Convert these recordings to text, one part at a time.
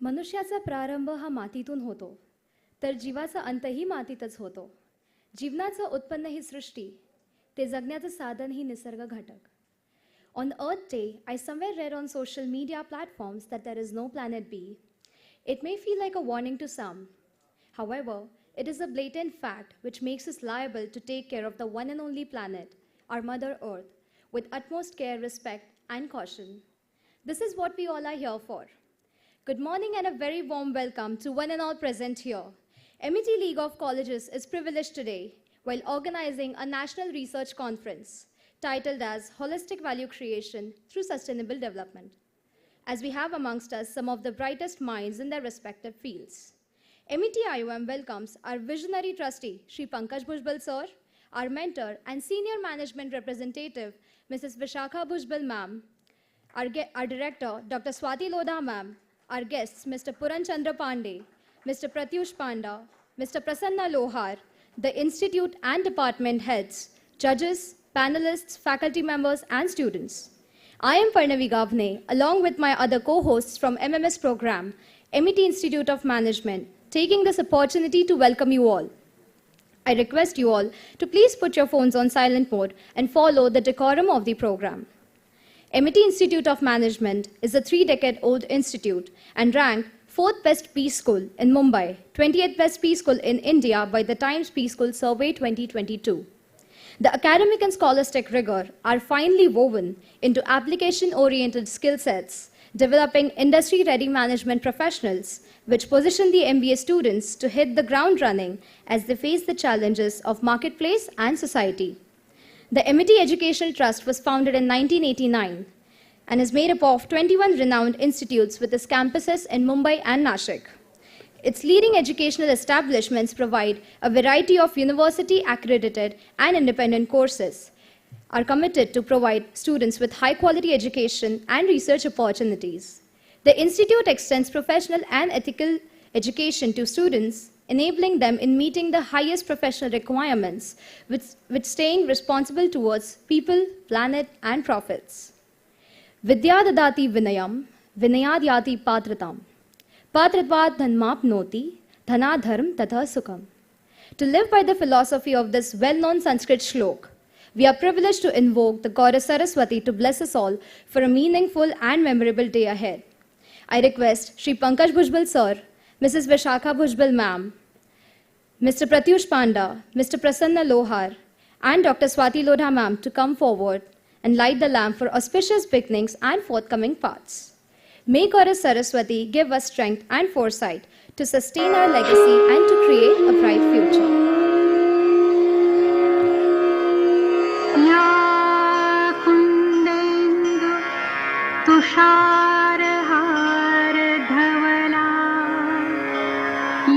मनुष्याचा प्रारंभ हा मातीतून होतो, तर जीवाचा अंतही मातीतच होतो. जीवनाचं उत्पन्न ही सृष्टी, ते जगण्याचं साधन ही निसर्ग घटक. On Earth Day, I somewhere read on social media platforms that there is no planet B. It may feel like a warning to some. However, it is a blatant fact which makes us liable to take care of the one and only planet, our Mother Earth, with utmost care, respect, and caution. This is what we all are here for. Good morning and a very warm welcome to one and all present here. MET League of Colleges is privileged today while organizing a national research conference titled as Holistic Value Creation through Sustainable Development, as we have amongst us some of the brightest minds in their respective fields. MET IOM welcomes our visionary trustee, Shri Pankaj Bhujbal sir, our mentor and senior management representative, Mrs. Vishakha Bhujbal ma'am, our director, Dr. Swati Lodha ma'am, our guests, Mr. Puran Chandra Pandey, Mr. Pratyush Panda, Mr. Prasanna Lohar, the institute and department heads, judges, panelists, faculty members, and students. I am Parnavi Gavne, along with my other co-hosts from MMS program, MET Institute of Management, taking this opportunity to welcome you all. I request you all to please put your phones on silent mode and follow the decorum of the program. MET Institute of Management is a 3-decade-old institute and ranked 4th best Peace School in Mumbai, 28th best Peace School in India by the Times Peace School Survey 2022. The academic and scholastic rigor are finely woven into application-oriented skill sets, developing industry-ready management professionals, which position the MBA students to hit the ground running as they face the challenges of marketplace and society. The MET Educational Trust was founded in 1989 and is made up of 21 renowned institutes with its campuses in Mumbai and Nashik. Its leading educational establishments provide a variety of university-accredited and independent courses, are committed to provide students with high-quality education and research opportunities. The institute extends professional and ethical education to students, enabling them in meeting the highest professional requirements with staying responsible towards people, planet, and profits. Vidya dadati vinayam, vinayad yati patratam. Patratvad dhanmapnoti, dhana dharm tatha sukham. To live by the philosophy of this well-known Sanskrit shlok, we are privileged to invoke the goddess Saraswati to bless us all for a meaningful and memorable day ahead. I request Shri Pankaj Bhujbal sir, Mrs. Vishakha Bhujbal ma'am, Mr. Pratyush Panda, Mr. Prasanna Lohar, and Dr. Swati Lodha ma'am to come forward and light the lamp for auspicious beginnings and forthcoming paths. May Goddess Saraswati give us strength and foresight to sustain our legacy and to create a bright future. Ya kundendu tusharhar dhavala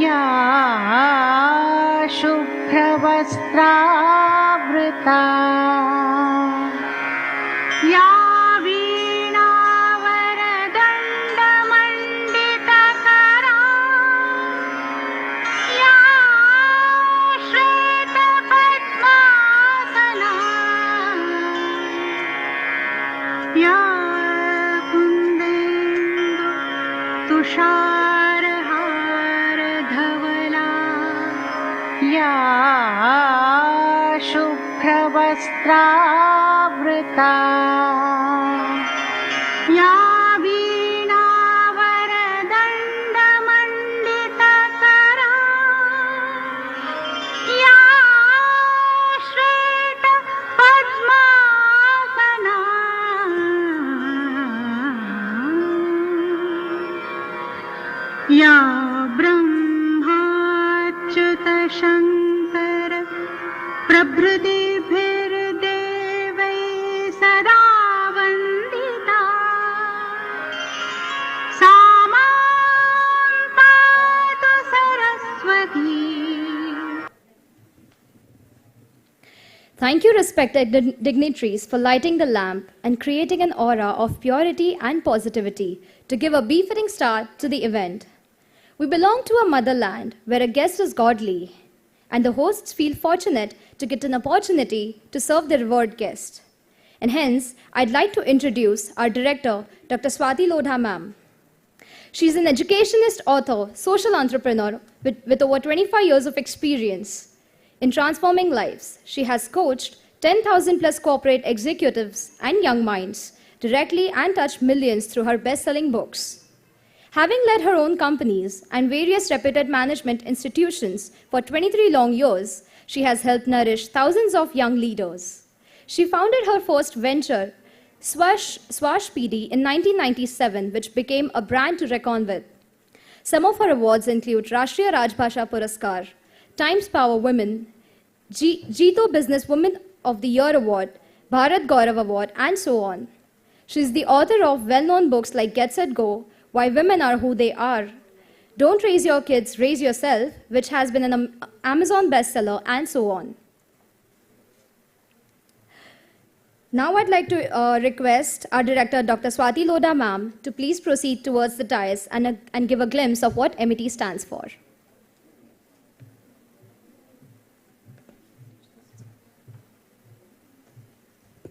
ya shubhravastravrita ya तुषारहार धवला या शुभ्रवस्त्रावृता या वीणावरदण्डमण्डितकरा या श्वेतपद्मासना या ब्रह्माच्युत शङ्कर प्रभृतिभिर्देवैः सदा वन्दिता सा मां पातु Saraswati. Thank you, respected dignitaries, for lighting the lamp and creating an aura of purity and positivity to give a befitting start to the event. We belong to a motherland where a guest is godly, and the hosts feel fortunate to get an opportunity to serve the revered guest. And hence, I'd like to introduce our director, Dr. Swati Lodha ma'am. She's an educationist, author, social entrepreneur with over 25 years of experience in transforming lives. She has coached 10,000 plus corporate executives and young minds directly and touched millions through her best-selling books. Having led her own companies and various reputed management institutions for 23 long years, she has helped nourish thousands of young leaders. She founded her first venture, Swash PD, in 1997, which became a brand to reckon with. Some of her awards include Rashtriya Rajbhasha Puraskar, Times Power Women, Jeeto Business Woman of the Year Award, Bharat Gaurav Award, and so on. She is the author of well-known books like Get Set Go, Why Women Are Who They Are, Don't Raise Your Kids, Raise Yourself, which has been an Amazon bestseller, and so on. Now I'd like to request our director, Dr. Swati Lodha ma'am, to please proceed towards the dais and give a glimpse of what MET stands for.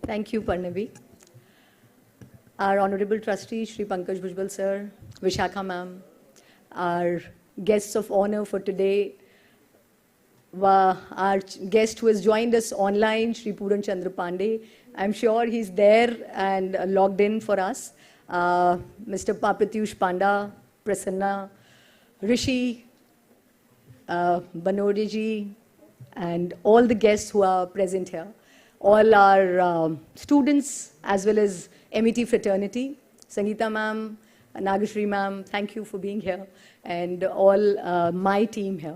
Thank you, Parnavi. Our Honorable Trustee, Shri Pankaj Bhujbal sir, Vishakha ma'am, our guests of honor for today, our guest who has joined us online, Shri Puran Chandra Pandey. I'm sure he's there and logged in for us. Mr. Pratyush Panda, Prasanna, Rishi, Banode ji, and all the guests who are present here. All our students as well as MET fraternity, Sangeeta ma'am, Nagashri ma'am, thank you for being here, and all my team here.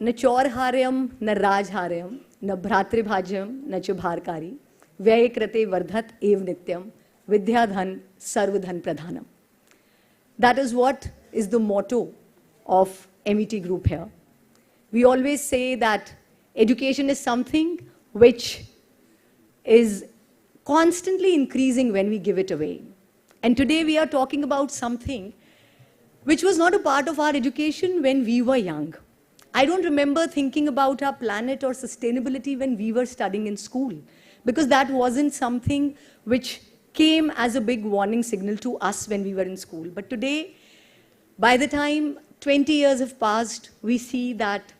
न चौरहार्यम न राजहार्यम न भ्रातृभाज्यम न च भारकारी व्यय कृते वर्धत एव नित्यम विद्याधन सर्वधन प्रधानम. That is what is the motto of MET group here. We always say that education is something which is constantly increasing when we give it away. And today we are talking about something which was not a part of our education when we were young. I don't remember thinking about our planet or sustainability when we were studying in school, because that wasn't something which came as a big warning signal to us when we were in school. But today, by the time 20 years have passed, we see that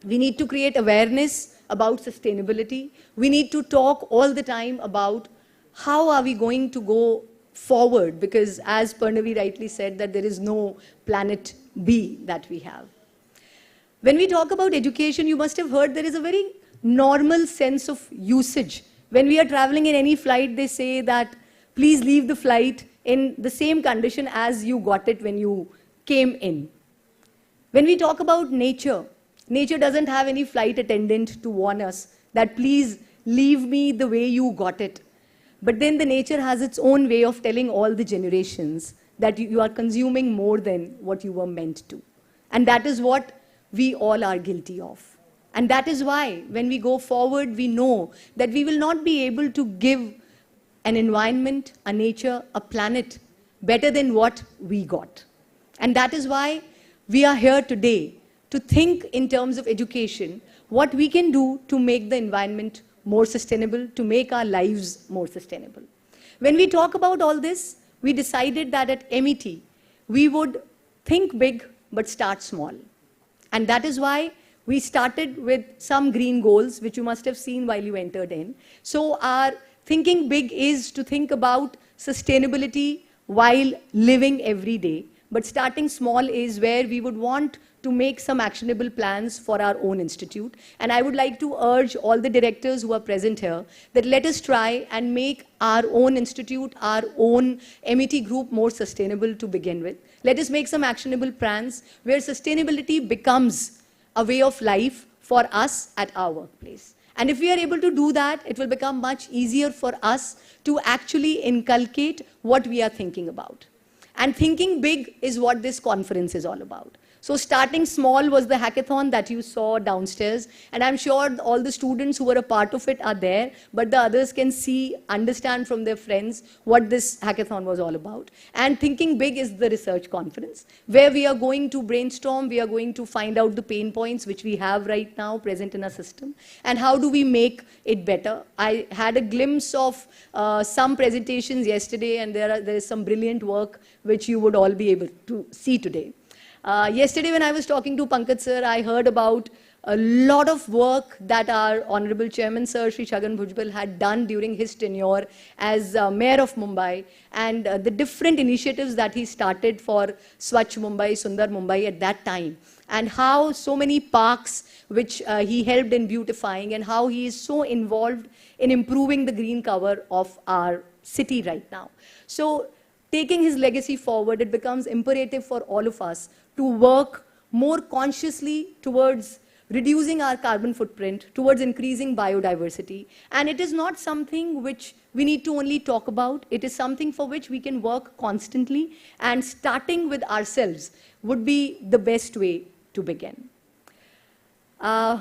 we need to create awareness about sustainability. We need to talk all the time about how are we going to go forward, because as Parnavi rightly said, that there is no planet B that we have. When we talk about education, you must have heard there is a very normal sense of usage. When we are traveling in any flight, they say that please leave the flight in the same condition as you got it when you came in. When we talk about nature, nature doesn't have any flight attendant to warn us that please leave me the way you got it. But then the nature has its own way of telling all the generations that you are consuming more than what you were meant to. And that is what we all are guilty of. And that is why when we go forward, we know that we will not be able to give an environment, a nature, a planet better than what we got. And that is why we are here today to think in terms of education, what we can do to make the environment more sustainable, to make our lives more sustainable. When we talk about all this, we decided that at MET, we would think big but start small. And that is why we started with some green goals, which you must have seen while you entered in. So our thinking big is to think about sustainability while living every day. But starting small is where we would want to make some actionable plans for our own institute. And I would like to urge all the directors who are present here that let us try and make our own institute, our own MET group more sustainable to begin with. Let us make some actionable plans where sustainability becomes a way of life for us at our workplace. And if we are able to do that, it will become much easier for us to actually inculcate what we are thinking about. And thinking big is what this conference is all about. So starting small was the hackathon that you saw downstairs, and I'm sure all the students who were a part of it are there, but the others can see, understand from their friends what this hackathon was all about. And Thinking Big is the research conference, where we are going to brainstorm, we are going to find out the pain points which we have right now present in our system, and how do we make it better. I had a glimpse of some presentations yesterday, and there is some brilliant work which you would all be able to see today. Yesterday when I was talking to Pankaj sir, I heard about a lot of work that our Honorable Chairman Sir, Shri Chhagan Bhujbal, had done during his tenure as Mayor of Mumbai, and the different initiatives that he started for Swachh Mumbai, Sundar Mumbai at that time, and how so many parks which he helped in beautifying, and how he is so involved in improving the green cover of our city right now. So taking his legacy forward, it becomes imperative for all of us to work more consciously towards reducing our carbon footprint, towards increasing biodiversity. And it is not something which we need to only talk about. It is something for which we can work constantly, and starting with ourselves would be the best way to begin.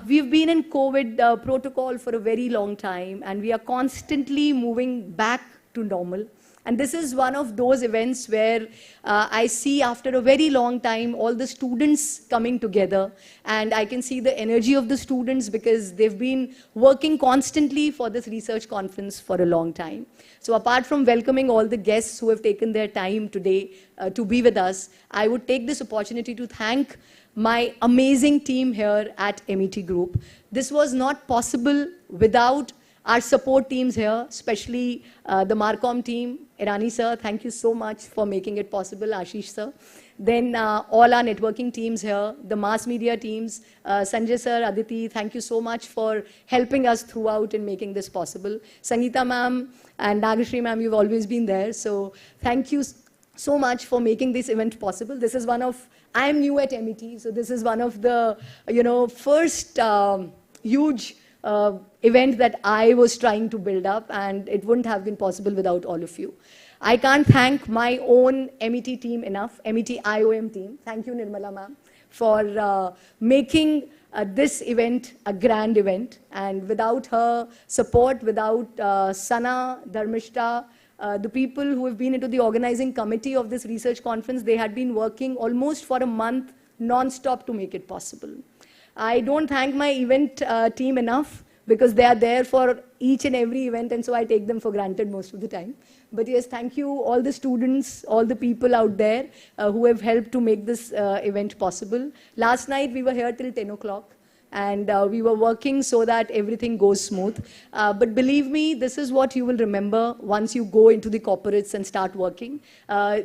We've been in COVID protocol for a very long time, and we are constantly moving back to normal. And this is one of those events where I see, after a very long time, all the students coming together, and I can see the energy of the students because they've been working constantly for this research conference for a long time. So apart from welcoming all the guests who have taken their time today to be with us, I would take this opportunity to thank my amazing team here at MET Group. This was not possible without our support teams here, especially the Marcom team. Irani sir, thank you so much for making it possible. Ashish sir. Then all our networking teams here, the mass media teams, Sanjay sir, Aditi, thank you so much for helping us throughout in making this possible. Sangeeta ma'am and Nagashri ma'am, you've always been there. So thank you so much for making this event possible. This is one of, I am new at MET, so this is one of the, first huge event that I was trying to build up, and it wouldn't have been possible without all of you. I can't thank my own MET team enough, MET IOM team. Thank you, Nirmala ma'am, for making this event a grand event. And without her support, without Sana, Dharmishta, the people who have been into the organizing committee of this research conference, they had been working almost for a month non-stop to make it possible. I don't thank my event team enough because they are there for each and every event, and so I take them for granted most of the time. But yes, thank you all the students, all the people out there who have helped to make this event possible. Last night we were here till 10 o'clock. And we were working so that everything goes smooth. But believe me, this is what you will remember once you go into the corporates and start working.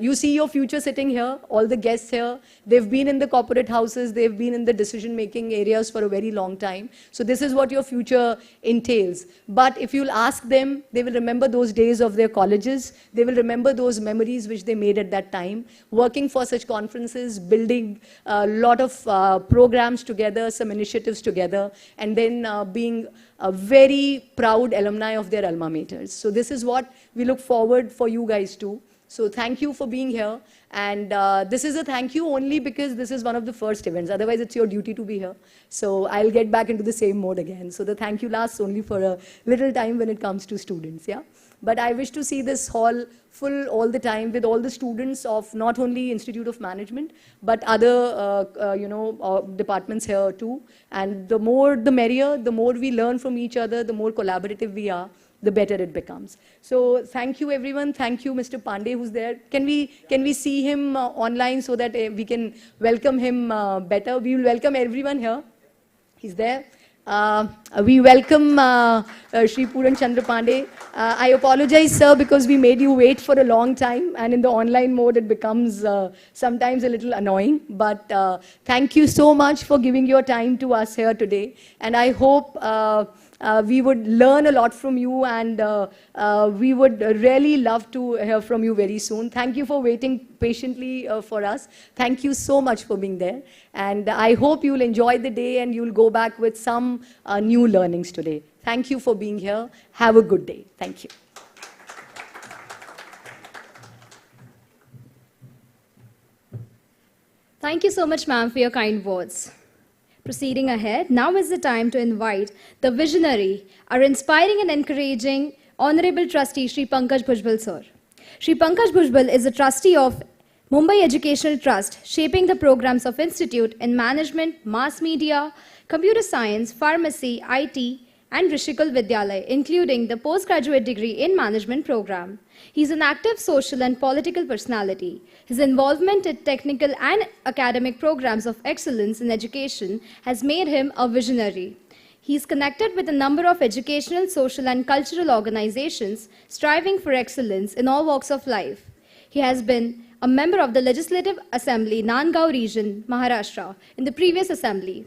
You see your future sitting here, all the guests here. They've been in the corporate houses, they've been in the decision-making areas for a very long time. So this is what your future entails. But if you'll ask them, they will remember those days of their colleges. They will remember those memories which they made at that time, working for such conferences, building a lot of programs together, some initiatives together, and then being a very proud alumni of their alma maters. So this is what we look forward for you guys too. So thank you for being here, and this is a thank you only because this is one of the first events. Otherwise, it's your duty to be here. So I'll get back into the same mode again. So the thank you lasts only for a little time when it comes to students, yeah? But I wish to see this hall full all the time with all the students of not only Institute of Management, but other departments here too. And the more the merrier, the more we learn from each other, the more collaborative we are, the better it becomes. So thank you everyone. Thank you Mr. Pandey who's there. Can we see him online so that we can welcome him better? We will welcome everyone here. He's there. We welcome Shri Puran Chandra Pandey. I apologize, sir, because we made you wait for a long time, and in the online mode it becomes sometimes a little annoying. But thank you so much for giving your time to us here today, and I hope we would learn a lot from you, and we would really love to hear from you very soon. Thank you for waiting patiently for us. Thank you so much for being there. And I hope you'll enjoy the day and you'll go back with some new learnings today. Thank you for being here. Have a good day. Thank you. Thank you so much, ma'am, for your kind words. Proceeding ahead, now is the time to invite the visionary, our inspiring and encouraging Honorable Trustee Shri Pankaj Bhujbal sir. Shri Pankaj Bhujbal is a trustee of Mumbai Educational Trust, shaping the programs of Institute in Management, Mass Media, Computer Science, Pharmacy, IT, and Rishikul Vidyalay, including the postgraduate degree in management program. He is an active social and political personality. His involvement in technical and academic programs of excellence in education has made him a visionary. He is connected with a number of educational, social, and cultural organizations striving for excellence in all walks of life. He has been a member of the Legislative Assembly, Nandgaon region, Maharashtra, in the previous assembly.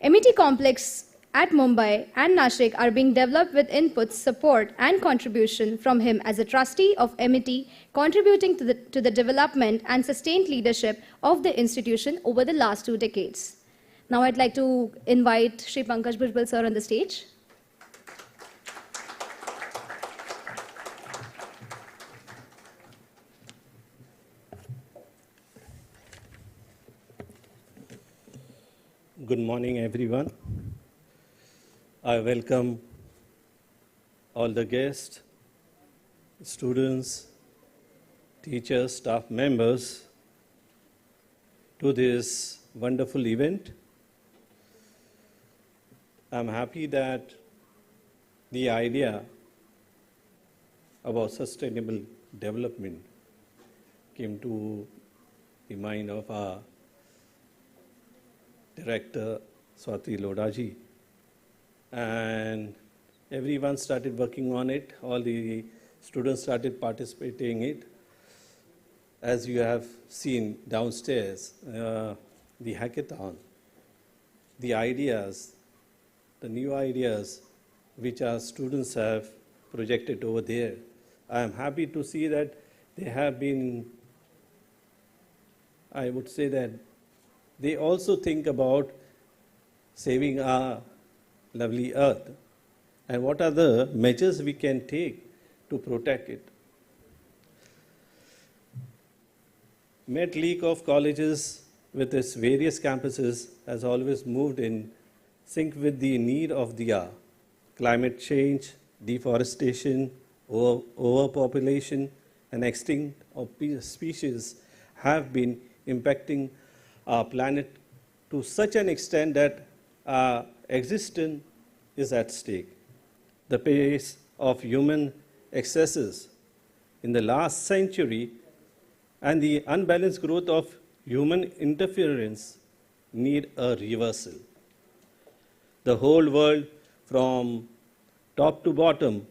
MET complex at Mumbai and Nashik are being developed with inputs, support, and contribution from him as a trustee of MET, contributing to the development and sustained leadership of the institution over the last 2 decades. Now I'd like to invite Shri Pankaj Bhujbal sir on the stage. Good morning, everyone. I welcome all the guests, students, teachers, staff members to this wonderful event. I'm happy that the idea about sustainable development came to the mind of our director, Swati Lodaji. And everyone started working on it. All the students started participating in it. As you have seen downstairs, the hackathon, the ideas, the new ideas which our students have projected over there. I am happy to see that they have been, I would say that they also think about saving our lovely earth and what are the measures we can take to protect it. Met League of Colleges with its various campuses has always moved in sync with the need of the hour. Climate change, deforestation, overpopulation, and extinct of species have been impacting our planet to such an extent that our existence is at stake. The pace of human excesses in the last century and the unbalanced growth of human interference need a reversal. The whole world, from top to bottom,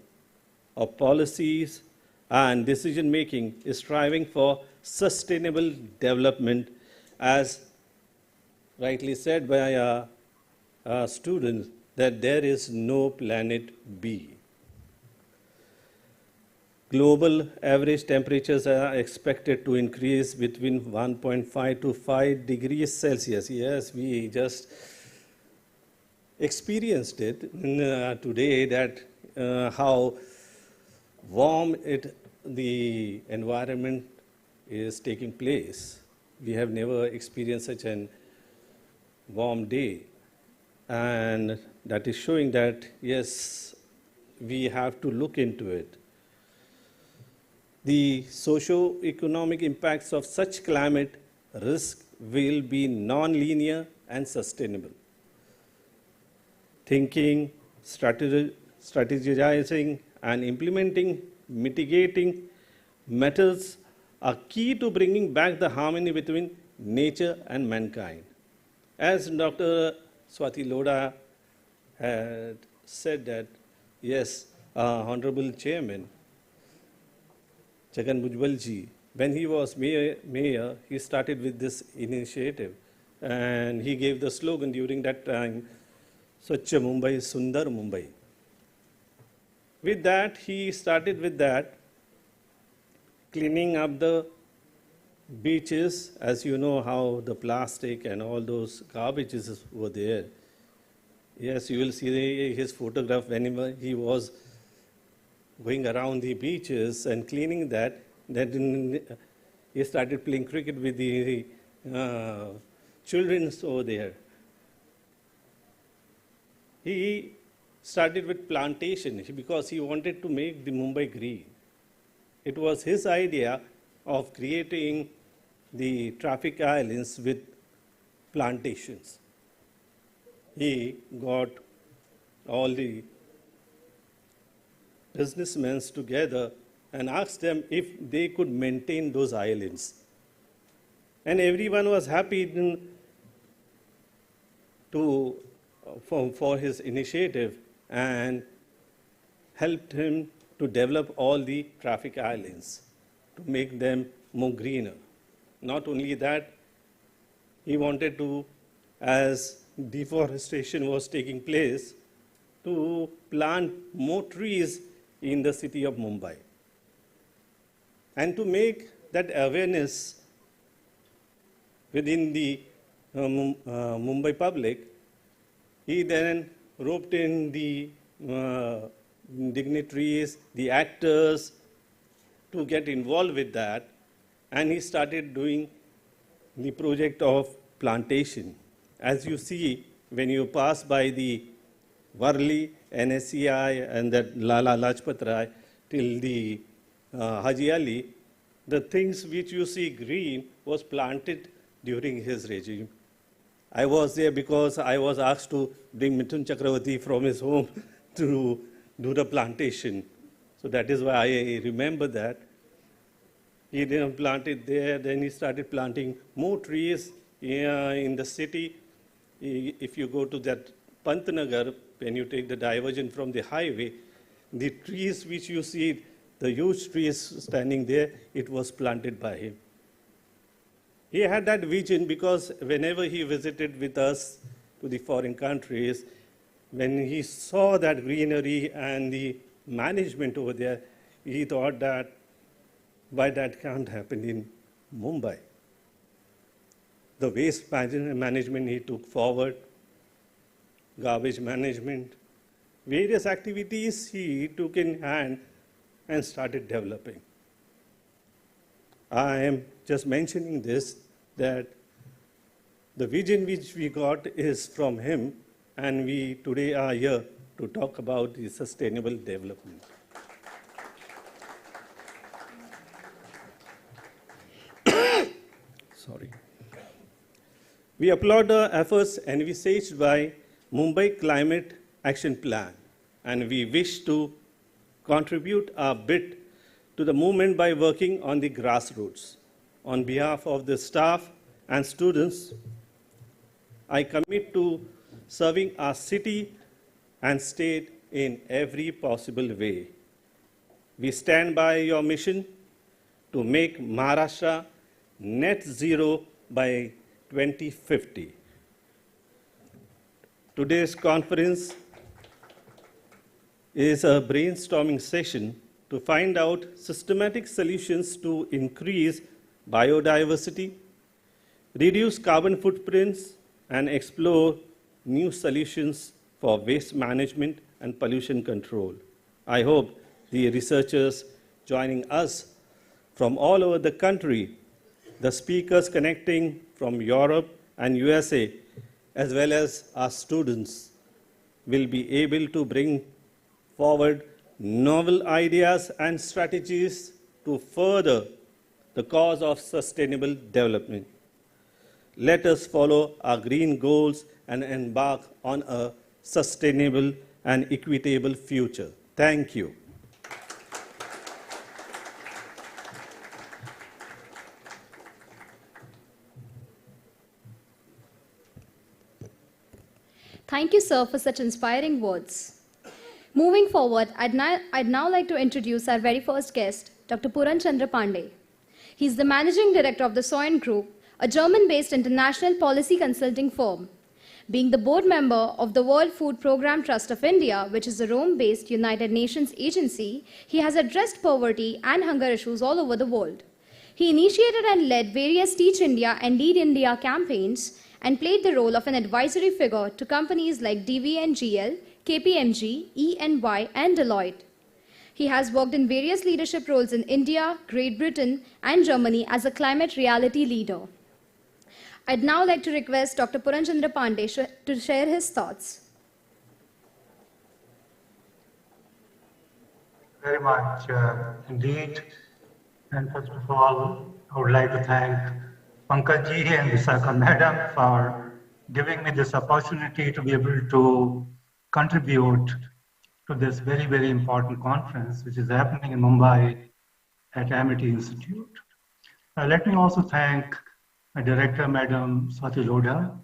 of policies and decision making is striving for sustainable development, as rightly said by our students, that there is no planet B. Global average temperatures are expected to increase between 1.5 to 5 degrees Celsius. Yes, we just experienced it today, that how warm the environment is taking place. We have never experienced such an warm day, and that is showing that yes, we have to look into it. The socio-economic impacts of such climate risk will be non-linear and sustainable. Thinking, strategizing, and implementing mitigating methods are key to bringing back the harmony between nature and mankind. As Dr. Swati Loda had said that, yes, Honorable Chairman, Jagan Bhujbal ji, when he was mayor, he started with this initiative, and he gave the slogan during that time, Swachh Mumbai, Sundar Mumbai. With that, he started with that, cleaning up the beaches. As you know how the plastic and all those garbages were there. Yes, you will see his photograph whenever he was going around the beaches and cleaning that. Then he started playing cricket with the children over there. He started with plantation because he wanted to make the Mumbai green. It was his idea of creating the traffic islands with plantations. He got all the businessmen together and asked them if they could maintain those islands. And everyone was happy for his initiative and helped him to develop all the traffic islands to make them more greener. Not only that, he wanted to, as deforestation was taking place, to plant more trees in the city of Mumbai. And to make that awareness within the Mumbai public, he then roped in the dignitaries, the actors, to get involved with that, and he started doing the project of plantation. As you see, when you pass by the Worli, NSCI, and that Lala Lajpat Rai till the Haji Ali, the things which you see green was planted during his regime. I was there because I was asked to bring Mithun Chakravarti from his home to do the plantation. So that is why I remember that. He then planted there, then he started planting more trees in the city. If you go to that Pantnagar, when you take the diversion from the highway, the trees which you see, the huge trees standing there, it was planted by him. He had that vision because whenever he visited with us to the foreign countries, when he saw that greenery and the management over there, he thought that why that can't happen in Mumbai. The waste management he took forward, garbage management, various activities he took in hand and started developing. I am just mentioning this, that the vision which we got is from him, and we today are here to talk about the sustainable development. Sorry. We applaud the efforts envisaged by Mumbai Climate Action Plan, and we wish to contribute our bit to the movement by working on the grassroots. On behalf of the staff and students, I commit to serving our city and state in every possible way. We stand by your mission to make Maharashtra net zero by 2050. Today's conference is a brainstorming session to find out systematic solutions to increase biodiversity, reduce carbon footprints, and explore new solutions for waste management and pollution control. I hope the researchers joining us from all over the country, the speakers connecting from Europe and USA, as well as our students, will be able to bring forward novel ideas and strategies to further the cause of sustainable development. Let us follow our green goals and embark on a sustainable and equitable future. Thank you. Thank you, sir, for such inspiring words. Moving forward, I'd now like to introduce our very first guest, Dr. Puran Chandra Pandey. He's the managing director of the Soin Group, a German-based international policy consulting firm. Being the board member of the World Food Programme Trust of India, which is a Rome-based United Nations agency, he has addressed poverty and hunger issues all over the world. He initiated and led various Teach India and Lead India campaigns and played the role of an advisory figure to companies like DVNGL, KPMG, EY, and Deloitte. He has worked in various leadership roles in India, Great Britain, and Germany as a climate reality leader. I'd now like to request Dr. Puranjendra Pandey to share his thoughts. Very much indeed. And first of all, I would like to thank Pankaj ji and Visakha madam for giving me this opportunity to be able to contribute to this very, very important conference which is happening in Mumbai at Amity Institute. Let me also thank Director Madam Swati Lodha,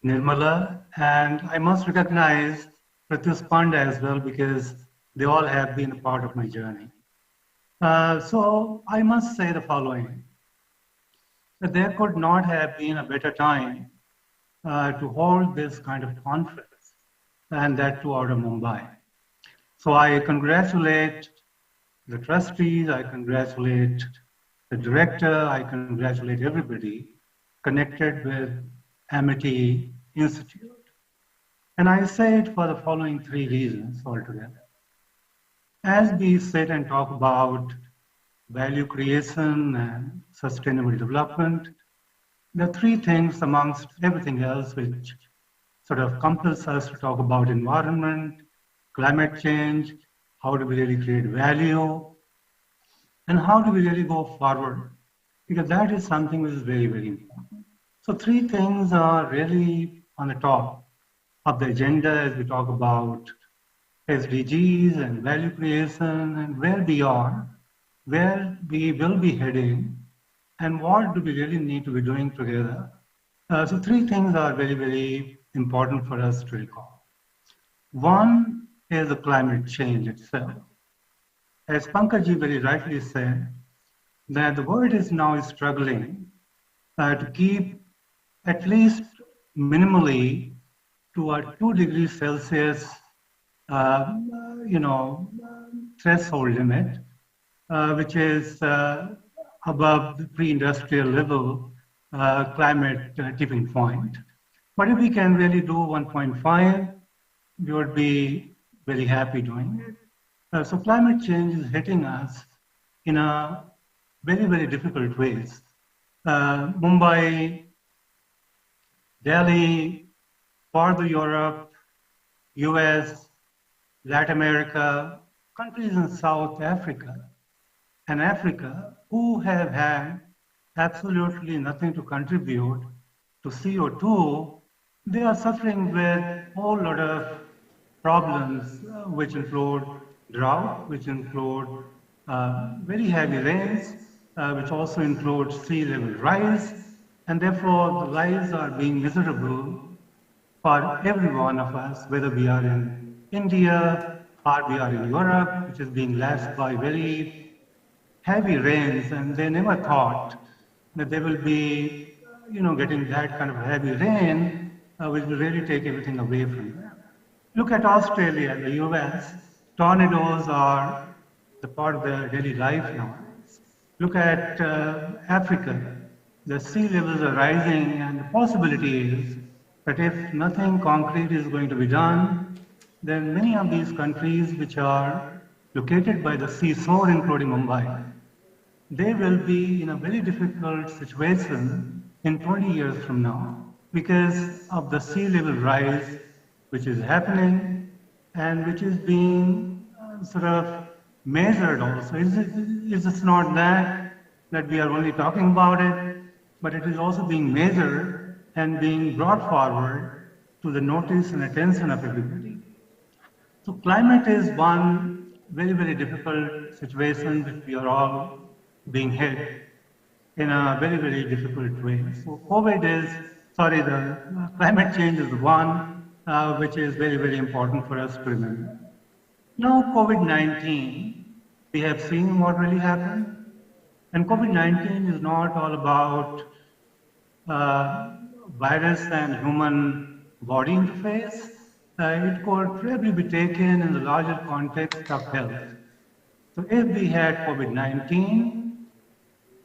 Nirmala, and I must recognize Pratyush Panda as well because they all have been a part of my journey. So I must say the following, that there could not have been a better time to hold this kind of conference, and that too out of Mumbai. So I congratulate the trustees, I congratulate the director, I congratulate everybody connected with Amity Institute. And I say it for the following three reasons altogether. As we sit and talk about value creation and sustainable development, there are three things amongst everything else which sort of compels us to talk about environment, climate change, how do we really create value, and how do we really go forward? Because that is something which is very, very important. So three things are really on the top of the agenda as we talk about SDGs and value creation and where we are, where we will be heading, and what do we really need to be doing together. So three things are very, very important for us to recall. One is the climate change itself. As Pankaj ji very rightly said, that the world is now struggling to keep at least minimally to a 2 degrees Celsius threshold limit, which is above the pre-industrial level climate tipping point. But if we can really do 1.5, we would be very happy doing it. So climate change is hitting us in a very, very difficult ways. Mumbai, Delhi, part of Europe, US, Latin America, countries in South Africa, and Africa who have had absolutely nothing to contribute to CO2, they are suffering with a whole lot of problems which include drought, which include very heavy rains, which also include sea level rise, and therefore the lives are being miserable for every one of us, whether we are in India or we are in Europe, which is being lashed by very heavy rains, and they never thought that they will be, getting that kind of heavy rain, which will really take everything away from them. Look at Australia, the US, tornadoes are the part of their daily life now. Look at Africa, the sea levels are rising, and the possibility is that if nothing concrete is going to be done, then many of these countries which are located by the seashore, including Mumbai, they will be in a very difficult situation in 20 years from now because of the sea level rise which is happening and which is being sort of measured also. It's not that we are only talking about it, but it is also being measured and being brought forward to the notice and attention of everybody. So climate is one very, very difficult situation which we are all being hit in a very, very difficult way. So the climate change is the one which is very, very important for us to remember. Now COVID-19, we have seen what really happened. And COVID-19 is not all about virus and human body interface. It could probably be taken in the larger context of health. So if we had COVID-19,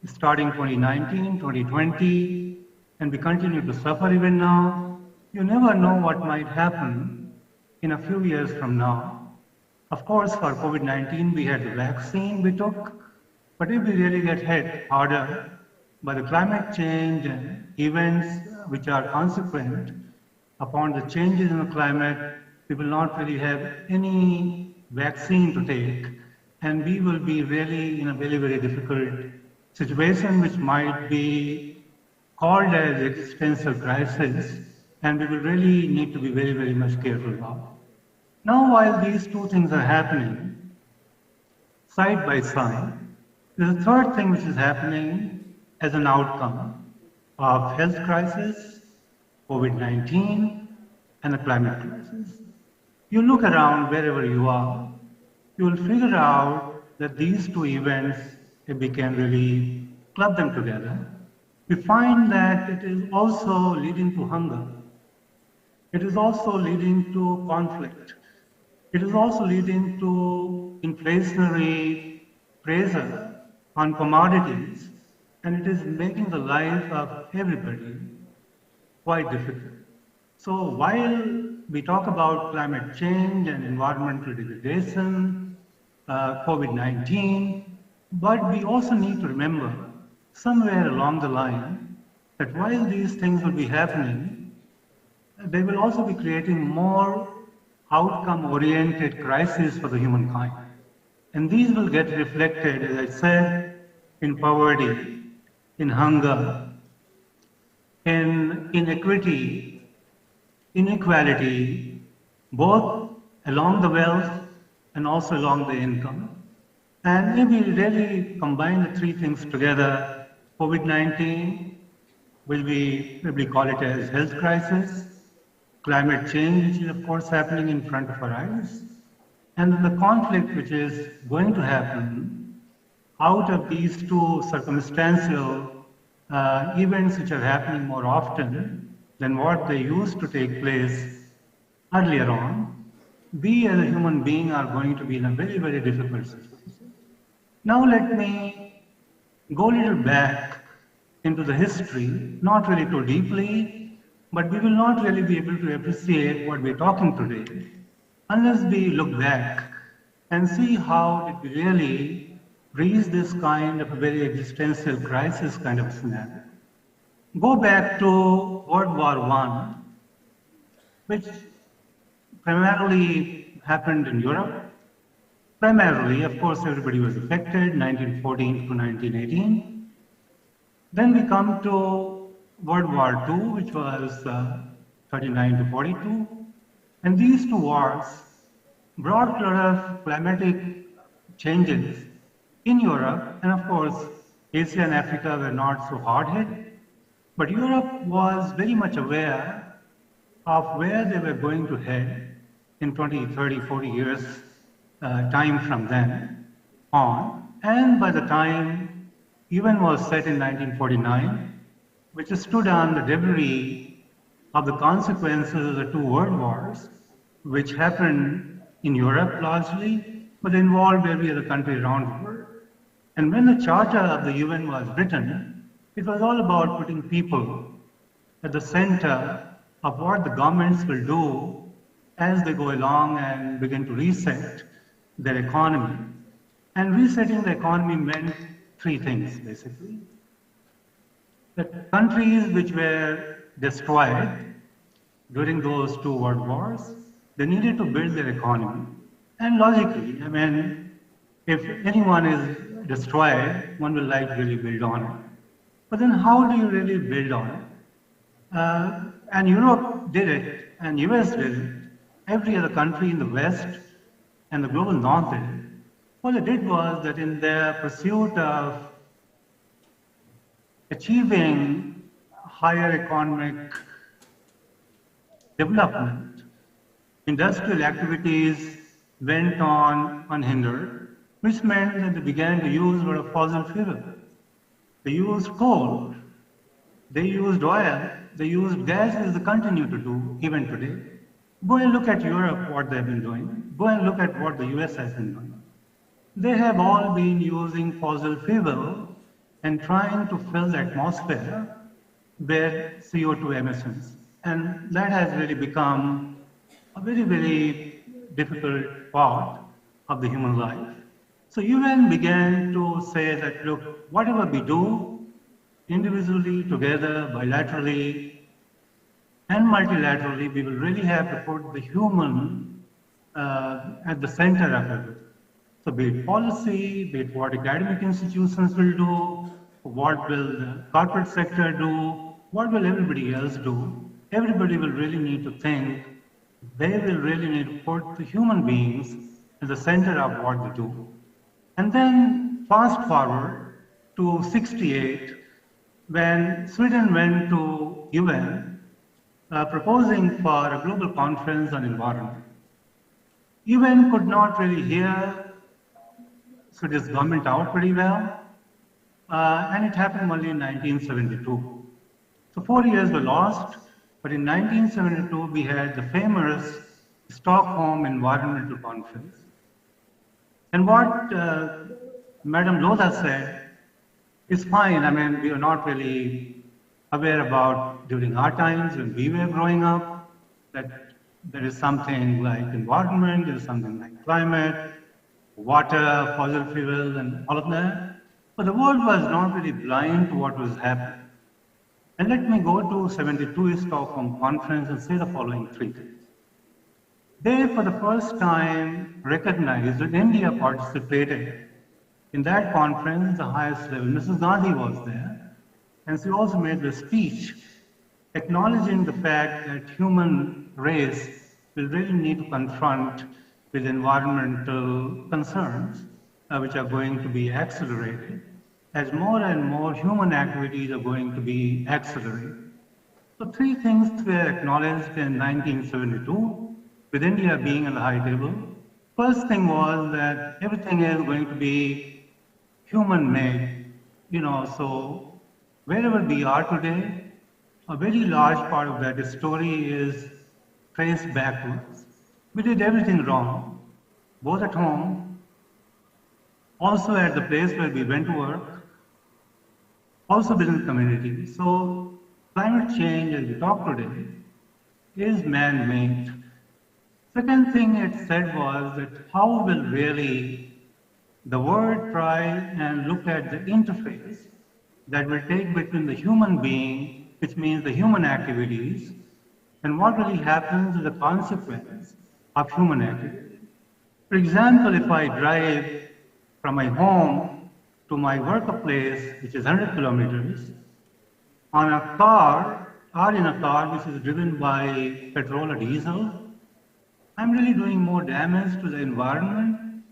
starting 2019, 2020, and we continue to suffer even now, you never know what might happen in a few years from now. Of course, for COVID-19, we had the vaccine we took, but if we really get hit harder, by the climate change and events which are consequent upon the changes in the climate, we will not really have any vaccine to take, and we will be really in a very, very difficult situation which might be called as existential crisis, and we will really need to be very, very much careful about. Now, while these two things are happening side by side, there's a third thing which is happening as an outcome of health crisis, COVID-19, and the climate crisis. You look around wherever you are, you will figure out that these two events, if we can really club them together, we find that it is also leading to hunger. It is also leading to conflict. It is also leading to inflationary pressure on commodities, and it is making the life of everybody quite difficult. So while we talk about climate change and environmental degradation, COVID-19, but we also need to remember somewhere along the line that while these things will be happening, they will also be creating more outcome-oriented crises for the humankind. And these will get reflected, as I said, in poverty, in hunger, in inequity, inequality, both along the wealth and also along the income. And if we really combine the three things together, COVID-19 will we call it as health crisis, climate change, which is of course happening in front of our eyes, and the conflict which is going to happen out of these two circumstantial events which are happening more often than what they used to take place earlier on, we as a human being are going to be in a very, very difficult situation. Now let me go a little back into the history, not really too deeply, but we will not really be able to appreciate what we're talking today unless we look back and see how did we really reach this kind of a very existential crisis kind of scenario. Go back to World War I, which primarily happened in Europe. Primarily, of course, everybody was affected, 1914 to 1918. Then we come to World War II, which was 39 to 42. And these two wars brought a lot of climatic changes in Europe, and of course, Asia and Africa were not so hard hit. But Europe was very much aware of where they were going to head in 20, 30, 40 years time from then on. And by the time UN was set in 1949, which stood on the debris of the consequences of the two world wars, which happened in Europe largely, but involved every other country around the world. And when the Charter of the UN was written, it was all about putting people at the center of what the governments will do as they go along and begin to reset their economy. And resetting the economy meant three things, basically. The countries which were destroyed during those two world wars, they needed to build their economy. And logically, I mean, if anyone is destroyed, one will like to really build on it. But then how do you really build on it? And Europe did it, and US did it. Every other country in the West and the global North did it. What they did was that in their pursuit of achieving higher economic development, industrial activities went on unhindered, which meant that they began to use a lot of fossil fuel. They used coal, they used oil, they used gas, as they continue to do even today. Go and look at Europe, what they've been doing. Go and look at what the US has been doing. They have all been using fossil fuel and trying to fill the atmosphere with CO2 emissions. And that has really become a very, very difficult part of the human life. So UN began to say that, look, whatever we do, individually, together, bilaterally, and multilaterally, we will really have to put the human at the center of it. So be it policy, be it what academic institutions will do, what will the corporate sector do, what will everybody else do, everybody will really need to think, they will really need to put the human beings at the center of what they do. And then fast forward to 68, when Sweden went to UN proposing for a global conference on environment. UN could not really hear Swedish government out pretty well, and it happened only in 1972. So 4 years were lost, but in 1972 we had the famous Stockholm Environmental Conference. And what Madam Lodha said is fine. I mean, we are not really aware about during our times when we were growing up that there is something like environment, there is something like climate, water, fossil fuel, and all of that. But the world was not really blind to what was happening. And let me go to 72 Stockholm Conference and say the following three things. They, for the first time, recognized that India participated in that conference at the highest level. Mrs. Gandhi was there, and she also made a speech acknowledging the fact that human race will really need to confront with environmental concerns, which are going to be accelerated as more and more human activities are going to be accelerated. So three things were acknowledged in 1972, with India being on the high table. First thing was that everything is going to be human-made, so wherever we are today, a very large part of that story is traced back to us. We did everything wrong, both at home, also at the place where we went to work, also within the community. So climate change, as we talk today, is man-made. Second thing it said was that how will really the world try and look at the interface that will take between the human being, which means the human activities, and what really happens as a consequence of human activity. For example, if I drive from my home to my workplace, which is 100 kilometers, on a car, or in a car which is driven by petrol or diesel, I'm really doing more damage to the environment,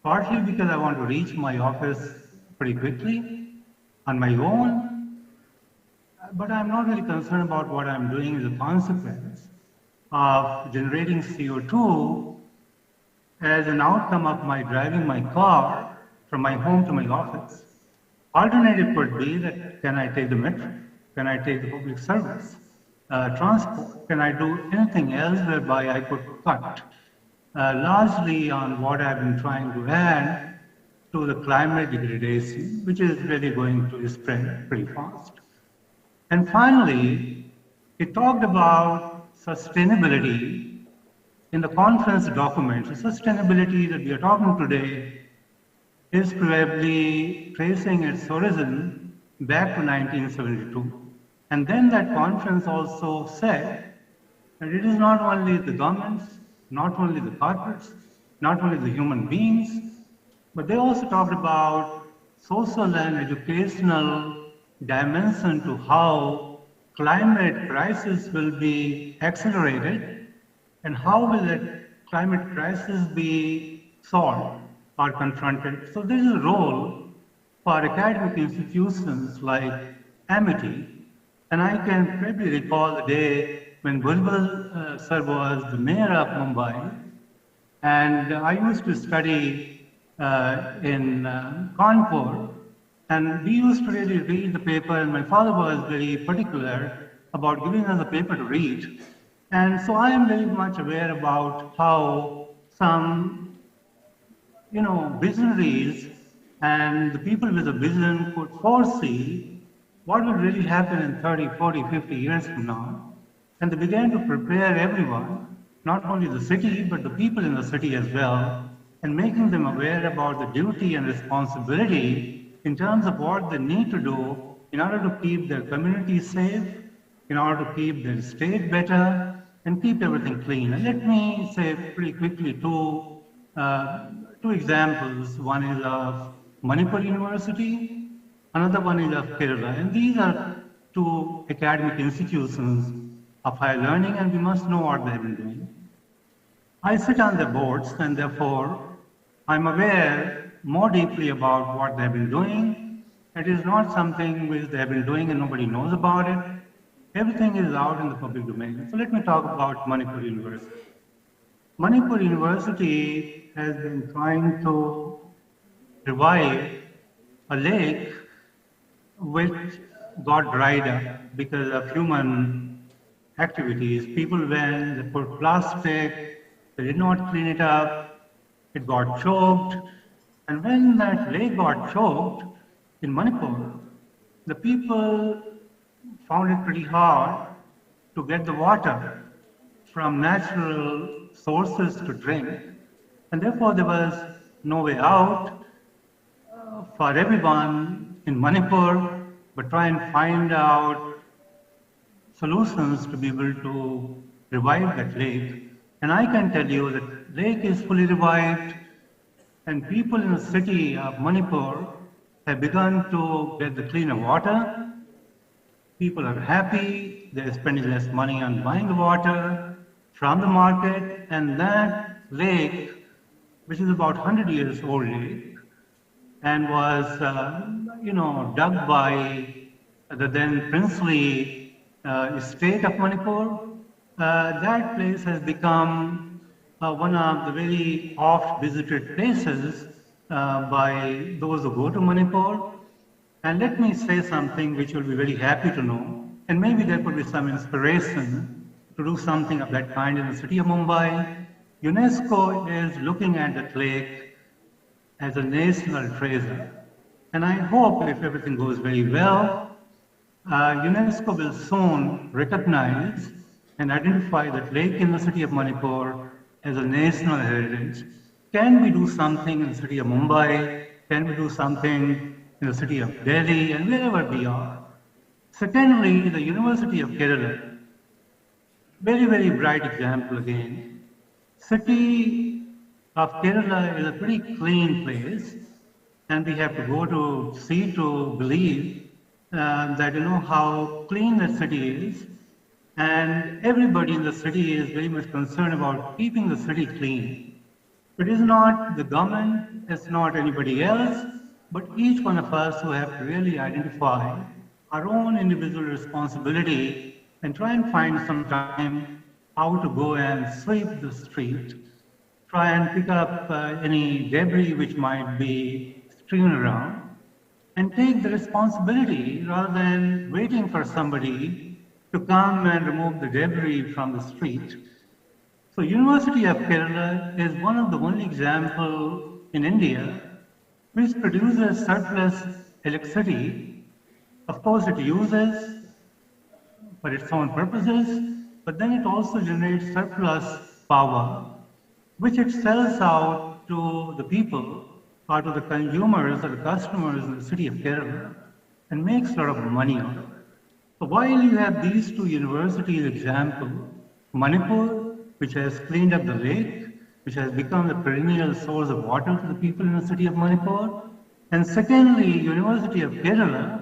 partly because I want to reach my office pretty quickly on my own, but I'm not really concerned about what I'm doing as a consequence of generating CO2 as an outcome of my driving my car from my home to my office. Alternative could be that can I take the metro? Can I take the public service? Transport? Can I do anything else whereby I could cut largely on what I've been trying to add to the climate degradation, which is really going to spread pretty fast. And finally, it talked about sustainability in the conference document. The sustainability that we are talking today is probably tracing its origin back to 1972. And then that conference also said that it is not only the governments, not only the corporates, not only the human beings, but they also talked about social and educational dimension to how climate crisis will be accelerated and how will that climate crisis be solved or confronted. So there is a role for academic institutions like Amity. And I can probably recall the day when Bulbul sir was the mayor of Mumbai, and I used to study in Kanpur, and we used to really read the paper, and my father was very particular about giving us a paper to read. And so I am very much aware about how some, visionaries and the people with a vision could foresee what will really happen in 30, 40, 50 years from now. And they began to prepare everyone, not only the city, but the people in the city as well, and making them aware about the duty and responsibility in terms of what they need to do in order to keep their community safe, in order to keep their state better, and keep everything clean. And let me say pretty quickly two examples. One is of Manipur University, another one is of Kerala. And these are two academic institutions of higher learning, and we must know what they've been doing. I sit on the boards, and therefore I'm aware more deeply about what they've been doing. It is not something which they've been doing and nobody knows about it. Everything is out in the public domain. So let me talk about Manipur University. Manipur University has been trying to revive a lake which got dried up because of human activities. People went, they put plastic, they did not clean it up, it got choked. And when that lake got choked in Manipur, the people found it pretty hard to get the water from natural sources to drink. And therefore there was no way out for everyone in Manipur but try and find out solutions to be able to revive that lake. And I can tell you that lake is fully revived, and people in the city of Manipur have begun to get the cleaner water. People are happy, they're spending less money on buying the water from the market, and that lake, which is about 100 years old lake, and was dug by the then princely state of Manipur, that place has become one of the very oft visited places by those who go to Manipur. And let me say something which you'll be very happy to know, and maybe there could be some inspiration to do something of that kind in the city of Mumbai. UNESCO is looking at that lake as a national treasure. And I hope if everything goes very well, UNESCO will soon recognize and identify that lake in the city of Manipur as a national heritage. Can we do something in the city of Mumbai? Can we do something in the city of Delhi and wherever we are? Secondly, the University of Kerala, very, very bright example again. City of Kerala is a pretty clean place, and we have to go to see to believe that how clean the city is, and everybody in the city is very much concerned about keeping the city clean. It is not the government, it's not anybody else, but each one of us who have to really identify our own individual responsibility and try and find some time how to go and sweep the street, try and pick up any debris which might be strewn around, and take the responsibility rather than waiting for somebody to come and remove the debris from the street. So University of Kerala is one of the only examples in India which produces surplus electricity. Of course, it uses for its own purposes, but then it also generates surplus power, which it sells out to the people or to the consumers or the customers in the city of Kerala and makes a lot of money out of it. So while you have these two universities example, Manipur, which has cleaned up the lake, which has become the perennial source of water to the people in the city of Manipur, and secondly, University of Kerala,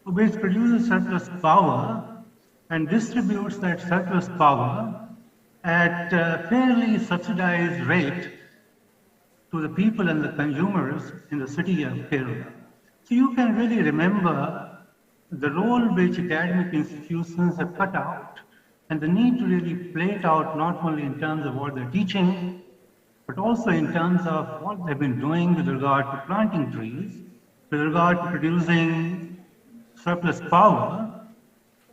which produces surplus power and distributes that surplus power at a fairly subsidized rate to the people and the consumers in the city of Kerala. So you can really remember the role which academic institutions have cut out and the need to really play it out not only in terms of what they're teaching, but also in terms of what they've been doing with regard to planting trees, with regard to producing surplus power,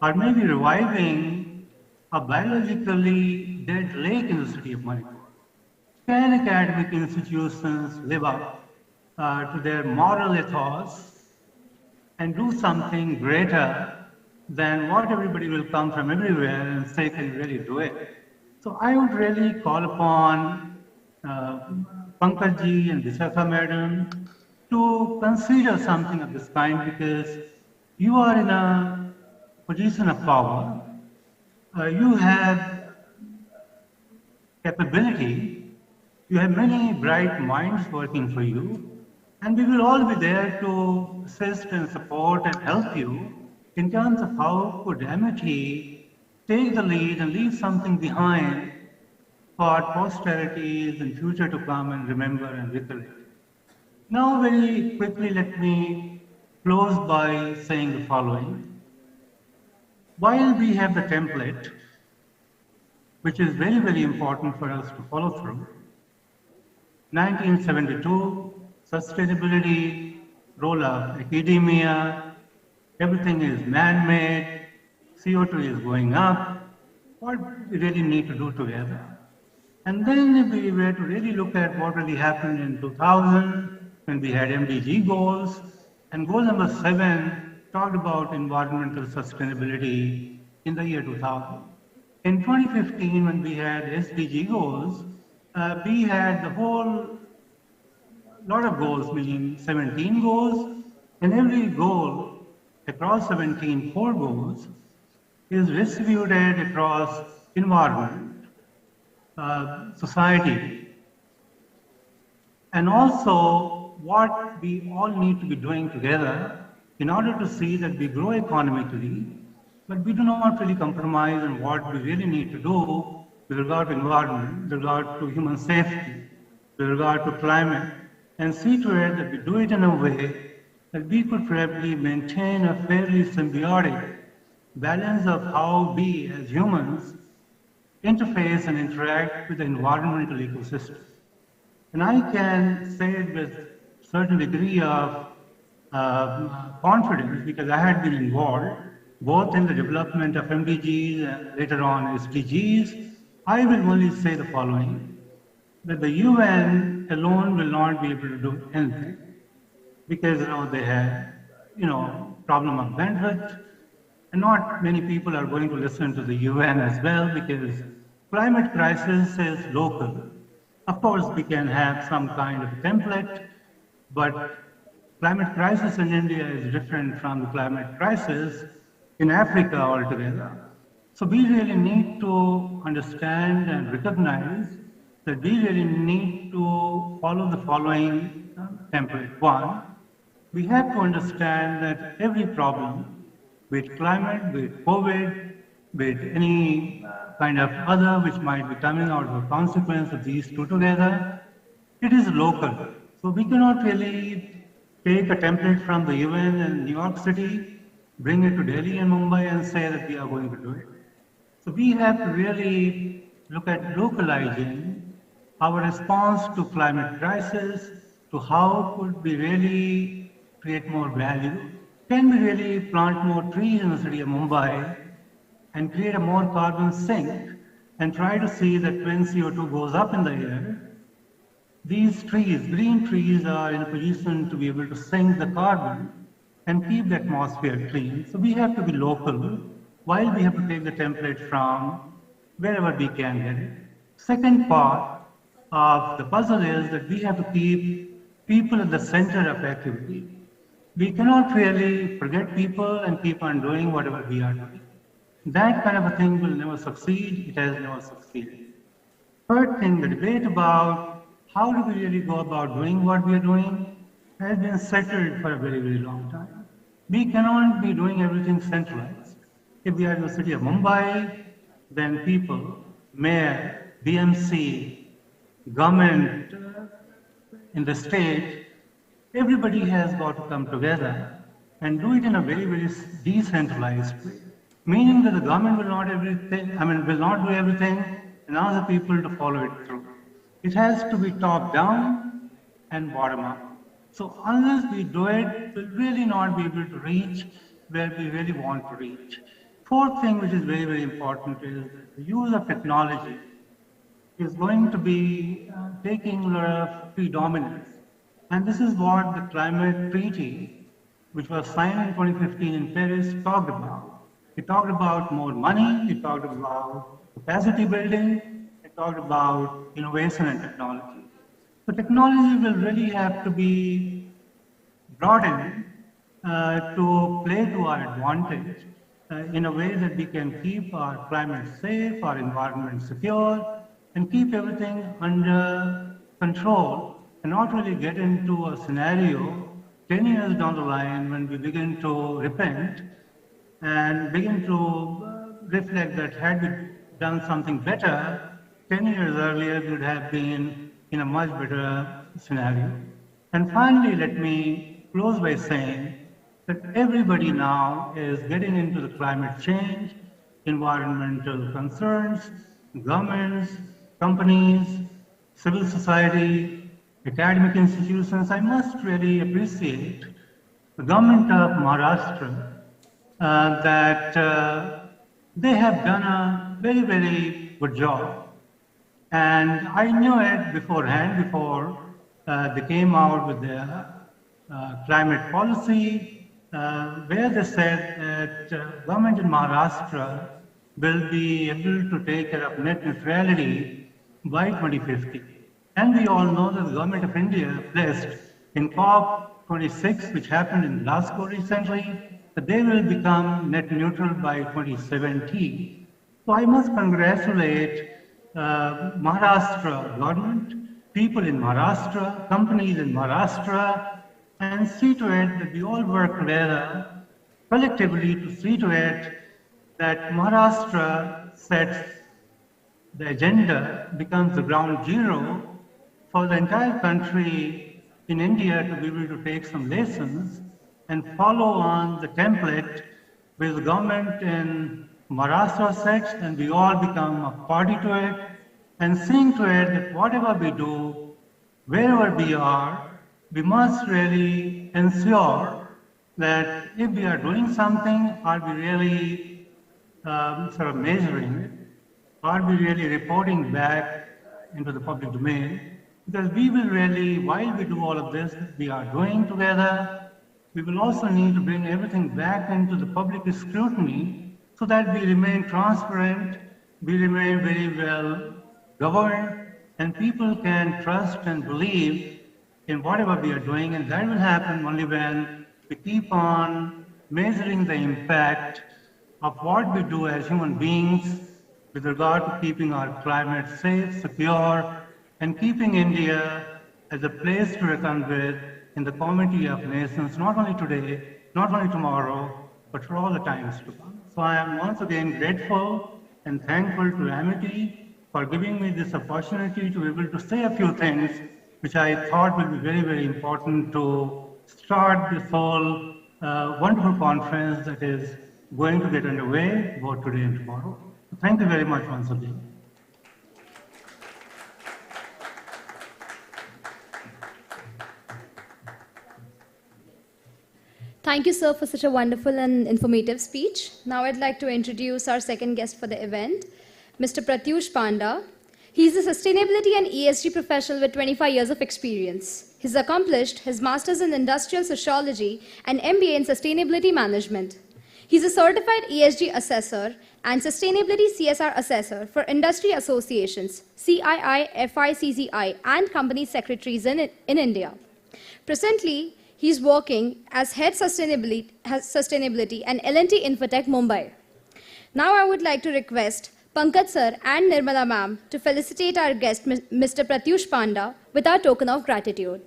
or maybe reviving a biologically dead lake in the city of Manipur. Can academic institutions live up to their moral ethos and do something greater than what everybody will come from everywhere and say, can you really do it? So I would really call upon Pankaj and Vishakha Madam to consider something of this kind, because you are in a position of power. You have capability. You have many bright minds working for you. And we will all be there to assist and support and help you in terms of how could MIT take the lead and leave something behind for posterities and future to come and remember and recollect. Now very quickly let me close by saying the following. While we have the template, which is very, very important for us to follow through, 1972, sustainability, role of academia, everything is man-made, CO2 is going up, what we really need to do together. And then if we were to really look at what really happened in 2000, when we had MDG goals, and goal number 7 talked about environmental sustainability in the year 2000. In 2015, when we had SDG goals, we had the whole lot of goals, meaning 17 goals, and every goal across 17 core goals is distributed across environment, society, and also what we all need to be doing together in order to see that we grow economically, but we do not really compromise on what we really need to do with regard to environment, with regard to human safety, with regard to climate, and see to it that we do it in a way that we could probably maintain a fairly symbiotic balance of how we as humans interface and interact with the environmental ecosystem. And I can say it with a certain degree of confidence because I had been involved both in the development of MDGs and later on SDGs. I will only say the following, that the UN alone will not be able to do anything because they have, problem of bandwidth, and not many people are going to listen to the UN as well because climate crisis is local. Of course, we can have some kind of template, but climate crisis in India is different from the climate crisis in Africa altogether. So we really need to understand and recognize that we really need to follow the following template. One, we have to understand that every problem, be it climate, be it COVID, be it any kind of other which might be coming out of a consequence of these two together, it is local. So we cannot really take a template from the UN in New York City, bring it to Delhi and Mumbai and say that we are going to do it. So we have to really look at localizing our response to climate crisis, to how could we really create more value. Can we really plant more trees in the city of Mumbai and create a more carbon sink and try to see that when CO2 goes up in the air, these trees, green trees, are in a position to be able to sink the carbon and keep the atmosphere clean. So we have to be local while we have to take the template from wherever we can get it. Second part of the puzzle is that we have to keep people at the center of activity. We cannot really forget people and keep on doing whatever we are doing. That kind of a thing will never succeed. It has never succeeded. Third thing, the debate about how do we really go about doing what we are doing has been settled for a very, very long time. We cannot be doing everything centralized. If we are in the city of Mumbai, then people, mayor, BMC, government in the state, everybody has got to come together and do it in a very, very decentralized way. Meaning that the government will not do everything and ask the people to follow it through. It has to be top down and bottom up. So unless we do it, we'll really not be able to reach where we really want to reach. Fourth thing which is very, very important is the use of technology is going to be taking a lot of predominance. And this is what the climate treaty, which was signed in 2015 in Paris, talked about. It talked about more money, it talked about capacity building, it talked about innovation and technology. So technology will really have to be brought in to play to our advantage in a way that we can keep our climate safe, our environment secure, and keep everything under control, and not really get into a scenario 10 years down the line when we begin to repent and begin to reflect that had we done something better 10 years earlier, we would have been in a much better scenario. And finally, let me close by saying that everybody now is getting into the climate change, environmental concerns, governments, companies, civil society, academic institutions. I must really appreciate the government of Maharashtra that they have done a very, very good job. And I knew it beforehand, before they came out with their climate policy, where they said that government in Maharashtra will be able to take care of net neutrality by 2050. And we all know that the government of India pledged in COP26, which happened in Glasgow recently, that they will become net neutral by 2070. So I must congratulate Maharashtra government, people in Maharashtra, companies in Maharashtra, and see to it that we all work together collectively to see to it that Maharashtra sets the agenda, becomes the ground zero for the entire country in India to be able to take some lessons and follow on the template which the government in Maharashtra sets, and we all become a party to it, and seeing to it that whatever we do, wherever we are, we must really ensure that if we are doing something, are we really sort of measuring it? Are we really reporting back into the public domain? Because we will really, while we do all of this, we are doing together, we will also need to bring everything back into the public scrutiny so that we remain transparent, we remain very well governed, and people can trust and believe in whatever we are doing, and that will happen only when we keep on measuring the impact of what we do as human beings with regard to keeping our climate safe, secure, and keeping India as a place to reckon with in the community of nations, not only today, not only tomorrow, but for all the times to come. So I am once again grateful and thankful to Amity for giving me this opportunity to be able to say a few things which I thought will be very, very important to start this whole wonderful conference that is going to get underway both today and tomorrow. Thank you very much once again. Thank you, sir, for such a wonderful and informative speech. Now I'd like to introduce our second guest for the event, Mr. Pratyush Panda. He's a sustainability and ESG professional with 25 years of experience. He's accomplished his master's in industrial sociology and MBA in sustainability management. He's a certified ESG assessor and sustainability CSR assessor for industry associations, CII, FICCI, and company secretaries in India. Presently, he's working as head sustainability and L&T Infotech Mumbai. Now I would like to request Pankaj sir and Nirmala ma'am to felicitate our guest, Mr. Pratyush Panda, with our token of gratitude.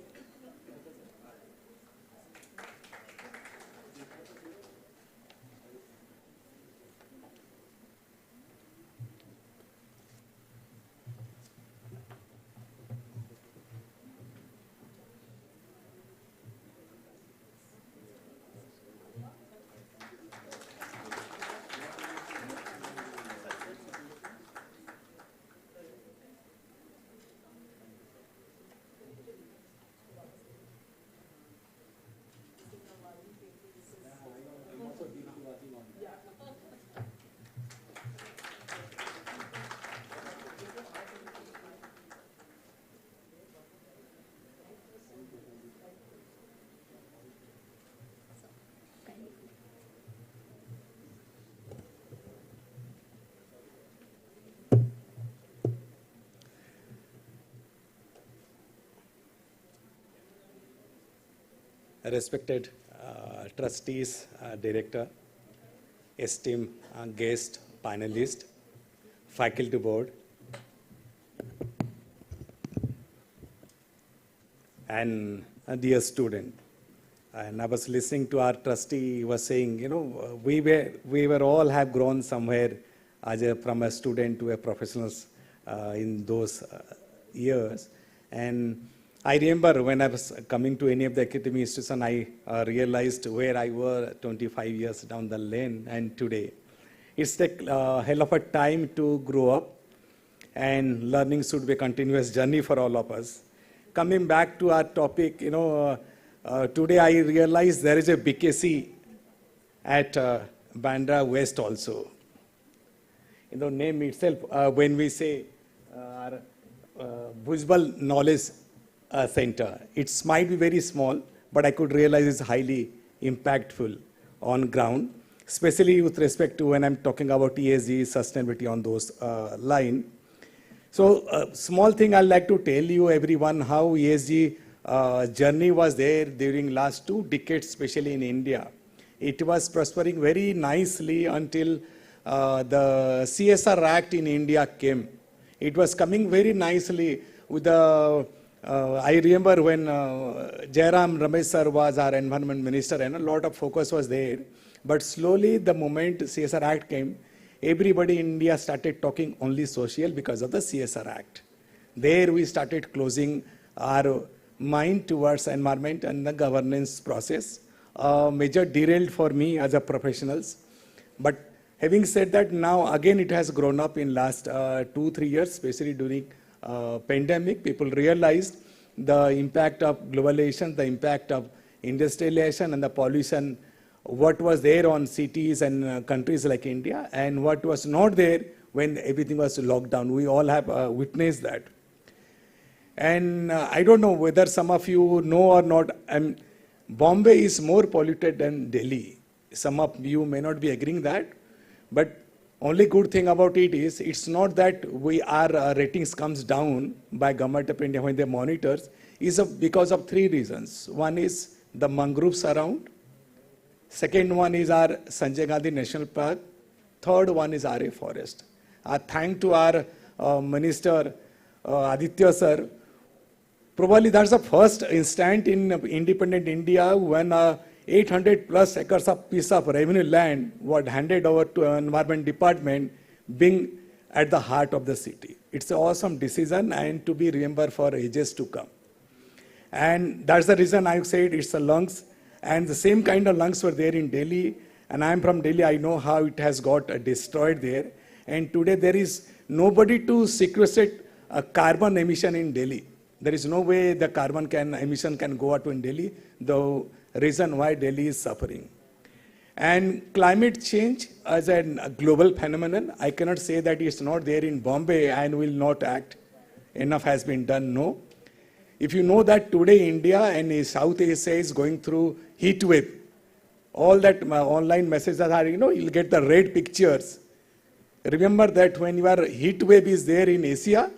Respected trustees, director, esteemed guest, panelist, faculty board, and a dear student. And I was listening to our trustee, he was saying, you know, we were all have grown somewhere from a student to a professional in those years. And I remember when I was coming to any of the academic institution, I realized where I was 25 years down the lane and today. It's a hell of a time to grow up, and learning should be a continuous journey for all of us. Coming back to our topic, you know, today I realized there is a BKC at BAndra West also. You know, name itself, when we say our visible knowledge center, it might be very small, but I could realize it's highly impactful on ground, especially with respect to when I'm talking about ESG, sustainability on those line. So small thing I'd like to tell you everyone how ESG journey was there during last 2 decades, especially in India. It was prospering very nicely until the CSR Act in India came. It was coming very nicely with the, I remember when Jairam Ramesh sir was our environment minister and a lot of focus was there. But slowly the moment CSR Act came, everybody in India started talking only social because of the CSR Act. There we started closing our mind towards environment and the governance process. Major derailed for me as a professionals. But having said that, now again it has grown up in last 2-3 years, especially during pandemic. People realized the impact of globalization, the impact of industrialization and the pollution, what was there on cities and countries like India, and what was not there when everything was locked down. We all have witnessed that. And I don't know whether some of you know or not, Bombay is more polluted than Delhi. Some of you may not be agreeing that, but only good thing about it is, it's not that our ratings comes down by Government of India when they monitors, is because of 3 reasons. One is the mangroves around. Second one is our Sanjay Gandhi National Park. Third one is RA Forest. Thanks to our Minister Aditya sir. Probably that's the first instant in independent India when 800 plus acres of piece of revenue land was handed over to an environment department, being at the heart of the city. It's an awesome decision and to be remembered for ages to come. And that's the reason I said it's the lungs. And the same kind of lungs were there in Delhi. And I'm from Delhi, I know how it has got destroyed there. And today there is nobody to sequestrate a carbon emission in Delhi. There is no way the carbon emission can go out in Delhi, the reason why Delhi is suffering. And climate change as a global phenomenon, I cannot say that it's not there in Bombay and will not act. Enough has been done, no. If you know that today India and South Asia is going through heat wave, all that online messages are, you know, you'll get the red pictures. Remember that when your heat wave is there in Asia,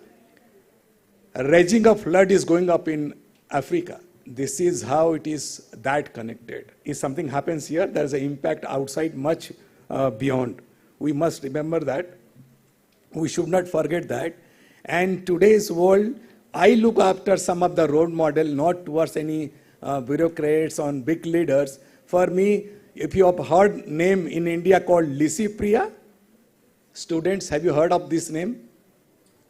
a raging of flood is going up in Africa. This is how it is that connected. If something happens here, there is an impact outside much beyond. We must remember that. We should not forget that. And today's world, I look after some of the role model, not towards any bureaucrats or big leaders. For me, if you have heard name in India called Lisi Priya, students, have you heard of this name?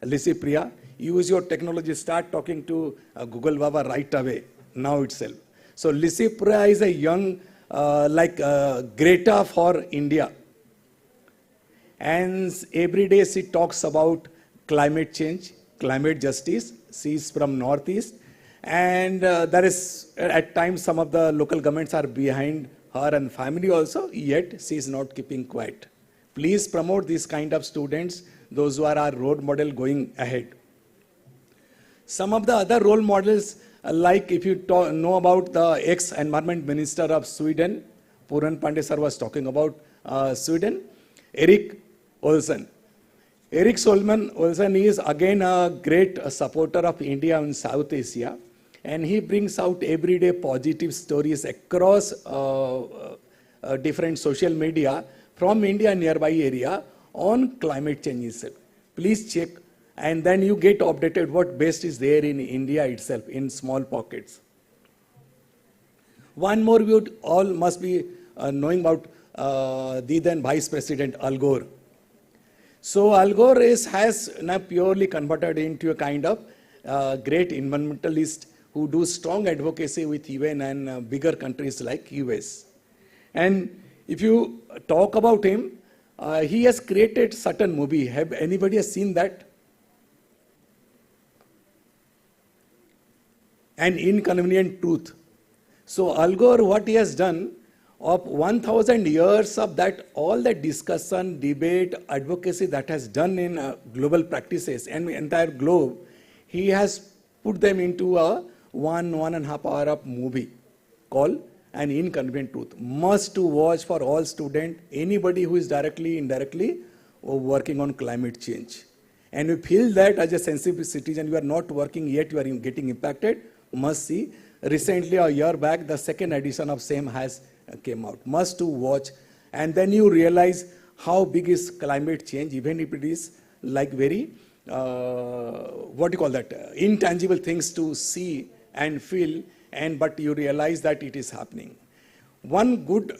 Lisi Priya. Use your technology, start talking to Google Baba right away, now itself. So Lisi Priya is a young, Greta for India. And every day she talks about climate change, climate justice. She is from Northeast. And there is, at times, some of the local governments are behind her and family also, yet she is not keeping quiet. Please promote these kind of students, those who are our role model going ahead. Some of the other role models, like if you know about the ex-environment minister of Sweden, Puran Pandey sir was talking about Sweden, Erik Olsson. Erik Olsson is again a great supporter of India in South Asia. and he brings out everyday positive stories across different social media from India and nearby area on climate change itself. Please check, and then you get updated what best is there in India itself in small pockets. One more we would all must be knowing about the then Vice President Al Gore. So Al Gore has now purely converted into a kind of great environmentalist who do strong advocacy with UN and bigger countries like US. And if you talk about him, he has created certain movie. Have anybody has seen that? An Inconvenient Truth. So Al Gore, what he has done, of 1,000 years of that, all the discussion, debate, advocacy that has done in global practices and entire globe, he has put them into a 1.5 hour of movie called An Inconvenient Truth. Must to watch for all students, anybody who is directly, indirectly working on climate change. And you feel that as a sensitive citizen, you are not working yet, you are getting impacted, must see. Recently, a year back, the second edition of same has came out. Must to watch, and then you realize how big is climate change, even if it is like very, what do you call that, intangible things to see and feel, and but you realize that it is happening. One good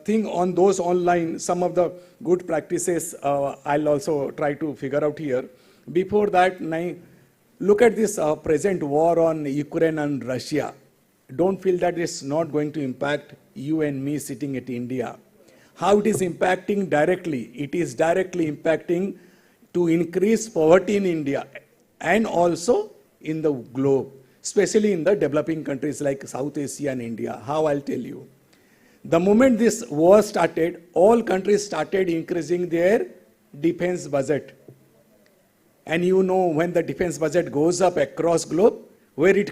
thing on those online, some of the good practices I'll also try to figure out here. Before that, look at this present war on Ukraine and Russia. Don't feel that it's not going to impact you and me sitting at India. How it is impacting directly? It is directly impacting to increase poverty in India and also in the globe, especially in the developing countries like South Asia and India. How I'll tell you. The moment this war started, all countries started increasing their defense budget. And you know when the defense budget goes up across globe, where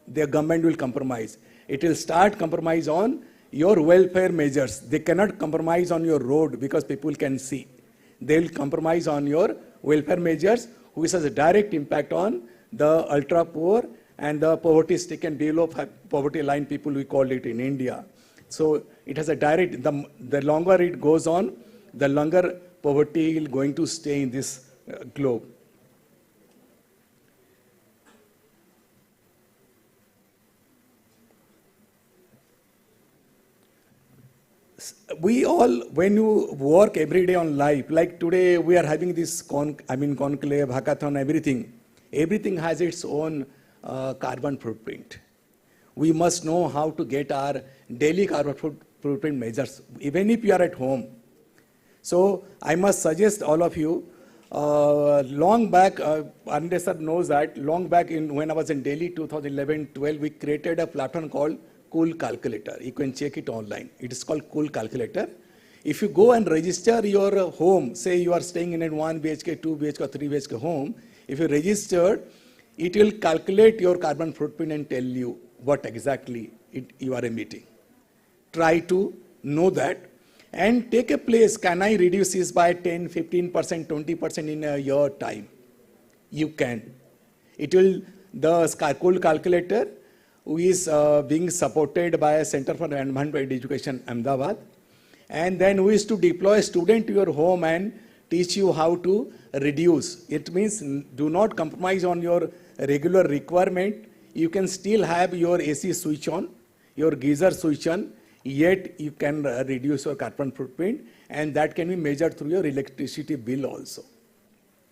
the government will compromise. It will start compromise on your welfare measures. They cannot compromise on your road because people can see. They will compromise on your welfare measures, which has a direct impact on the ultra poor and the poverty stricken below poverty line people, we call it in India. So it has a direct, the longer it goes on, the longer poverty is going to stay in this globe. We all, when you work every day on life, like today we are having this conclave, hackathon, everything has its own carbon footprint. We must know how to get our daily carbon footprint measures, even if you are at home. So I must suggest all of you, long back, Andre sir knows that, long back when I was in Delhi 2011-12, we created a platform called Cool Calculator. You can check it online. It is called Cool Calculator. If you go and register your home, say you are staying in a 1 BHK, 2 BHK or 3 BHK home, if you register, it will calculate your carbon footprint and tell you what exactly you are emitting. Try to know that and take a place. Can I reduce this by 10, 15%, 20% in a year time? You can. It will, the Cool Calculator, who is being supported by a Center for Environment Education, Ahmedabad, and then who is to deploy a student to your home and teach you how to reduce. It means do not compromise on your regular requirement. You can still have your AC switch on, your geyser switch on, yet you can reduce your carbon footprint, and that can be measured through your electricity bill also,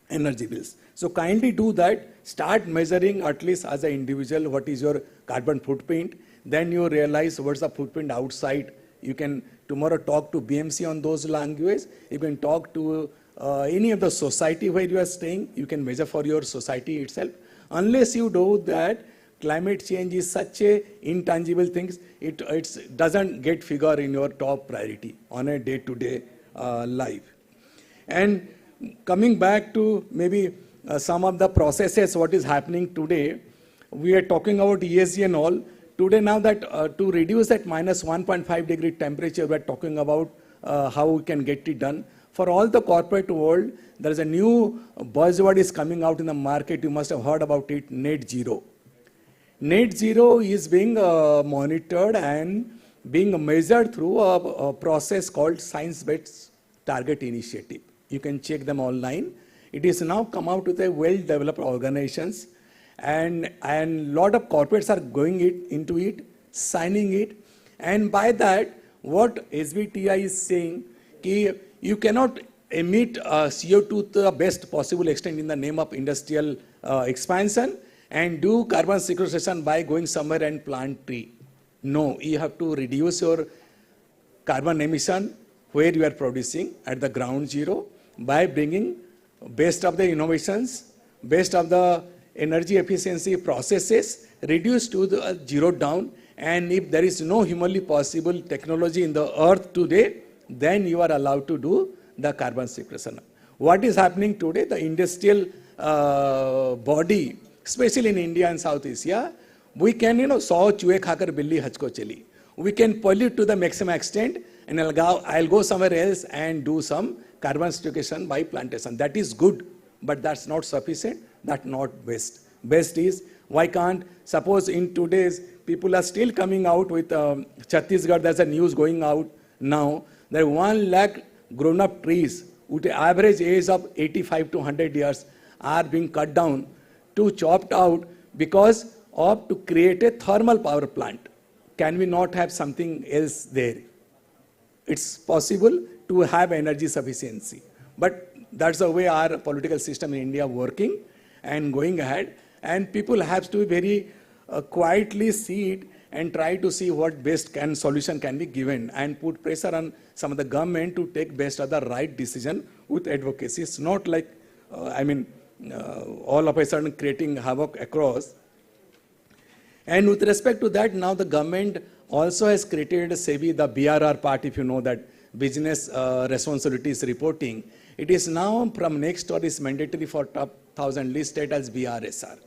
energy bills. So kindly do that. Start measuring at least as an individual what is your carbon footprint. Then you realize what's the footprint outside. You can tomorrow talk to BMC on those languages. You can talk to any of the society where you are staying. You can measure for your society itself. Unless you do that, climate change is such a intangible thing. It doesn't get figure in your top priority on a day-to-day life. And coming back to maybe some of the processes, what is happening today, we are talking about ESG and all. Today now that to reduce that minus 1.5 degree temperature, we are talking about how we can get it done. For all the corporate world, there is a new buzzword is coming out in the market. You must have heard about it, net zero. Net zero is being monitored and being measured through a process called Science-Based Target Initiative. You can check them online. It is now come out with a well-developed organizations, and lot of corporates are going into it, signing it, and by that, what SBTi is saying, कि you cannot emit CO2 to the best possible extent in the name of industrial expansion and do carbon sequestration by going somewhere and plant tree. No, you have to reduce your carbon emission where you are producing at the ground zero by bringing best of the innovations, best of the energy efficiency processes, reduce to the zero down, and if there is no humanly possible technology in the earth today, then you are allowed to do the carbon sequestration. What is happening today, the industrial body, especially in India and South Asia, we can, 100 चूहे खाकर बिल्ली हज को चली. We can pollute to the maximum extent, and I'll go somewhere else and do some carbon sequestration by plantation. That is good, but that's not sufficient. That's not best. Best is, why can't, suppose in today's, people are still coming out with Chhattisgarh, there's a news going out now, that 1 lakh grown-up trees with an average age of 85 to 100 years are being cut down to chopped out because of to create a thermal power plant. Can we not have something else there? It's possible to have energy sufficiency. But that's the way our political system in India working and going ahead. And people have to very quietly see it and try to see what best solution can be given and put pressure on some of the government to take best of the right decision with advocacy. It's not like, all of a sudden creating havoc across. And with respect to that, now the government also has created SEBI, the BRR part, if you know that, business responsibilities reporting. It is now from next year is mandatory for top 1,000 listed as BRSR,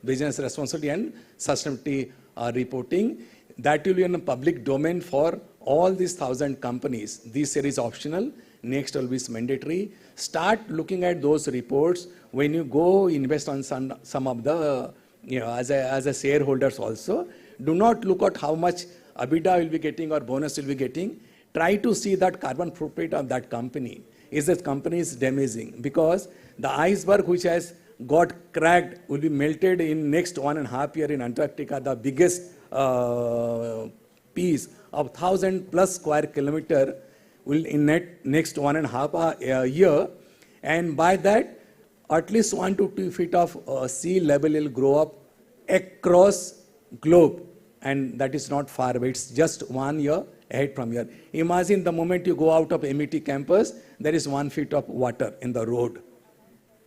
business responsibility and sustainability reporting. That will be in a public domain for all these 1,000 companies. This year is optional, next will be mandatory. Start looking at those reports when you go invest on some of the, as a shareholders also. Do not look at how much EBITDA will be getting or bonus will be getting. Try to see that carbon footprint of that company. Is that company is damaging? Because the iceberg which has got cracked will be melted in next 1.5 years in Antarctica, the biggest piece of 1,000+ square kilometer will in next 1.5 year, and by that at least 1 to 2 feet of sea level will grow up across globe, and that is not far away. It's just 1 year ahead from here. Imagine the moment you go out of MET campus, there is 1 feet of water in the road.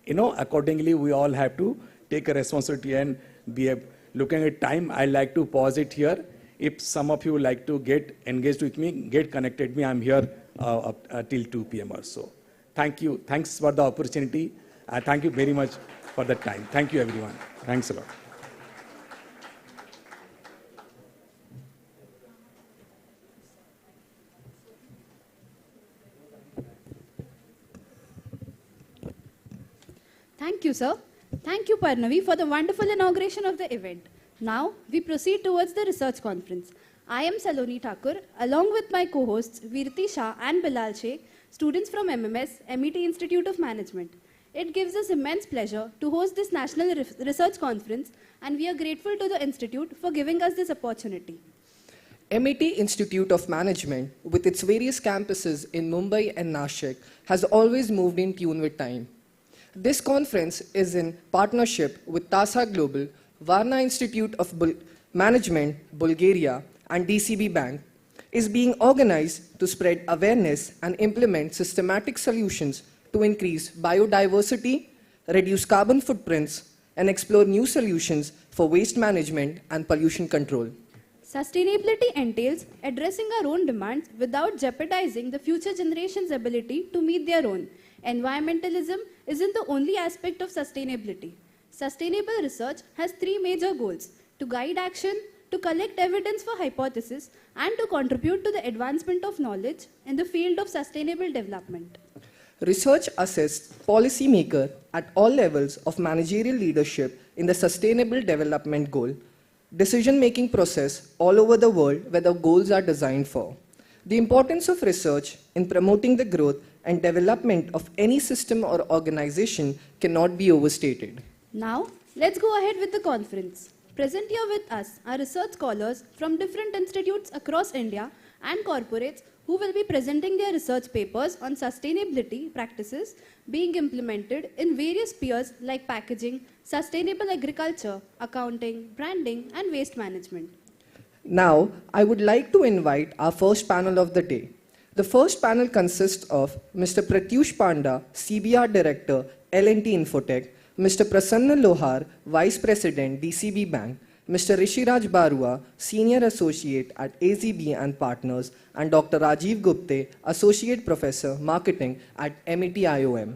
Accordingly, we all have to take a responsibility and be looking at time. I like to pause it here. If some of you would like to get engaged with me, get connected with me. I'm here till 2 p.m. or so. Thank you. Thanks for the opportunity. Thank you very much for the time. Thank you, everyone. Thanks a lot. Thank you, sir. Thank you, Parnavi, for the wonderful inauguration of the event. Now, we proceed towards the research conference. I am Saloni Thakur, along with my co-hosts Virti Shah and Bilal Sheikh, students from MMS, MET Institute of Management. It gives us immense pleasure to host this national research conference, and we are grateful to the Institute for giving us this opportunity. MET Institute of Management, with its various campuses in Mumbai and Nashik, has always moved in tune with time. This conference is in partnership with TASA Global, Varna Institute of Management, Bulgaria, and DCB Bank, is being organized to spread awareness and implement systematic solutions to increase biodiversity, reduce carbon footprints, and explore new solutions for waste management and pollution control. Sustainability entails addressing our own demands without jeopardizing the future generations' ability to meet their own. Environmentalism isn't the only aspect of sustainability. Sustainable research has 3 major goals: to guide action, to collect evidence for hypothesis, and to contribute to the advancement of knowledge in the field of sustainable development. Research assists policymakers at all levels of managerial leadership in the sustainable development goal. decision-making process all over the world where the goals are designed for. The importance of research in promoting the growth and development of any system or organization cannot be overstated. Now, let's go ahead with the conference. Present here with us are research scholars from different institutes across India and corporates who will be presenting their research papers on sustainability practices being implemented in various spheres like packaging, sustainable agriculture, accounting, branding, and waste management. Now, I would like to invite our first panel of the day. The first panel consists of Mr. Pratyush Panda, CBR Director, L&T Infotech, Mr. Prasanna Lohar, Vice President, DCB Bank, Mr. Rishiraj Barua, Senior Associate at AZB and Partners, and Dr. Rajiv Gupte, Associate Professor, Marketing at MET IOM.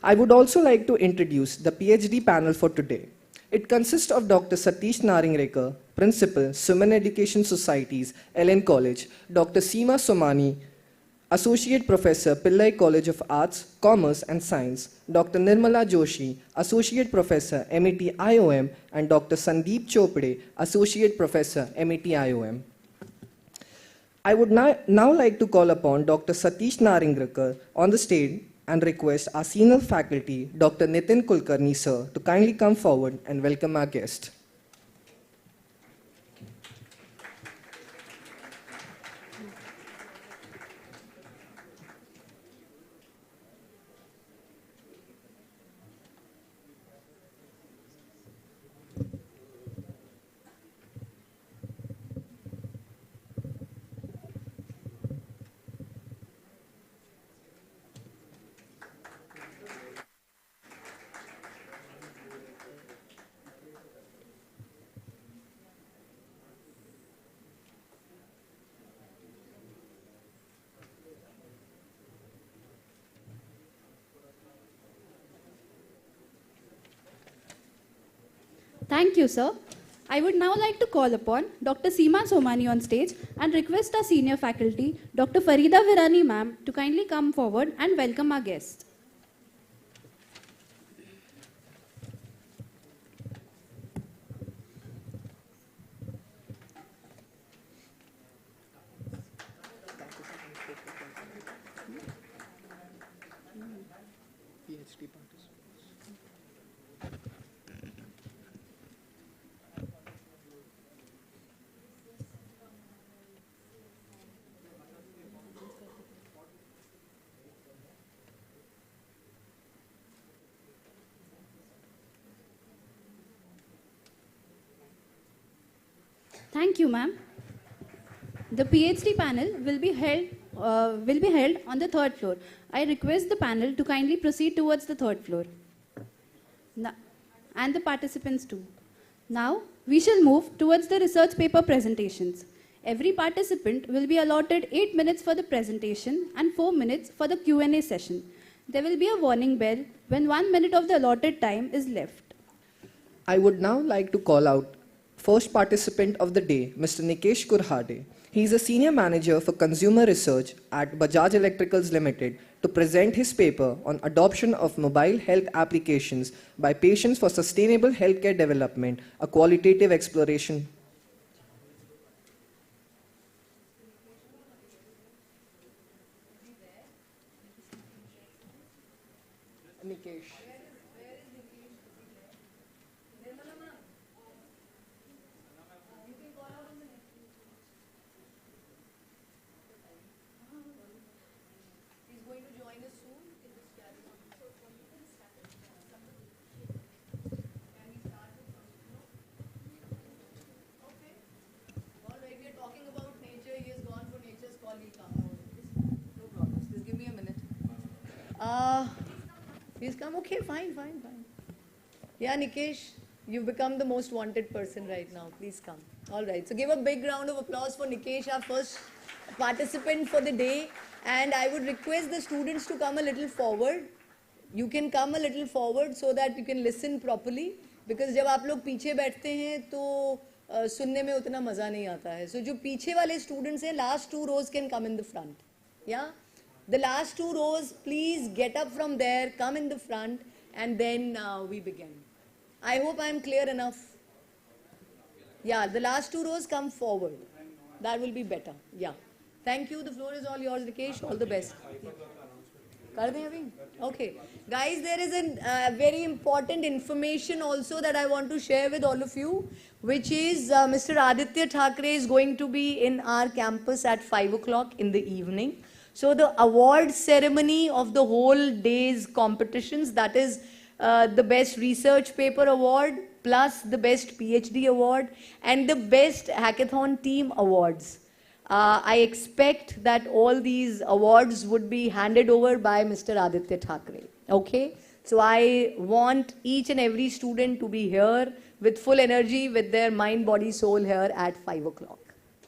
I would also like to introduce the PhD panel for today. It consists of Dr. Satish Naringrekar, Principal, Suman Education Societies, LN College, Dr. Seema Somani, Associate Professor, Pillai College of Arts, Commerce and Science, Dr. Nirmala Joshi, Associate Professor, MET IOM, and Dr. Sandeep Chopde, Associate Professor, MET IOM. I would now like to call upon Dr. Satish Naringrekar on the stage and request our senior faculty, Dr. Nitin Kulkarni sir, to kindly come forward and welcome our guest. Thank you, sir. I would now like to call upon Dr. Seema Somani on stage and request our senior faculty, Dr. Farida Virani ma'am, to kindly come forward and welcome our guest. Thank you, ma'am. The PhD panel will be held on the third floor. I request the panel to kindly proceed towards the third floor. And the participants too. Now, we shall move towards the research paper presentations. Every participant will be allotted 8 minutes for the presentation and 4 minutes for the Q&A session. There will be a warning bell when 1 minute of the allotted time is left. I would now like to call out first participant of the day, Mr. Nikesh Kurhade. He is a senior manager for consumer research at Bajaj Electricals Limited to present his paper on adoption of mobile health applications by patients for sustainable healthcare development, a qualitative exploration. Nikesh. He's come. Okay, fine. Yeah, Nikesh, you've become the most wanted person right now. Please come. All right. So give a big round of applause for Nikesh, our first participant for the day. And I would request the students to come a little forward. You can come a little forward so that you can listen properly. Because जब आप लोग पीछे बैठते हैं तो सुनने में उतना मज़ा नहीं आता है. So जो पीछे वाले students हैं, last 2 rows can come in the front. Yeah. The last 2 rows, please get up from there, come in the front, and then we begin. I hope I am clear enough. Yeah, the last 2 rows come forward. That will be better. Yeah. Thank you. The floor is all yours, Rikesh. All the best. Kar dein abhi? Okay. Guys, there is a very important information also that I want to share with all of you, which is Mr. Aditya Thackeray is going to be in our campus at 5 o'clock in the evening. So the award ceremony of the whole day's competitions, that is the best research paper award, plus the best PhD award, and the best hackathon team awards. I expect that all these awards would be handed over by Mr. Aditya Thackeray. Okay? So I want each and every student to be here with full energy, with their mind, body, soul here at 5 o'clock.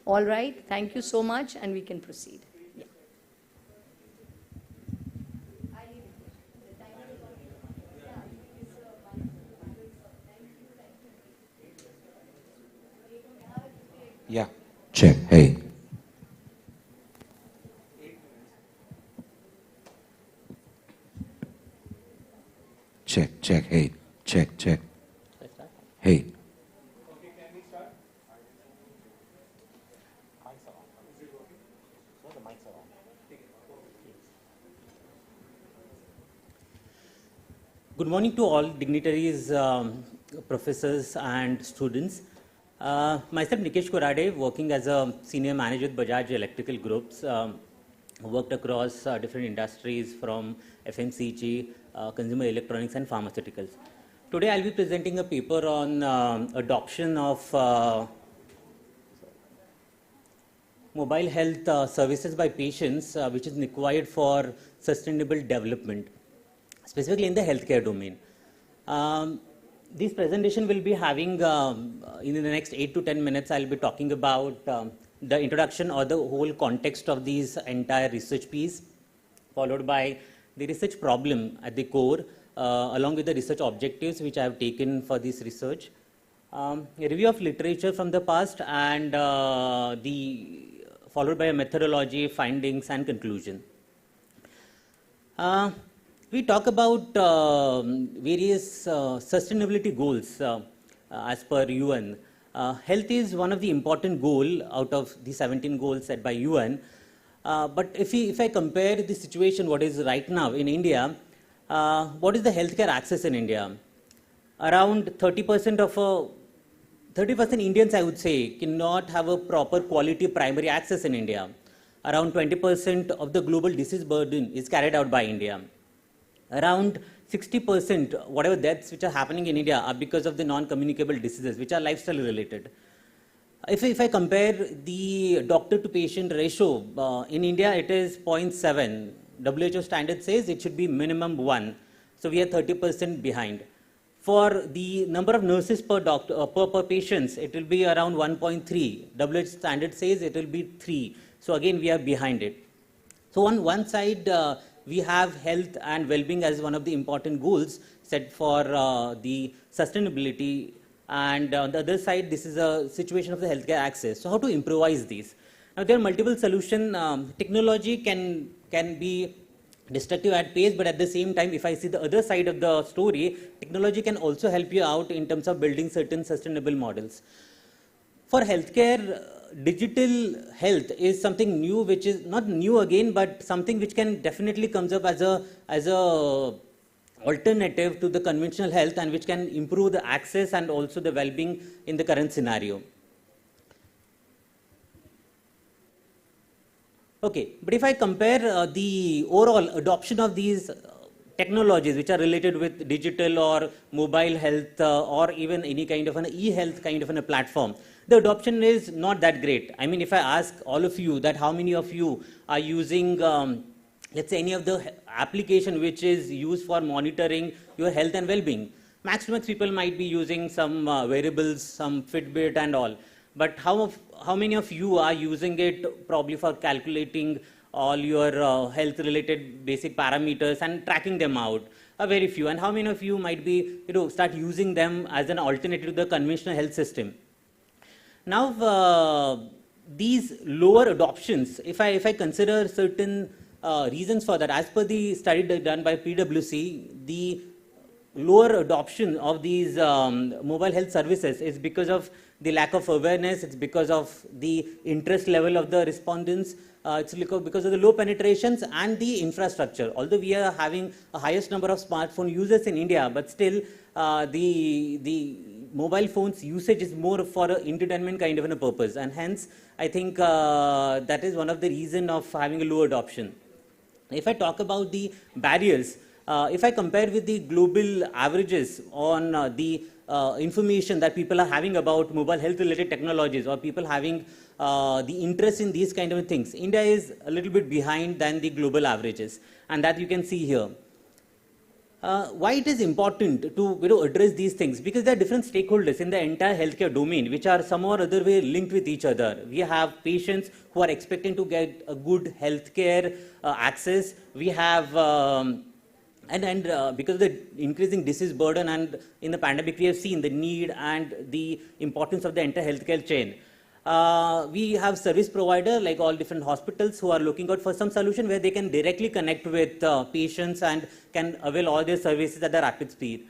All right? Thank you so much, and we can proceed. Yeah. Yeah. Check. Hey. Check. Hey. Check. Hey. Good morning to all dignitaries, professors and students. Myself Nikesh Korade, working as a senior manager with Bajaj Electrical Groups, worked across different industries from FMCG, consumer electronics and pharmaceuticals. Today I'll be presenting a paper on adoption of mobile health services by patients, which is required for sustainable development, specifically in the healthcare domain. This presentation will be having, in the next 8 to 10 minutes, I'll be talking about the introduction or the whole context of this entire research piece, followed by the research problem at the core, along with the research objectives which I have taken for this research, a review of literature from the past, and followed by a methodology, findings, and conclusion. We talk about various sustainability goals as per UN. Health is one of the important goals out of the 17 goals set by UN. But if I compare the situation what is right now in India, what is the healthcare access in India? Around 30% Indians, I would say, cannot have a proper quality primary access in India. Around 20% of the global disease burden is carried out by India. Around 60%, whatever deaths which are happening in India are because of the non-communicable diseases, which are lifestyle related. If I compare the doctor to patient ratio, in India it is 0.7. WHO standard says it should be minimum 1. So we are 30% behind. For the number of nurses per doctor, per patients, it will be around 1.3. WHO standard says it will be 3. So again, we are behind it. So on one side, we have health and well-being as one of the important goals set for the sustainability, and on the other side, this is a situation of the healthcare access. So how to improvise these? Now there are multiple solutions. Technology can be destructive at pace, but at the same time, if I see the other side of the story, technology can also help you out in terms of building certain sustainable models. For healthcare, digital health is something new, which is not new again, but something which can definitely comes up as a alternative to the conventional health, and which can improve the access and also the well-being in the current scenario. Okay, but if I compare the overall adoption of these technologies which are related with digital or mobile health or even any kind of an e-health kind of a platform, the adoption is not that great. I mean, if I ask all of you that how many of you are using, let's say, any of the application which is used for monitoring your health and well-being, max to max people might be using some wearables, some Fitbit and all. But how many of you are using it probably for calculating all your health-related basic parameters and tracking them out? Very few. And how many of you might be, start using them as an alternative to the conventional health system? Now, these lower adoptions, if I consider certain reasons for that, as per the study done by PwC, the lower adoption of these mobile health services is because of the lack of awareness, it's because of the interest level of the respondents, it's because of the low penetrations and the infrastructure. Although we are having a highest number of smartphone users in India, but still the mobile phones usage is more for an entertainment kind of a purpose, and hence I think that is one of the reason of having a low adoption. If I talk about the barriers, if I compare with the global averages on the information that people are having about mobile health related technologies, or people having the interest in these kind of things, India is a little bit behind than the global averages, and that you can see here. Why it is important to address these things? Because there are different stakeholders in the entire healthcare domain which are somehow or other way linked with each other. We have patients who are expecting to get a good healthcare access. We have because of the increasing disease burden, and in the pandemic we have seen the need and the importance of the entire healthcare chain. We have service provider like all different hospitals who are looking out for some solution where they can directly connect with patients and can avail all their services at a rapid speed.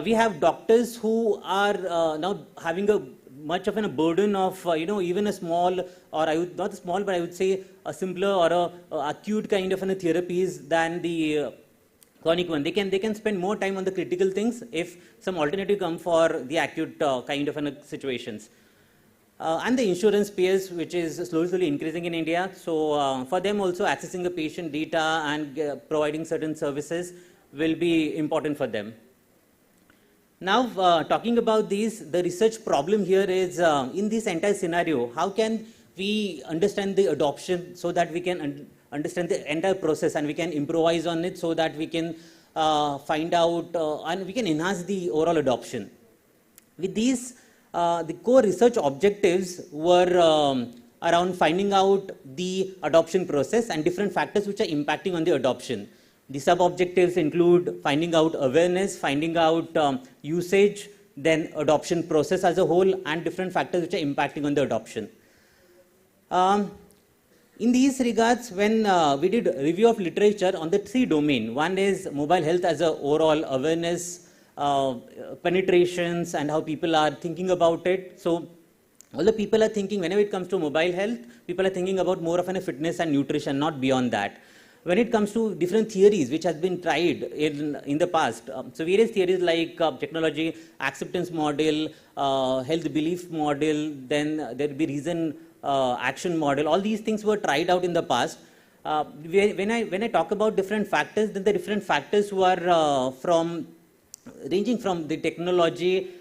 We have doctors who are now having a much of a burden of even a small, or not small, but I would say a simpler or a acute kind of therapies than the chronic one. They can spend more time on the critical things if some alternative come for the acute kind of situations. And the insurance payers, which is slowly increasing in India. So for them also accessing the patient data and providing certain services will be important for them. Now talking about these, the research problem here is in this entire scenario, how can we understand the adoption so that we can understand the entire process and we can improvise on it so that we can find out and we can enhance the overall adoption. With these, the core research objectives were around finding out the adoption process and different factors which are impacting on the adoption. The sub-objectives include finding out awareness, finding out usage, then adoption process as a whole, and different factors which are impacting on the adoption. In these regards, when we did a review of literature on the three domains, one is mobile health as a overall awareness, penetrations, and how people are thinking about it. So all the people are thinking, whenever it comes to mobile health, people are thinking about more of a fitness and nutrition, not beyond that. When it comes to different theories which has been tried in the past, so various theories like technology acceptance model, health belief model, then there will be reason action model, all these things were tried out in the past. When I talk about different factors, then the different factors were ranging from the technology,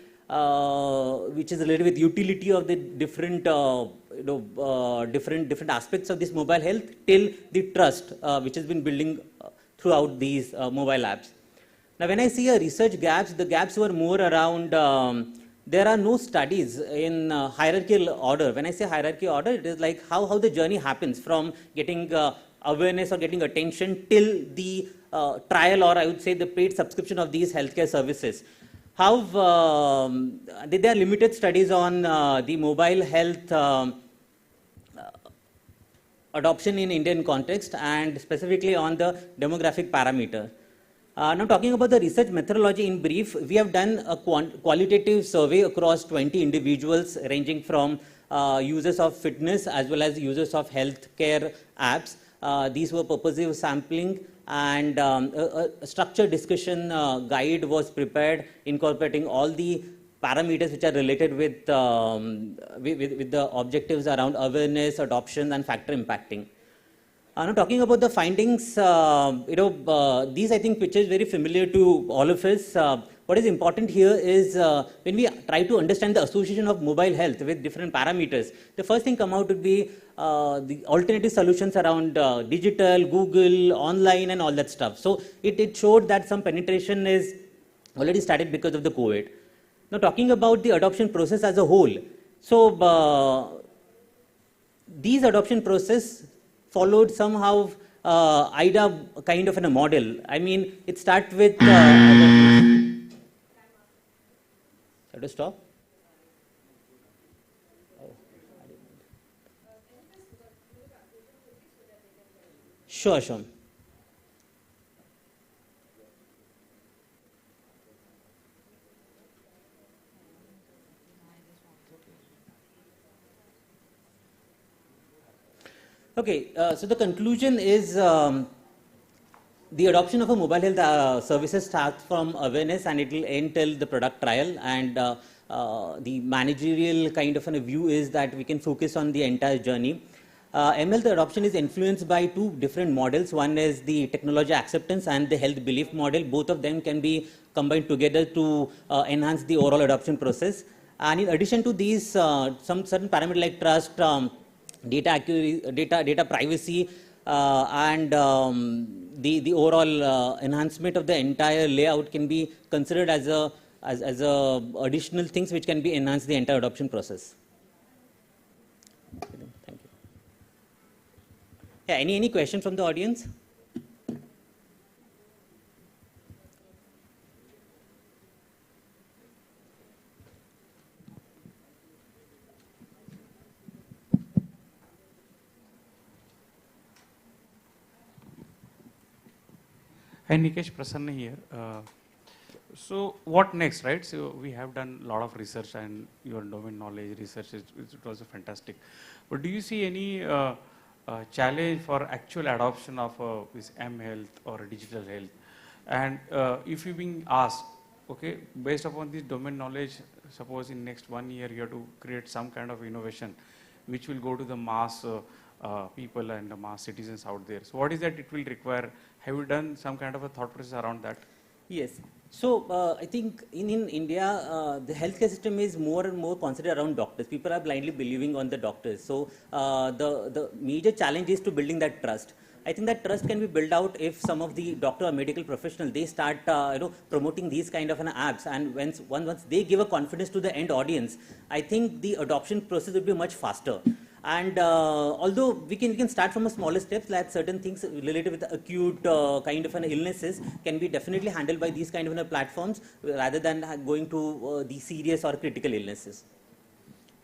which is related with utility of the different different aspects of this mobile health, till the trust which has been building throughout these mobile apps. Now, when I see a research gaps, the gaps were more around. There are no studies in hierarchical order. When I say hierarchy order, it is like how the journey happens from getting awareness or getting attention till the trial, or I would say the paid subscription of these healthcare services. How there are limited studies on the mobile health adoption in Indian context, and specifically on the demographic parameter. Now talking about the research methodology in brief, we have done a qualitative survey across 20 individuals ranging from users of fitness as well as users of healthcare apps. These were purposive sampling, and a structured discussion guide was prepared incorporating all the parameters which are related with the objectives around awareness, adoption, and factor impacting. Now talking about the findings, these I think pictures very familiar to all of us. What is important here is when we try to understand the association of mobile health with different parameters, the first thing come out would be the alternative solutions around digital, Google, online, and all that stuff. So it showed that some penetration is already started because of the COVID. Now talking about the adoption process as a whole, so these adoption process followed somehow IDA kind of a model. I mean, it starts with. Have to stop? Sure. Okay, so the conclusion is the adoption of a mobile health services starts from awareness and it will end till the product trial, and the managerial kind of a view is that we can focus on the entire journey. mHealth adoption is influenced by two different models. One is the technology acceptance and the health belief model. Both of them can be combined together to enhance the overall adoption process. And in addition to these, some certain parameters like trust, data accuracy, data privacy, and the overall enhancement of the entire layout can be considered as a additional things which can be enhance the entire adoption process. Thank you. Yeah, any question from the audience? Hi, Nikesh Prasanna here. So what next, right? So we have done a lot of research and your domain knowledge research, it was fantastic. But do you see any challenge for actual adoption of this mHealth or digital health? And if you're being asked, okay, based upon this domain knowledge, suppose in next 1 year you have to create some kind of innovation which will go to the mass people and the mass citizens out there. So what is that it will require? Have you done some kind of a thought process around that? Yes. So I think in India, the healthcare system is more and more considered around doctors. People are blindly believing on the doctors. So the major challenge is to building that trust. I think that trust can be built out if some of the doctor or medical professionals, they start promoting these kind of apps, and once they give a confidence to the end audience, I think the adoption process will be much faster. And although we can start from a smaller steps, like certain things related with acute kind of an illnesses can be definitely handled by these kind of platforms rather than going to the serious or critical illnesses.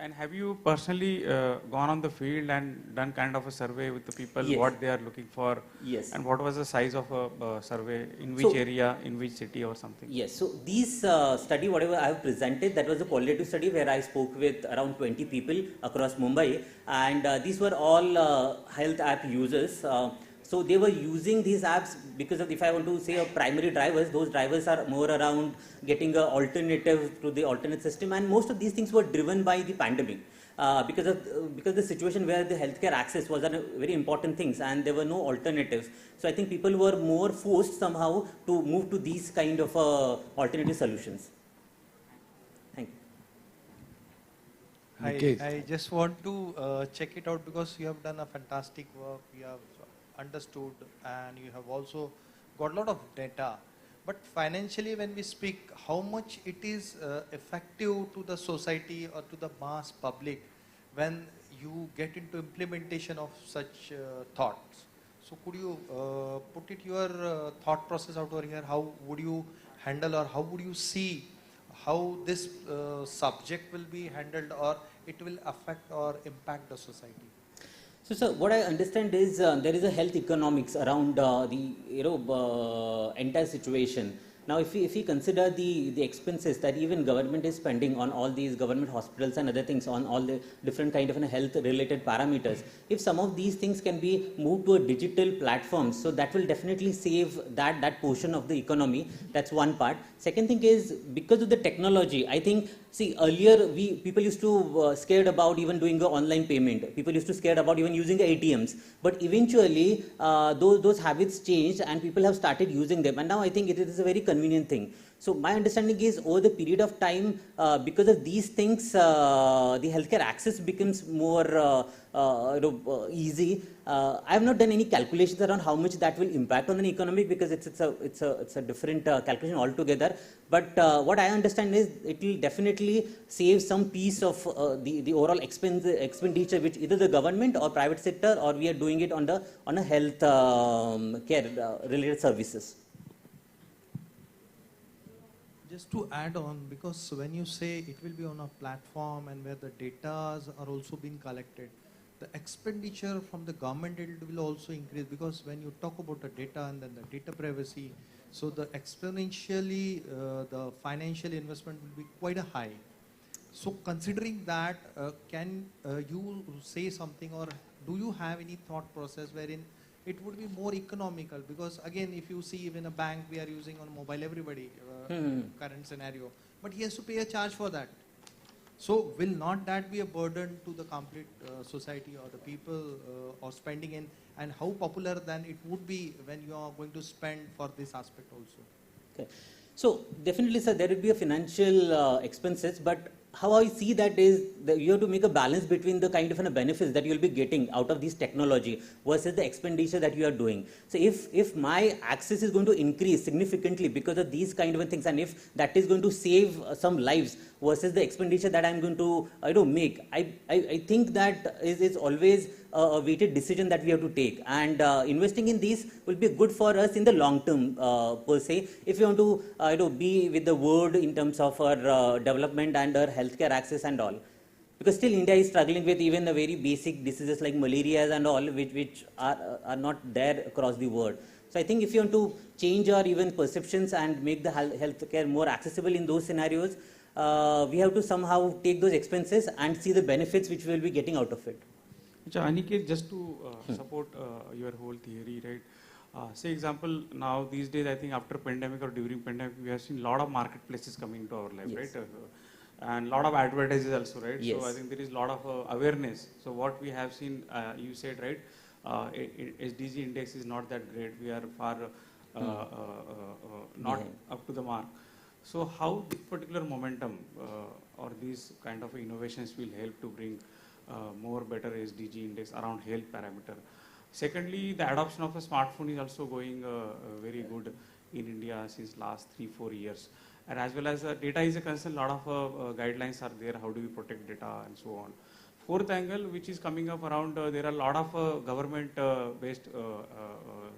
And have you personally gone on the field and done kind of a survey with the people, Yes. what they are looking for? Yes. And what was the size of a survey, in which area, in which city or something? Yes, so these study, whatever I have presented, that was a qualitative study where I spoke with around 20 people across Mumbai, and these were all health app users. So they were using these apps because of, if I want to say, primary drivers, those drivers are more around getting an alternative to the alternate system, and most of these things were driven by the pandemic. Because the situation where the healthcare access was a very important things and there were no alternatives. So I think people were more forced somehow to move to these kind of alternative solutions. Thank you. I just want to check it out because you have done a fantastic work. You have understood and you have also got a lot of data. But financially, when we speak, how much it is effective to the society or to the mass public when you get into implementation of such thoughts? So could you put it your thought process out over here? How would you handle, or how would you see how this subject will be handled, or it will affect or impact the society? So, sir, what I understand is there is a health economics around the entire situation. Now, if we consider the expenses that even government is spending on all these government hospitals and other things, on all the different kind of health related parameters, if some of these things can be moved to a digital platform, so that will definitely save that portion of the economy. That's one part. Second thing is, because of the technology, I think, see, earlier people used to scared about even doing an online payment. People used to scared about even using ATMs. But eventually, those habits changed and people have started using them. And now I think it is a very convenient thing. So my understanding is, over the period of time, because of these things, the healthcare access becomes more easy. I have not done any calculations around how much that will impact on the economy, because it's a different calculation altogether. But what I understand is it will definitely save some piece of the overall expenditure, which either the government or private sector, or we are doing it on a health care related services. Just to add on, because when you say it will be on a platform and where the data are also being collected, the expenditure from the government will also increase, because when you talk about the data and then the data privacy, so the exponentially the financial investment will be quite a high. So considering that, can you say something, or do you have any thought process wherein it would be more economical? Because again, if you see even a bank, we are using on mobile, everybody, current scenario, but he has to pay a charge for that. So will not that be a burden to the complete society or the people or spending in, and how popular then it would be when you are going to spend for this aspect also? Okay. So definitely, sir, there will be a financial expenses, but how I see that is that you have to make a balance between the kind of benefits that you will be getting out of this technology versus the expenditure that you are doing. So if my access is going to increase significantly because of these kind of things, and if that is going to save some lives versus the expenditure that I'm going to make, I think that is always a weighted decision that we have to take, and investing in these will be good for us in the long term per se, if you want to be with the world in terms of our development and our healthcare access and all, because still India is struggling with even the very basic diseases like malaria and all, which are not there across the world. So I think if you want to change our even perceptions and make the healthcare more accessible in those scenarios, we have to somehow take those expenses and see the benefits which we will be getting out of it. Aniket, just to support your whole theory, right? Say example, now these days, I think after pandemic or during pandemic, we have seen a lot of marketplaces coming into our life, Yes. right? And a lot of advertises also, right? Yes. So I think there is a lot of awareness. So what we have seen, you said, right? SDG index is not that great. We are far not up to the mark. So how this particular momentum or these kind of innovations will help to bring more better SDG index around health parameter. Secondly, the adoption of a smartphone is also going very good in India since last 3-4 years. And as well as data is a concern, a lot of guidelines are there, how do we protect data and so on. Fourth angle, which is coming up around, there are a lot of government-based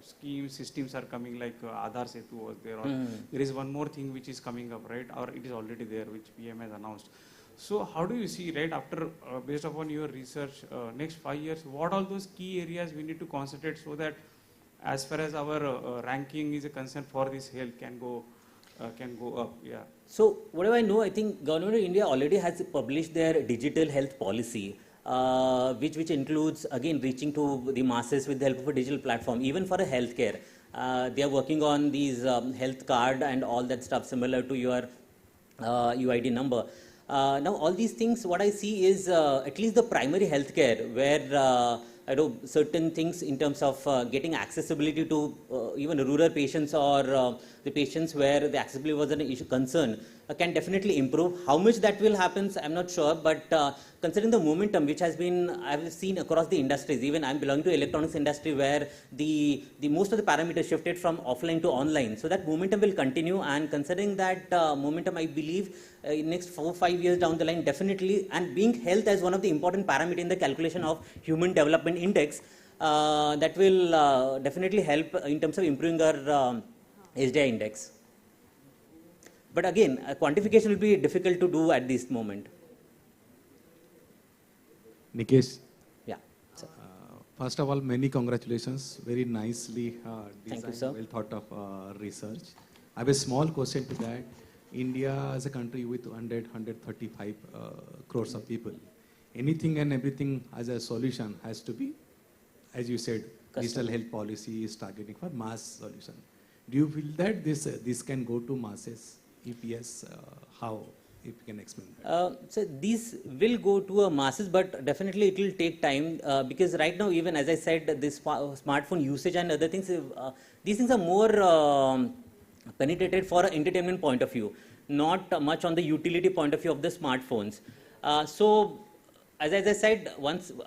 schemes, systems are coming, like Aadhaar Setu was there, or there is one more thing which is coming up, right, or it is already there, which PM has announced. So how do you see, right, after, based upon your research, next 5 years, what are those key areas we need to concentrate so that as far as our ranking is a concern for this health can go up, yeah. So whatever I know, I think Government of India already has published their digital health policy, which includes, again, reaching to the masses with the help of a digital platform, even for a healthcare. They are working on these health card and all that stuff similar to your UID number. Now all these things, what I see is at least the primary healthcare, where certain things in terms of getting accessibility to even rural patients or the patients where the accessibility was an issue concern can definitely improve. How much that will happen, I'm not sure, but considering the momentum which has been, I've seen across the industries, even I'm belonging to electronics industry where the most of the parameters shifted from offline to online. So that momentum will continue, and considering that momentum, I believe in next 4-5 years down the line, definitely, and being health as one of the important parameters in the calculation of Human Development Index, that will definitely help in terms of improving our HDI index. But again, quantification will be difficult to do at this moment. Nikesh. Yeah. First of all, many congratulations. Very nicely Thank you, designed, sir. well thought of research. I have a small question to that. India is a country with 135 crores of people. Anything and everything as a solution has to be, as you said, digital health policy is targeting for mass solution. Do you feel that this can go to masses? If yes, how? If you can explain that. So these will go to a masses, but definitely it will take time because right now, even as I said, this smartphone usage and other things, these things are more penetrated for an entertainment point of view, not much on the utility point of view of the smartphones. So as I said,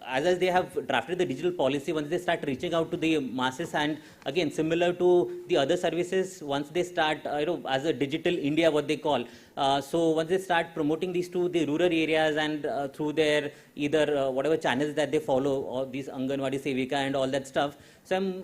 as they have drafted the digital policy, once they start reaching out to the masses, and again, similar to the other services, once they start, as a digital India, what they call, so once they start promoting these to the rural areas and through their either whatever channels that they follow, or these Anganwadi Sevika and all that stuff, so I'm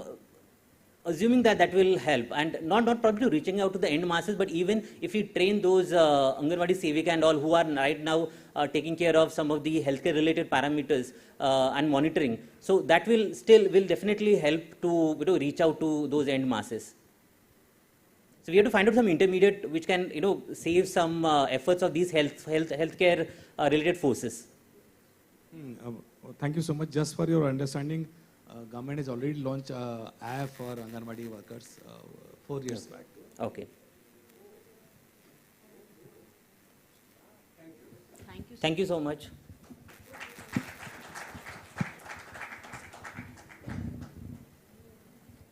assuming that will help, and not probably reaching out to the end masses, but even if we train those Anganwadi Sevika and all who are right now taking care of some of the healthcare related parameters and monitoring, so that will definitely help to reach out to those end masses. So we have to find out some intermediate which can save some efforts of these healthcare related forces. Thank you so much. Just for your understanding, government has already launched app for Anganwadi workers 4 years back. Okay. Thank you so much.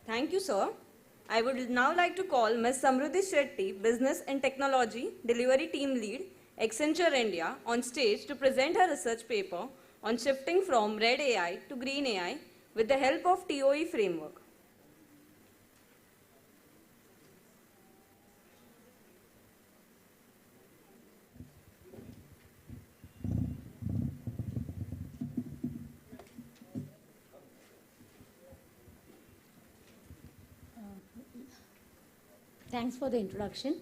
Thank you, sir. I would now like to call Ms. Samruddhi Shetty, Business and Technology Delivery Team Lead, Accenture India, on stage to present her research paper on shifting from red AI to green AI with the help of TOE framework. Thanks for the introduction.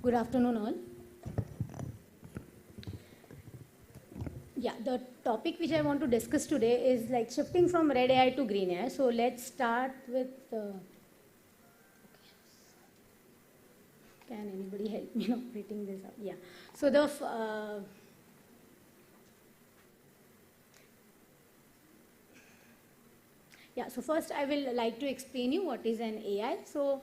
Good afternoon, all. Yeah, the topic which I want to discuss today is like shifting from red AI to green AI. So let's start with. Can anybody help me in operating this up? Yeah. So the. Yeah, so first I will like to explain you what is an AI. So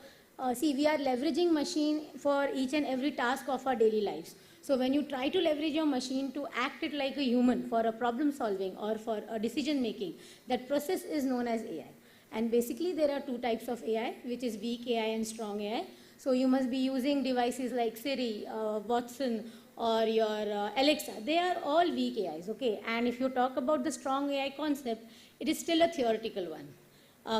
see, we are leveraging machine for each and every task of our daily lives. So when you try to leverage your machine to act it like a human for a problem solving or for a decision making, that process is known as AI. And basically there are two types of AI, which is weak AI and strong AI. So you must be using devices like Siri, Watson, or your Alexa. They are all weak AIs, okay? And if you talk about the strong AI concept, it is still a theoretical one.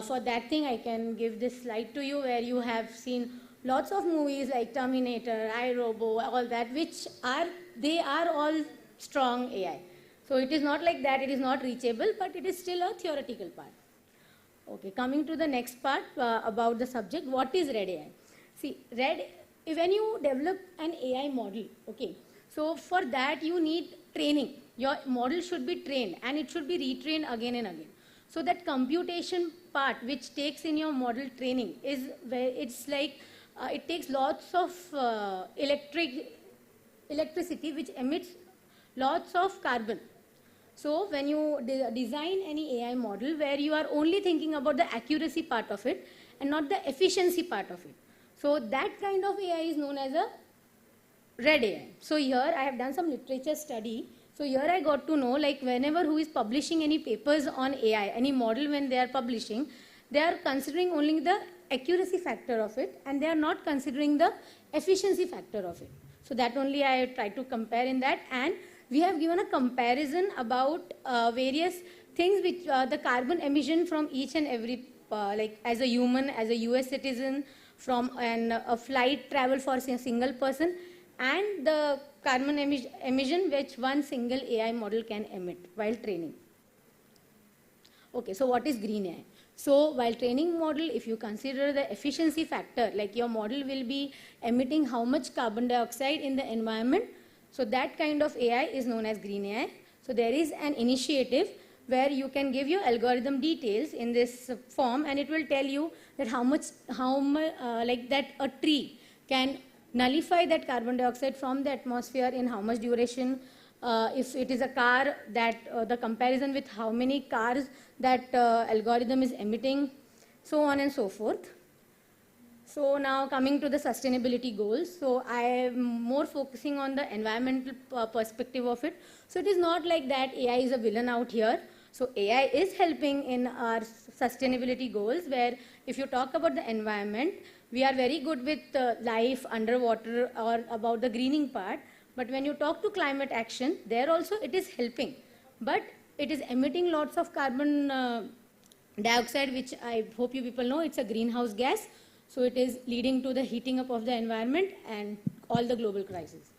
For that thing, I can give this slide to you where you have seen lots of movies like Terminator, iRobo, all that, they are all strong AI. So it is not like that, it is not reachable, but it is still a theoretical part. Okay, coming to the next part about the subject, what is red AI? See, when you develop an AI model, okay, so for that you need training. Your model should be trained and it should be retrained again and again. So that computation part which takes in your model training is where it's like it takes lots of electricity which emits lots of carbon. So when you design any AI model where you are only thinking about the accuracy part of it and not the efficiency part of it. So that kind of AI is known as a red AI. So here I have done some literature study. So here I got to know, like whenever who is publishing any papers on AI, any model when they are publishing, they are considering only the accuracy factor of it and they are not considering the efficiency factor of it. So that only I try to compare in that, and we have given a comparison about various things which the carbon emission from each and every, like as a human, as a US citizen, from a flight travel for a single person, and the carbon emission which one single AI model can emit while training. Okay, so what is green AI? So while training model, if you consider the efficiency factor, like your model will be emitting how much carbon dioxide in the environment, so that kind of AI is known as green AI. So there is an initiative where you can give your algorithm details in this form and it will tell you that how much like that a tree can nullify that carbon dioxide from the atmosphere in how much duration. If it is a car, that the comparison with how many cars that algorithm is emitting, so on and so forth. So now coming to the sustainability goals. So I am more focusing on the environmental perspective of it. So it is not like that AI is a villain out here. So AI is helping in our sustainability goals, where if you talk about the environment, we are very good with life underwater or about the greening part. But when you talk to climate action, there also it is helping. But it is emitting lots of carbon dioxide, which I hope you people know, it's a greenhouse gas. So it is leading to the heating up of the environment and all the global crises.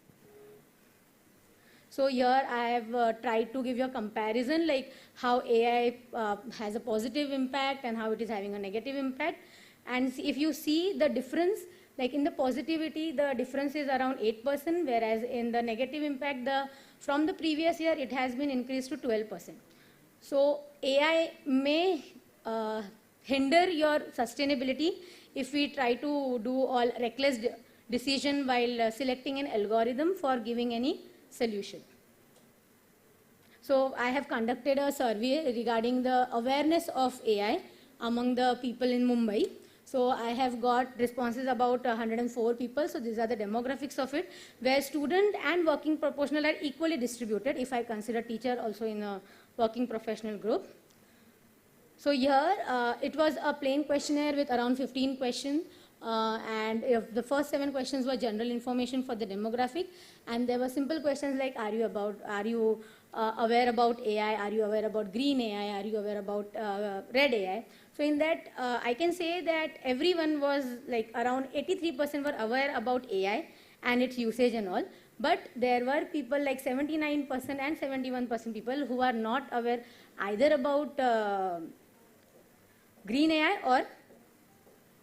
So here I have tried to give you a comparison, like how AI has a positive impact and how it is having a negative impact. And if you see the difference, like in the positivity, the difference is around 8%, whereas in the negative impact, from the previous year, it has been increased to 12%. So AI may hinder your sustainability if we try to do all reckless decision while selecting an algorithm for giving any solution. So I have conducted a survey regarding the awareness of AI among the people in Mumbai. So I have got responses about 104 people. So these are the demographics of it, where student and working professional are equally distributed, if I consider teacher also in a working professional group. So here it was a plain questionnaire with around 15 questions. And if the first 7 questions were general information for the demographic, and there were simple questions like, are you aware about AI? Are you aware about green AI? Are you aware about red AI? So in that, I can say that everyone was like around 83% were aware about AI and its usage and all. But there were people like 79% and 71% people who are not aware either about green AI or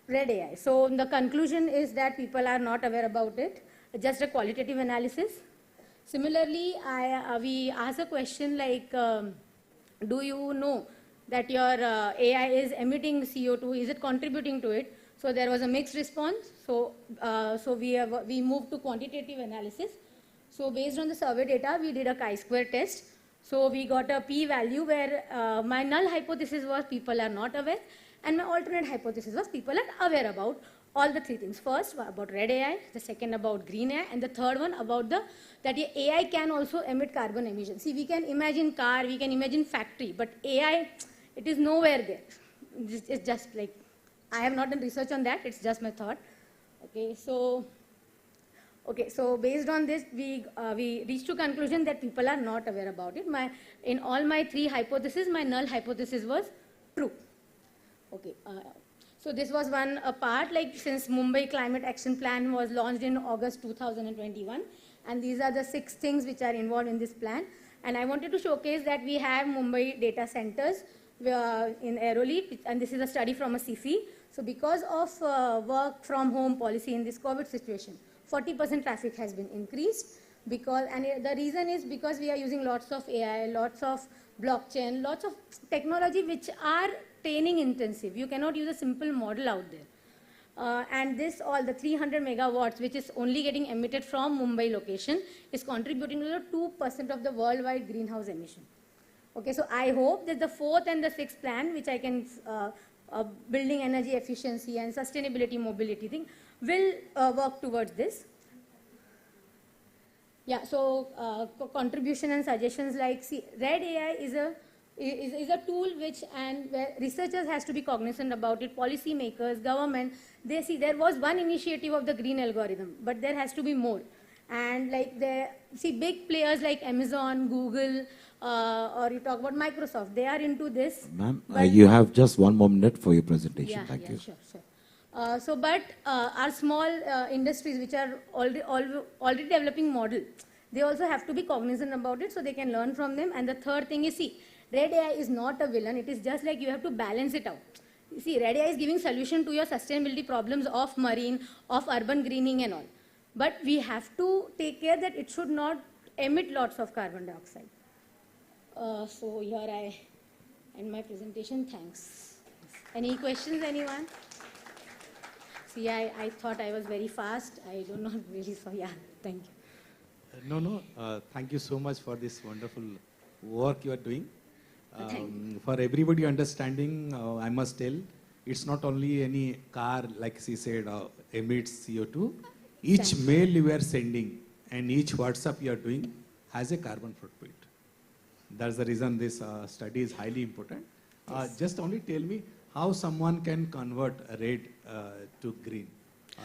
red AI. So the conclusion is that people are not aware about it, just a qualitative analysis. Similarly, we asked a question like, do you know that your AI is emitting CO2? Is it contributing to it? So there was a mixed response. So, we moved to quantitative analysis. So based on the survey data, we did a chi-square test. So we got a p-value where my null hypothesis was people are not aware, and my alternate hypothesis was people are aware about all the 3 things. First about red AI, the second about green AI, and the third one about that AI can also emit carbon emissions. See, we can imagine car, we can imagine factory, but AI, it is nowhere there. It's just like, I have not done research on that, it's just my thought. Okay, so based on this, we reached to conclusion that people are not aware about it. In all my 3 hypotheses, my null hypothesis was true. Okay, so this was one part, like since Mumbai Climate Action Plan was launched in August 2021, and these are the 6 things which are involved in this plan. And I wanted to showcase that we have Mumbai data centers in Airoli, and this is a study from a CIFI. So because of work from home policy in this COVID situation, 40% traffic has been increased, and the reason is because we are using lots of AI, lots of blockchain, lots of technology which are training intensive. You cannot use a simple model out there. And this, all the 300 megawatts, which is only getting emitted from Mumbai location, is contributing to the 2% of the worldwide greenhouse emission. Okay, so I hope that the 4th and the 6th plan, which I can, building energy efficiency and sustainability mobility thing, will work towards this. Yeah, so contribution and suggestions like, see, red AI is a tool which, and where researchers has to be cognizant about it, policy makers, government, they see there was one initiative of the green algorithm, but there has to be more. And like big players like Amazon, Google, or you talk about Microsoft, they are into this. Ma'am, you have just 1 more minute for your presentation. Thank you. Sure. But our small industries which are already developing model, they also have to be cognizant about it so they can learn from them. And the third thing is, see, red AI is not a villain. It is just like you have to balance it out. You see, red AI is giving solution to your sustainability problems of marine, of urban greening and all. But we have to take care that it should not emit lots of carbon dioxide. So here I end my presentation. Thanks. Any questions, anyone? See, I thought I was very fast. I do not really, so yeah, thank you. No, thank you so much for this wonderful work you are doing. For everybody understanding, I must tell, it's not only any car, like she said, emits CO2. Each mail you are sending and each WhatsApp you are doing has a carbon footprint. That's the reason this study is highly important. Just only tell me how someone can convert red to green.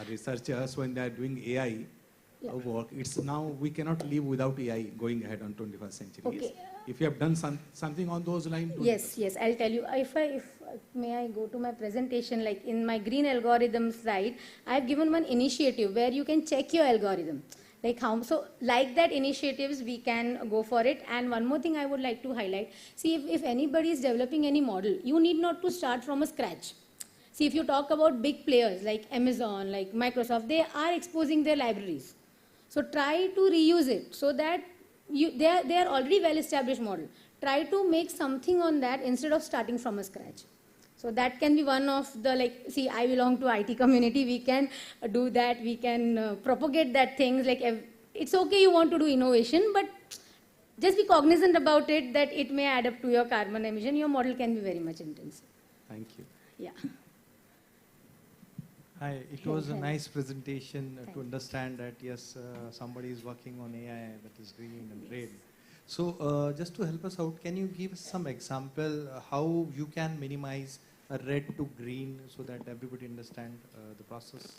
Researchers, when they are doing AI work, it's now we cannot live without AI going ahead on 21st century. Okay. If you have done something on those lines. Yes, I'll tell you. If may I go to my presentation, like in my green algorithm slide, I've given one initiative where you can check your algorithm. Like how, so like that initiatives, we can go for it. And one more thing I would like to highlight. See, if anybody is developing any model, you need not to start from a scratch. See, if you talk about big players like Amazon, like Microsoft, they are exposing their libraries. So try to reuse it so that they are already well-established model. Try to make something on that instead of starting from a scratch. So that can be one of the, like, see, I belong to IT community. We can do that. We can propagate that things. Like, it's okay you want to do innovation, but just be cognizant about it, that it may add up to your carbon emission. Your model can be very much intensive. Thank you. Yeah. Hi, it was a nice presentation to understand that yes, somebody is working on AI that is green and red. So just to help us out, can you give some example how you can minimize a red to green so that everybody understand the process?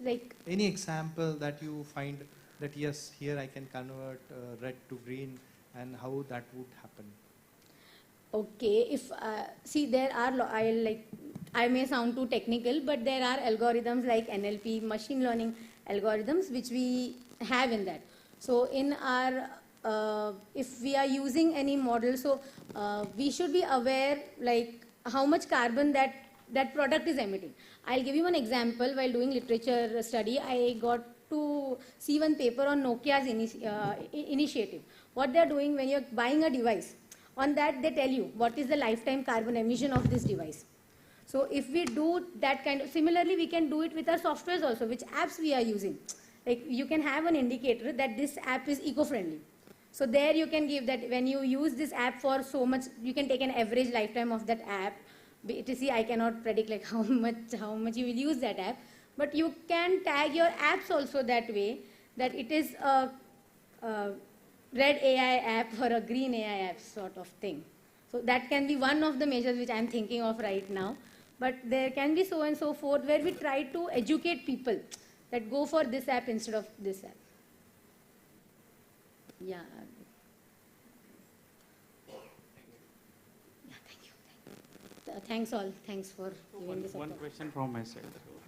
Like any example that you find that yes, here I can convert red to green, and how that would happen? Okay, if see, there are I may sound too technical, but there are algorithms like NLP, machine learning algorithms, which we have in that. So in our if we are using any model, so we should be aware like how much carbon that product is emitting. I'll give you one example. While doing literature study, I got to see one paper on Nokia's initiative. What they're doing when you're buying a device, on that they tell you what is the lifetime carbon emission of this device. So if we do that kind of, similarly we can do it with our softwares also, which apps we are using. Like you can have an indicator that this app is eco-friendly. So there you can give that when you use this app for so much, you can take an average lifetime of that app. To see, I cannot predict like how much you will use that app, but you can tag your apps also that way, that it is a red AI app or a green AI app sort of thing. So that can be one of the measures which I am thinking of right now. But there can be so and so forth where we try to educate people that go for this app instead of this app. Yeah. Thanks all. Thanks for giving this. One question from my side.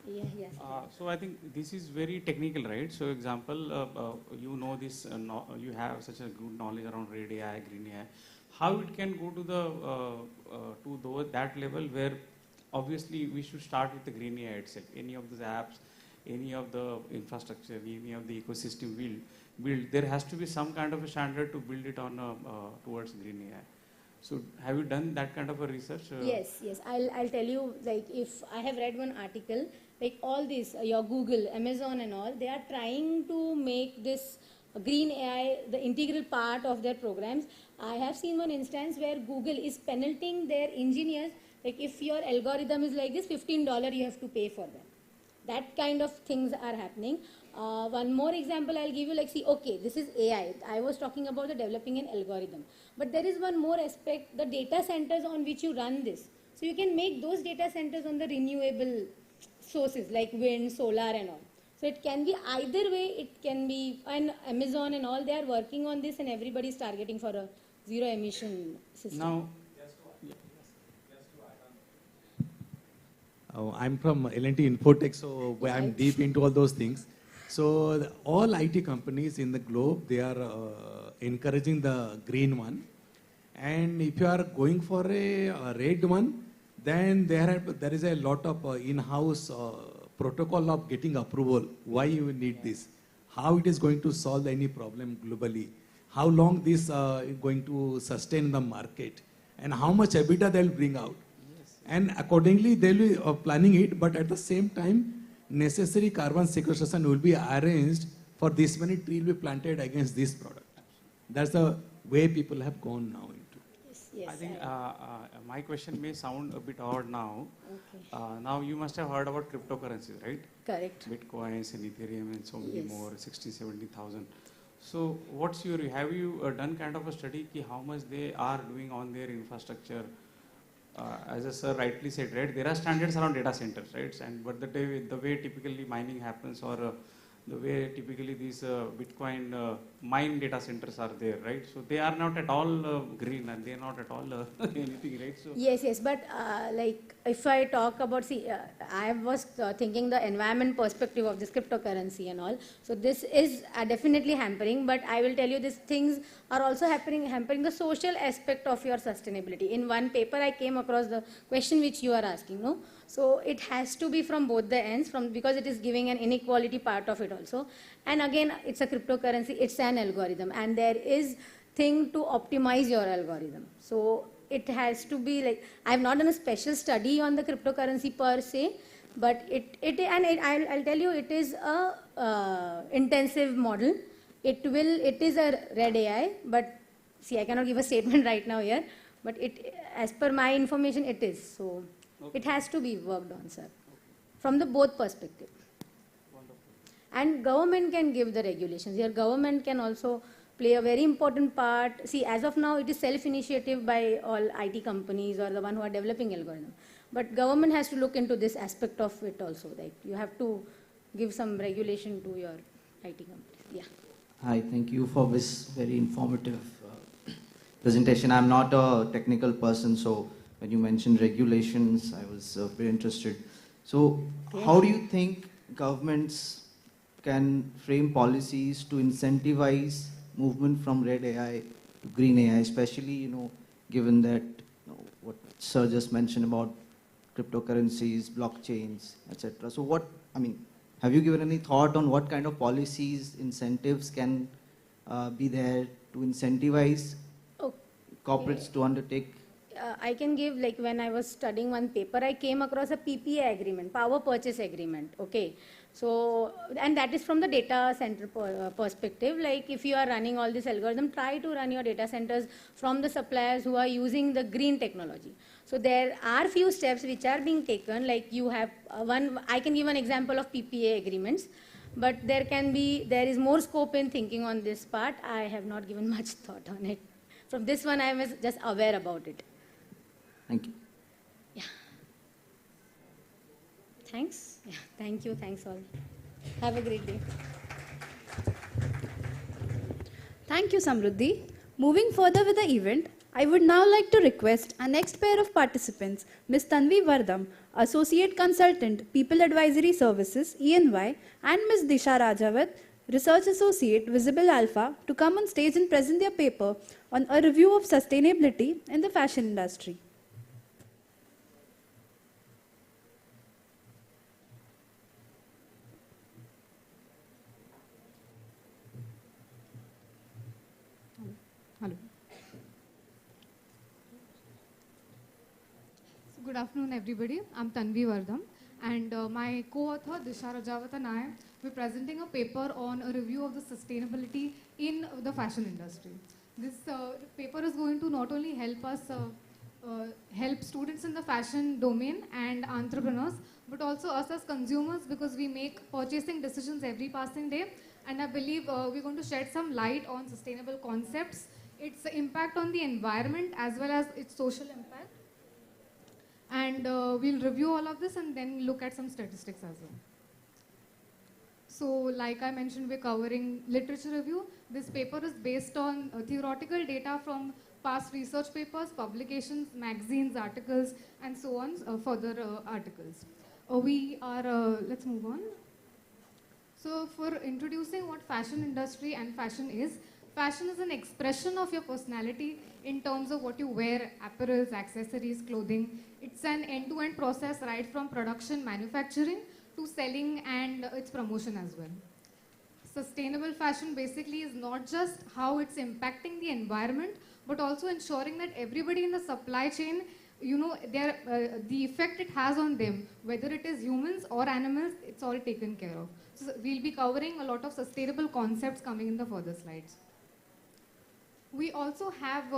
Yeah, yes. So I think this is very technical, right? So example, you know this, you have such a good knowledge around red AI, green AI. How it can go to that level where obviously we should start with the green AI itself. Any of the apps, any of the infrastructure, any of the ecosystem build, there has to be some kind of a standard to build it on towards green AI. So have you done that kind of a research? Yes. I'll tell you, like if I have read one article, like all these, your Google, Amazon and all, they are trying to make this green AI the integral part of their programs. I have seen one instance where Google is penalizing their engineers, like if your algorithm is like this, $15 you have to pay for that. That kind of things are happening. One more example I'll give you, like see, okay, this is AI. I was talking about the developing an algorithm. But there is one more aspect, the data centers on which you run this. So you can make those data centers on the renewable sources like wind, solar and all. So it can be either way, it can be, and Amazon and all, they are working on this and everybody is targeting for a zero emission system. Now, I'm from L&T Infotech, so I'm deep into all those things. So all IT companies in the globe, they are encouraging the green one. And if you are going for a red one, then there is a lot of in-house protocol of getting approval. Why you need this? How it is going to solve any problem globally? How long this is going to sustain the market? And how much EBITDA they will bring out? And accordingly, they will be planning it, but at the same time, necessary carbon sequestration will be arranged for this many trees will be planted against this product. That's the way people have gone now into. Yes, I think my question may sound a bit odd now. Okay. Now you must have heard about cryptocurrencies, right? Correct. Bitcoins and Ethereum and so many more, 60, 70,000. So what's your, have you done kind of a study ki how much they are doing on their infrastructure? As a sir rightly said, right, there are standards around data centers, right? But the way typically mining happens, or the way typically these Bitcoin mine data centers are there, right? So they are not at all green, and they are not at all anything, right? So yes, but like if I talk about, see, I was thinking the environment perspective of this cryptocurrency and all. So this is definitely hampering, but I will tell you these things are also hampering the social aspect of your sustainability. In one paper, I came across the question which you are asking, no? So it has to be from both the ends, because it is giving an inequality part of it also. And again, it's a cryptocurrency, it's an algorithm, and there is thing to optimize your algorithm. So it has to be like, I have not done a special study on the cryptocurrency per se, but I'll tell you, it is a intensive model, it is a red AI, but see, I cannot give a statement right now here, but as per my information, it is. So it has to be worked on, sir, from the both perspective. And government can give the regulations. Here, government can also play a very important part. See, as of now, it is self-initiative by all IT companies or the one who are developing algorithm. But government has to look into this aspect of it also. Like you have to give some regulation to your IT companies. Yeah. Hi, thank you for this very informative presentation. I'm not a technical person, so when you mentioned regulations, I was very interested. So, how do you think governments can frame policies to incentivize movement from red AI to green AI, especially, given that what Sir just mentioned about cryptocurrencies, blockchains, etc. So have you given any thought on what kind of policies, incentives can be there to incentivize corporates to undertake? I can give, like when I was studying one paper, I came across a PPA agreement, power purchase agreement. Okay. So, and that is from the data center perspective. Like if you are running all this algorithm, try to run your data centers from the suppliers who are using the green technology. So there are few steps which are being taken. Like you have I can give an example of PPA agreements, but there is more scope in thinking on this part. I have not given much thought on it. From this one, I was just aware about it. Thank you. Yeah. Thanks. Yeah. Thank you. Thanks all. Have a great day. Thank you, Samruddhi. Moving further with the event, I would now like to request our next pair of participants, Ms. Tanvi Vardham, Associate Consultant, People Advisory Services, ENY, and Ms. Disha Rajawat, Research Associate, Visible Alpha, to come on stage and present their paper on a review of sustainability in the fashion industry. Hello. So good afternoon, everybody. I'm Tanvi Vardham, and my co-author Disha Rajawat and I will be presenting a paper on a review of the sustainability in the fashion industry. This paper is going to not only help us help students in the fashion domain and entrepreneurs, but also us as consumers, because we make purchasing decisions every passing day. And I believe we're going to shed some light on sustainable concepts, its impact on the environment, as well as its social impact. And we'll review all of this and then look at some statistics as well. So like I mentioned, we're covering literature review. This paper is based on theoretical data from past research papers, publications, magazines, articles, and so on, further articles. Let's move on. So for introducing what fashion industry and fashion is an expression of your personality in terms of what you wear, apparels, accessories, clothing. It's an end-to-end process right from production, manufacturing to selling and its promotion as well. Sustainable fashion basically is not just how it's impacting the environment, but also ensuring that everybody in the supply chain, the effect it has on them, whether it is humans or animals, it's all taken care of. So we'll be covering a lot of sustainable concepts coming in the further slides. We also have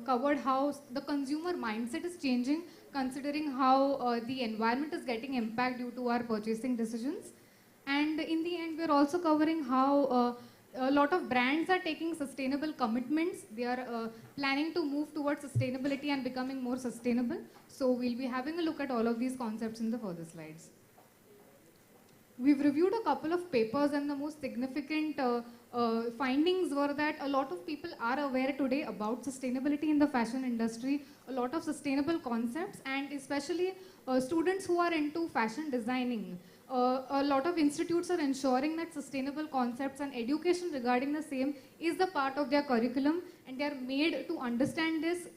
covered how the consumer mindset is changing, considering how the environment is getting impact due to our purchasing decisions. And in the end, we're also covering how a lot of brands are taking sustainable commitments. They are planning to move towards sustainability and becoming more sustainable. So we'll be having a look at all of these concepts in the further slides. We've reviewed a couple of papers, and the most significant findings were that a lot of people are aware today about sustainability in the fashion industry, a lot of sustainable concepts, and especially students who are into fashion designing. A lot of institutes are ensuring that sustainable concepts and education regarding the same is the part of their curriculum, and they are made to understand this,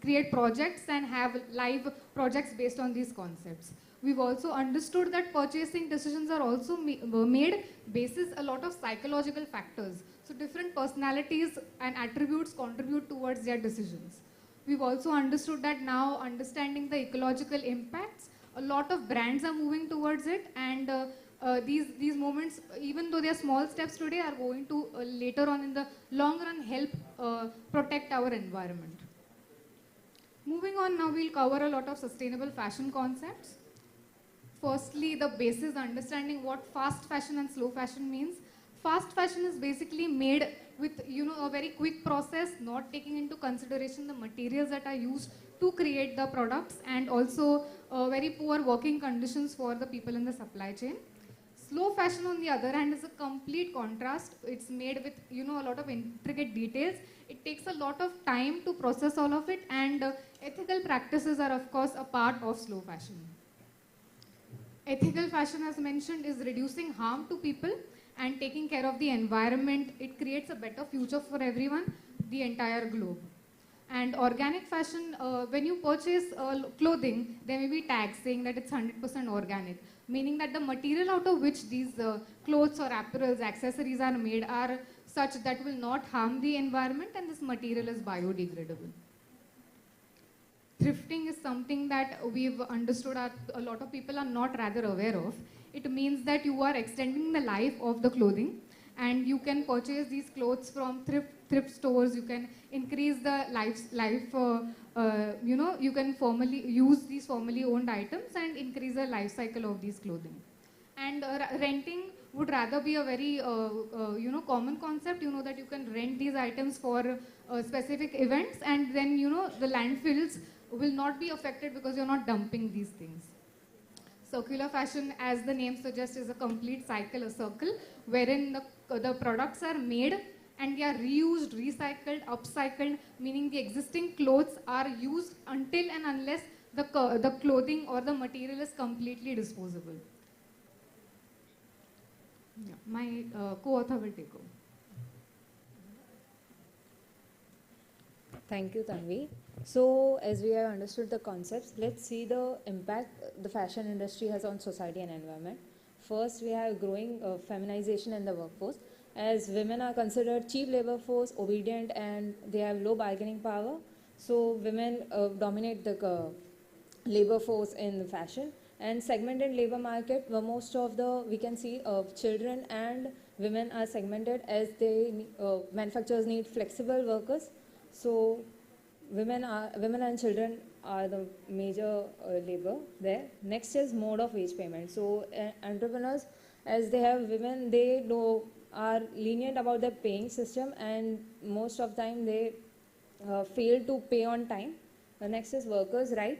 create projects and have live projects based on these concepts. We've also understood that purchasing decisions are also made basis a lot of psychological factors. So different personalities and attributes contribute towards their decisions. We've also understood that now, understanding the ecological impacts, a lot of brands are moving towards it, and these moments, even though they are small steps today, are going to later on in the long run help protect our environment. Moving on, now we'll cover a lot of sustainable fashion concepts. Firstly, the basis understanding what fast fashion and slow fashion means. Fast fashion is basically made with a very quick process, not taking into consideration the materials that are used to create the products, and also very poor working conditions for the people in the supply chain. Slow fashion, on the other hand, is a complete contrast. It's made with a lot of intricate details. It takes a lot of time to process all of it, and ethical practices are of course a part of slow fashion. Ethical fashion, as mentioned, is reducing harm to people and taking care of the environment. It creates a better future for everyone, the entire globe. And organic fashion, when you purchase clothing, there may be tags saying that it's 100% organic, meaning that the material out of which these clothes or apparels, accessories are made are such that will not harm the environment, and this material is biodegradable. Thrifting is something that we've understood a lot of people are not rather aware of. It means that you are extending the life of the clothing, and you can purchase these clothes from thrift stores. You can increase the you can use these formally owned items and increase the life cycle of these clothing. And renting would rather be a very common concept. You know that you can rent these items for specific events, and then the landfills will not be affected because you're not dumping these things. Circular fashion, as the name suggests, is a complete cycle, a circle, wherein the products are made and they are reused, recycled, upcycled, meaning the existing clothes are used until and unless the clothing or the material is completely disposable. Yeah, my co-author will take over. Thank you, Tanvi. So, as we have understood the concepts, let's see the impact the fashion industry has on society and environment. First, we have growing feminization in the workforce. As women are considered cheap labor force, obedient, and they have low bargaining power. So, women dominate the labor force in fashion. And segmented labor market, where most of we can see children and women are segmented, as manufacturers need flexible workers. So women and children are the major labor there. Next is mode of wage payment. So entrepreneurs, as they have women, they are lenient about their paying system, and most of the time they fail to pay on time. The next is workers' right.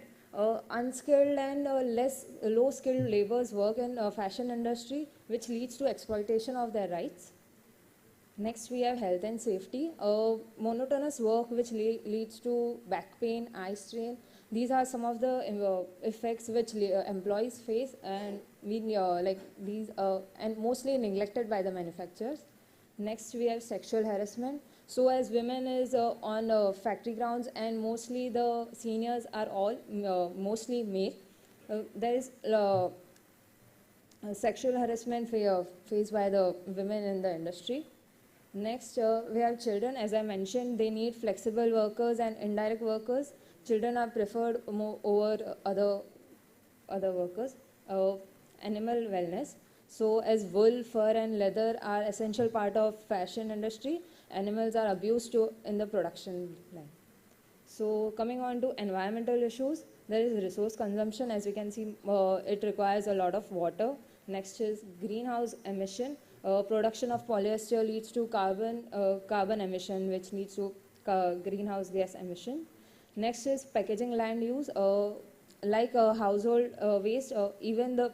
Unskilled and low-skilled laborers work in fashion industry, which leads to exploitation of their rights. Next, we have health and safety. Monotonous work, which leads to back pain, eye strain. These are some of the effects which employees face, and and mostly neglected by the manufacturers. Next, we have sexual harassment. So, as women is on factory grounds, and mostly the seniors are all mostly male, there is sexual harassment faced by the women in the industry. Next, we have children. As I mentioned, they need flexible workers and indirect workers. Children are preferred over other workers. Animal wellness. So, as wool, fur, and leather are essential part of fashion industry, animals are abused in the production line. So, coming on to environmental issues, there is resource consumption. As we can see, it requires a lot of water. Next is greenhouse emission. Production of polyester leads to carbon emission, which leads to greenhouse gas emission. Next is packaging land use. Like household waste, even the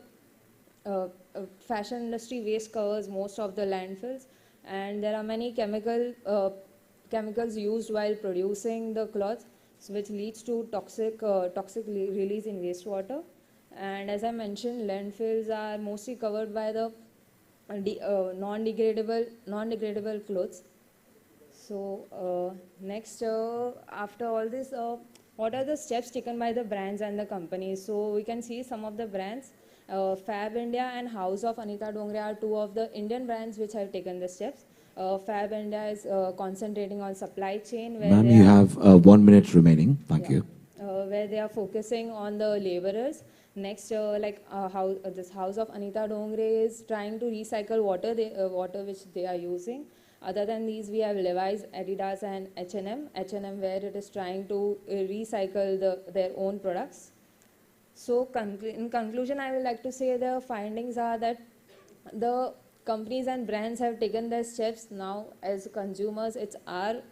fashion industry waste covers most of the landfills, and there are many chemicals used while producing the cloth, which leads to toxic release in wastewater. And as I mentioned, landfills are mostly covered by the non-degradable clothes. So next, after all this, what are the steps taken by the brands and the companies? So we can see some of the brands. Fab India and House of Anita Dongre are two of the Indian brands which have taken the steps. Fab India is concentrating on supply chain. Ma'am, you have 1 minute remaining. Thank you. Where they are focusing on the laborers, Next, this house of Anita Dongre is trying to recycle water which they are using. Other than these, we have Levi's, Adidas, and H&M. H&M, where it is trying to recycle their own products. So, in conclusion, I would like to say the findings are that the companies and brands have taken their steps. Now, as consumers, it's our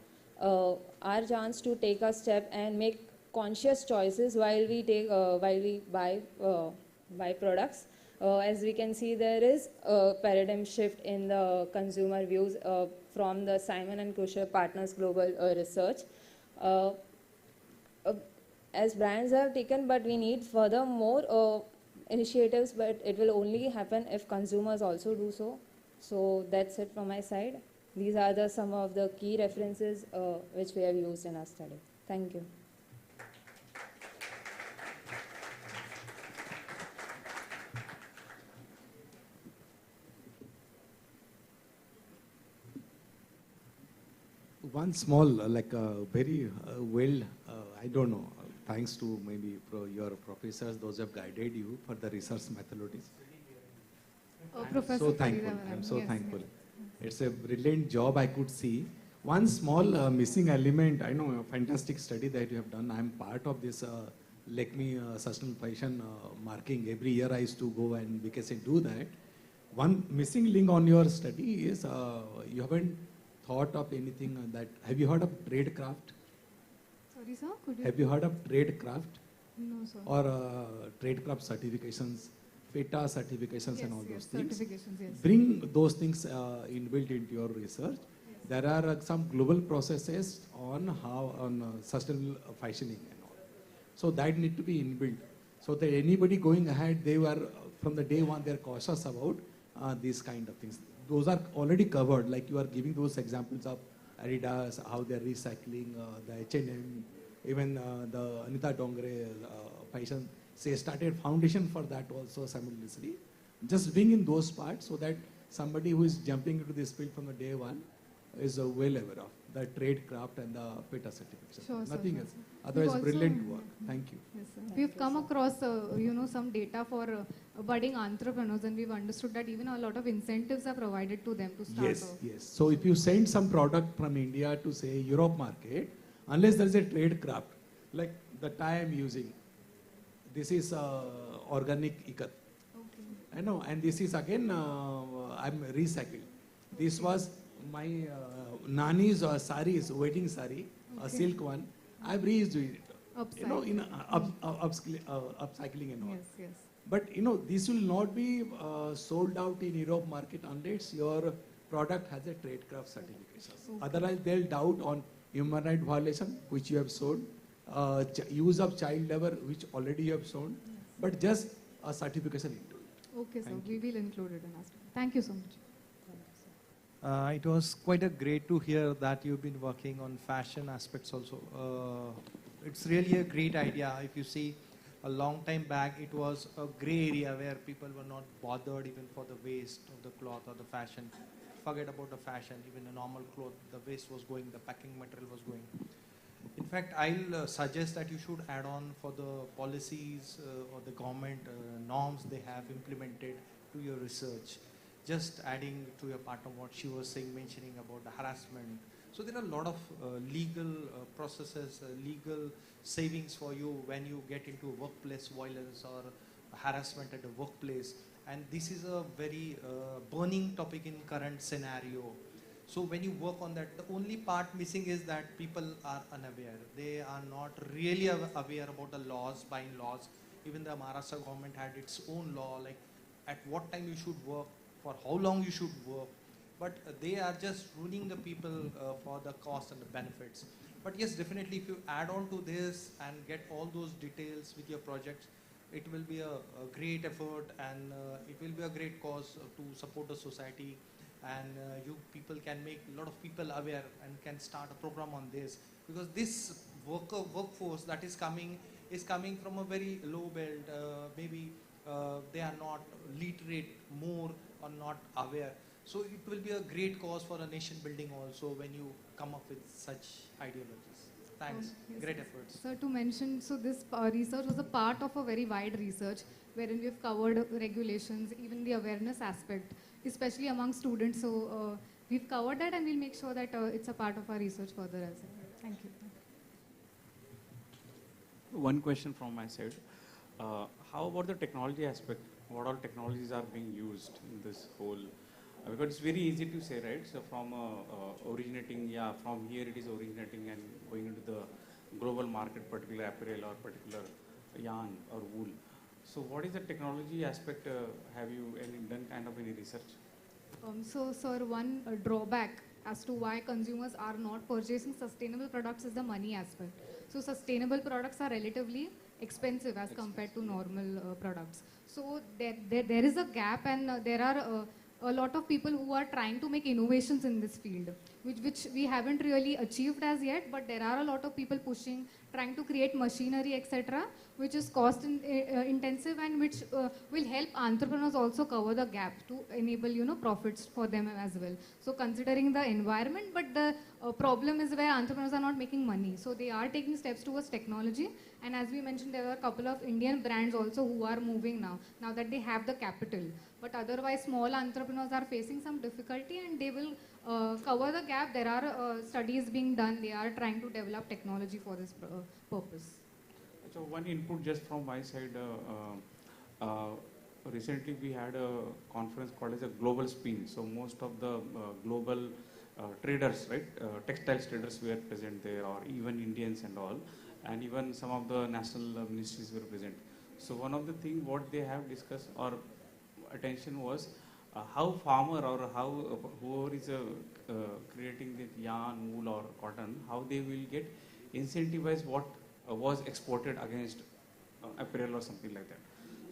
chance to take a step and make conscious choices while we buy products. As we can see, there is a paradigm shift in the consumer views from the Simon and Kucher Partners Global Research. As brands have taken, but we need further more initiatives, but it will only happen if consumers also do so. So that's it from my side. These are some of the key references which we have used in our study. Thank you. One small, very I don't know, thanks to maybe your professors, those who have guided you for the research methodologies. I'm so thankful. I'm so thankful. It's a brilliant job I could see. One small missing element, I know a fantastic study that you have done. I'm part of this Lakme sustainable fashion marking. Every year I used to go and because I do that. One missing link on your study is you haven't thought of anything that, have you heard of trade craft? Sorry, sir? Could you? Have you heard of trade craft? No, sir. Or trade craft certifications, FETA certifications, Yes, and all yes, those things? certifications, yes. Bring those things inbuilt into your research. There are some global processes on sustainable fashioning and all. So that need to be inbuilt. So that anybody going ahead, they were, from the day one, they're cautious about these kind of things. Those are already covered, like you are giving those examples of Adidas, how they're recycling, the H&M, even the Anita Dongre fashion. Say started foundation for that also simultaneously. Just bring in those parts so that somebody who is jumping into this field from the day one is well aware of the trade craft and the PETA certification. Sure, sir, Nothing sure, else. sir. Otherwise, We've brilliant also- work. Thank you. Yes, sir. We've come across, some data for budding entrepreneurs, and we've understood that even a lot of incentives are provided to them to start Yes, off. yes. So if you send some product from India to say Europe market, unless there is a trade craft, like the tie I'm using, this is organic ikat. Okay. I know, and this is again I'm recycled. This was my nani's saris, wedding sari, a Okay. silk one. I've reused it. You know, in upcycling and all. Yes, yes. But this will not be sold out in Europe market unless your product has a trade craft certification. Okay. Otherwise, they'll doubt on human right violation, which you have shown, use of child labor, which already you have shown, but just a certification into it. Okay, sir. Thank We will include it in our study. Thank you so much. It was quite great to hear that you've been working on fashion aspects also. It's really a great idea. If you see, a long time back, it was a gray area where people were not bothered even for the waste of the cloth or the fashion. Forget about the fashion, even a normal cloth, the waste was going, the packing material was going. In fact, I'll suggest that you should add on for the policies or the government norms they have implemented to your research. Just adding to your part of what she was saying, mentioning about the harassment. So there are a lot of legal processes, legal savings for you when you get into workplace violence or harassment at the workplace. And this is a very burning topic in current scenario. So when you work on that, the only part missing is that people are unaware. They are not really aware about the laws, bein laws. Even the Maharashtra government had its own law, like at what time you should work, for how long you should work. But they are just ruining the people for the cost and the benefits. But yes, definitely if you add on to this and get all those details with your projects, it will be a great effort and it will be a great cause to support the society. And you people can make a lot of people aware and can start a program on this. Because this workforce that is coming from a very low belt, maybe they are not literate more or not aware. So it will be a great cause for a nation building also when you come up with such ideologies. Thanks. Yes, Great yes. efforts. So to mention, so this research was a part of a very wide research wherein we have covered regulations, even the awareness aspect, especially among students. So we've covered that and we'll make sure that it's a part of our research further as well. Thank you. One question from my side. How about the technology aspect? What all technologies are being used in this whole? Because it's very easy to say, right? So from originating, yeah, from here it is originating and going into the global market, particular apparel or particular yarn or wool. So what is the technology aspect? Have you done kind of any research? So, sir, one drawback as to why consumers are not purchasing sustainable products is the money aspect. So, sustainable products are relatively expensive as compared to normal products. So, there is a gap, and there are a lot of people who are trying to make innovations in this field, which we haven't really achieved as yet, but there are a lot of people pushing, trying to create machinery, etc., which is cost intensive and which will help entrepreneurs also cover the gap to enable, profits for them as well. So considering the environment, but the problem is where entrepreneurs are not making money. So they are taking steps towards technology. And as we mentioned, there are a couple of Indian brands also who are moving now that they have the capital. But otherwise, small entrepreneurs are facing some difficulty and they will cover the gap. There are studies being done. They are trying to develop technology for this purpose. So one input just from my side. Recently we had a conference called as a Global Spin. So most of the global traders, right, textiles traders were present there, or even Indians and all, and even some of the national ministries were present. So one of the things what they have discussed or attention was how farmer or how whoever is creating the yarn, wool or cotton, how they will get incentivized what was exported against apparel or something like that.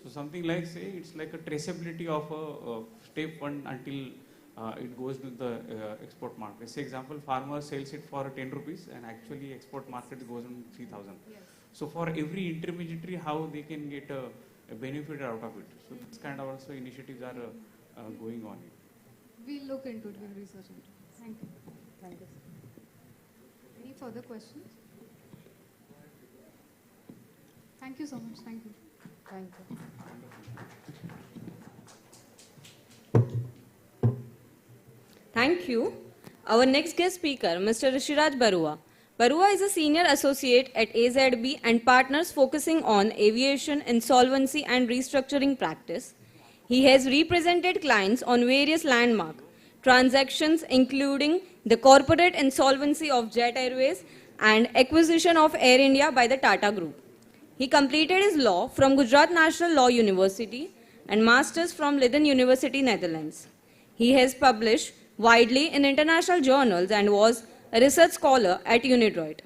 So something like, say, it's like a traceability of a step one until it goes to the export market. Say example, farmer sells it for 10 rupees and actually export market goes on 3,000. Yes. So for every intermediary, how they can get a benefit out of it. So this kind of also initiatives are going on. We'll look into it, we'll research into it. Thank you. Thank you. Any further questions? Thank you so much. Thank you. Thank you. Thank you. Our next guest speaker, Mr. Rishiraj Barua. Barua is a senior associate at AZB and partners focusing on aviation, insolvency and restructuring practice. He has represented clients on various landmark transactions, including the corporate insolvency of Jet Airways and acquisition of Air India by the Tata Group. He completed his law from Gujarat National Law University and masters from Leiden University, Netherlands. He has published widely in international journals and was a research scholar at Unidroit.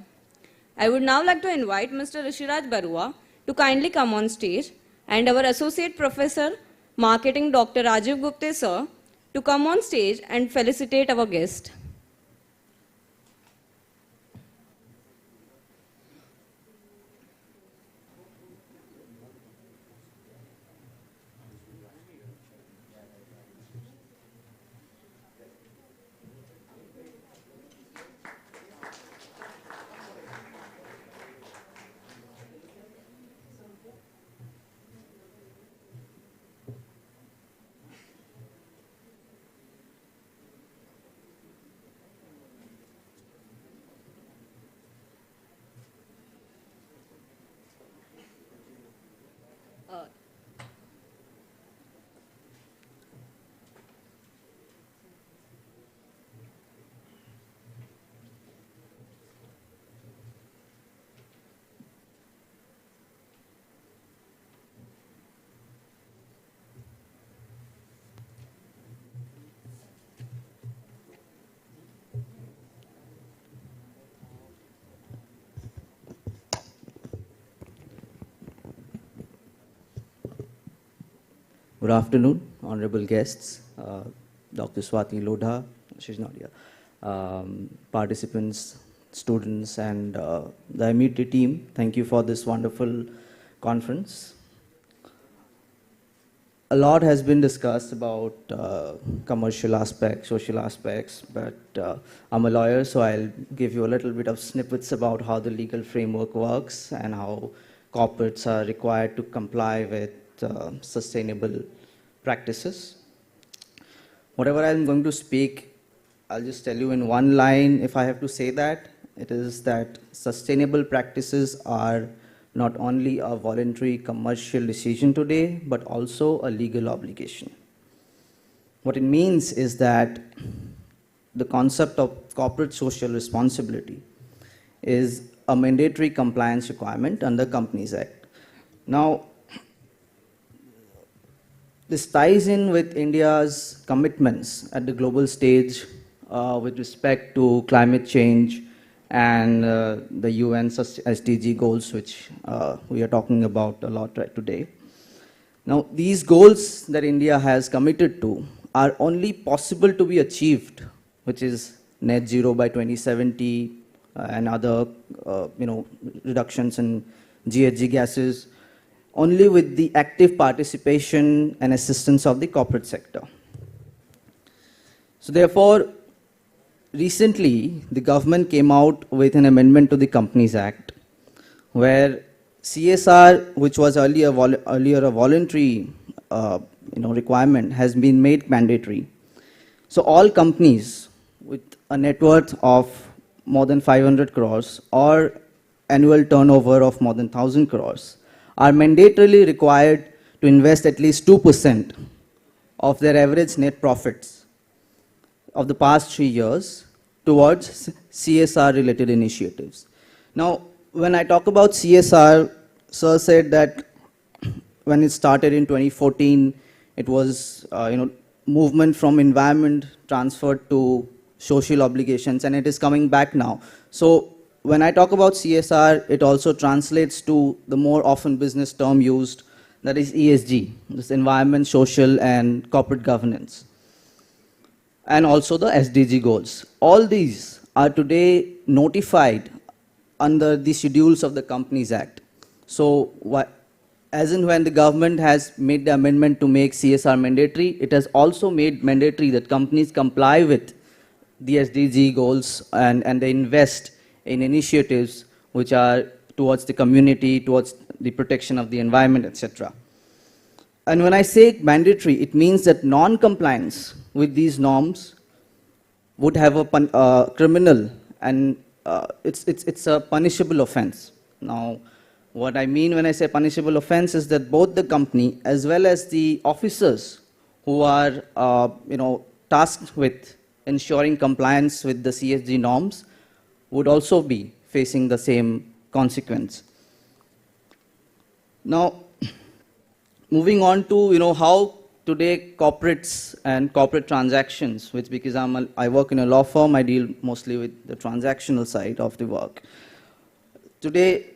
I would now like to invite Mr. Rishiraj Barua to kindly come on stage and our Associate Professor, Marketing Dr. Rajiv Gupte sir to come on stage and felicitate our guest. Good afternoon, honorable guests, Dr. Swati Lodha, she's not here, participants, students, and the MET team. Thank you for this wonderful conference. a lot has been discussed about commercial aspects, social aspects, but I'm a lawyer, so I'll give you a little bit of snippets about how the legal framework works and how corporates are required to comply with sustainable practices. Whatever I'm going to speak, I'll just tell you in one line, if I have to say that, it is that sustainable practices are not only a voluntary commercial decision today, but also a legal obligation. What it means is that the concept of corporate social responsibility is a mandatory compliance requirement under Companies Act. Now, this ties in with India's commitments at the global stage with respect to climate change and the UN SDG goals, which we are talking about a lot right today. Now, these goals that India has committed to are only possible to be achieved, which is net zero by 2070 and other reductions in GHG gases, only with the active participation and assistance of the corporate sector. So therefore, recently, the government came out with an amendment to the Companies Act, where CSR, which was earlier a voluntary requirement, has been made mandatory. So all companies with a net worth of more than 500 crores or annual turnover of more than 1,000 crores are mandatorily required to invest at least 2% of their average net profits of the past 3 years towards CSR related initiatives. Now, when I talk about CSR, Sir said that when it started in 2014, it was movement from environment transferred to social obligations, and it is coming back now. So when I talk about CSR, it also translates to the more often business term used, that is ESG, this environment, social and corporate governance, and also the SDG goals. All these are today notified under the schedules of the Companies Act. So as and when the government has made the amendment to make CSR mandatory, it has also made mandatory that companies comply with the SDG goals and they invest in initiatives which are towards the community, towards the protection of the environment, etc. And when I say mandatory, it means that non-compliance with these norms would have a criminal, and it's a punishable offense. Now, what I mean when I say punishable offense is that both the company as well as the officers who are tasked with ensuring compliance with the CSG norms would also be facing the same consequence. Now, moving on to how today corporates and corporate transactions, which because I work in a law firm, I deal mostly with the transactional side of the work. Today,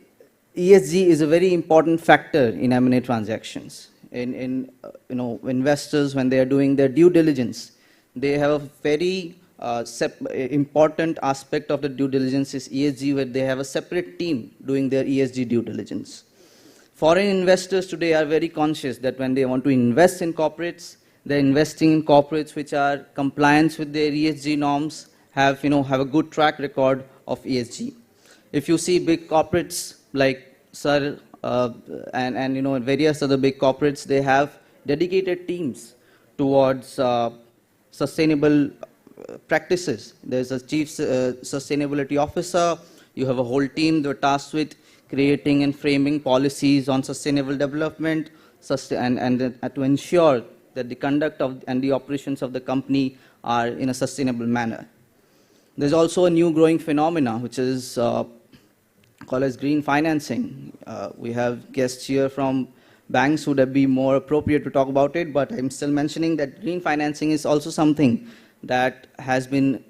ESG is a very important factor in M&A transactions. Investors, when they are doing their due diligence, they have a very important aspect of the due diligence is ESG, where they have a separate team doing their ESG due diligence. Foreign investors today are very conscious that when they want to invest in corporates, they're investing in corporates which are compliant with their ESG norms, have a good track record of ESG. If you see big corporates like Sir and various other big corporates, they have dedicated teams towards sustainable practices. There's a chief sustainability officer. You have a whole team that are tasked with creating and framing policies on sustainable development and to ensure that the conduct of and the operations of the company are in a sustainable manner. There's also a new growing phenomena which is called as green financing. We have guests here from banks who would be more appropriate to talk about it, but I'm still mentioning that green financing is also something that has been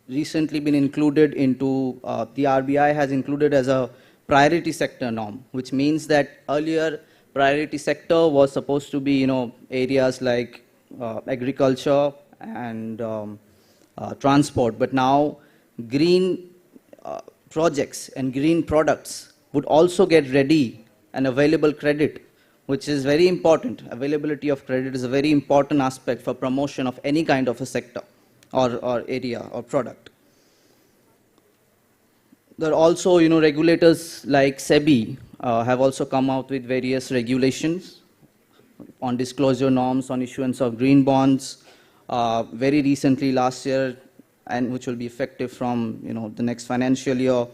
recently been included into, the RBI has included as a priority sector norm, which means that earlier priority sector was supposed to be, areas like agriculture and transport, but now green projects and green products would also get ready and available credit, which is very important. Availability of credit is a very important aspect for promotion of any kind of a sector or area or product. There are also, regulators like SEBI have also come out with various regulations on disclosure norms, on issuance of green bonds. Very recently, last year, and which will be effective from the next financial year.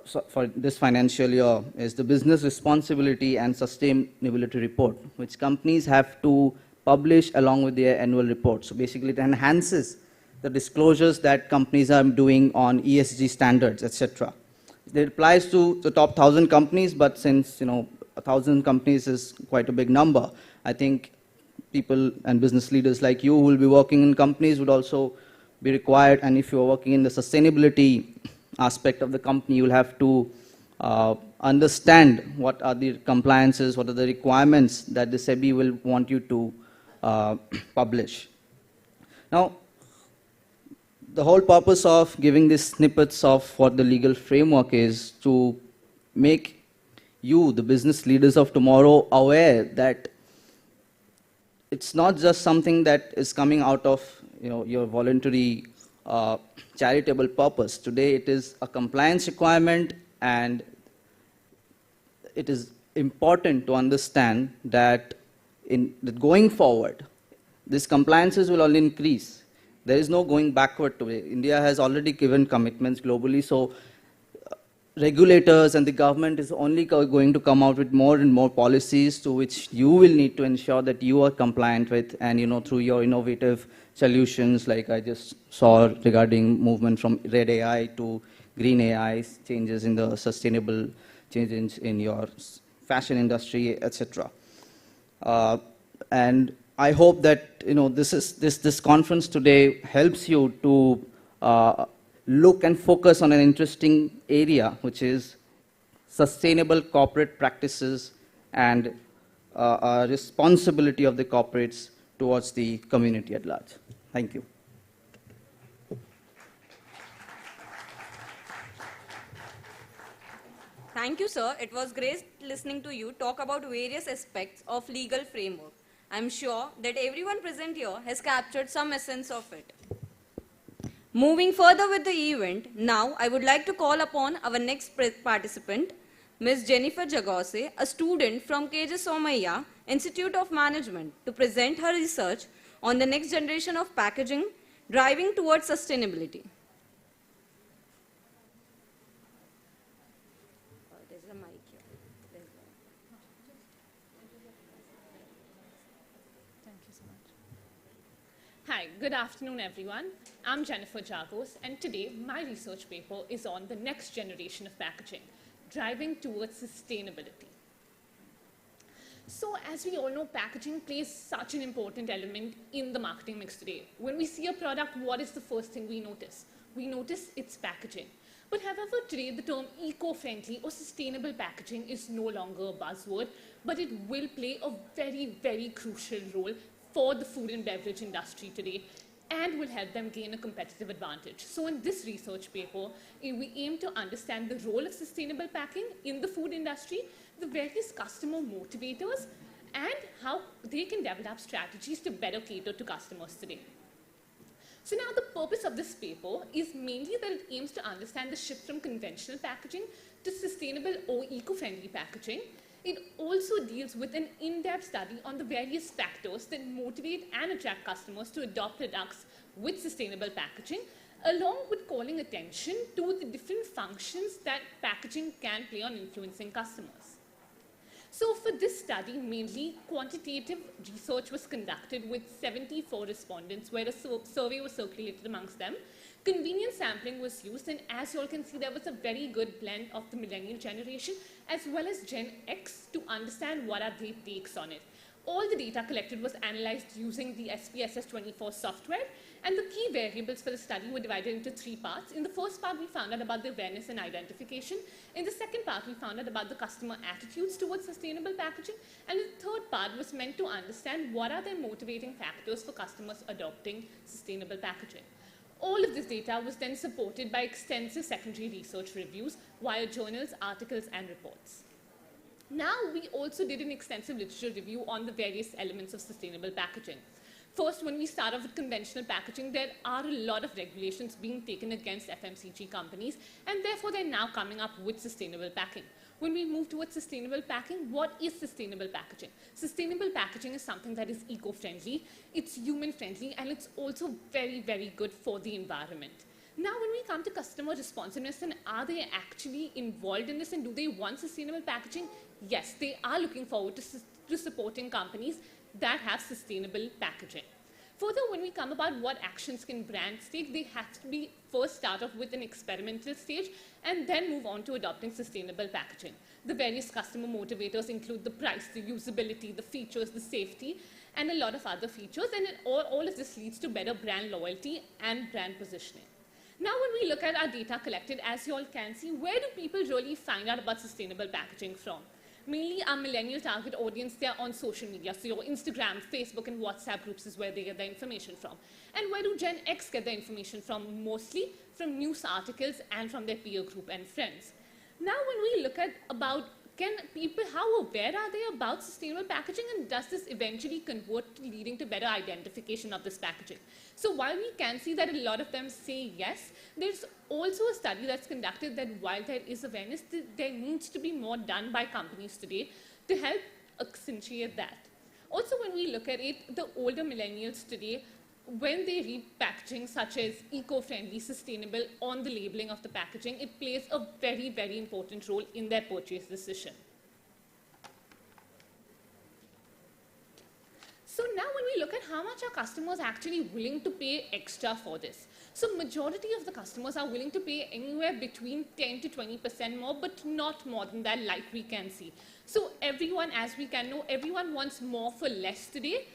So for this financial year is the business responsibility and sustainability report, which companies have to publish along with their annual report. So basically, it enhances the disclosures that companies are doing on ESG standards, etc. It applies to the top 1,000 companies, but since 1,000 companies is quite a big number, I think people and business leaders like you who will be working in companies would also be required. And if you are working in the sustainability aspect of the company, you will have to understand what are the compliances, what are the requirements that the SEBI will want you to publish. Now, the whole purpose of giving these snippets of what the legal framework is to make you, the business leaders of tomorrow, aware that it's not just something that is coming out of your voluntary charitable purpose. Today it is a compliance requirement, and it is important to understand that going forward, these compliances will only increase. There is no going backward today. India has already given commitments globally, so regulators and the government is only going to come out with more and more policies to which you will need to ensure that you are compliant with, and through your innovative solutions, like I just saw regarding movement from red AI to green AI, changes in the sustainable changes in your fashion industry, etc. And I hope that this conference today helps you to look and focus on an interesting area, which is sustainable corporate practices and responsibility of the corporates towards the community at large. Thank you. Thank you, sir. It was great listening to you talk about various aspects of legal framework. I'm sure that everyone present here has captured some essence of it. Moving further with the event, now I would like to call upon our next participant, Ms. Jennifer Jagose, a student from KJ Somaiya Institute of Management, to present her research on the next generation of packaging driving towards sustainability. There's a mic here. Thank you so much. Hi, good afternoon, everyone. I'm Jennifer Jagos, and today my research paper is on the next generation of packaging, driving towards sustainability. So as we all know, packaging plays such an important element in the marketing mix today. When we see a product, what is the first thing we notice? We notice its packaging. But however, today the term eco-friendly or sustainable packaging is no longer a buzzword, but it will play a very, very crucial role for the food and beverage industry today, and will help them gain a competitive advantage. So in this research paper, we aim to understand the role of sustainable packing in the food industry, the various customer motivators, and how they can develop strategies to better cater to customers today. So now the purpose of this paper is mainly that it aims to understand the shift from conventional packaging to sustainable or eco-friendly packaging. It also deals with an in-depth study on the various factors that motivate and attract customers to adopt products with sustainable packaging, along with calling attention to the different functions that packaging can play on influencing customers. So for this study, mainly quantitative research was conducted with 74 respondents, where a survey was circulated amongst them. Convenience sampling was used, and as you all can see, there was a very good blend of the millennial generation as well as Gen X to understand what are their takes on it. All the data collected was analyzed using the SPSS24 software, and the key variables for the study were divided into 3 parts. In the first part, we found out about the awareness and identification. In the second part, we found out about the customer attitudes towards sustainable packaging. And the third part was meant to understand what are the motivating factors for customers adopting sustainable packaging. All of this data was then supported by extensive secondary research reviews via journals, articles, and reports. Now, we also did an extensive literature review on the various elements of sustainable packaging. First, when we start off with conventional packaging, there are a lot of regulations being taken against FMCG companies, and therefore they're now coming up with sustainable packing. When we move towards sustainable packing, what is sustainable packaging? Sustainable packaging is something that is eco-friendly, it's human-friendly, and it's also very, very good for the environment. Now, when we come to customer responsiveness, and are they actually involved in this and do they want sustainable packaging? Yes, they are looking forward to supporting companies that have sustainable packaging. Further, when we come about what actions can brands take, they have to be first start off with an experimental stage and then move on to adopting sustainable packaging. The various customer motivators include the price, the usability, the features, the safety, and a lot of other features, and all of this leads to better brand loyalty and brand positioning. Now, when we look at our data collected, as you all can see, where do people really find out about sustainable packaging from? Mainly our millennial target audience, they're on social media. So your Instagram, Facebook, and WhatsApp groups is where they get their information from. And where do Gen X get their information from? Mostly from news articles and from their peer group and friends. Now, when we look at about how aware are they about sustainable packaging, and does this eventually convert to leading to better identification of this packaging? So while we can see that a lot of them say yes, there's also a study that's conducted that while there is awareness, there needs to be more done by companies today to help accentuate that. Also, when we look at it, the older millennials today, when they read packaging such as eco-friendly, sustainable on the labeling of the packaging, it plays a very, very important role in their purchase decision. So now when we look at how much are customers actually willing to pay extra for this. So majority of the customers are willing to pay anywhere between 10 to 20% more, but not more than that, like we can see. So everyone, as we can know, everyone wants more for less today.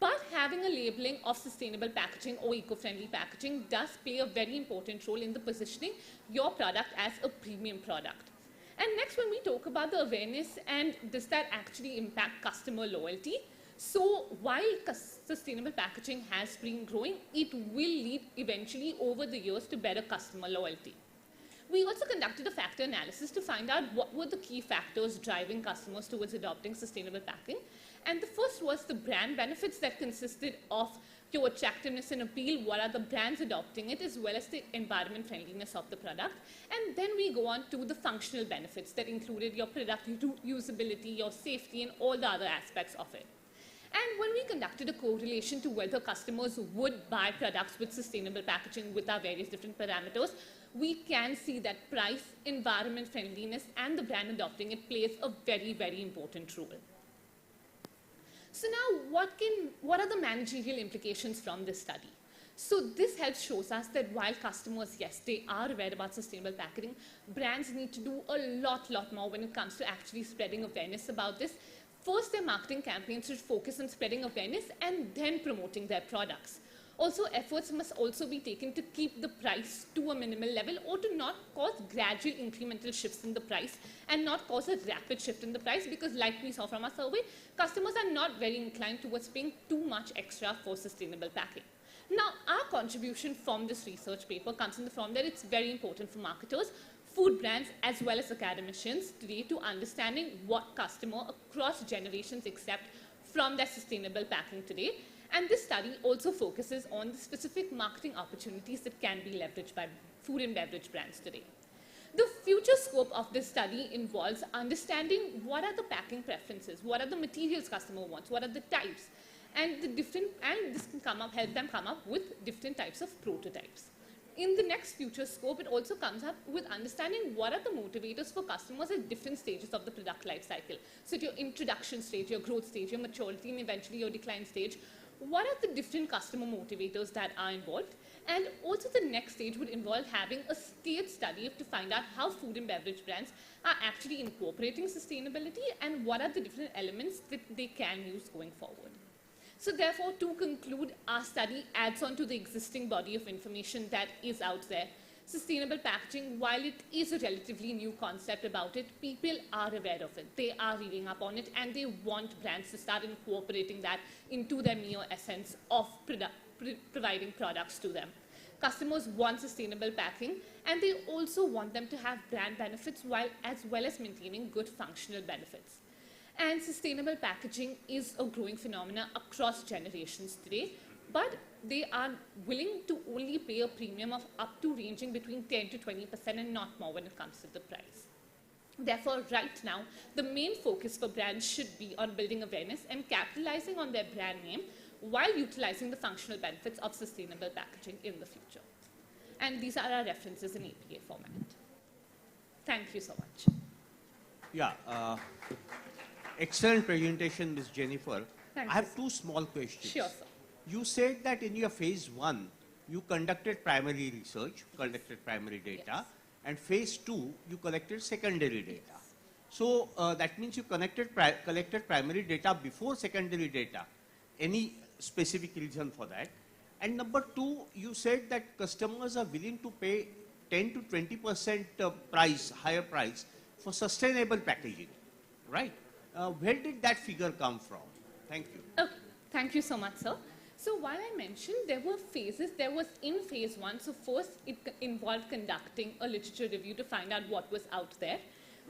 But having a labeling of sustainable packaging or eco-friendly packaging does play a very important role in the positioning your product as a premium product. And next, when we talk about the awareness and does that actually impact customer loyalty? So while sustainable packaging has been growing, it will lead eventually over the years to better customer loyalty. We also conducted a factor analysis to find out what were the key factors driving customers towards adopting sustainable packing. And the first was the brand benefits that consisted of your attractiveness and appeal, what are the brands adopting it, as well as the environment friendliness of the product. And then we go on to the functional benefits that included your product usability, your safety, and all the other aspects of it. And when we conducted a correlation to whether customers would buy products with sustainable packaging with our various different parameters, we can see that price, environment friendliness, and the brand adopting it plays a very, very important role. So now, what are the managerial implications from this study? So this helps shows us that while customers, yes, they are aware about sustainable packaging, brands need to do a lot more when it comes to actually spreading awareness about this. First, their marketing campaigns should focus on spreading awareness and then promoting their products. Also, efforts must also be taken to keep the price to a minimal level or to not cause gradual incremental shifts in the price and not cause a rapid shift in the price, because like we saw from our survey, customers are not very inclined towards paying too much extra for sustainable packing. Now, our contribution from this research paper comes in the form that it's very important for marketers, food brands, as well as academicians today to understanding what customer across generations accept from their sustainable packing today. And this study also focuses on the specific marketing opportunities that can be leveraged by food and beverage brands today. The future scope of this study involves understanding what are the packing preferences, what are the materials customer wants, what are the types, and this can help them come up with different types of prototypes. In the next future scope, it also comes up with understanding what are the motivators for customers at different stages of the product life cycle. So at your introduction stage, your growth stage, your maturity, and eventually your decline stage, what are the different customer motivators that are involved? And also the next stage would involve having a stage study to find out how food and beverage brands are actually incorporating sustainability and what are the different elements that they can use going forward. So therefore, to conclude, our study adds on to the existing body of information that is out there. Sustainable packaging, while it is a relatively new concept about it, people are aware of it. They are reading up on it, and they want brands to start incorporating that into their mere essence of providing products to them. Customers want sustainable packing, and they also want them to have brand benefits as well as maintaining good functional benefits. And sustainable packaging is a growing phenomenon across generations today, but they are willing to only pay a premium of up to ranging between 10 to 20% and not more when it comes to the price. Therefore, right now, the main focus for brands should be on building awareness and capitalizing on their brand name while utilizing the functional benefits of sustainable packaging in the future. And these are our references in APA format. Thank you so much. Yeah, excellent presentation, Ms. Jennifer. Thank I you, have two small questions. Sure, sir. You said that in your phase 1, you conducted primary research, collected primary data, and phase 2, you collected secondary data. So that means you collected primary data before secondary data. Any specific reason for that? And number 2, you said that customers are willing to pay 10 to 20% higher price for sustainable packaging, right? Where did that figure come from? Thank you. Okay, thank you so much, sir. So while I mentioned there were phases, there was in phase 1, so first it involved conducting a literature review to find out what was out there.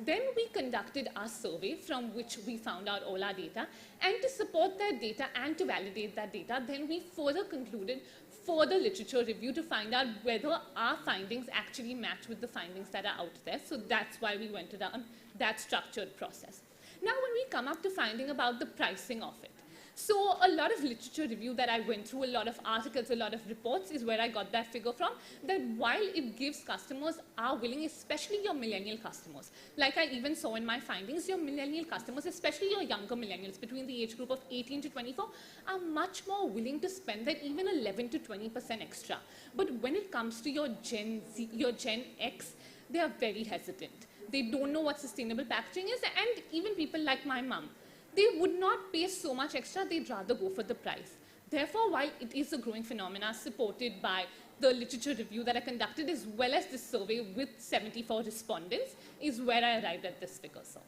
Then we conducted our survey from which we found out all our data, and to support that data and to validate that data, then we further concluded further literature review to find out whether our findings actually match with the findings that are out there. So that's why we went down that structured process. Now when we come up to finding about the pricing of it, so a lot of literature review that I went through, a lot of articles, a lot of reports is where I got that figure from, that while it gives customers are willing, especially your millennial customers, like I even saw in my findings, your millennial customers, especially your younger millennials between the age group of 18 to 24, are much more willing to spend that even 11 to 20% extra. But when it comes to your Gen Z, your Gen X, they are very hesitant. They don't know what sustainable packaging is, and even people like my mom, they would not pay so much extra, they'd rather go for the price. Therefore, while it is a growing phenomena supported by the literature review that I conducted as well as this survey with 74 respondents, is where I arrived at this figure, sir.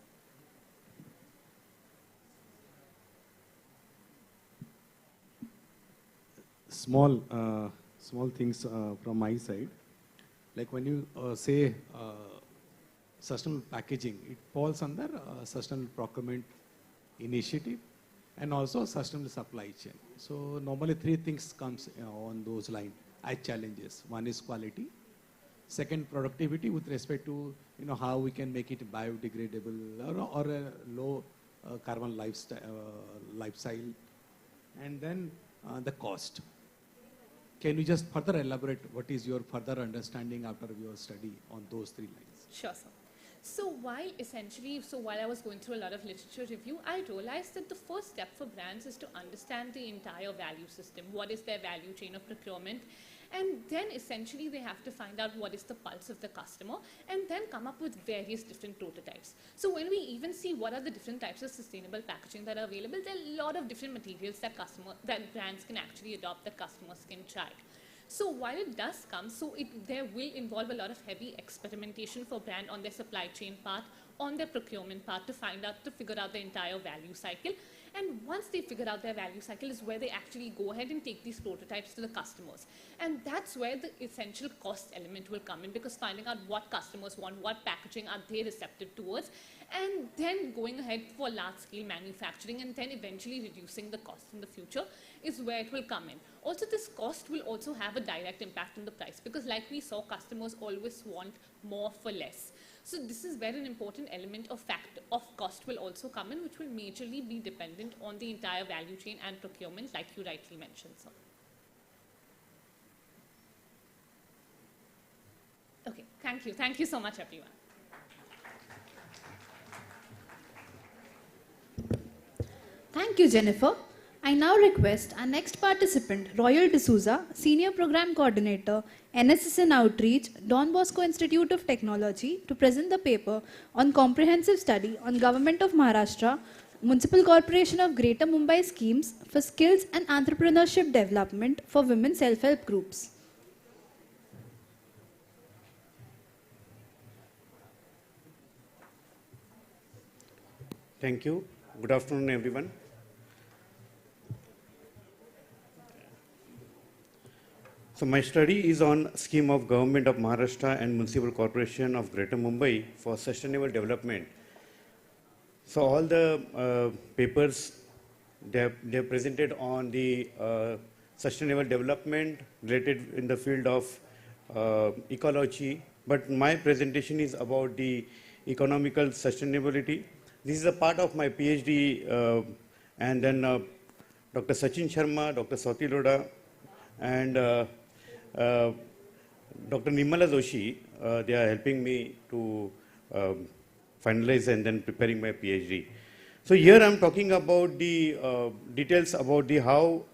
Small things from my side. Like when you say sustainable packaging, it falls under sustainable procurement initiative and also sustainable supply chain. So normally 3 things comes on those lines as challenges. One is quality, second productivity with respect to how we can make it biodegradable or a low carbon lifestyle, and then the cost. Can you just further elaborate what is your further understanding after your study on those 3 lines? Sure, sir. So while I was going through a lot of literature review, I realized that the first step for brands is to understand the entire value system. What is their value chain of procurement? And then essentially they have to find out what is the pulse of the customer and then come up with various different prototypes. So when we even see what are the different types of sustainable packaging that are available, there are a lot of different materials that brands can actually adopt, that customers can try. So while it does come, there will involve a lot of heavy experimentation for brand on their supply chain part, on their procurement part to figure out the entire value cycle. And once they figure out their value cycle is where they actually go ahead and take these prototypes to the customers. And that's where the essential cost element will come in, because finding out what customers want, what packaging are they receptive towards, and then going ahead for large-scale manufacturing and then eventually reducing the cost in the future is where it will come in. Also, this cost will also have a direct impact on the price, because like we saw, customers always want more for less. So this is where an important element of cost will also come in, which will majorly be dependent on the entire value chain and procurement, like you rightly mentioned, sir. Okay, thank you. Thank you so much, everyone. Thank you, Jennifer. I now request our next participant, Royal D'Souza, Senior Program Coordinator, NSS and Outreach, Don Bosco Institute of Technology, to present the paper on comprehensive study on Government of Maharashtra, Municipal Corporation of Greater Mumbai schemes for skills and entrepreneurship development for women self-help groups. Thank you. Good afternoon, everyone. So my study is on scheme of Government of Maharashtra and Municipal Corporation of Greater Mumbai for sustainable development. So all the papers they presented on the sustainable development related in the field of ecology, but my presentation is about the economical sustainability. This is a part of my PhD, and then Dr. Sachin Sharma, Dr. Swati Loda, and Dr. Nimala Joshi, they are helping me to finalize and then preparing my PhD. So here I'm talking about the details about the how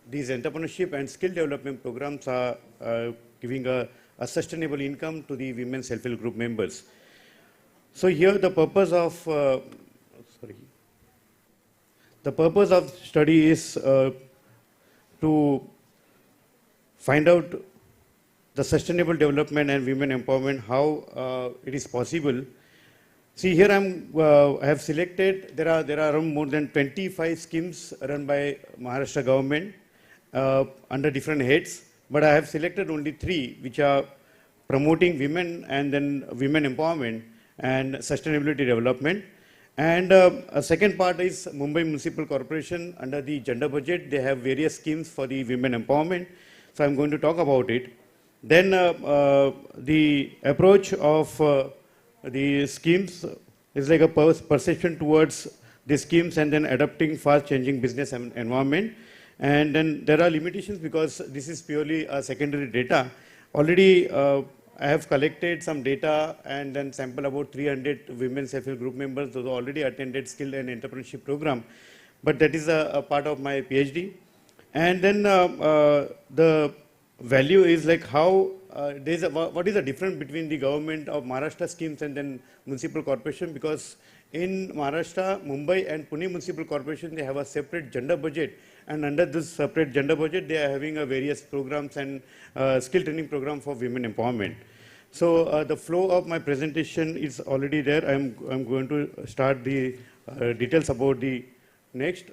these entrepreneurship and skill development programs are giving a sustainable income to the women self-help group members. So here the purpose of study is to find out the sustainable development and women empowerment, how it is possible. See here I have selected, there are around more than 25 schemes run by Maharashtra government under different heads, but I have selected only 3 which are promoting women and then women empowerment and sustainability development. And a second part is Mumbai Municipal Corporation under the gender budget. They have various schemes for the women empowerment. So I'm going to talk about it. Then the approach of the schemes is like a perception towards the schemes and then adapting fast changing business environment. And then there are limitations because this is purely secondary data. Already I have collected some data and then sample about 300 women self-help group members who already attended skill and entrepreneurship program. But that is a part of my PhD. And then the value is like how what is the difference between the government of Maharashtra schemes and then municipal corporation, because in Maharashtra, Mumbai and Pune municipal corporation, they have a separate gender budget, and under this separate gender budget, they are having various programs and skill training program for women empowerment. So the flow of my presentation is already there. I'm going to start the details about the next.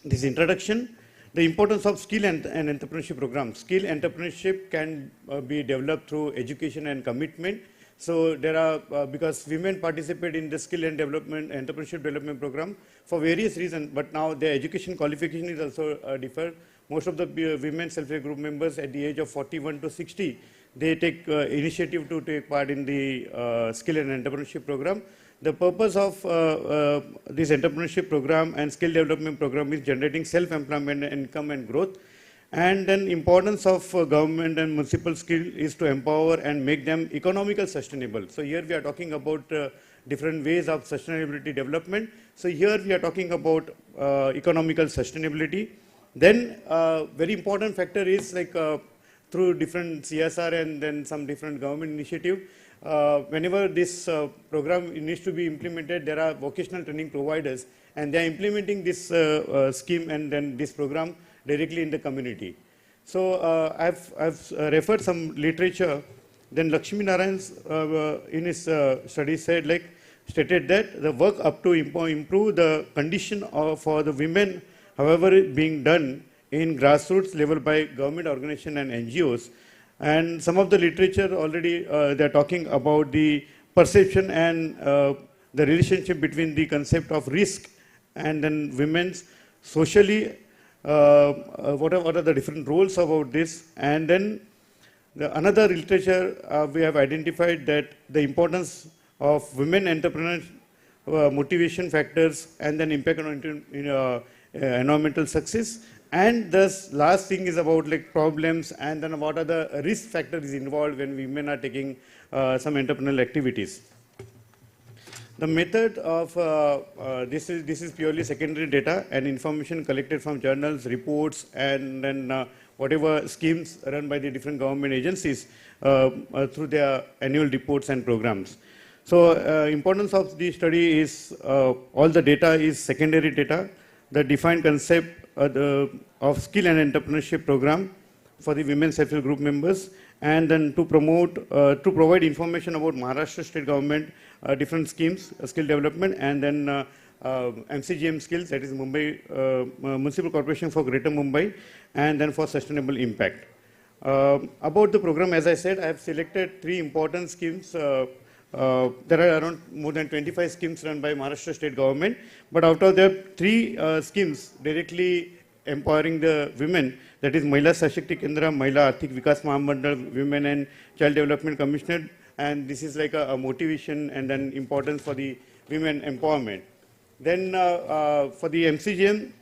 This introduction. The importance of skill and entrepreneurship programs. Skill entrepreneurship can be developed through education and commitment. So there are, because women participate in the skill and development, entrepreneurship development program for various reasons, but now their education qualification is also different. Most of the women self-help group members at the age of 41 to 60, they take initiative to take part in the skill and entrepreneurship program. The purpose of this entrepreneurship program and skill development program is generating self-employment, income and growth. And then importance of government and municipal skill is to empower and make them economical sustainable. So here we are talking about different ways of sustainability development. So here we are talking about economical sustainability. Then very important factor is like through different CSR and then some different government initiative. Whenever this program needs to be implemented, there are vocational training providers, and they are implementing this scheme and then this program directly in the community. So I've referred some literature. Then Lakshmi Narayan in his study stated that the work up to improve the condition for the women, however, being done in grassroots level by government organization and NGOs. And some of the literature already they're talking about the perception and the relationship between the concept of risk and then women's socially, what are the different roles about this. And then another literature we have identified that the importance of women entrepreneurs, motivation factors, and then impact on environmental success. And the last thing is about like problems and then what are the risk factors involved when women are taking some entrepreneurial activities. The method of this is purely secondary data and information collected from journals, reports, and then whatever schemes run by the different government agencies through their annual reports and programs. So importance of the study is all the data is secondary data. The defined concept of skill and entrepreneurship program for the women self-help group members, and then to promote, to provide information about Maharashtra state government different schemes, skill development, and then MCGM skills, that is Mumbai Municipal Corporation for Greater Mumbai, and then for sustainable impact. About the program, as I said, I have selected 3 important schemes. There are around more than 25 schemes run by Maharashtra state government, but out of the 3 schemes directly empowering the women, that is Mahila Sashakti Kendra, Mahila Arthik Vikas Mahamandal, Women and Child Development Commissioner, and this is like a motivation and then importance for the women empowerment. Then for the MCGM,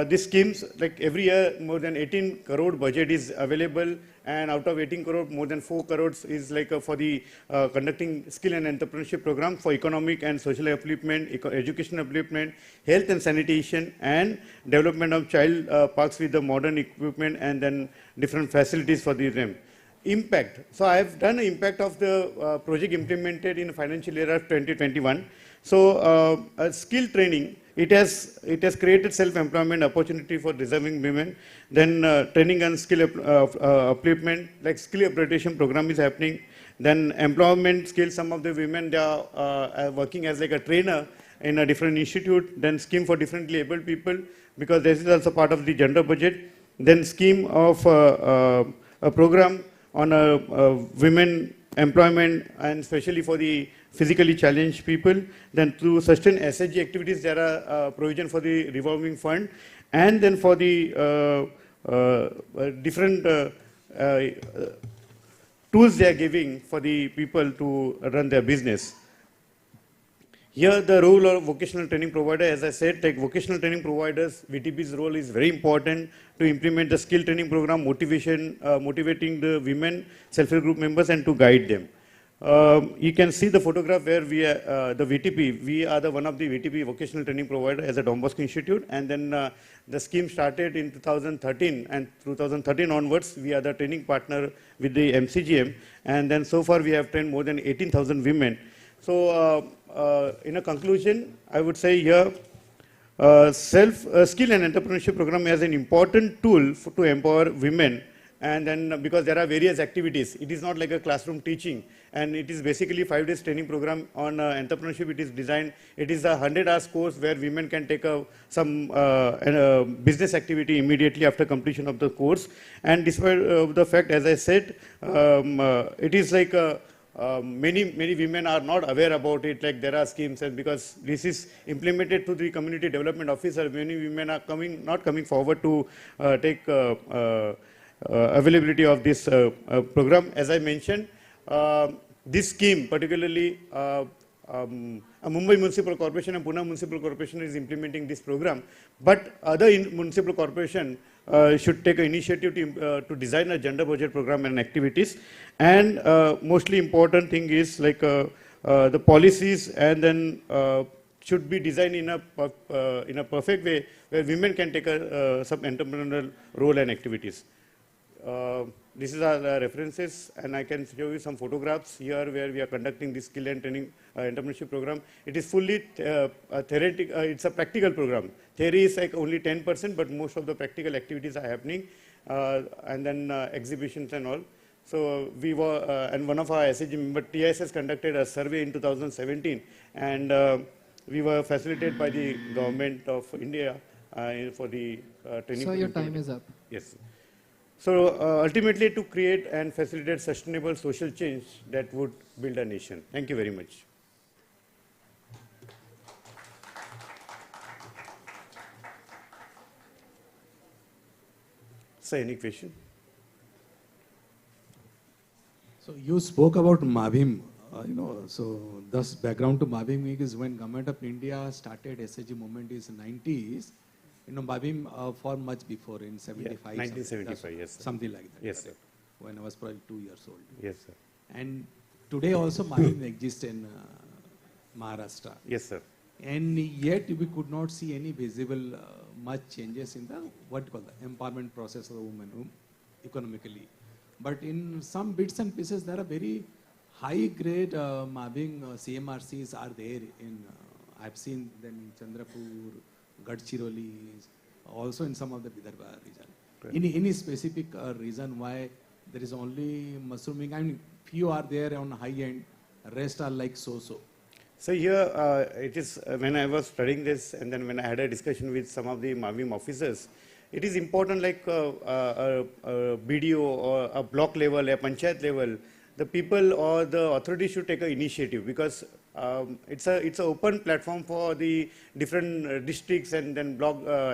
these schemes, like every year, more than 18 crore budget is available, and out of 18 crore, more than 4 crores is like for the conducting skill and entrepreneurship program for economic and social upliftment, education upliftment, health and sanitation, and development of child parks with the modern equipment and then different facilities for the them. Impact. So I have done an impact of the project implemented in financial year of 2021. So skill training, it has created self-employment opportunity for deserving women. Then training and skill upliftment, like skill upgradation program is happening. Then employment skills, some of the women, they are working as like a trainer in a different institute. Then scheme for differently able people, because this is also part of the gender budget. Then scheme of a program on women employment, and especially for the physically challenged people. Then through sustain SHG activities, there are provision for the revolving fund, and then for the different tools they are giving for the people to run their business. Here the role of vocational training provider, as I said, like vocational training providers, VTP's role is very important to implement the skill training program, motivating the women self-help group members and to guide them. You can see the photograph where we are, the VTP, we are one of the VTP vocational training provider as a Don Bosco Institute, and then the scheme started in 2013, and 2013 onwards we are the training partner with the MCGM, and then so far we have trained more than 18,000 women. So in a conclusion, I would say here, skill and entrepreneurship program is an important tool to empower women, and then because there are various activities, it is not like a classroom teaching, and it is basically 5 days training program on entrepreneurship. It is designed, it is a 100-hour course where women can take some business activity immediately after completion of the course. And despite the fact, as I said, it is like many women are not aware about it, like there are schemes, and because this is implemented to the community development officer, many women are not coming forward to take availability of this program. As I mentioned, this scheme particularly Mumbai Municipal Corporation and Pune Municipal Corporation is implementing this program, but other municipal corporation should take an initiative to design a gender budget program and activities. And mostly important thing is like the policies, and then should be designed in a perfect way where women can take some entrepreneurial role and activities. This is our references, and I can show you some photographs here where we are conducting this skill and training entrepreneurship program. It is fully theoretical, it's a practical program. Theory is like only 10%, but most of the practical activities are happening, and then exhibitions and all. So we were, and one of our SHG member, TIS, conducted a survey in 2017, and we were facilitated by the government of India for the training. So your time is up. Yes. So ultimately to create and facilitate sustainable social change that would build a nation. Thank you very much. Sir, any question? So you spoke about Mavim, so thus background to Mavim is when Government of India started SHG movement is 90s. Mavim for much before in 75. Yeah, 1975, yes, sir. Something like that. Yes, sir. When I was probably 2 years old. Yes, sir. And today also Mavim exists in Maharashtra. Yes, sir. And yet we could not see any visible much changes in the what you call the empowerment process of the women economically. But in some bits and pieces there are very high grade Mavim CMRCs are there in, I've seen them in Chandrapur, Gadchiroli, also in some of the Vidarbha region. Any specific reason why there is only mushrooming? I mean, few are there on high end, rest are like so-so. So here it is when I was studying this, and then when I had a discussion with some of the Mavim officers, it is important like a BDO or a block level, a panchayat level, the people or the authority should take an initiative, because it's an open platform for the different districts and then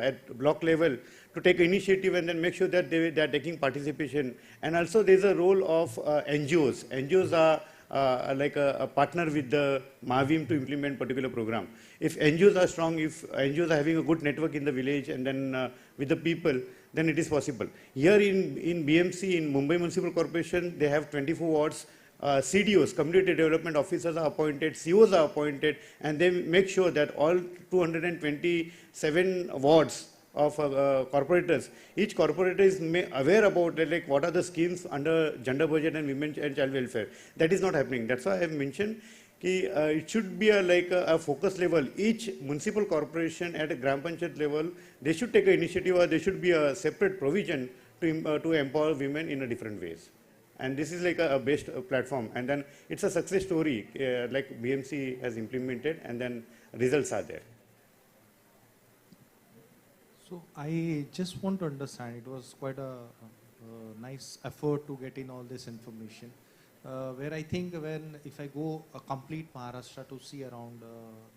at block level to take initiative and then make sure that they are taking participation. And also there is a role of NGOs. NGOs are like a partner with the Mahavim to implement particular program. If NGOs are strong, if NGOs are having a good network in the village and then with the people, then it is possible. Here in BMC, in Mumbai Municipal Corporation, they have 24 wards. CDOs, Community Development Officers are appointed, COs are appointed, and they make sure that all 227 wards of corporators, each corporator is aware about like what are the schemes under gender budget and women and child welfare. That is not happening. That's why I have mentioned it should be like a focus level. Each municipal corporation at a Gram Panchayat level, they should take an initiative, or there should be a separate provision to empower women in a different ways. And this is like a best platform. And then it's a success story like BMC has implemented, and then results are there. So I just want to understand, it was quite a nice effort to get in all this information. Where I think if I go a complete Maharashtra to see around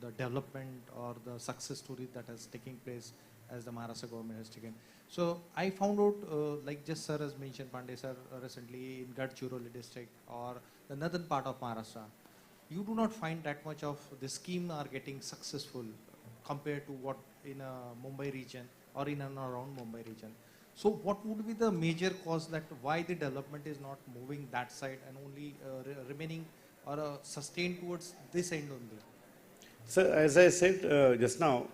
the development or the success story that has taken place as the Maharashtra government has taken. So I found out, like just sir has mentioned, Pandey sir recently in Gadchiroli district or the northern part of Maharashtra, you do not find that much of the scheme are getting successful compared to what in a Mumbai region or in and around Mumbai region. So what would be the major cause that why the development is not moving that side and only remaining or sustained towards this end only? So as I said just now,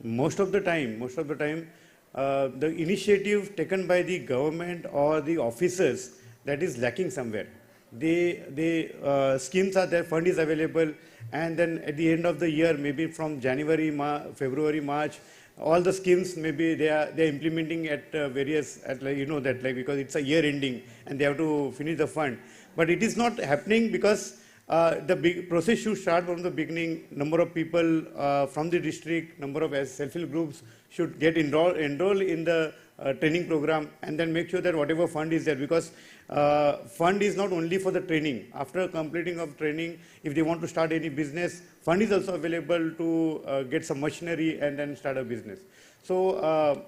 most of the time, the initiative taken by the government or the officers, that is lacking somewhere. The schemes are there, fund is available, and then at the end of the year, maybe from January, February, March, all the schemes maybe they are implementing at various because it's a year ending and they have to finish the fund. But it is not happening because the big process should start from the beginning. Number of people from the district, number of self-help groups should get enroll in the training program, and then make sure that whatever fund is there, because fund is not only for the training. After completing of training, if they want to start any business, fund is also available to get some machinery and then start a business. So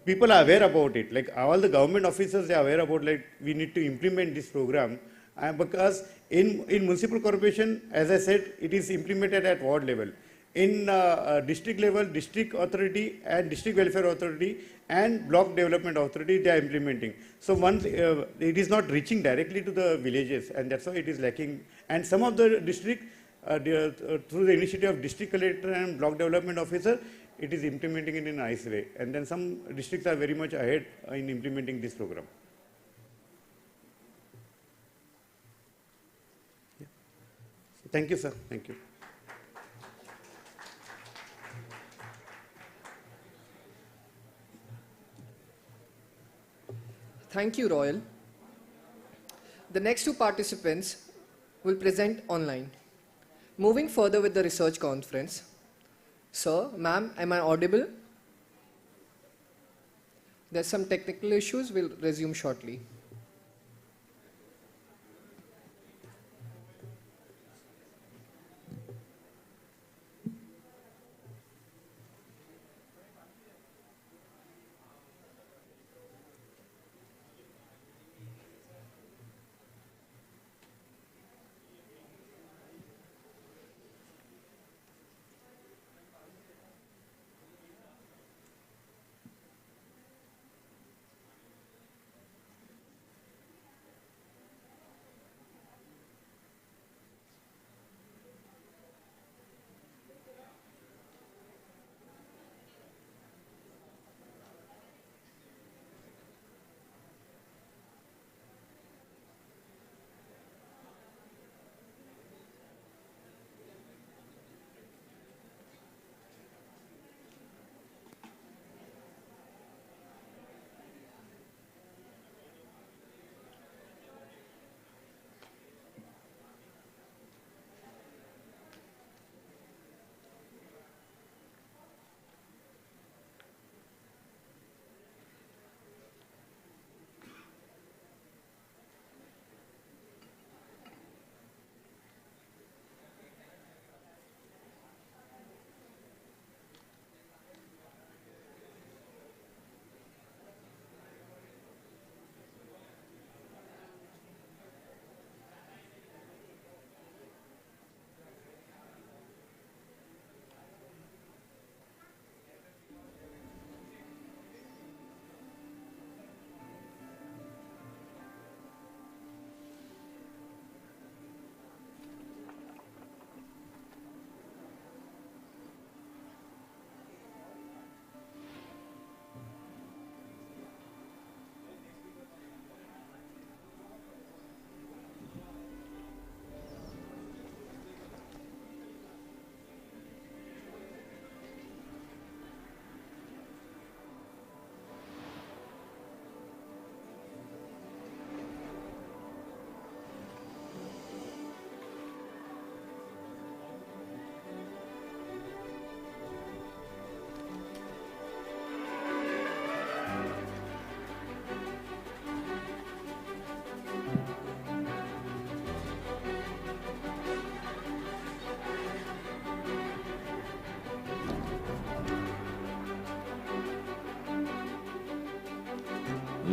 people are aware about it. Like all the government officers, they are aware about like we need to implement this program. Because in municipal corporation, as I said, it is implemented at ward level. In district level, district authority and district welfare authority and block development authority, they are implementing. So once it is not reaching directly to the villages, and that's why it is lacking. And some of the district, through the initiative of district collector and block development officer, it is implementing it in a nice way. And then some districts are very much ahead in implementing this program. Yeah. So thank you, sir. Thank you. Thank you, Royal. The next two participants will present online. Moving further with the research conference. Sir, ma'am, am I audible? There's some technical issues. We'll resume shortly.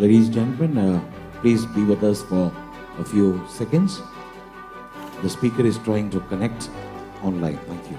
Ladies and gentlemen, please be with us for a few seconds. The speaker is trying to connect online. Thank you.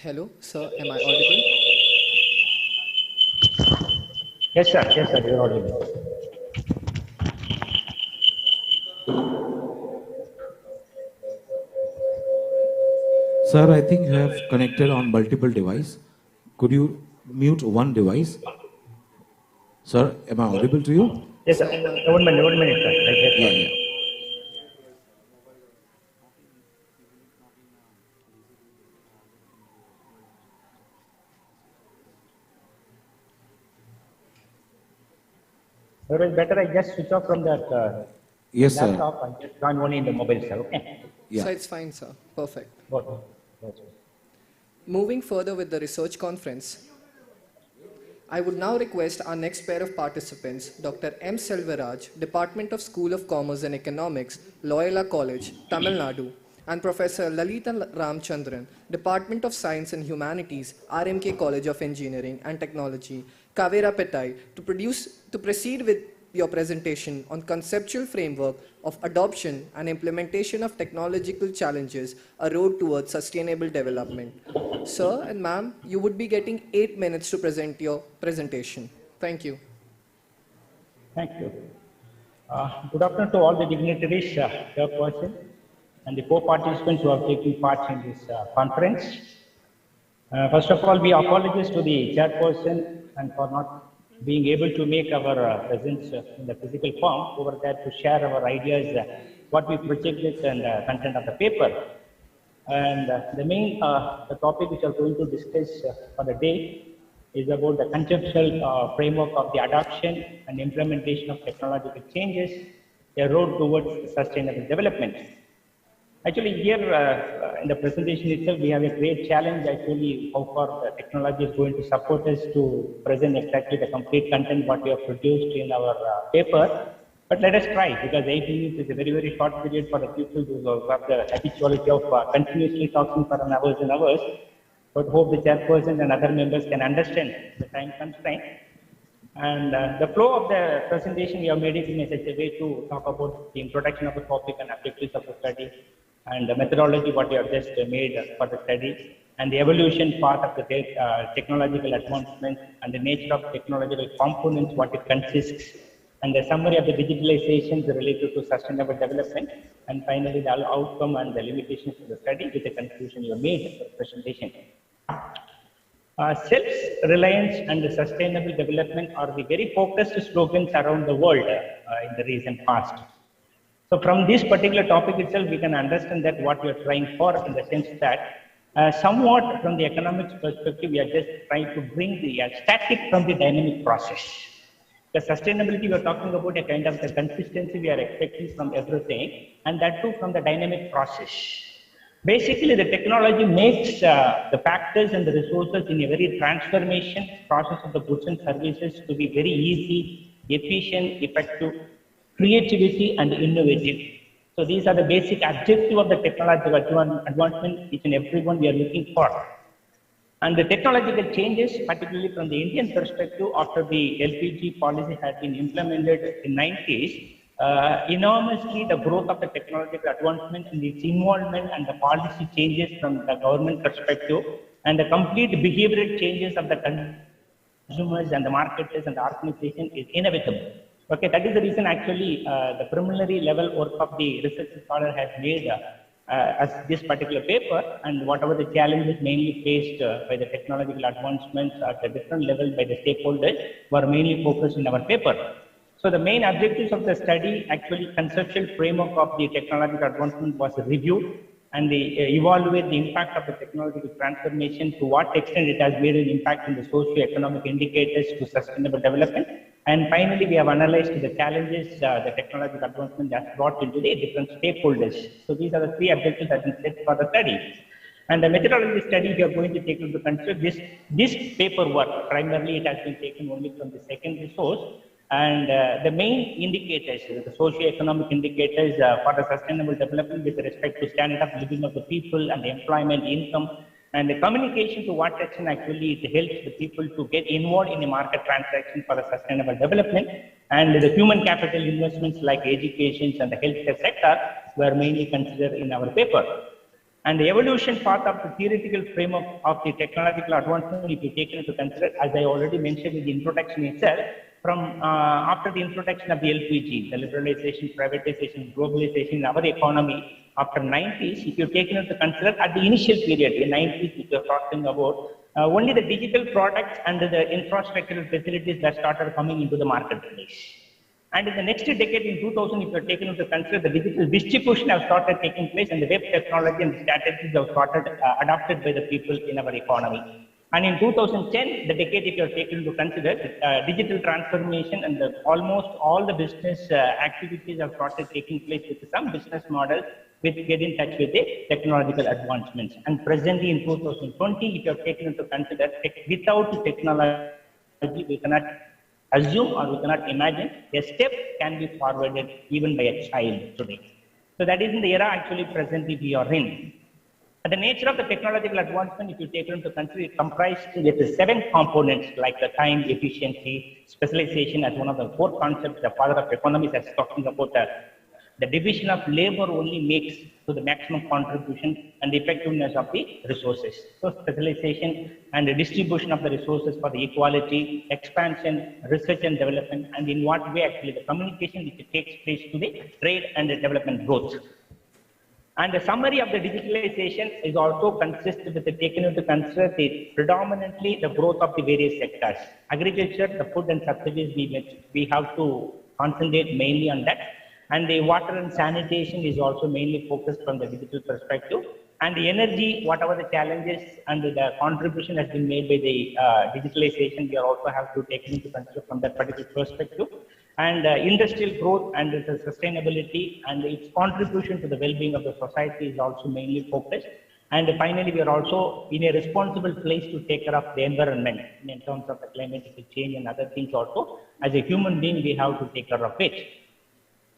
Hello, sir, am I audible? Yes, sir, you're audible. Sir, I think you have connected on multiple devices. Could you mute one device? Sir, am I audible to you? Yes, sir. One minute, sir. Yeah. Sir, it's better I just switch off from that Yes, sir. laptop and just join only in the mobile, sir. Okay? Yeah. So it's fine, sir. Perfect. Okay. Moving further with the research conference, I would now request our next pair of participants, Dr. M. Selvaraj, Department of School of Commerce and Economics, Loyola College, Tamil Nadu, and Professor Lalita Ramchandran, Department of Science and Humanities, RMK College of Engineering and Technology, Kavera Petai, to proceed with your presentation on conceptual framework of adoption and implementation of technological challenges, a road towards sustainable development. Sir and ma'am, you would be getting 8 minutes to present your presentation. Thank you. Thank you. Good afternoon to all the dignitaries, chairperson, and the co-participants who have taken part in this conference. First of all, we apologize to the chairperson and for not being able to make our presence in the physical form over there to share our ideas, what we projected and content of the paper. And the main the topic which we are going to discuss for the day is about the conceptual framework of the adoption and implementation of technological changes, a road towards sustainable development. Actually, here in the presentation itself, we have a great challenge actually how far the technology is going to support us to present exactly the complete content what we have produced in our paper. But let us try, because 8 minutes is a very, very short period for the people who have the habituality of continuously talking for hours and hours. But hope the chairperson and other members can understand the time constraint. And the flow of the presentation, we have made it in such a way to talk about the introduction of the topic and objectives of the study, and the methodology what we have just made for the study, and the evolution part of the technological advancement and the nature of technological components, what it consists, and the summary of the digitalizations related to sustainable development, and finally the outcome and the limitations of the study with the conclusion you made for the presentation. Self-reliance and sustainable development are the very focused slogans around the world in the recent past. So from this particular topic itself, we can understand that what we are trying for, in the sense that somewhat from the economics perspective, we are just trying to bring the static from the dynamic process. The sustainability, we are talking about a kind of the consistency we are expecting from everything, and that too from the dynamic process. Basically, the technology makes the factors and the resources in a very transformation process of the goods and services to be very easy, efficient, effective, creativity, and innovative. So these are the basic objective of the technological advancement each and every one we are looking for. And the technological changes, particularly from the Indian perspective, after the LPG policy had been implemented in 90s, enormously the growth of the technological advancement and its involvement and the policy changes from the government perspective, and the complete behavioral changes of the consumers and the marketers and the organization is inevitable. Okay, that is the reason actually the preliminary level work of the research scholar has made as this particular paper, and whatever the challenges mainly faced by the technological advancements at a different level by the stakeholders were mainly focused in our paper. So the main objectives of the study, actually conceptual framework of the technological advancement was reviewed, and they evaluate the impact of the technological transformation, to what extent it has made an impact in the socio-economic indicators to sustainable development. And finally, we have analyzed the challenges the technological advancement has brought into the different stakeholders. So these are the three objectives that we set for the study. And the methodology study, we are going to take into consider this paperwork. Primarily, it has been taken only from the second resource. And the main indicators, the socio-economic indicators for the sustainable development with respect to standard of living of the people and the employment, income, and the communication, to what extent actually it helps the people to get involved in a market transaction for the sustainable development. And the human capital investments like education and the healthcare sector were mainly considered in our paper. And the evolution part of the theoretical framework of the technological advancement, if you take into consider, as I already mentioned in the introduction itself, from after the introduction of the LPG, the liberalization, privatization, globalization in our economy after 90s, if you take into consider at the initial period, in 90s, if you're talking about only the digital products and the infrastructural facilities that started coming into the marketplace. And in the next decade, in 2000, if you are taken into consider, the digital distribution have started taking place, and the web technology and the strategies have started adopted by the people in our economy. And in 2010, the decade, if you are taken into consider, digital transformation and almost all the business activities have started taking place with some business models which get in touch with the technological advancements. And presently in 2020, if you are taken into consider, without technology, we cannot assume or we cannot imagine a step can be forwarded even by a child today. So that is in the era actually presently we are in. And the nature of the technological advancement, if you take it into consider, it comprised with 7 components like the time, efficiency, specialization as one of the 4 concepts. The father of economics is talking about the division of labor only makes to the maximum contribution and the effectiveness of the resources. So specialization and the distribution of the resources for the equality, expansion, research and development, and in what way actually the communication which takes place to the trade and the development growth. And the summary of the digitalization is also consistent with the taken into consider predominantly the growth of the various sectors. Agriculture, the food and subsidies, we have to concentrate mainly on that. And the water and sanitation is also mainly focused from the digital perspective. And the energy, whatever the challenges and the contribution has been made by the digitalization, we also have to take into consider from that particular perspective. And industrial growth and the sustainability and its contribution to the well-being of the society is also mainly focused. And finally, we are also in a responsible place to take care of the environment in terms of the climatic change and other things also. As a human being, we have to take care of it.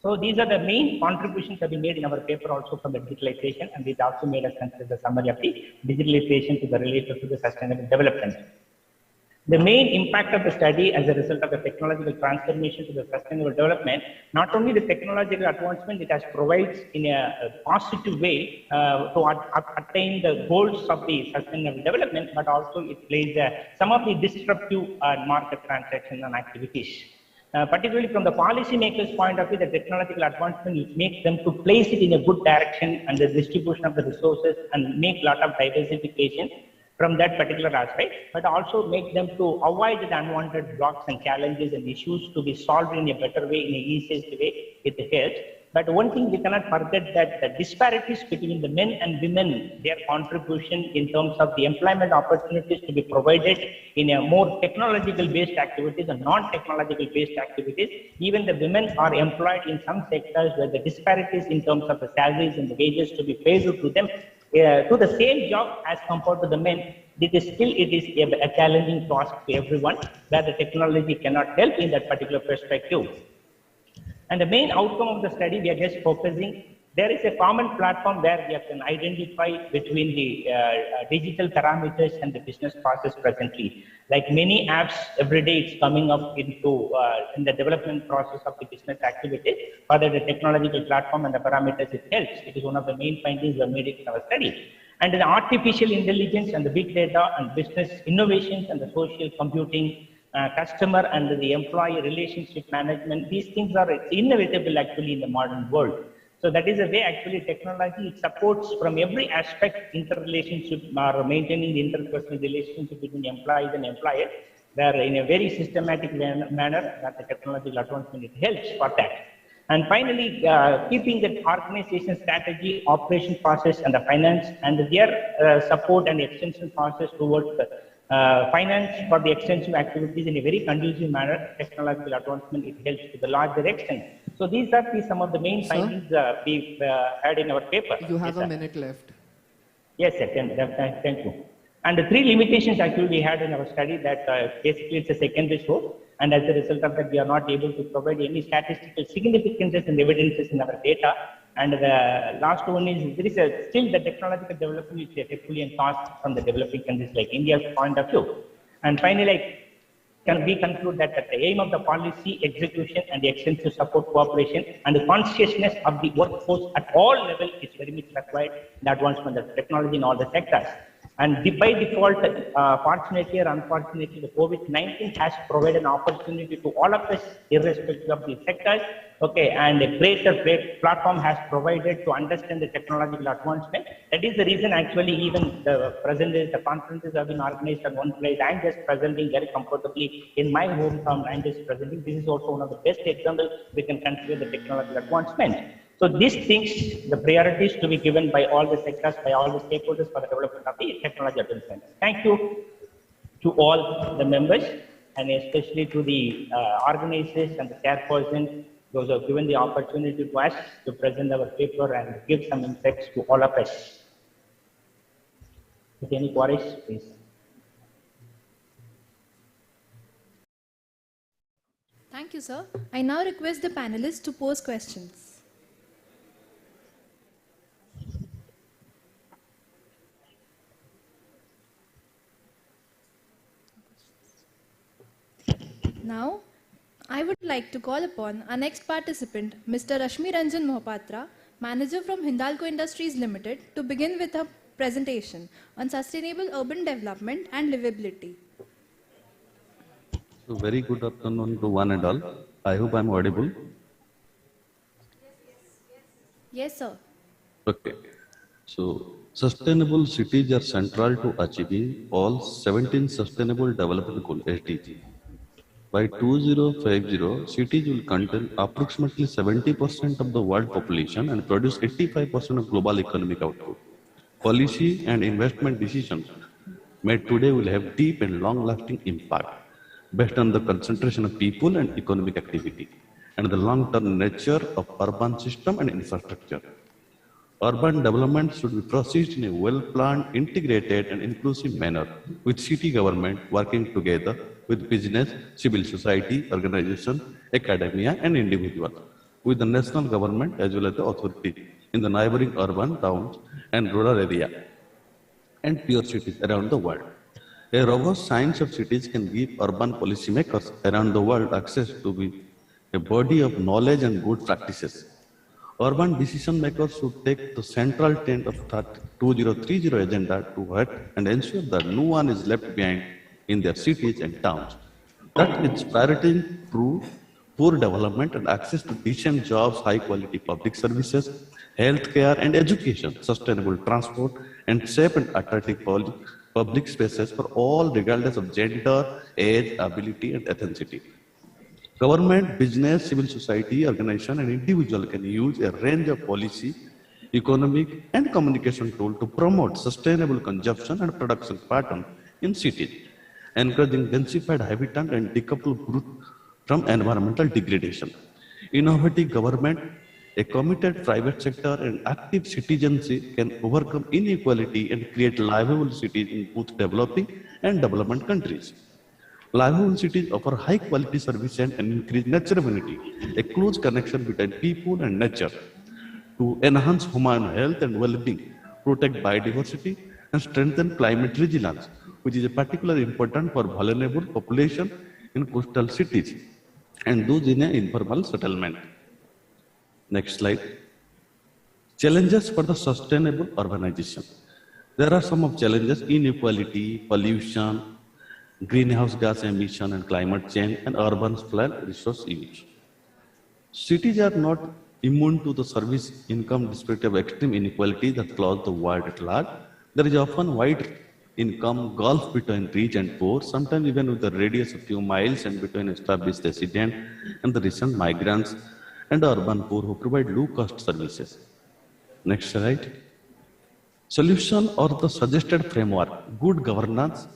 So these are the main contributions that we made in our paper also from the digitalization, and this also made us consider the summary of the digitalization to the related to the sustainable development. The main impact of the study as a result of the technological transformation to the sustainable development, not only the technological advancement it has provides in a positive way to attain the goals of the sustainable development, but also it plays some of the disruptive market transactions and activities. Particularly from the policymakers' point of view, the technological advancement makes them to place it in a good direction and the distribution of the resources and make a lot of diversification from that particular aspect, but also make them to avoid the unwanted blocks and challenges and issues to be solved in a better way, in a easiest way with the help. But one thing we cannot forget that the disparities between the men and women, their contribution in terms of the employment opportunities to be provided in a more technological based activities and non-technological based activities, even the women are employed in some sectors where the disparities in terms of the salaries and the wages to be paid to them to the same job as compared to the men, it is a challenging task to everyone, where the technology cannot help in that particular perspective. And the main outcome of the study, we are just focusing, there is a common platform where we can identify between the digital parameters and the business process presently. Like many apps, every day it's coming up into in the development process of the business activity, whether the technological platform and the parameters it helps. It is one of the main findings we have made in our study. And the artificial intelligence and the big data and business innovations and the social computing, customer and the employee relationship management, these things are inevitable actually in the modern world. So that is a way actually technology it supports from every aspect interrelationship or maintaining the interpersonal relationship between employees and employers, where in a very systematic manner that the technological advancement it helps for that. And finally, keeping the organization strategy, operation process, and the finance and their support and extension process towards the finance for the extensive activities in a very conducive manner, technological advancement, it helps to the larger extent. So these are some of the main findings we had in our paper. You have yes, a minute left. Yes, sir. Thank you. And the three limitations actually we had in our study that basically it's a secondary source, and as a result of that, we are not able to provide any statistical significances and evidences in our data. And the last one is there is still the technological development is effectively and cost from the developing countries like India's point of view. And finally, can we conclude that the aim of the policy execution and the extensive support cooperation and the consciousness of the workforce at all levels is very much required in the advancement of technology in all the sectors. And by default, fortunately or unfortunately, the COVID-19 has provided an opportunity to all of us, irrespective of the sectors. Okay, and a greater platform has provided to understand the technological advancement. That is the reason actually even the conferences have been organized at one place. I'm just presenting very comfortably in my hometown. I'm just presenting. This is also one of the best examples we can consider the technological advancement. So these things, the priorities to be given by all the sectors, by all the stakeholders for the development of the technology advancement. Thank you to all the members and especially to the organizers and the chairperson, those who have given the opportunity to us to present our paper and give some insights to all of us. If any queries, please. Thank you, sir. I now request the panelists to pose questions. Now, I would like to call upon our next participant, Mr. Rashmi Ranjan Mohapatra, manager from Hindalco Industries Limited, to begin with a presentation on sustainable urban development and livability. So very good afternoon to one and all. I hope I'm audible. Yes, sir. Okay. So sustainable cities are central to achieving all 17 Sustainable Development Goals (SDG). By 2050, cities will contain approximately 70% of the world population and produce 85% of global economic output. Policy and investment decisions made today will have deep and long-lasting impact based on the concentration of people and economic activity and the long-term nature of urban system and infrastructure. Urban development should be processed in a well-planned, integrated and inclusive manner, with city government working together with business, civil society, organizations, academia and individuals, with the national government as well as the authorities in the neighboring urban towns and rural area and pure cities around the world. A robust science of cities can give urban policymakers around the world access to a body of knowledge and good practices. Urban decision makers should take the central tenet of 2030 agenda to heart and ensure that no one is left behind in their cities and towns. That means prioritizing through poor development and access to decent jobs, high quality public services, healthcare and education, sustainable transport, and safe and attractive public spaces for all regardless of gender, age, ability and ethnicity. Government, business, civil society, organization and individual can use a range of policy, economic and communication tools to promote sustainable consumption and production pattern in cities, encouraging densified habitat and decouple growth from environmental degradation. Innovative government, a committed private sector and active citizenship can overcome inequality and create livable cities in both developing and development countries. Livable cities offer high-quality services and increase naturability, a close connection between people and nature, to enhance human health and well-being, protect biodiversity, and strengthen climate resilience, which is particularly important for vulnerable population in coastal cities and those in an informal settlement. Next slide. Challenges for the sustainable urbanization. There are some of challenges: inequality, pollution, greenhouse gas emission and climate change, and urban flood resource use. Cities are not immune to the service income disparity of extreme inequality that clouds the world at large. There is often wide income gulf between rich and poor, sometimes even with a radius of few miles and between established residents and the recent migrants and urban poor who provide low-cost services. Next slide. Solution or the suggested framework, good governance.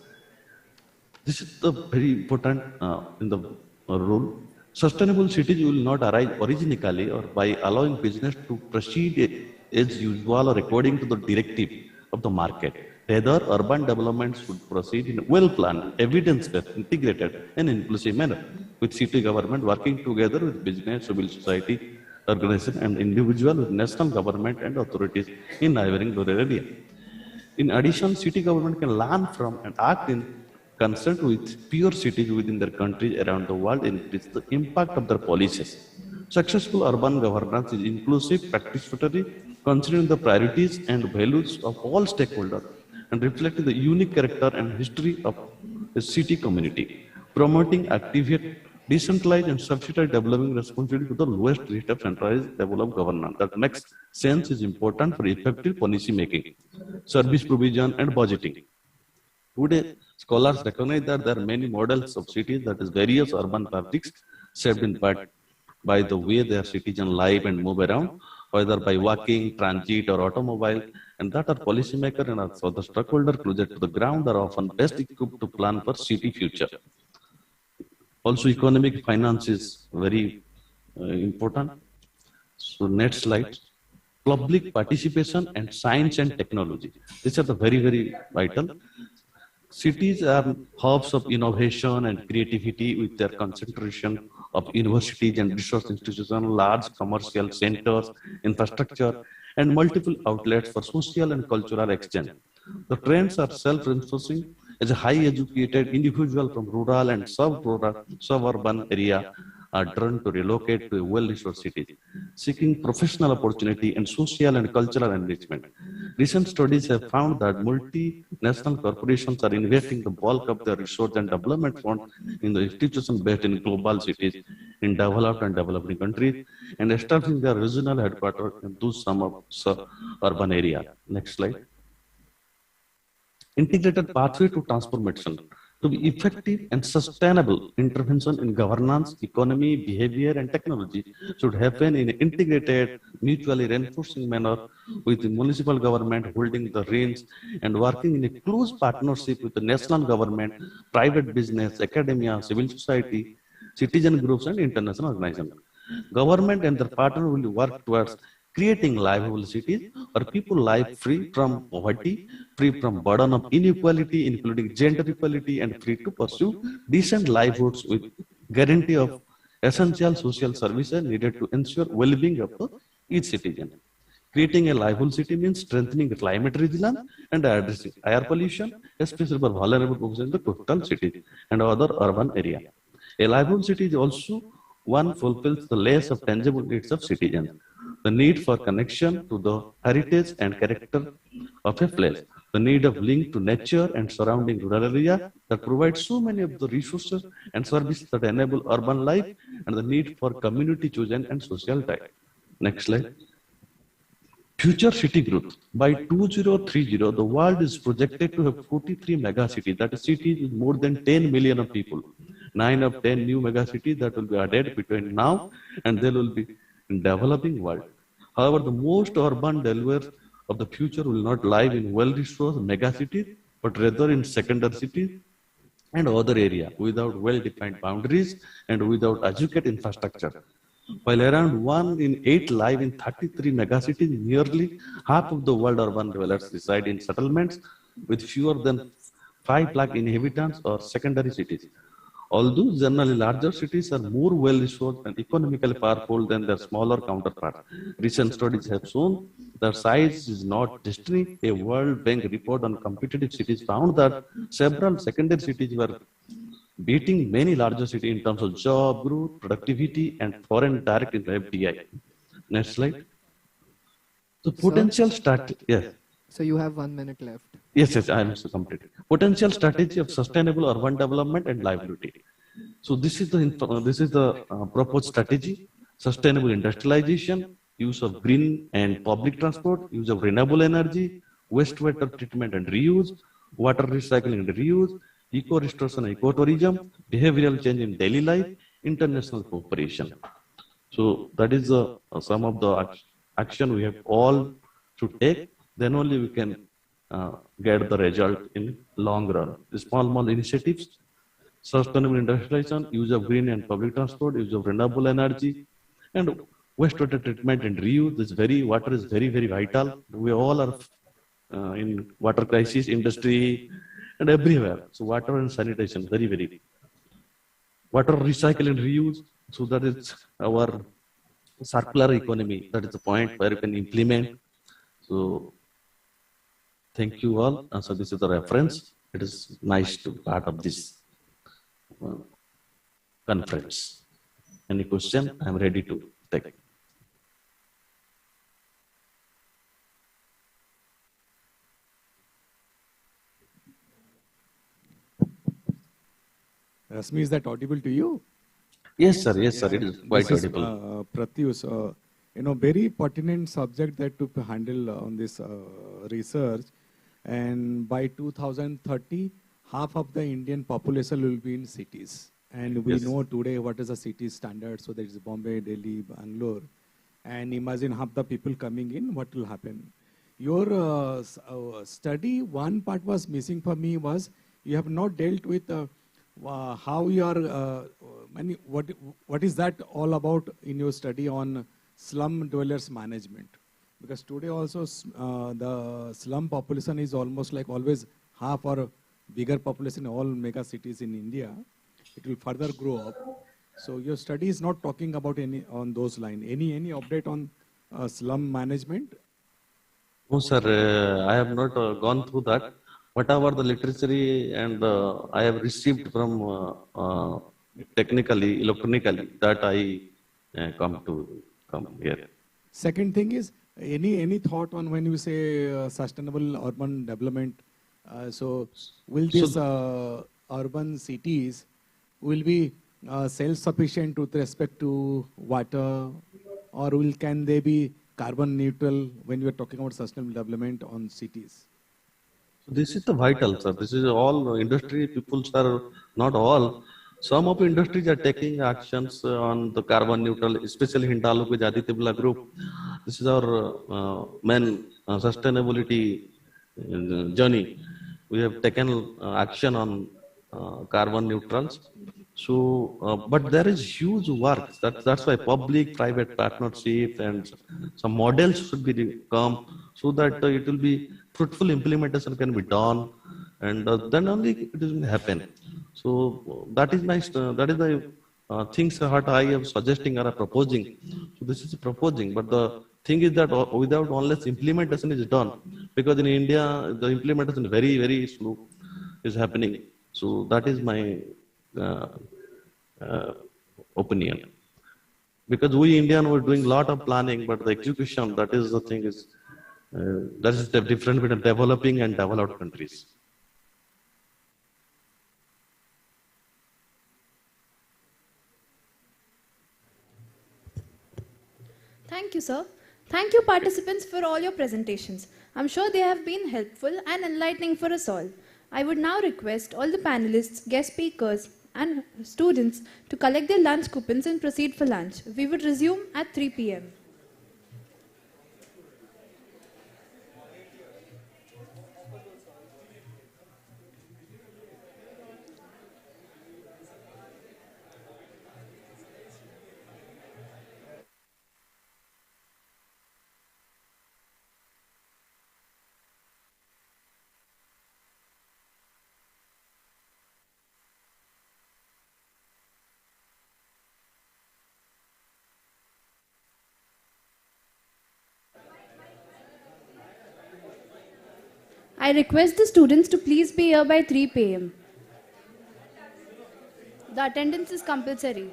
This is the very important in the rule. Sustainable cities will not arise originally or by allowing business to proceed as usual or according to the directive of the market. Rather, urban development should proceed in a well-planned, evidence-based, integrated, and inclusive manner, with city government working together with business, civil society, organization, and individual with national government and authorities in neighboring rural area. In addition, city government can learn from and act in concert with peer cities within their countries around the world and increase the impact of their policies. Successful urban governance is inclusive, participatory, considering the priorities and values of all stakeholders and reflecting the unique character and history of a city community, promoting active, decentralized and subsidized developing responsibility to the lowest rate of centralized developed governance. That makes sense is important for effective policy making, service provision and budgeting. Today, scholars recognize that there are many models of cities, that is various urban fabrics shaped in part by the way their citizens live and move around, whether by walking, transit or automobile, and that our policymakers and also the stakeholder closer to the ground are often best equipped to plan for city future. Also, economic finance is very important. So next slide. Public participation and science and technology. These are the very, very vital. Cities are hubs of innovation and creativity with their concentration of universities and research institutions, large commercial centers, infrastructure, and multiple outlets for social and cultural exchange. The trends are self-reinforcing as a high-educated individual from rural and suburban area are drawn to relocate to a well-resourced cities, seeking professional opportunity and social and cultural enrichment. Recent studies have found that multinational corporations are investing the bulk of their research and development funds in the institutions based in global cities in developed and developing countries and establishing their regional headquarters in those urban areas. Next slide. Integrated pathway to transformation. To be effective and sustainable, intervention in governance, economy, behavior, and technology should happen in an integrated, mutually reinforcing manner with the municipal government holding the reins and working in a close partnership with the national government, private business, academia, civil society, citizen groups, and international organizations. Government and their partner will work towards creating livable cities where people live free from poverty, free from burden of inequality, including gender equality, and free to pursue decent livelihoods with guarantee of essential social services needed to ensure well-being of each citizen. Creating a livable city means strengthening climate resilience and addressing air pollution, especially for vulnerable populations in the coastal cities and other urban areas. A livable city is also one fulfills the less of tangible needs of citizens. The need for connection to the heritage and character of a place, the need of link to nature and surrounding rural area that provides so many of the resources and services that enable urban life, and the need for community chosen and social tie. Next slide. Future city growth. By 2030, the world is projected to have 43 megacities, that is cities with more than 10 million of people. 9 of 10 new megacities that will be added between now and there will be in developing world. However, the most urban dwellers of the future will not live in well-resourced megacities, but rather in secondary cities and other areas without well-defined boundaries and without adequate infrastructure. While around 1 in 8 live in 33 megacities, nearly half of the world urban dwellers reside in settlements with fewer than 5 lakh inhabitants or secondary cities. Although generally larger cities are more well-resourced and economically powerful than their smaller counterparts, recent studies have shown that size is not destiny. A World Bank report on competitive cities found that several secondary cities were beating many larger cities in terms of job growth, productivity, and foreign direct FDI. Next slide. The potential yes. So you have 1 minute left. Yes, I am completed. Potential strategy of sustainable urban development and livability. So this is the proposed strategy: sustainable industrialization, use of green and public transport, use of renewable energy, wastewater treatment and reuse, water recycling and reuse, eco-restoration and eco-tourism, behavioral change in daily life, international cooperation. So that is some of the action we have all to take. Then only we can get the result in long run. The small initiatives, sustainable industrialization, use of green and public transport, use of renewable energy, and wastewater treatment and reuse. Water is very vital. We all are in water crisis, industry, and everywhere. So water and sanitation, very. Water recycle and reuse. So that is our circular economy. That is the point where you can implement. So thank you all. So this is the reference. It is nice to be part of this conference. Any question? I am ready to take. Rasmi, is that audible to you? Yes, sir. Yes, sir. It is quite this audible. Is, Pratyush, very pertinent subject that to handle on this research. And by 2030, half of the Indian population will be in cities. And we know today what is the city standard. So there is Bombay, Delhi, Bangalore. And imagine half the people coming in, what will happen? Your study, one part was missing for me was you have not dealt with how you are, what is that all about in your study on slum dwellers management? Because today also the slum population is almost like always half or bigger population in all mega cities in India. It will further grow up. So your study is not talking about any on those lines. Any update on slum management? No, sir. I have not gone through that. Whatever the literature and I have received from technically, electronically, that I come here. Second thing is, any thought on when you say sustainable urban development? So will these urban cities will be self-sufficient with respect to water, or can they be carbon neutral when you are talking about sustainable development on cities? This is the vital, sir. This is all industry people, sir, not all. Some of industries are taking actions on the carbon neutral, especially in Taluku Aditya Birla Group. This is our main sustainability journey. We have taken action on carbon neutrals. So, but there is huge work. That's why public-private partnership and some models should be come so that it will be fruitful implementation can be done, and then only it will happen. So that is nice. That is the things what I am suggesting or proposing. So this is proposing, but the thing is that without unless implementation is done, because in India the implementation is very slow is happening. So that is my opinion. Because we Indian were doing a lot of planning, but the execution, that is the thing is, that is the difference between developing and developed countries. Thank you, sir. Thank you, participants, for all your presentations. I'm sure they have been helpful and enlightening for us all. I would now request all the panelists, guest speakers, and students to collect their lunch coupons and proceed for lunch. We would resume at 3 p.m. I request the students to please be here by 3 p.m. The attendance is compulsory.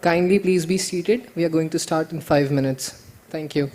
Kindly please be seated. We are going to start in 5 minutes. Thank you.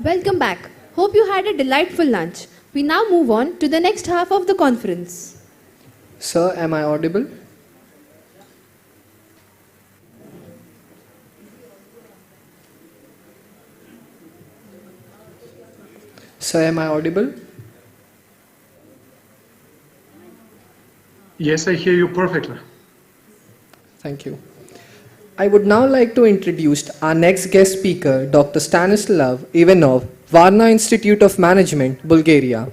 Welcome back. Hope you had a delightful lunch. We now move on to the next half of the conference. Sir, am I audible? Sir, am I audible? Yes, I hear you perfectly. Thank you. I would now like to introduce our next guest speaker, Dr. Stanislav Ivanov, Varna Institute of Management, Bulgaria.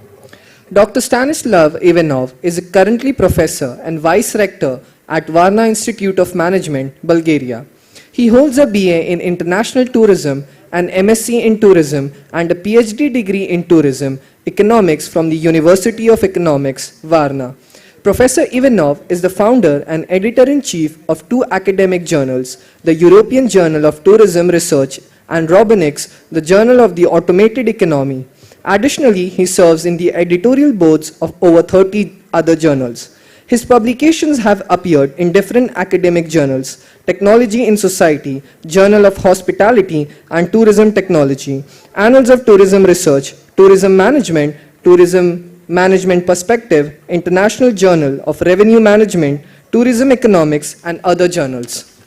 Dr. Stanislav Ivanov is currently professor and vice rector at Varna Institute of Management, Bulgaria. He holds a BA in International Tourism, an MSc in Tourism, and a PhD degree in Tourism Economics from the University of Economics, Varna. Professor Ivanov is the founder and editor-in-chief of two academic journals, the European Journal of Tourism Research and Robinix, the Journal of the Automated Economy. Additionally, he serves in the editorial boards of over 30 other journals. His publications have appeared in different academic journals: Technology in Society, Journal of Hospitality and Tourism Technology, Annals of Tourism Research, Tourism Management, Tourism Management Perspective, International Journal of Revenue Management, Tourism Economics, and other journals.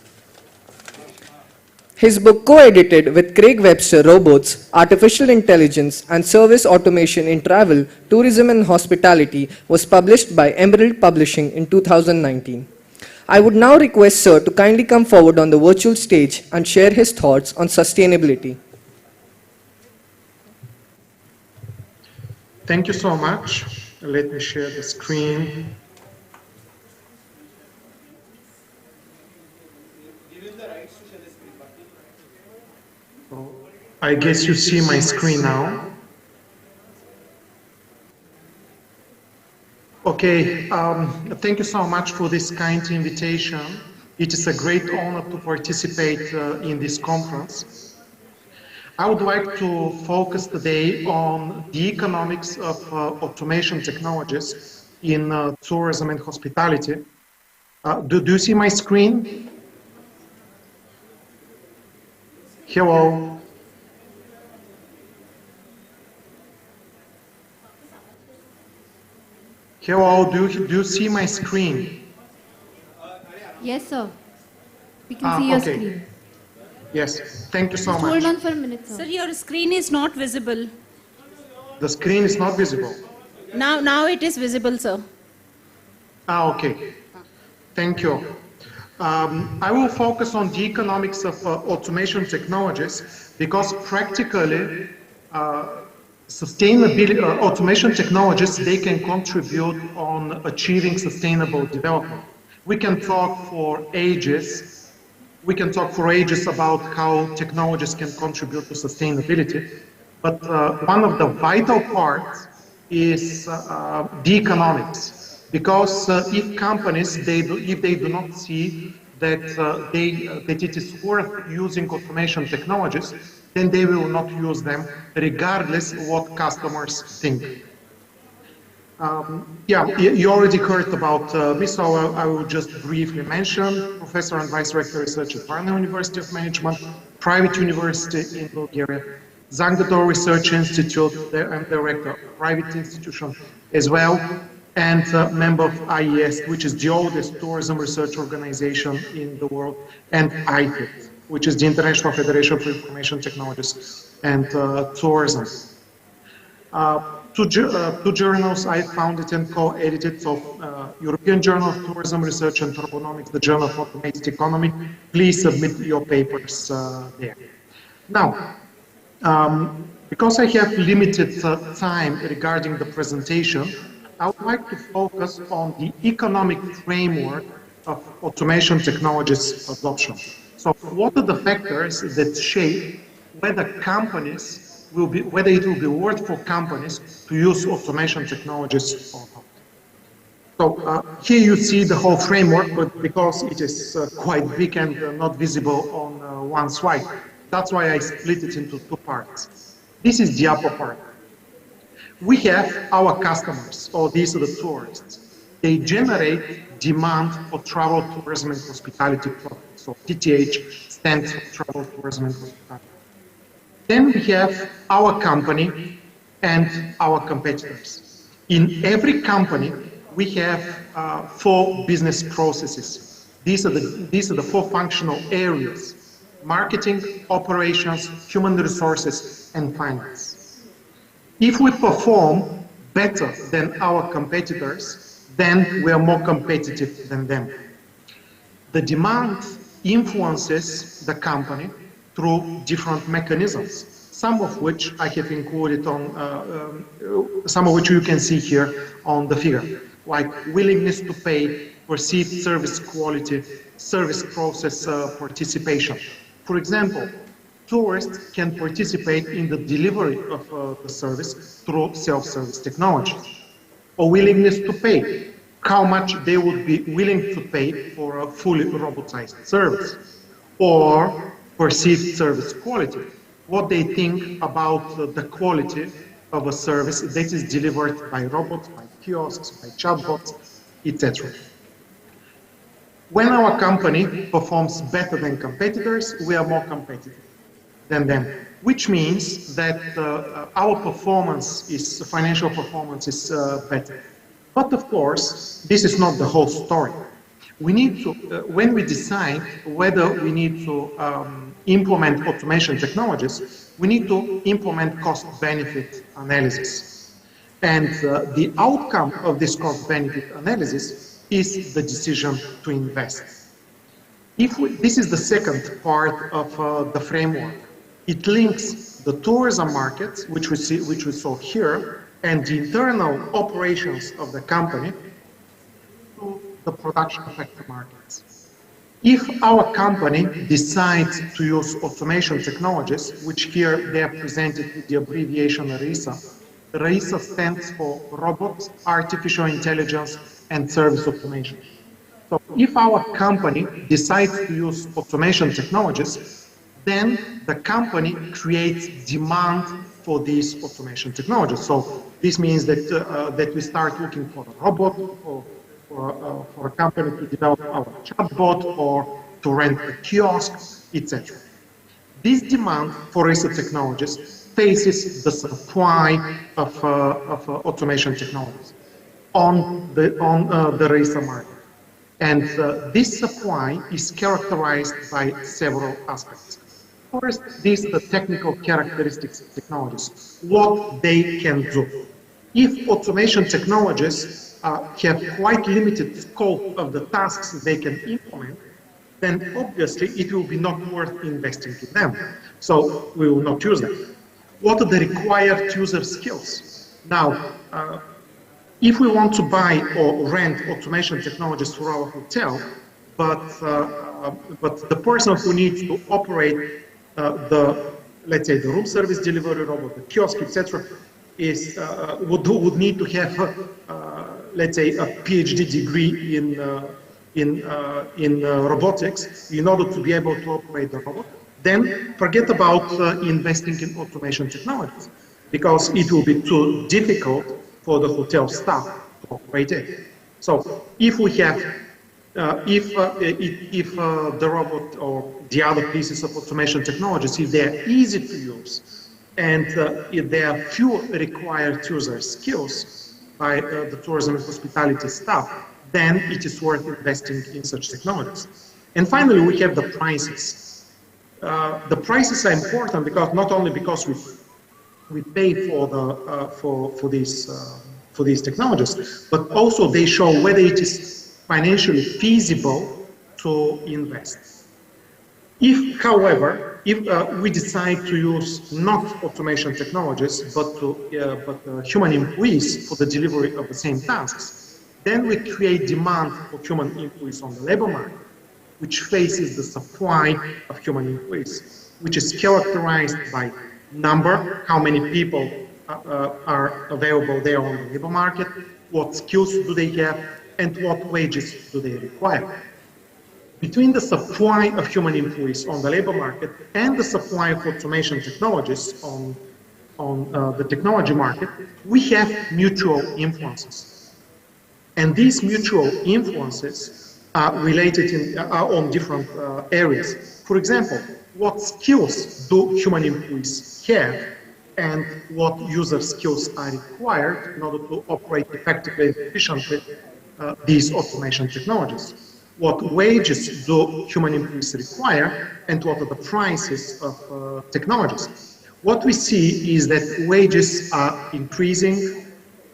His book, co-edited with Craig Webster, Robots, Artificial Intelligence and Service Automation in Travel, Tourism and Hospitality, was published by Emerald Publishing in 2019. I would now request Sir to kindly come forward on the virtual stage and share his thoughts on sustainability. Thank you so much. Let me share the screen. So, I guess you see my screen now. Okay, thank you so much for this kind invitation. It is a great honor to participate in this conference. I would like to focus today on the economics of automation technologies in tourism and hospitality. Do you see my screen? Hello? Hello, do you see my screen? Yes, sir. We can see your screen. Yes, thank you so Just much. hold on for a minute, sir. Sir, your screen is not visible. The screen is not visible. Now it is visible, sir. Okay. Thank you. I will focus on the economics of automation technologies because practically sustainability, automation technologies, they can contribute on achieving sustainable development. We can talk for ages. We can talk for ages about how technologies can contribute to sustainability, but one of the vital parts is the economics. Because if companies, if they do not see that, that it is worth using automation technologies, then they will not use them regardless of what customers think. Yeah, you already heard about me, so I will just briefly mention Professor and Vice Rector Research at Varna University of Management, private university in Bulgaria, Zangator Research Institute, I'm Director of private institution as well, and member of IES, which is the oldest tourism research organization in the world, and ITIT, which is the International Federation for Information Technologies and Tourism. Two journals I founded and co-edited, so European Journal of Tourism Research and Ergonomics, the Journal of Automated Economy. Please submit your papers there. Now, because I have limited time regarding the presentation, I would like to focus on the economic framework of automation technologies adoption. So what are the factors that shape whether companies will be, whether it will be worth for companies to use automation technologies or not. So here you see the whole framework, but because it is quite big and not visible on one slide, that's why I split it into two parts. This is the upper part. We have our customers, or these are the tourists. They generate demand for travel, tourism, and hospitality products. So TTH stands for travel, tourism, and hospitality. Then we have our company and our competitors. In every company, we have 4 business processes. These are the 4 functional areas: marketing, operations, human resources, and finance. If we perform better than our competitors, then we are more competitive than them. The demand influences the company through different mechanisms, some of which I have included on, some of which you can see here on the figure, like willingness to pay, perceived service quality, service process participation. For example, tourists can participate in the delivery of the service through self-service technology, or willingness to pay, how much they would be willing to pay for a fully robotized service, or perceived service quality, what they think about the quality of a service that is delivered by robots, by kiosks, by chatbots, etc. When our company performs better than competitors, we are more competitive than them, which means that our performance is, financial performance is better. But of course, this is not the whole story. We need to, when we decide whether we need to implement automation technologies, we need to implement cost-benefit analysis. And the outcome of this cost-benefit analysis is the decision to invest. This is the second part of the framework. It links the tourism market, which we saw here, and the internal operations of the company to the production factor markets. If our company decides to use automation technologies, which here they are presented with the abbreviation RISA. RISA stands for Robots, Artificial Intelligence, and Service Automation. So if our company decides to use automation technologies, then the company creates demand for these automation technologies. So this means that, that we start looking for a robot, for a company to develop our chatbot, or to rent a kiosk, etc. This demand for RISA technologies faces the supply of automation technologies on the RISA market. And this supply is characterized by several aspects. First, these are the technical characteristics of technologies, what they can do. If automation technologies have quite limited scope of the tasks they can implement, then obviously it will be not worth investing in them. So we will not use them. What are the required user skills? Now, if we want to buy or rent automation technologies for our hotel, but the person who needs to operate let's say the room service delivery robot, the kiosk, etc., would need to have let's say a PhD degree in robotics in order to be able to operate the robot. Then forget about investing in automation technologies, because it will be too difficult for the hotel staff to operate it. So if we have, if the robot or the other pieces of automation technologies, if they are easy to use and if there are few required user skills by the tourism and hospitality staff, then it is worth investing in such technologies. And finally, we have the prices. The prices are important because not only because we pay for these technologies, but also they show whether it is financially feasible to invest. If, however, we decide to use not automation technologies, but human employees for the delivery of the same tasks, then we create demand for human employees on the labor market, which faces the supply of human employees, which is characterized by number, how many people are available there on the labor market, what skills do they have, and what wages do they require. Between the supply of human employees on the labor market and the supply of automation technologies on the technology market, we have mutual influences. And these mutual influences are related are on different areas. For example, what skills do human employees have and what user skills are required in order to operate effectively and efficiently these automation technologies? What wages do human employees require and what are the prices of technologies? What we see is that wages are increasing,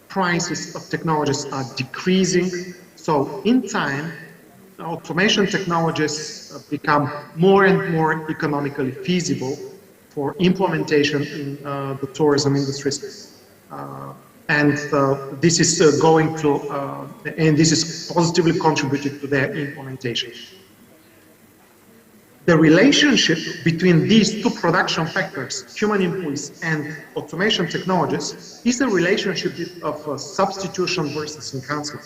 prices of technologies are decreasing. So in time, automation technologies become more and more economically feasible for implementation in the tourism industries. This is going to, and this is positively contributing to their implementation. The relationship between these two production factors, human employees and automation technologies, is a relationship of substitution versus enhancement.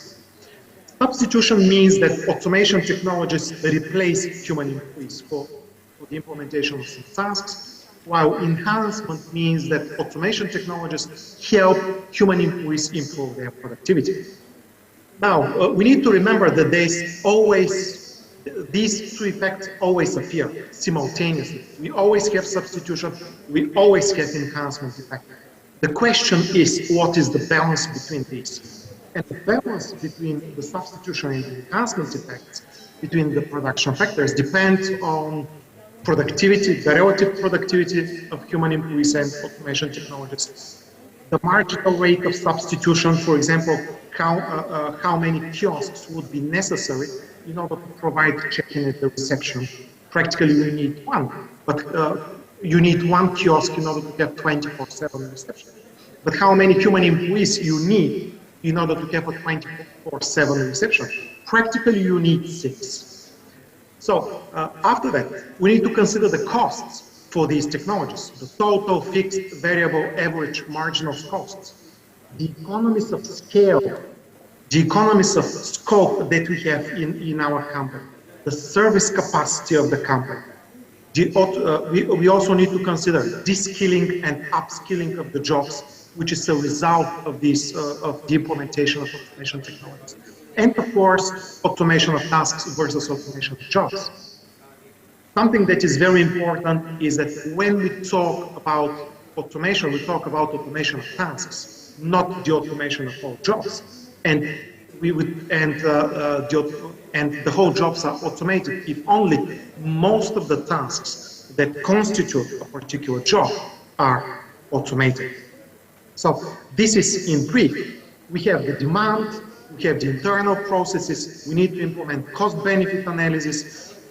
Substitution means that automation technologies replace human employees for the implementation of some tasks, while enhancement means that automation technologies help human employees improve their productivity. Now, we need to remember that these two effects always appear simultaneously. We always have substitution, we always have enhancement effect. The question is, what is the balance between these? And the balance between the substitution and the enhancement effects between the production factors depends on productivity, the relative productivity of human employees and automation technologies. The marginal rate of substitution, for example, how many kiosks would be necessary in order to provide check-in at the reception. Practically, you need one, but you need one kiosk in order to get 24/7 reception. But how many human employees you need in order to have a 24/7 reception? Practically, you need 6. So after that, we need to consider the costs for these technologies, the total fixed variable average marginal costs, the economies of scale, the economies of scope that we have in our company, the service capacity of the company. We also need to consider de-skilling and upskilling of the jobs, which is a result of this of the implementation of automation technologies. And of course, automation of tasks versus automation of jobs. Something that is very important is that when we talk about automation, we talk about automation of tasks, not the automation of all jobs. And the whole jobs are automated if only most of the tasks that constitute a particular job are automated. So this is in brief. We have the demand, we have the internal processes, we need to implement cost-benefit analysis,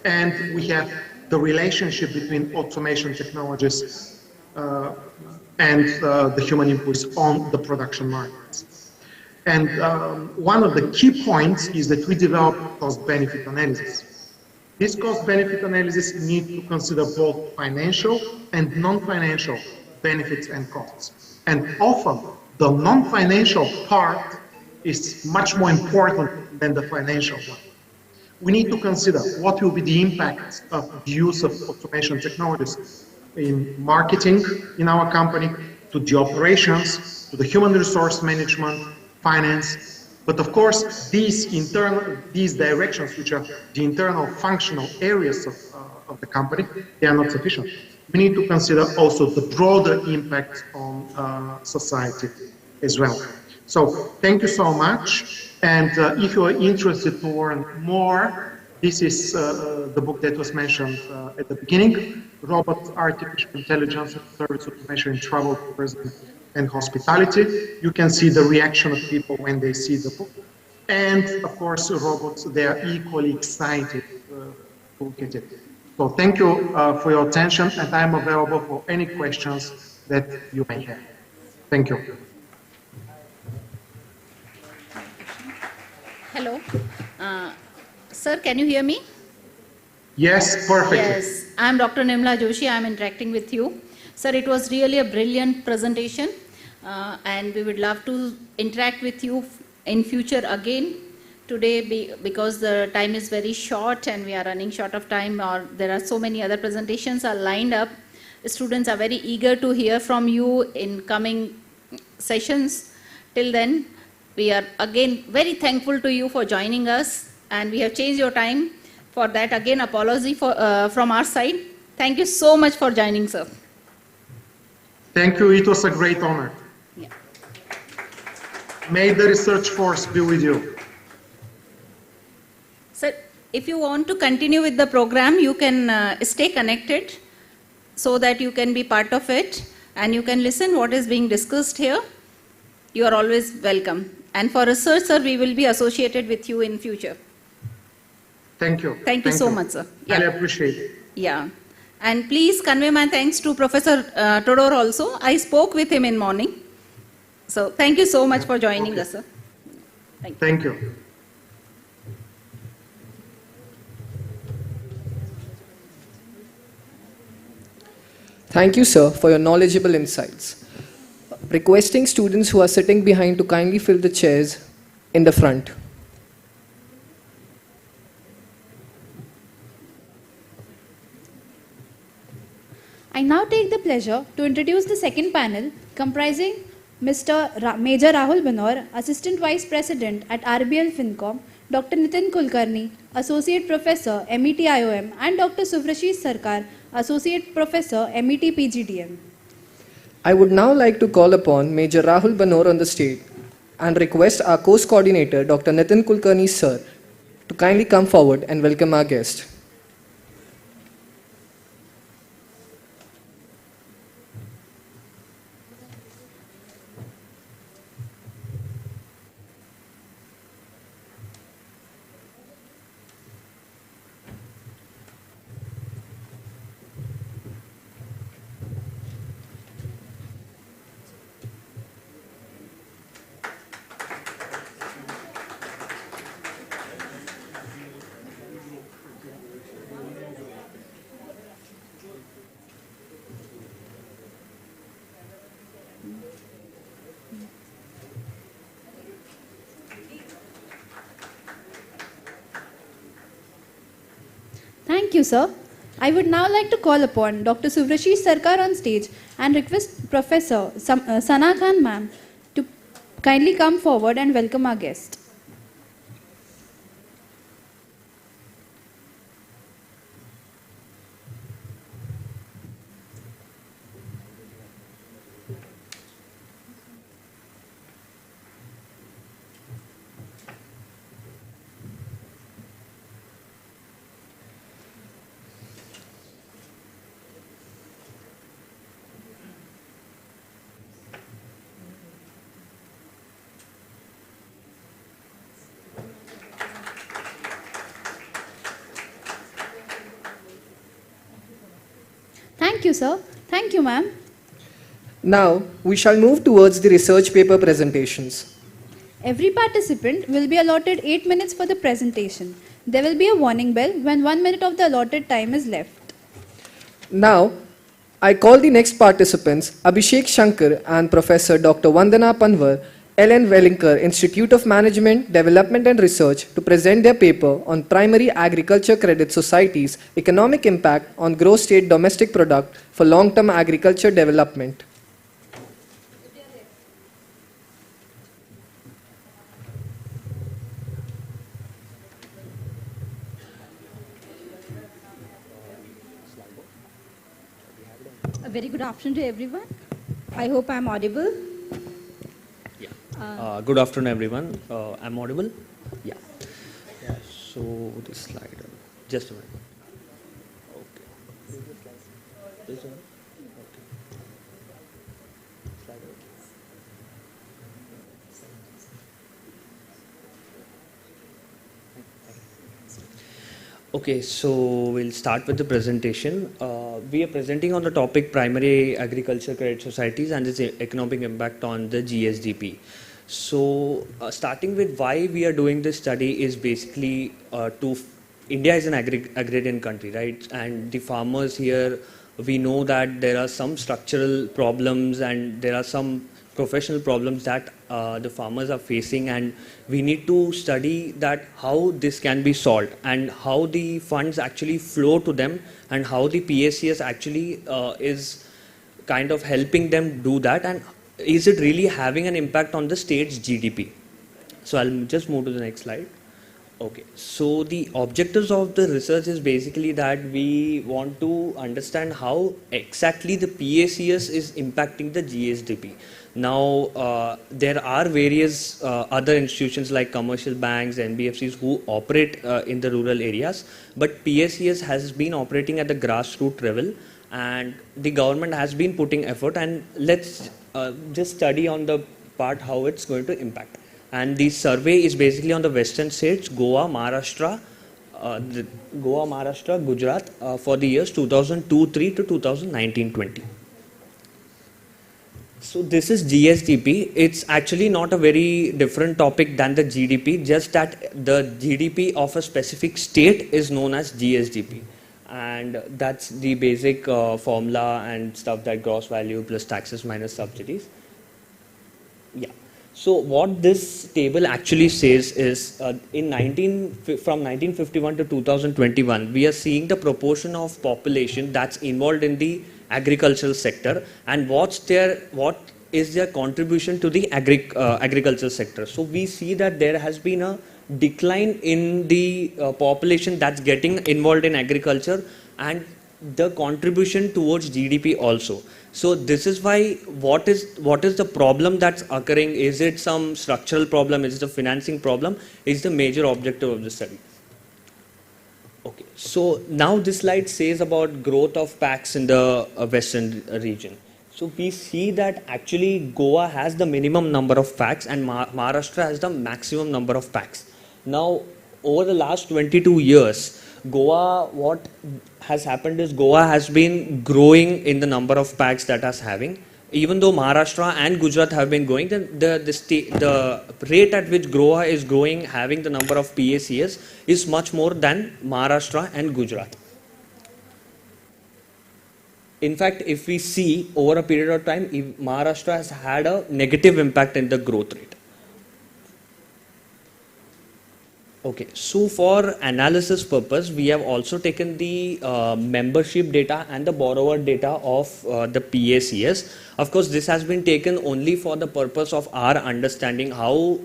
and we have the relationship between automation technologies and the human employees on the production markets. And one of the key points is that we develop cost-benefit analysis. This cost-benefit analysis needs to consider both financial and non-financial benefits and costs. And often, the non-financial part is much more important than the financial one. We need to consider what will be the impact of the use of automation technologies in marketing in our company, to the operations, to the human resource management, finance. But of course, these directions, which are the internal functional areas of the company, they are not sufficient. We need to consider also the broader impact on society as well. So thank you so much. And if you are interested to learn more, this is the book that was mentioned at the beginning, Robot Artificial Intelligence and Service Automation in Travel, Tourism, and Hospitality. You can see the reaction of people when they see the book. And of course, robots, they are equally excited to look at it. So thank you for your attention, and I'm available for any questions that you may have. Thank you. Hello. Sir, can you hear me? Yes, perfectly. Yes, I'm Dr. Nimla Joshi. I'm interacting with you. Sir, it was really a brilliant presentation, and we would love to interact with you in future again. Today, because the time is very short and we are running short of time, or there are so many other presentations are lined up, students are very eager to hear from you in coming sessions. Till then, we are again very thankful to you for joining us, and we have changed your time For that, again, apology from our side. Thank you so much for joining, sir. Thank you. It was a great honor. Yeah. May the research force be with you. Sir, if you want to continue with the program, you can stay connected so that you can be part of it and you can listen what is being discussed here. You are always welcome. And for research, sir, we will be associated with you in future. Thank you. Thank you so much, sir. I appreciate it. Yeah. And please convey my thanks to Professor Todor also. I spoke with him in morning. So thank you so much for joining us, sir. Thank you. Thank you, sir, for your knowledgeable insights. Requesting students who are sitting behind to kindly fill the chairs in the front. I now take the pleasure to introduce the second panel comprising Mr. Major Rahul Banor, Assistant Vice President at RBL Fincom, Dr. Nitin Kulkarni, Associate Professor, MET IOM, and Dr. Suvrashish Sarkar, Associate Professor, MET PGDM. I would now like to call upon Major Rahul Banor on the stage and request our course coordinator, Dr. Nitin Kulkarni, sir, to kindly come forward and welcome our guest. Thank you, sir. I would now like to call upon Dr. Suvrashish Sarkar on stage and request Professor Sana Khan ma'am to kindly come forward and welcome our guest. Thank you, sir. Thank you, ma'am. Now, we shall move towards the research paper presentations. Every participant will be allotted 8 minutes for the presentation. There will be a warning bell when 1 minute of the allotted time is left. Now, I call the next participants, Abhishek Shankar and Professor Dr. Vandana Panwar, Ellen Wellinger Institute of Management, Development and Research, to present their paper on Primary Agriculture Credit Society's economic impact on gross state domestic product for long-term agriculture development. A very good afternoon to everyone. I hope I'm audible. Good afternoon, everyone. I'm audible? Yeah. Yeah. So this slide. Just a minute. Okay. This one. Okay. Slide. Okay, so we'll start with the presentation. We are presenting on the topic primary agriculture credit societies and its economic impact on the GSDP. So starting with why we are doing this study is basically India is an agrarian country, right? And the farmers here, we know that there are some structural problems and there are some professional problems that the farmers are facing, and we need to study that how this can be solved and how the funds actually flow to them and how the PACS actually is kind of helping them do that, and is it really having an impact on the state's GDP. So I'll just move to the next slide. Okay, so the objectives of the research is basically that we want to understand how exactly the PACS is impacting the GSDP. Now, there are various other institutions like commercial banks, NBFCs who operate in the rural areas, but PACS has been operating at the grassroots level, and the government has been putting effort, and let's just study on the part how it's going to impact. And the survey is basically on the western states, Goa, Maharashtra, Gujarat, for the years 2002-3 to 2019-20. So this is GSDP. It's actually not a very different topic than the GDP, just that the GDP of a specific state is known as GSDP. And that's the basic formula and stuff, that gross value plus taxes minus subsidies. Yeah. So what this table actually says is from 1951 to 2021, we are seeing the proportion of population that's involved in the agricultural sector and what is their contribution to the agricultural sector. So we see that there has been a decline in the population that's getting involved in agriculture and the contribution towards GDP also. So this is why what is the problem that's occurring? Is it some structural problem? Is it a financing problem? Is the major objective of the study. Okay, so now this slide says about growth of packs in the western region. So we see that actually Goa has the minimum number of packs and Maharashtra has the maximum number of packs. Now over the last 22 years, Goa, what has happened is Goa has been growing in the number of packs that is having. Even though Maharashtra and Gujarat have been growing, the rate at which Goa is growing, having the number of PACS, is much more than Maharashtra and Gujarat. In fact, if we see over a period of time, Maharashtra has had a negative impact in the growth rate. Okay, so for analysis purpose, we have also taken the membership data and the borrower data of the PACS. Of course, this has been taken only for the purpose of our understanding how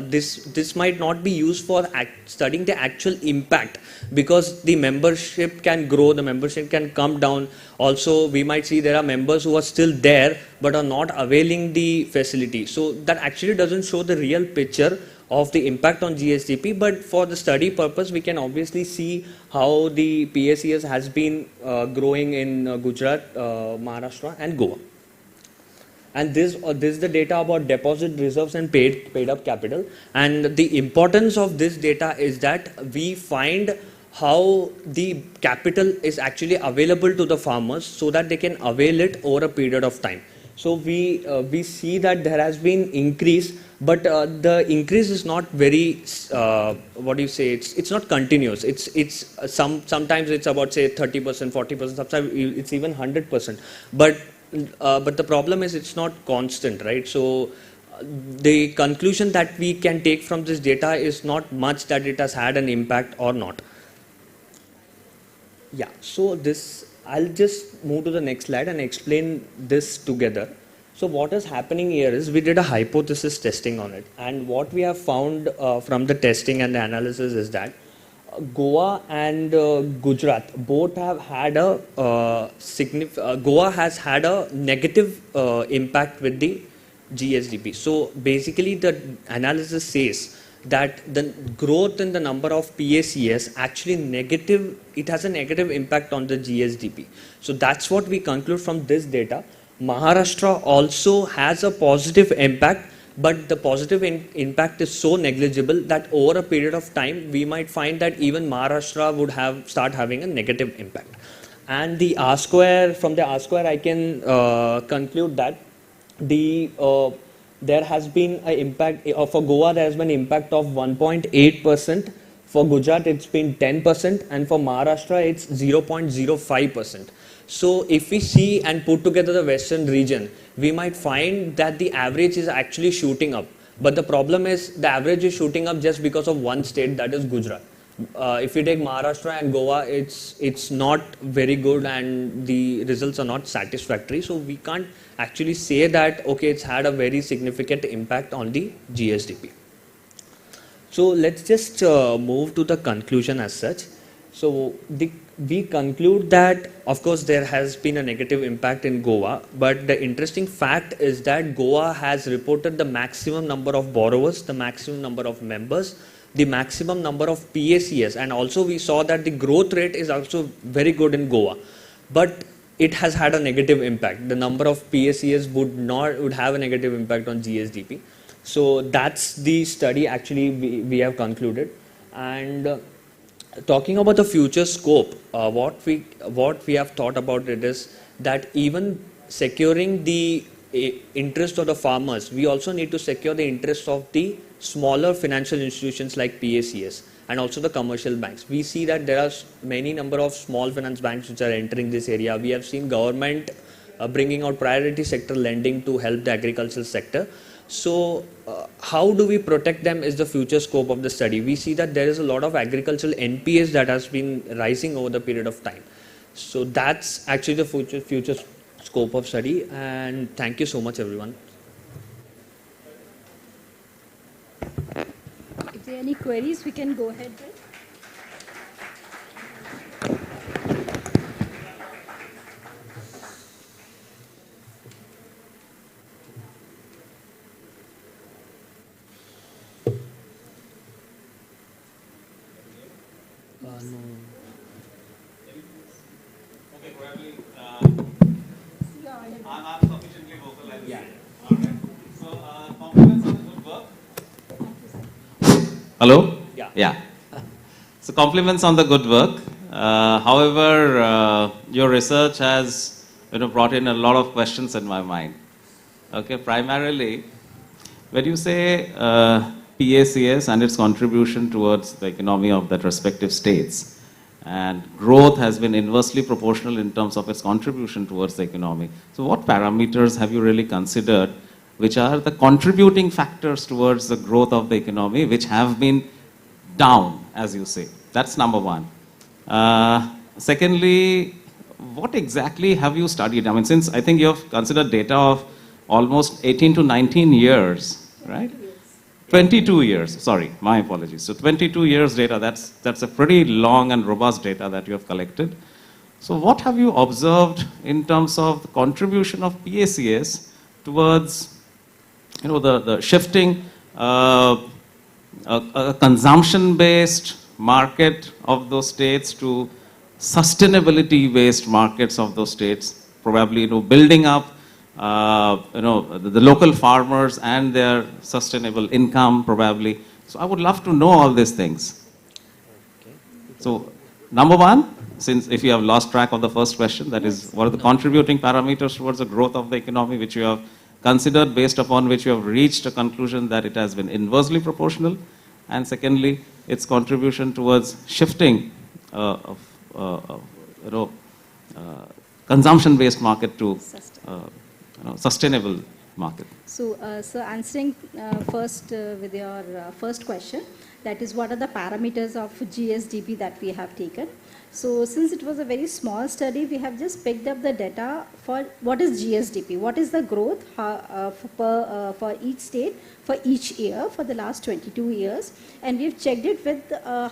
this might not be used for studying the actual impact, because the membership can grow, the membership can come down. Also, we might see there are members who are still there but are not availing the facility. So that actually doesn't show the real picture of the impact on GSDP, but for the study purpose, we can obviously see how the PACS has been growing in Gujarat, Maharashtra and Goa. And this is the data about deposit reserves and paid up capital. And the importance of this data is that we find how the capital is actually available to the farmers so that they can avail it over a period of time. So we see that there has been increase, but the increase is not very it's not continuous. Sometimes it's about say 30%, 40%, sometimes it's even 100%. But the problem is it's not constant, right? So the conclusion that we can take from this data is not much that it has had an impact or not. Yeah, so I'll just move to the next slide and explain this together. So what is happening here is we did a hypothesis testing on it, and what we have found from the testing and the analysis is that Goa and Gujarat both have had Goa has had a negative impact with the GSDP. So basically the analysis says that the growth in the number of PACS actually it has a negative impact on the GSDP. So that's what we conclude from this data. Maharashtra also has a positive impact, but the positive impact is so negligible that over a period of time we might find that even Maharashtra would start having a negative impact. And the from the R-square I can conclude that there has been an impact for Goa. There has been an impact of 1.8%. For Gujarat, it's been 10%, and for Maharashtra, it's 0.05%. So if we see and put together the western region, we might find that the average is actually shooting up. But the problem is the average is shooting up just because of one state, that is Gujarat. If you take Maharashtra and Goa, it's not very good and the results are not satisfactory. So we can't actually say that, okay, it's had a very significant impact on the GSDP. So let's just move to the conclusion as such. So we conclude that, of course, there has been a negative impact in Goa, but the interesting fact is that Goa has reported the maximum number of borrowers, the maximum number of members, the maximum number of PACS, and also we saw that the growth rate is also very good in Goa, but it has had a negative impact. The number of PACS would have a negative impact on GSDP. So that's the study actually we have concluded. And talking about the future scope, what we have thought about it is that even securing the interest of the farmers, we also need to secure the interest of the smaller financial institutions like PACS and also the commercial banks. We see that there are many number of small finance banks which are entering this area. We have seen government bringing out priority sector lending to help the agricultural sector. So how do we protect them is the future scope of the study. We see that there is a lot of agricultural NPAs that has been rising over the period of time. So that's actually the future scope of study, and thank you so much everyone. If there are any queries, we can go ahead with. No. Okay, probably I'm sufficiently vocal, I think. Alright. So, compliments on the good work. Hello? Yeah. Yeah. So, compliments on the good work. However, your research has brought in a lot of questions in my mind. Okay, primarily, when you say PACS and its contribution towards the economy of that respective states, and growth has been inversely proportional in terms of its contribution towards the economy. So what parameters have you really considered which are the contributing factors towards the growth of the economy which have been down, as you say? That's number one. Secondly, what exactly have you studied? I mean, since I think you have considered data of almost 18 to 19 years, right? 22 years, sorry, my apologies. So 22 years data, that's a pretty long and robust data that you have collected. So what have you observed in terms of the contribution of PACS towards, the shifting a consumption-based market of those states to sustainability-based markets of those states, probably, building up the local farmers and their sustainable income, probably. So I would love to know all these things. So number one, since if you have lost track of the first question, that is, what are the contributing parameters towards the growth of the economy which you have considered, based upon which you have reached a conclusion that it has been inversely proportional? And secondly, its contribution towards shifting consumption-based market to sustainable market. So answering first with your first question, that is, what are the parameters of GSDP that we have taken? So since it was a very small study, we have just picked up the data for what is GSDP, what is the growth for each state for each year for the last 22 years, and we've checked it with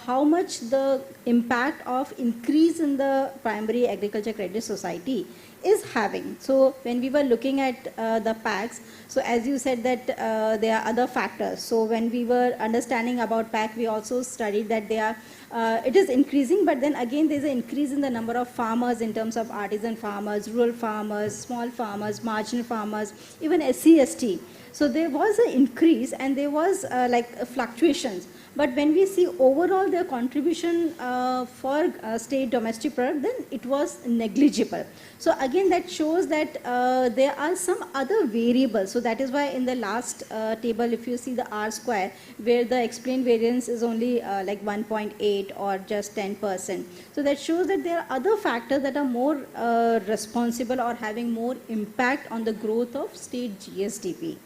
how much the impact of increase in the primary agriculture credit society is having. So when we were looking at the PACs, so as you said that there are other factors. So when we were understanding about PAC, we also studied that they are, it is increasing, but then again there's an increase in the number of farmers in terms of artisan farmers, rural farmers, small farmers, marginal farmers, even SC/ST. So there was an increase and there was fluctuations. But when we see overall their contribution for state domestic product, then it was negligible. So again, that shows that there are some other variables. So that is why in the last table, if you see the R square, where the explained variance is only 1.8 or just 10%. So that shows that there are other factors that are more responsible or having more impact on the growth of state GSDP.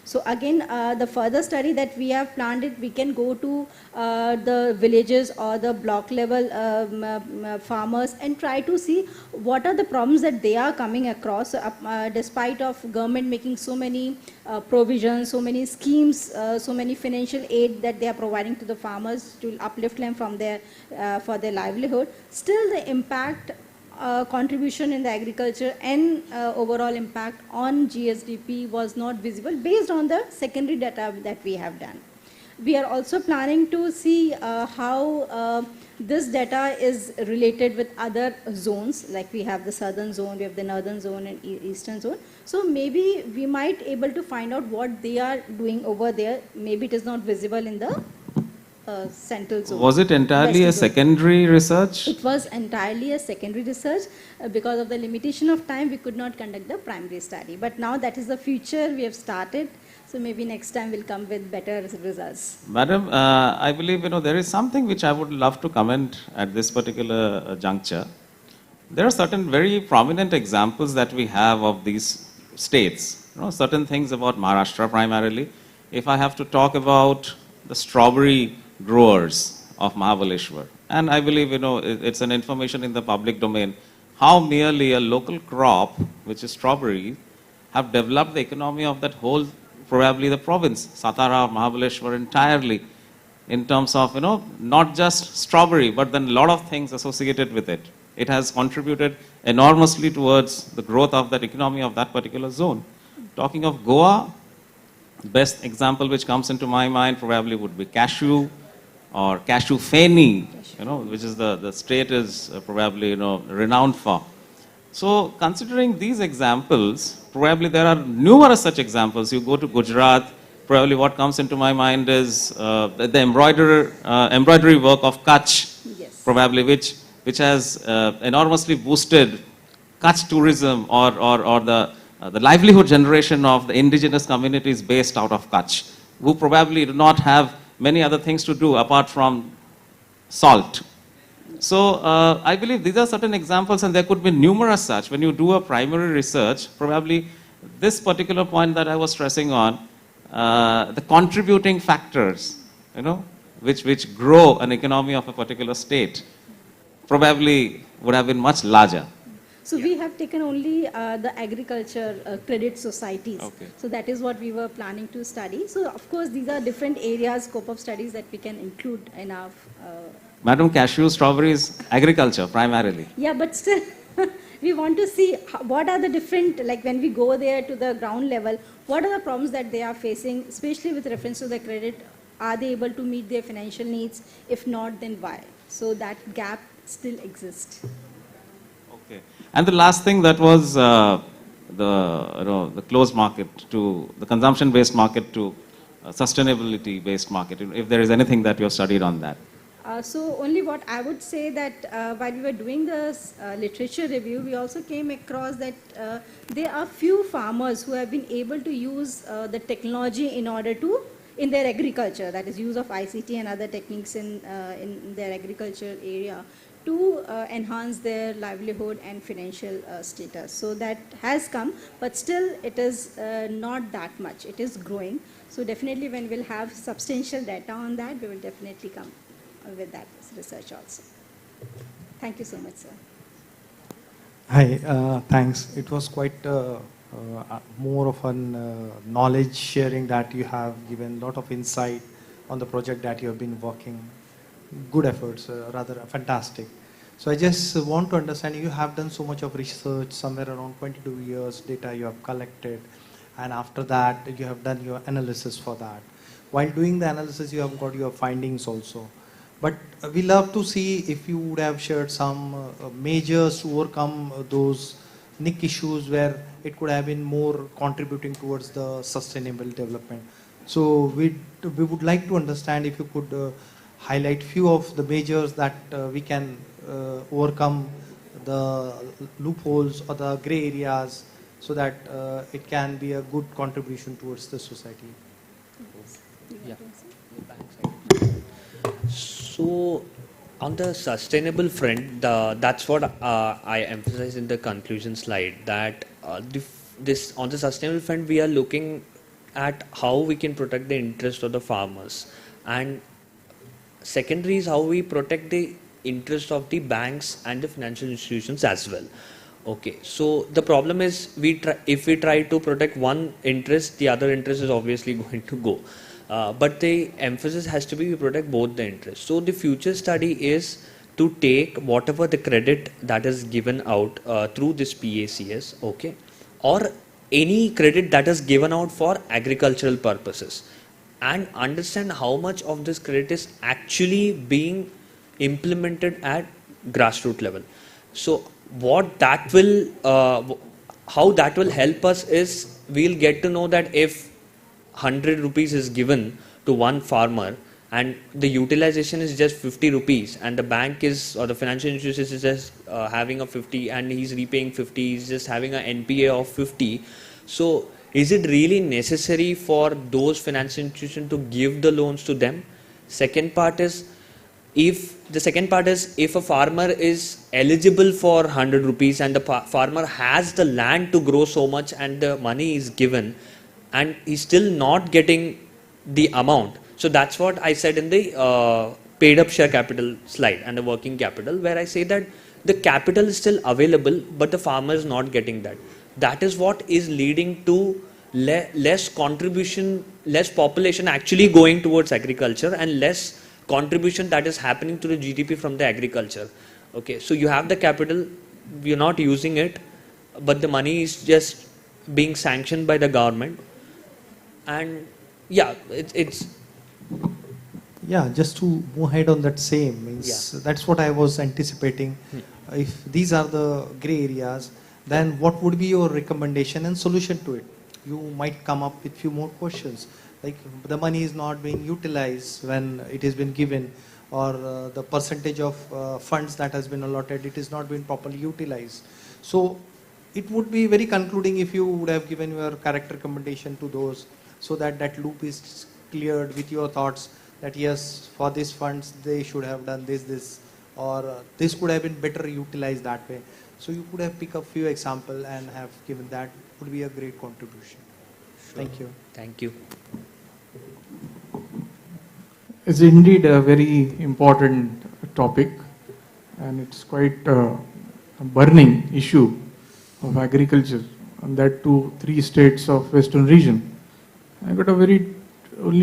So again, the further study that we have planned it, we can go to the villages or the block level farmers and try to see what are the problems that they are coming across, despite of government making so many provisions, so many schemes, so many financial aid that they are providing to the farmers to uplift them from their for their livelihood. Still, the impact contribution in the agriculture and overall impact on GSDP was not visible based on the secondary data that we have done. We are also planning to see how this data is related with other zones, like we have the southern zone, we have the northern zone and eastern zone. So maybe we might able to find out what they are doing over there. Maybe it is not visible in the central zone. Was it entirely a secondary research? It was entirely a secondary research. Because of the limitation of time, we could not conduct the primary study. But now that is the future we have started. So maybe next time we'll come with better results. Madam, I believe there is something which I would love to comment at this particular juncture. There are certain very prominent examples that we have of these states. Certain things about Maharashtra primarily. If I have to talk about the strawberry growers of Mahabaleshwar, and I believe it's an information in the public domain, how merely a local crop, which is strawberry, have developed the economy of that whole, probably the province, Satara, Mahabaleshwar entirely, in terms of not just strawberry, but then a lot of things associated with it. It has contributed enormously towards the growth of that economy of that particular zone. Talking of Goa, the best example which comes into my mind probably would be cashew or cashew feni, which is the state is probably renowned for. So considering these examples, probably there are numerous such examples. You go to Gujarat, probably what comes into my mind is the embroidery work of Kutch, probably which has enormously boosted Kutch tourism or the livelihood generation of the indigenous communities based out of Kutch, who probably do not have many other things to do apart from salt. So I believe these are certain examples, and there could be numerous such. When you do a primary research, probably this particular point that I was stressing on, the contributing factors, which grow an economy of a particular state, probably would have been much larger. So we have taken only the agriculture credit societies. Okay. So that is what we were planning to study. So of course these are different areas, scope of studies that we can include in our... Madam, cashew, strawberries, agriculture primarily. Yeah, but still we want to see what are the different, like when we go there to the ground level, what are the problems that they are facing, especially with reference to the credit. Are they able to meet their financial needs? If not, then why? So that gap still exists. Okay. And the last thing, that was the closed market to the consumption-based market to sustainability-based market. If there is anything that you have studied on that. So only what I would say that while we were doing this literature review, we also came across that there are few farmers who have been able to use the technology in order to, in their agriculture, that is use of ICT and other techniques in their agriculture area, to enhance their livelihood and financial status. So that has come, but still it is not that much. It is growing. So definitely when we'll have substantial data on that, we will definitely come with that research also. Thank you so much, sir. Hi, thanks. It was quite more of a knowledge sharing that you have given, a lot of insight on the project that you have been working. Good efforts, rather fantastic. So I just want to understand, you have done so much of research, somewhere around 22 years data you have collected, and after that you have done your analysis for that. While doing the analysis, you have got your findings also. But we love to see if you would have shared some measures to overcome those niche issues where it could have been more contributing towards the sustainable development. So we would like to understand if you could highlight few of the measures that we can overcome the loopholes or the gray areas so that it can be a good contribution towards the society. Yeah. So on the sustainable front, that's what I emphasized in the conclusion slide, that on the sustainable front we are looking at how we can protect the interest of the farmers, and secondary is how we protect the interest of the banks and the financial institutions as well. Okay, so the problem is if we try to protect one interest, the other interest is obviously going to go. But the emphasis has to be we protect both the interests. So the future study is to take whatever the credit that is given out through this PACS, okay, or any credit that is given out for agricultural purposes, and understand how much of this credit is actually being implemented at grassroots level. So what that will, how that will help us is we'll get to know that if 100 rupees is given to one farmer and the utilization is just 50 rupees and the bank is, or the financial institution is just having a 50 and he's repaying 50, he's just having an NPA of 50. So is it really necessary for those financial institutions to give the loans to them? Second part is, if a farmer is eligible for 100 rupees and the farmer has the land to grow so much and the money is given and he's still not getting the amount. So that's what I said in the paid up share capital slide and the working capital, where I say that the capital is still available but the farmer is not getting that. That is what is leading to less contribution, less population actually going towards agriculture and less contribution that is happening to the GDP from the agriculture. Okay, so you have the capital, you're not using it, but the money is just being sanctioned by the government. And yeah, yeah, just to move ahead on that same, means that's what I was anticipating. If these are the gray areas, then what would be your recommendation and solution to it? You might come up with few more questions, like the money is not being utilized when it has been given, or the percentage of funds that has been allotted, it is not being properly utilized. So it would be very concluding if you would have given your correct recommendation to those, so that that loop is cleared with your thoughts that yes, for these funds they should have done this, or this could have been better utilized that way. So you could have picked a few examples and have given that, would be a great contribution. Sure. Thank you. Thank you. It's indeed a very important topic, and it's quite a burning issue of agriculture, and that to 3 states of Western region. I got only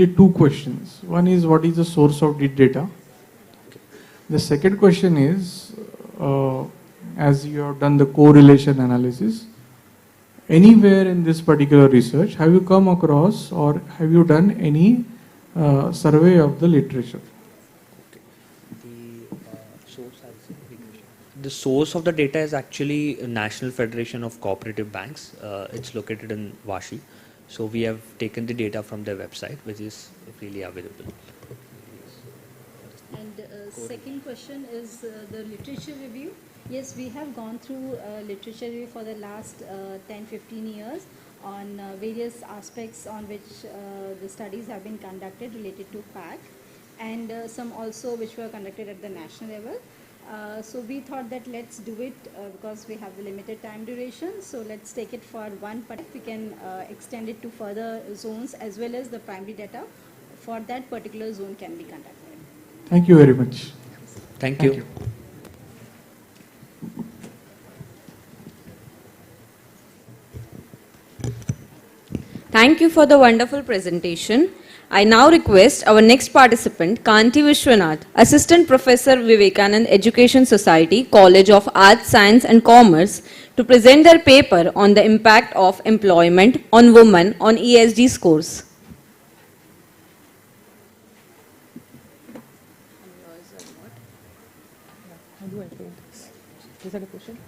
2 questions. One is, what is the source of the data? The second question is, as you have done the correlation analysis, anywhere in this particular research, have you come across or have you done any survey of the literature? The source of the data is actually National Federation of Cooperative Banks. It's located in Vashi. So we have taken the data from their website, which is freely available. And second question is the literature review. Yes, we have gone through literature review for the last 10-15 years on various aspects on which the studies have been conducted related to PAC, and some also which were conducted at the national level. So we thought that let's do it because we have the limited time duration. So let's take it for one part. We can extend it to further zones as well as the primary data for that particular zone can be conducted. Thank you very much. Thank you. Thank you for the wonderful presentation. I now request our next participant, Kanti Vishwanath, Assistant Professor, Vivekanand Education Society, College of Arts, Science and Commerce, to present their paper on the impact of employment on women on ESG scores. How do I paint this? Is that a question?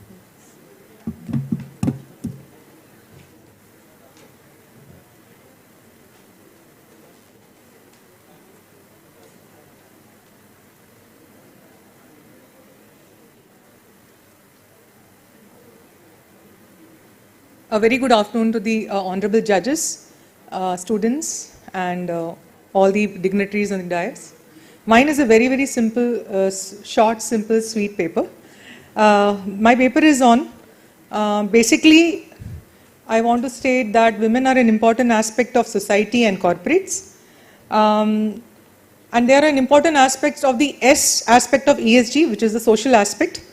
A very good afternoon to the honorable judges, students, and all the dignitaries on the dais. Mine is a very, very simple, short, simple, sweet paper. My paper is on basically I want to state that women are an important aspect of society and corporates. And they are an important aspect of the S aspect of ESG, which is the social aspect.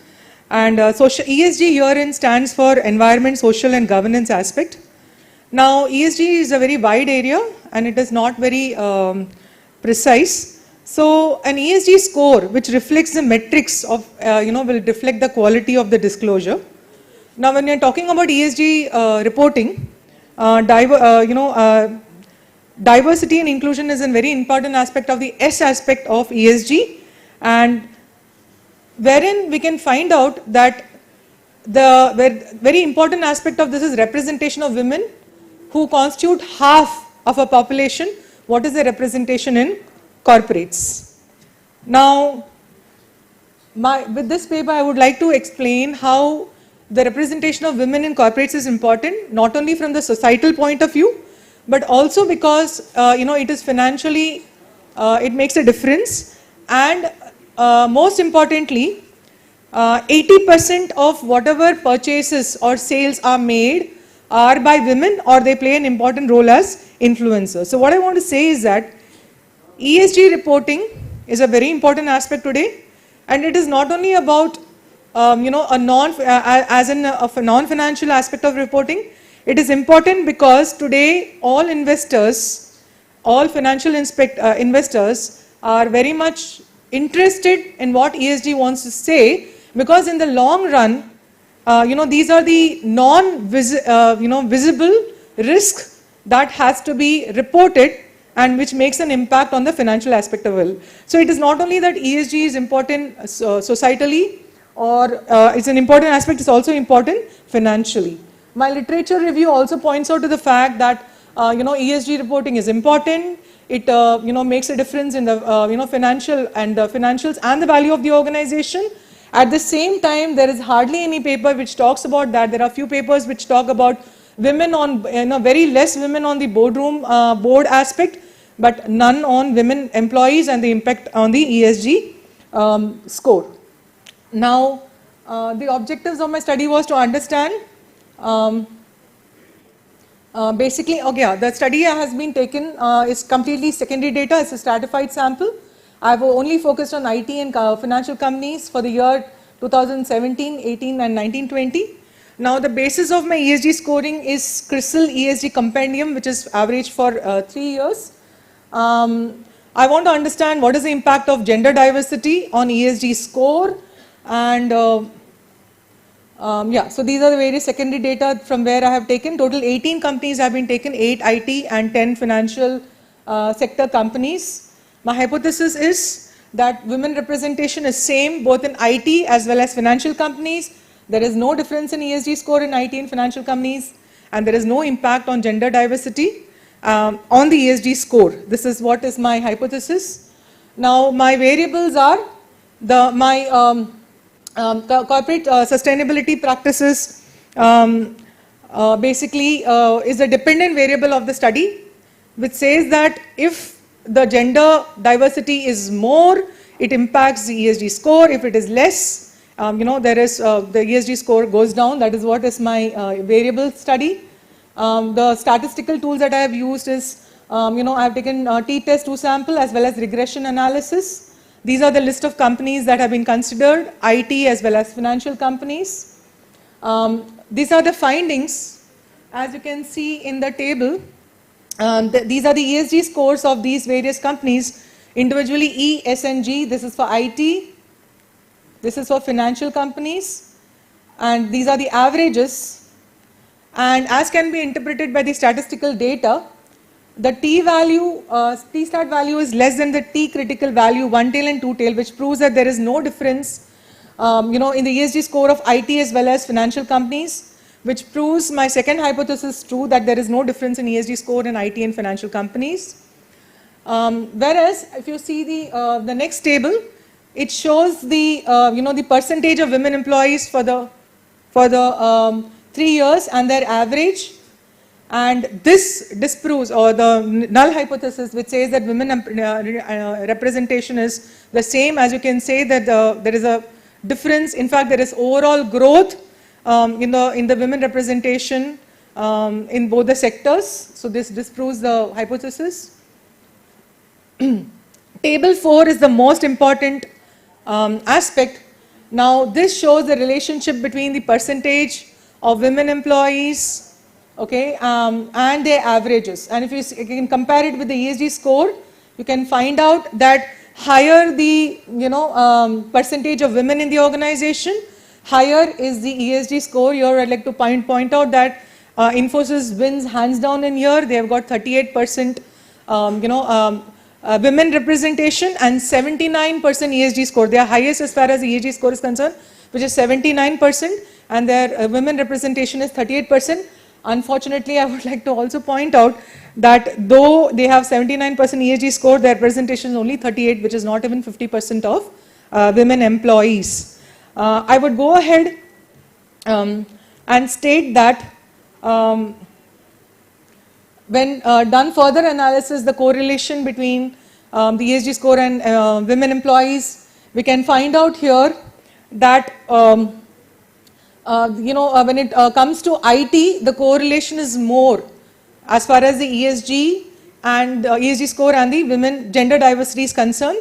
And ESG herein stands for environment, social and governance aspect. Now ESG is a very wide area and it is not very precise. So an ESG score which reflects the metrics of, will reflect the quality of the disclosure. Now when you're talking about ESG reporting, diversity and inclusion is a very important aspect of the S aspect of ESG, and wherein we can find out that the very important aspect of this is representation of women who constitute half of a population. What is the representation in corporates? Now, with this paper I would like to explain how the representation of women in corporates is important, not only from the societal point of view, but also because it is financially, it makes a difference, and most importantly, 80% of whatever purchases or sales are made are by women, or they play an important role as influencers. So what I want to say is that ESG reporting is a very important aspect today, and it is not only about a non-financial aspect of reporting. It is important because today all investors, all financial investors are very much interested in what ESG wants to say, because in the long run, these are the visible risks that has to be reported and which makes an impact on the financial aspect of it. So it is not only that ESG is important societally, or it's an important aspect, it's also important financially. My literature review also points out to the fact that ESG reporting is important. It makes a difference in the financials and the value of the organization. At the same time, there is hardly any paper which talks about that. There are few papers which talk about women on, very less women on the boardroom board aspect, but none on women employees and the impact on the ESG score. Now, the objectives of my study was to understand the study has been taken, is completely secondary data, it's a stratified sample. I've only focused on IT and financial companies for the year 2017, 18 and 19-20. Now the basis of my ESG scoring is CRISIL ESG Compendium, which is averaged for 3 years. I want to understand what is the impact of gender diversity on ESG score, and so these are the various secondary data from where I have taken. Total 18 companies have been taken, 8 IT and 10 financial sector companies. My hypothesis is that women representation is same both in IT as well as financial companies. There is no difference in ESG score in IT and financial companies, and there is no impact on gender diversity on the ESG score. This is what is my hypothesis. Now my variables are my corporate sustainability practices basically is a dependent variable of the study, which says that if the gender diversity is more, it impacts the ESG score. If it is less, there is the ESG score goes down. That is what is my variable study. The statistical tools that I have used is, I have taken t-test 2 sample as well as regression analysis. These are the list of companies that have been considered, IT as well as financial companies. These are the findings. As you can see in the table, these are the ESG scores of these various companies, individually E, S and G. This is for IT, this is for financial companies, and these are the averages. And as can be interpreted by the statistical data, the T-stat value is less than the T-critical value, 1 tail and 2 tail, which proves that there is no difference in the ESG score of IT as well as financial companies, which proves my second hypothesis true, that there is no difference in ESG score in IT and financial companies. Whereas if you see the next table, it shows the the percentage of women employees for the 3 years and their average, and this disproves, or the null hypothesis, which says that women representation is the same. As you can say that there is a difference. In fact, there is overall growth in the women representation in both the sectors. So this disproves the hypothesis. Table 4 is the most important aspect. Now this shows the relationship between the percentage of women employees, okay, and their averages. And if you can compare it with the ESG score, you can find out that higher the percentage of women in the organization, higher is the ESG score. Here I'd like to point out that Infosys wins hands down in here. They have got 38% women representation and 79% ESG score. They are highest as far as the ESG score is concerned, which is 79%, and their women representation is 38%. Unfortunately, I would like to also point out that though they have 79% ESG score, their representation is only 38, which is not even 50% of women employees. I would go ahead and state that when done further analysis, the correlation between the ESG score and women employees, we can find out here that when it comes to IT, the correlation is more as far as the ESG and ESG score and the women gender diversity is concerned,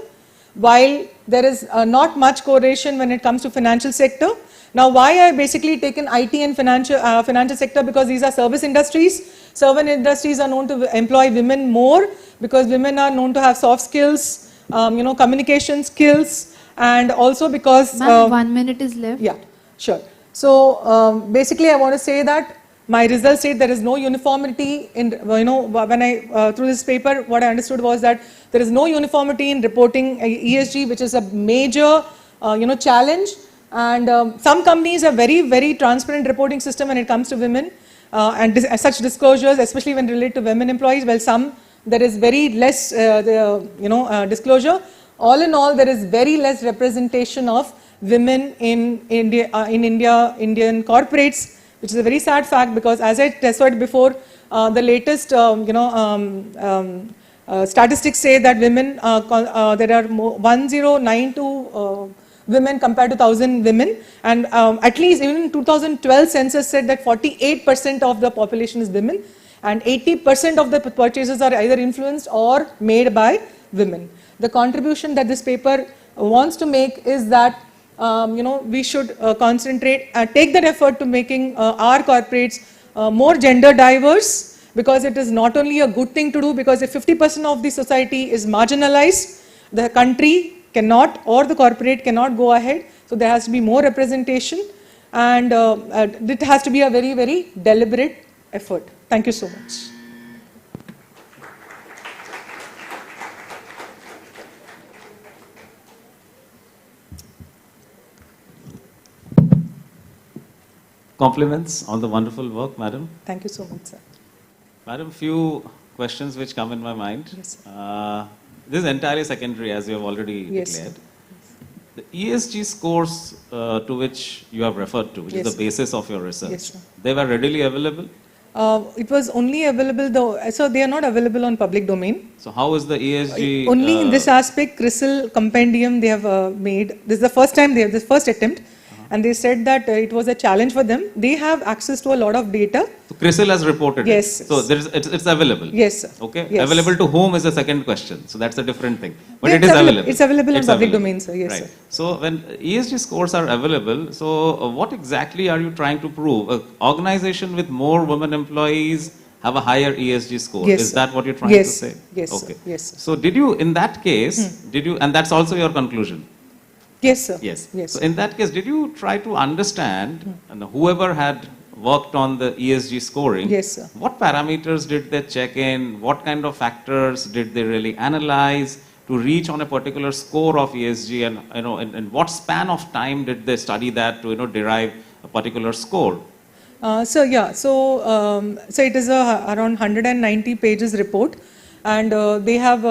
while there is not much correlation when it comes to financial sector. Now, why I basically taken IT and financial sector, because these are service industries. Service industries are known to employ women more because women are known to have soft skills, communication skills, and also because 1 minute is left. Yeah, sure. So basically, I want to say that my results say there is no uniformity in, when I through this paper, what I understood was that there is no uniformity in reporting ESG, which is a major challenge. And some companies have very transparent reporting system when it comes to women and such disclosures, especially when related to women employees. Well, some there is very less disclosure. All in all, there is very less representation of women in India, Indian corporates, which is a very sad fact, because as I testified before, the latest statistics say that women there are 1092 women compared to 1000 women, and at least even in 2012 census said that 48% of the population is women, and 80% of the purchases are either influenced or made by women. The contribution that this paper wants to make is that we should concentrate and take that effort to making our corporates more gender diverse, because it is not only a good thing to do, because if 50% of the society is marginalized, the country cannot or the corporate cannot go ahead. So there has to be more representation, and it has to be a very deliberate effort. Thank you so much. Compliments on the wonderful work, madam. Thank you so much, sir. Madam, few questions which come in my mind. Yes. This is entirely secondary, as you have already declared. The ESG scores to which you have referred to, which is the basis of your research, they were readily available? It was only available, though, so they are not available on public domain. So how is the ESG? Only in this aspect, CRISIL compendium they have made. This is the first time they have this first attempt. And they said that it was a challenge for them. They have access to a lot of data. So CRISIL has reported it. So it's available. Yes, sir. Okay. Yes. Available to whom is a second question. So that's a different thing. But it is available. It's available in public domain, sir. Yes, right. sir. So when ESG scores are available, so what exactly are you trying to prove? An organization with more women employees have a higher ESG score. Yes, is that what you're trying to say? Yes, okay. sir. Yes, sir. So did you, in that case, and that's also your conclusion? Yes, sir. Yes. Yes. So in that case, did you try to understand, and whoever had worked on the ESG scoring, yes, sir, what parameters did they check in? What kind of factors did they really analyze to reach on a particular score of ESG? And in what span of time did they study that to derive a particular score? So it is a around 190 pages report. And they have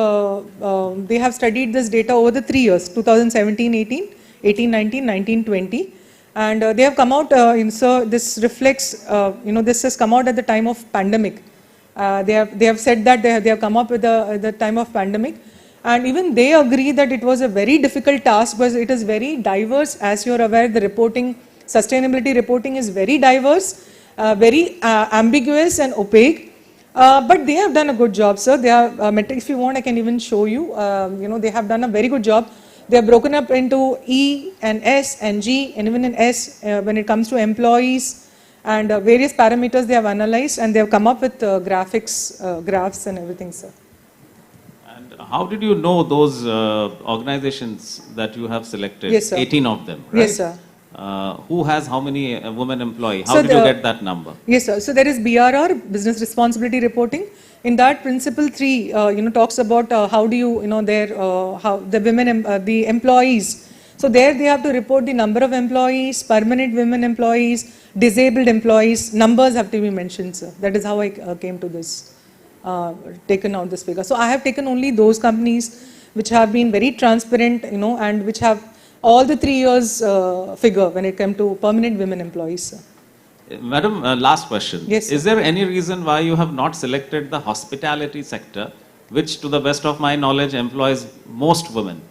studied this data over the 3 years, 2017, 18, 18, 19, 19, 20. And they have come out, so this reflects, this has come out at the time of pandemic. They have said that they have come up with the time of pandemic. And even they agree that it was a very difficult task because it is very diverse. As you are aware, the reporting, sustainability reporting is very diverse. very ambiguous and opaque. But they have done a good job, sir. They are metrics. If you want, I can even show you. They have done a very good job. They are broken up into E and S and G, and even in S, when it comes to employees and various parameters they have analyzed, and they have come up with graphs and everything, sir. And how did you know those organizations that you have selected? Yes, sir. 18 of them, right? Yes, sir. Who has how many women employees? How So did you get that number? Yes, sir. So there is BRR, Business Responsibility Reporting. In that, Principle 3, talks about how do you, how the women, the employees. So there they have to report the number of employees, permanent women employees, disabled employees. Numbers have to be mentioned, sir. That is how I came to this, taken out this figure. So I have taken only those companies which have been very transparent, and which have all the 3 years figure when it came to permanent women employees, sir. Madam, last question. Yes, is there any reason why you have not selected the hospitality sector, which to the best of my knowledge employs most women,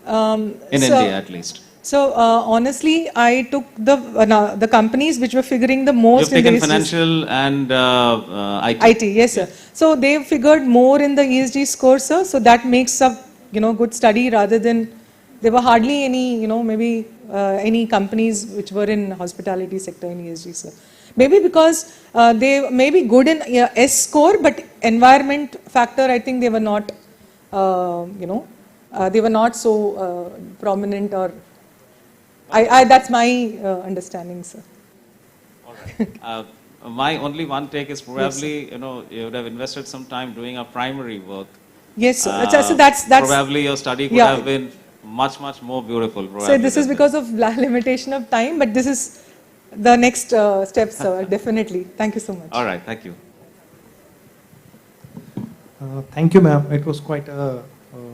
in India at least? So honestly, I took the companies which were figuring the most. You've taken financial and IT. IT, yes, sir. So they figured more in the ESG score, sir. So that makes up, good study rather than, there were hardly any, maybe any companies which were in hospitality sector in ESG, sir. Maybe because they may be good in S score, but environment factor, I think they were not, they were not so prominent, or that's my understanding, sir. All right. My only one take is probably, you would have invested some time doing a primary work. Yes, sir. So that's probably your study could have been much more beautiful. So this is because of limitation of time, but this is the next step, sir. Definitely. Thank you so much. All right. Thank you. Thank you, ma'am. It was quite a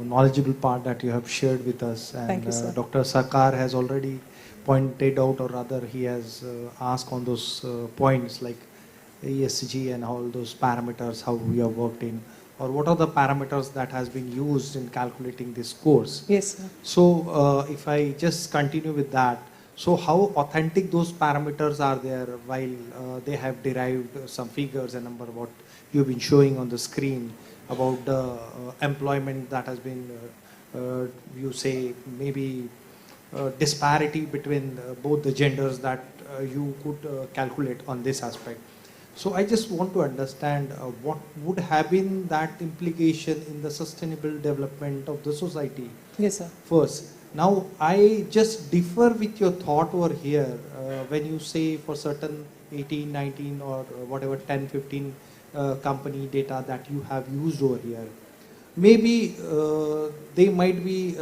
knowledgeable part that you have shared with us. And Thank you, sir. Dr. Sarkar has already pointed out, or rather he has asked on those points like ESG and all those parameters, how we have worked in, or what are the parameters that has been used in calculating this course. Yes, sir. So if I just continue with that, so how authentic those parameters are there while they have derived some figures and number what you've been showing on the screen about the employment that has been, you say, maybe disparity between both the genders that you could calculate on this aspect. So I just want to understand what would have been that implication in the sustainable development of the society. Yes, sir. First. Now I just differ with your thought over here when you say for certain 18, 19 or whatever 10, 15 company data that you have used over here. Maybe they might be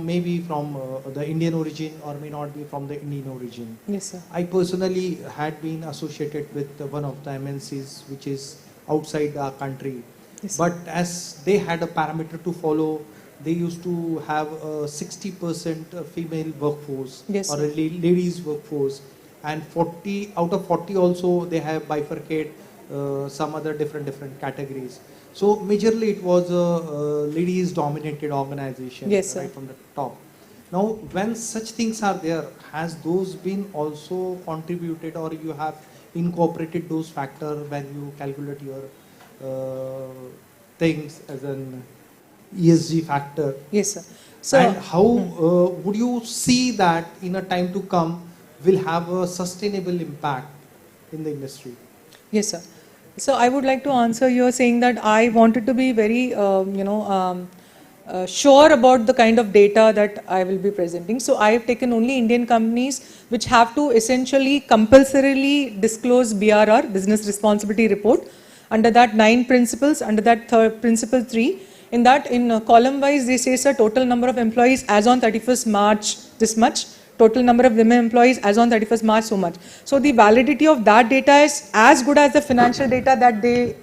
maybe from the Indian origin or may not be from the Indian origin. Yes, sir. I personally had been associated with one of the MNCs which is outside our country. Yes, but as they had a parameter to follow, they used to have a 60% female workforce, yes, or a ladies workforce, and 40 out of 40 also they have bifurcate some other different categories. So majorly it was a ladies dominated organization, yes, right from the top. Now when such things are there, has those been also contributed, or you have incorporated those factors when you calculate your things as an ESG factor? Yes, sir. So, and how would you see that in a time to come will have a sustainable impact in the industry? Yes, sir. So I would like to answer you saying that I wanted to be very, sure about the kind of data that I will be presenting. So I have taken only Indian companies which have to essentially compulsorily disclose BRR, Business Responsibility Report. Under that 9 principles, under that principle 3, in that in column wise they say, sir, total number of employees as on 31st March this much, total number of women employees as on 31st March so much. So the validity of that data is as good as the financial data that they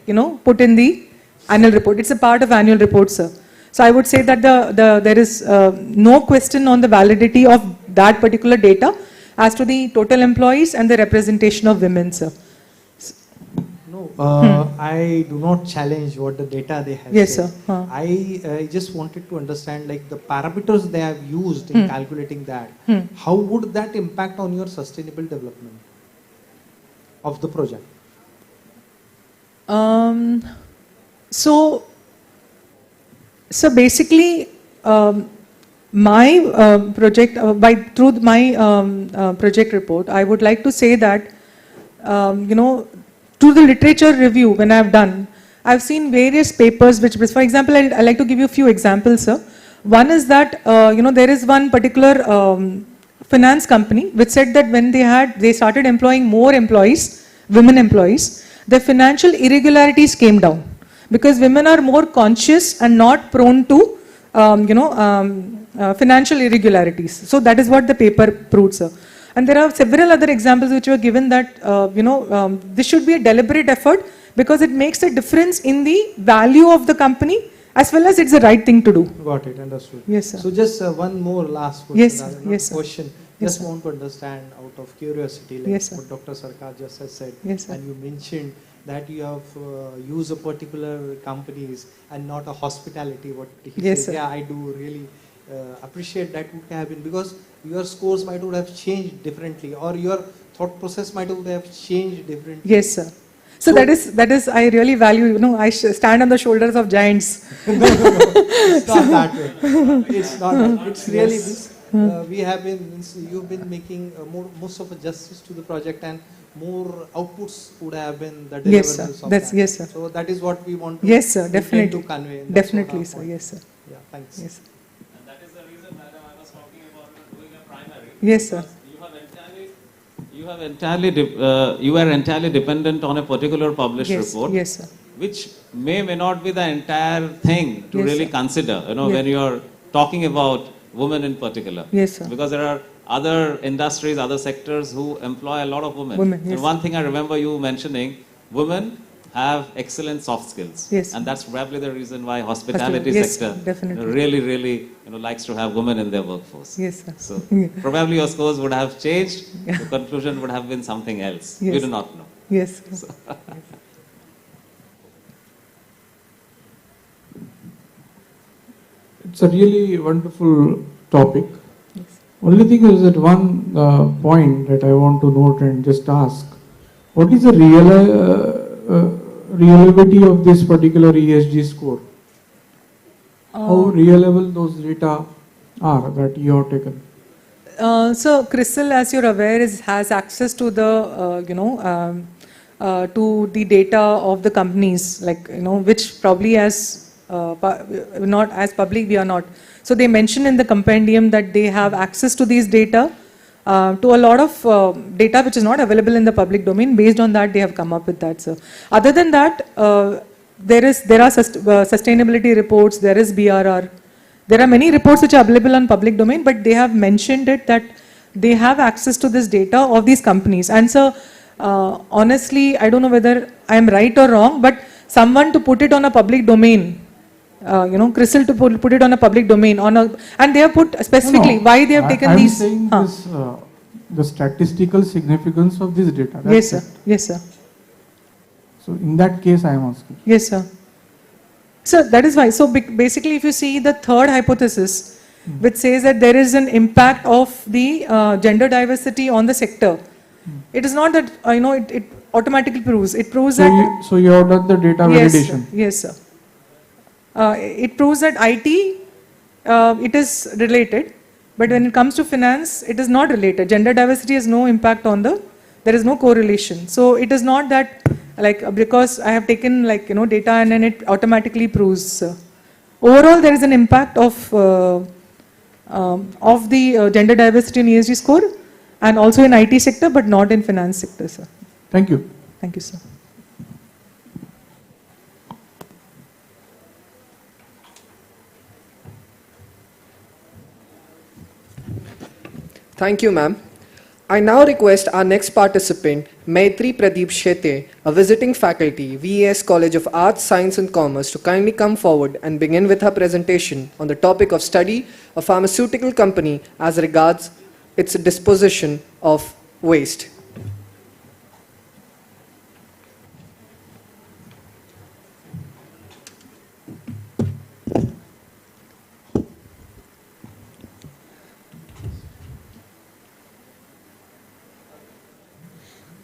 put in the annual report. It's a part of annual report, sir. So I would say that there is no question on the validity of that particular data as to the total employees and the representation of women, sir. I do not challenge what the data they have yes, said. Sir. I just wanted to understand like the parameters they have used in calculating that. How would that impact on your sustainable development? of the project? So basically, my project, through my project report, I would like to say that, through the literature review, when I've done, I've seen various papers which, for example, I'd like to give you a few examples, sir. One is that, there is one particular finance company which said that when they started employing more employees, women employees, the financial irregularities came down because women are more conscious and not prone to, financial irregularities. So that is what the paper proved, sir. And there are several other examples which were given that, this should be a deliberate effort because it makes a difference in the value of the company as well as it's the right thing to do. Got it, understood. Yes, sir. So just one more last question. Yes, sir. Yes, sir. Question. Yes, Just sir. want to understand out of curiosity, like Yes, sir. what Dr. Sarkar just has said, Yes, sir. and you mentioned that you have used a particular companies and not a hospitality. What he Yes, says, sir. yeah, I do really appreciate that would have been because your scores might would have changed differently, or your thought process might would have changed differently. Yes, sir. So that is I really value, I stand on the shoulders of giants. No, it's not that way. It's not that. It's really Yes. this. We have been, you've been making most of a justice to the project, and more outputs would have been the deliverables Yes, sir. of That's that. yes, sir. So that is what we want to Yes, sir. we tend Definitely. to convey. And that's what Definitely, our sir. point Yes, is. sir. Yeah, thanks. Yes. And that is the reason, madam, I was talking about doing a primary. Yes, sir. You are entirely dependent on a particular published Yes, report, yes, sir. which may not be the entire thing to Yes, really sir. consider, Yes. when you are talking about women in particular. Yes, sir. Because there are other industries, other sectors who employ a lot of women. Women, yes, And one thing I remember you mentioning, women have excellent soft skills. Yes. And that's probably the reason why hospitality Yes, sector definitely. really likes to have women in their workforce. Yes, sir. So Yeah. probably your scores would have changed. The conclusion would have been something else. Yes. We do not know. Yes. So It's a really wonderful topic. Only thing is that one point that I want to note and just ask, what is the reliability of this particular ESG score? How reliable those data are that you have taken? So CRISIL, as you're aware, has access to the to the data of the companies, which probably not as public we are not. So they mention in the compendium that they have access to these data, to a lot of data which is not available in the public domain. Based on that, they have come up with that. So other than that, there are sustainability reports. There is BRR. There are many reports which are available on public domain, but they have mentioned it that they have access to this data of these companies. And so, honestly, I don't know whether I am right or wrong, but someone to put it on a public domain, CRISIL to put it on a public domain, and they have put specifically why they have taken these. I'm saying this, the statistical significance of this data. Yes, sir. Yes, sir. So in that case, I am asking. Yes, sir. So that is why. So basically, if you see the third hypothesis, which says that there is an impact of the gender diversity on the sector, it is not that it automatically proves. It proves that. So you have done the data validation. Yes, sir. It proves that IT, it is related, but when it comes to finance, it is not related. Gender diversity has no impact on there is no correlation. So it is not that because I have taken data and then it automatically proves. Overall, there is an impact of the gender diversity in ESG score and also in IT sector, but not in finance sector, sir. Thank you. Thank you, sir. Thank you, ma'am. I now request our next participant, Maitri Pradeep Shete, a visiting faculty, VES College of Arts, Science and Commerce, to kindly come forward and begin with her presentation on the topic of study a pharmaceutical company as regards its disposition of waste.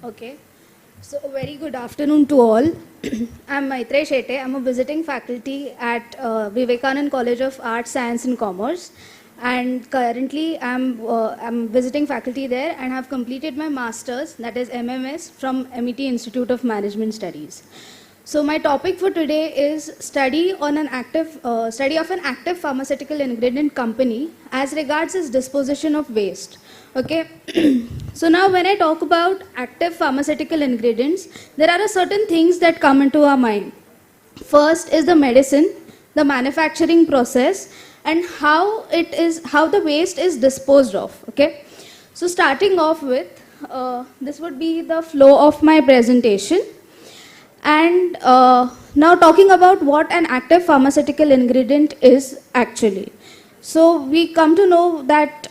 Okay. So, a very good afternoon to all. I'm Maitre Shetty. I'm a visiting faculty at Vivekanand College of Arts, Science and Commerce. And currently, I'm visiting faculty there and have completed my master's, that is MMS, from MET Institute of Management Studies. So my topic for today is study of an active pharmaceutical ingredient company as regards its disposition of waste. Okay. So now when I talk about active pharmaceutical ingredients, there are certain things that come into our mind. First is the medicine, the manufacturing process, and how the waste is disposed of. Okay. So starting off with, this would be the flow of my presentation. And now talking about what an active pharmaceutical ingredient is actually. So we come to know that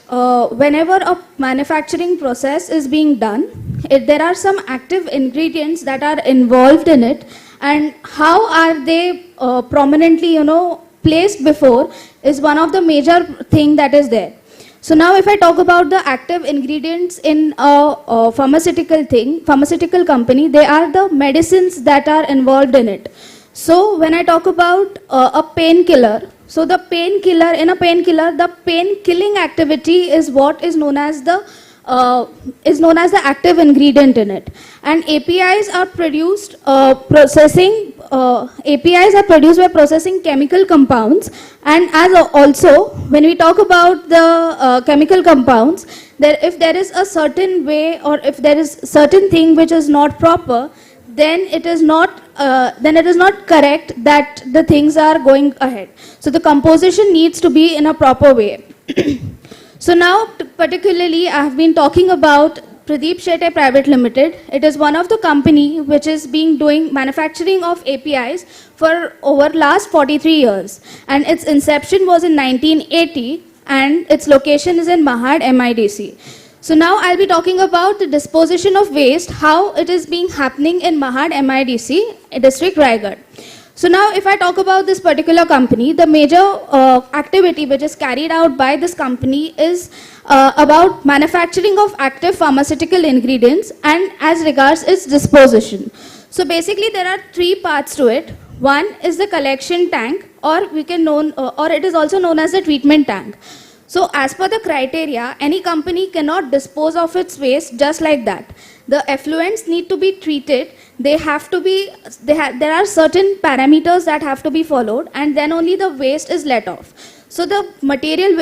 whenever a manufacturing process is being done, there are some active ingredients that are involved in it, and how are they prominently, placed before is one of the major thing that is there. So now if I talk about the active ingredients in a pharmaceutical company, they are the medicines that are involved in it. So when I talk about a painkiller, so the painkiller, the pain killing activity is what is known as the active ingredient in it. And APIs are produced by processing chemical compounds. And as also, when we talk about the chemical compounds, if there is a certain way or if there is certain thing which is not proper, then it is not correct that the things are going ahead. So the composition needs to be in a proper way. So now, particularly, I have been talking about Pradeep Shetty Private Limited. It is one of the company which has been doing manufacturing of APIs for over last 43 years. And its inception was in 1980 and its location is in Mahad, MIDC. So now I'll be talking about the disposition of waste, how it is being happening in Mahad, MIDC, district Raigad. So now if I talk about this particular company, the major activity which is carried out by this company is about manufacturing of active pharmaceutical ingredients and as regards its disposition. So basically there are three parts to it. One is the collection tank, or it is also known as the treatment tank. So as per the criteria, any company cannot dispose of its waste just like that. The effluents need to be treated. There are certain parameters that have to be followed, and then only the waste is let off. So the material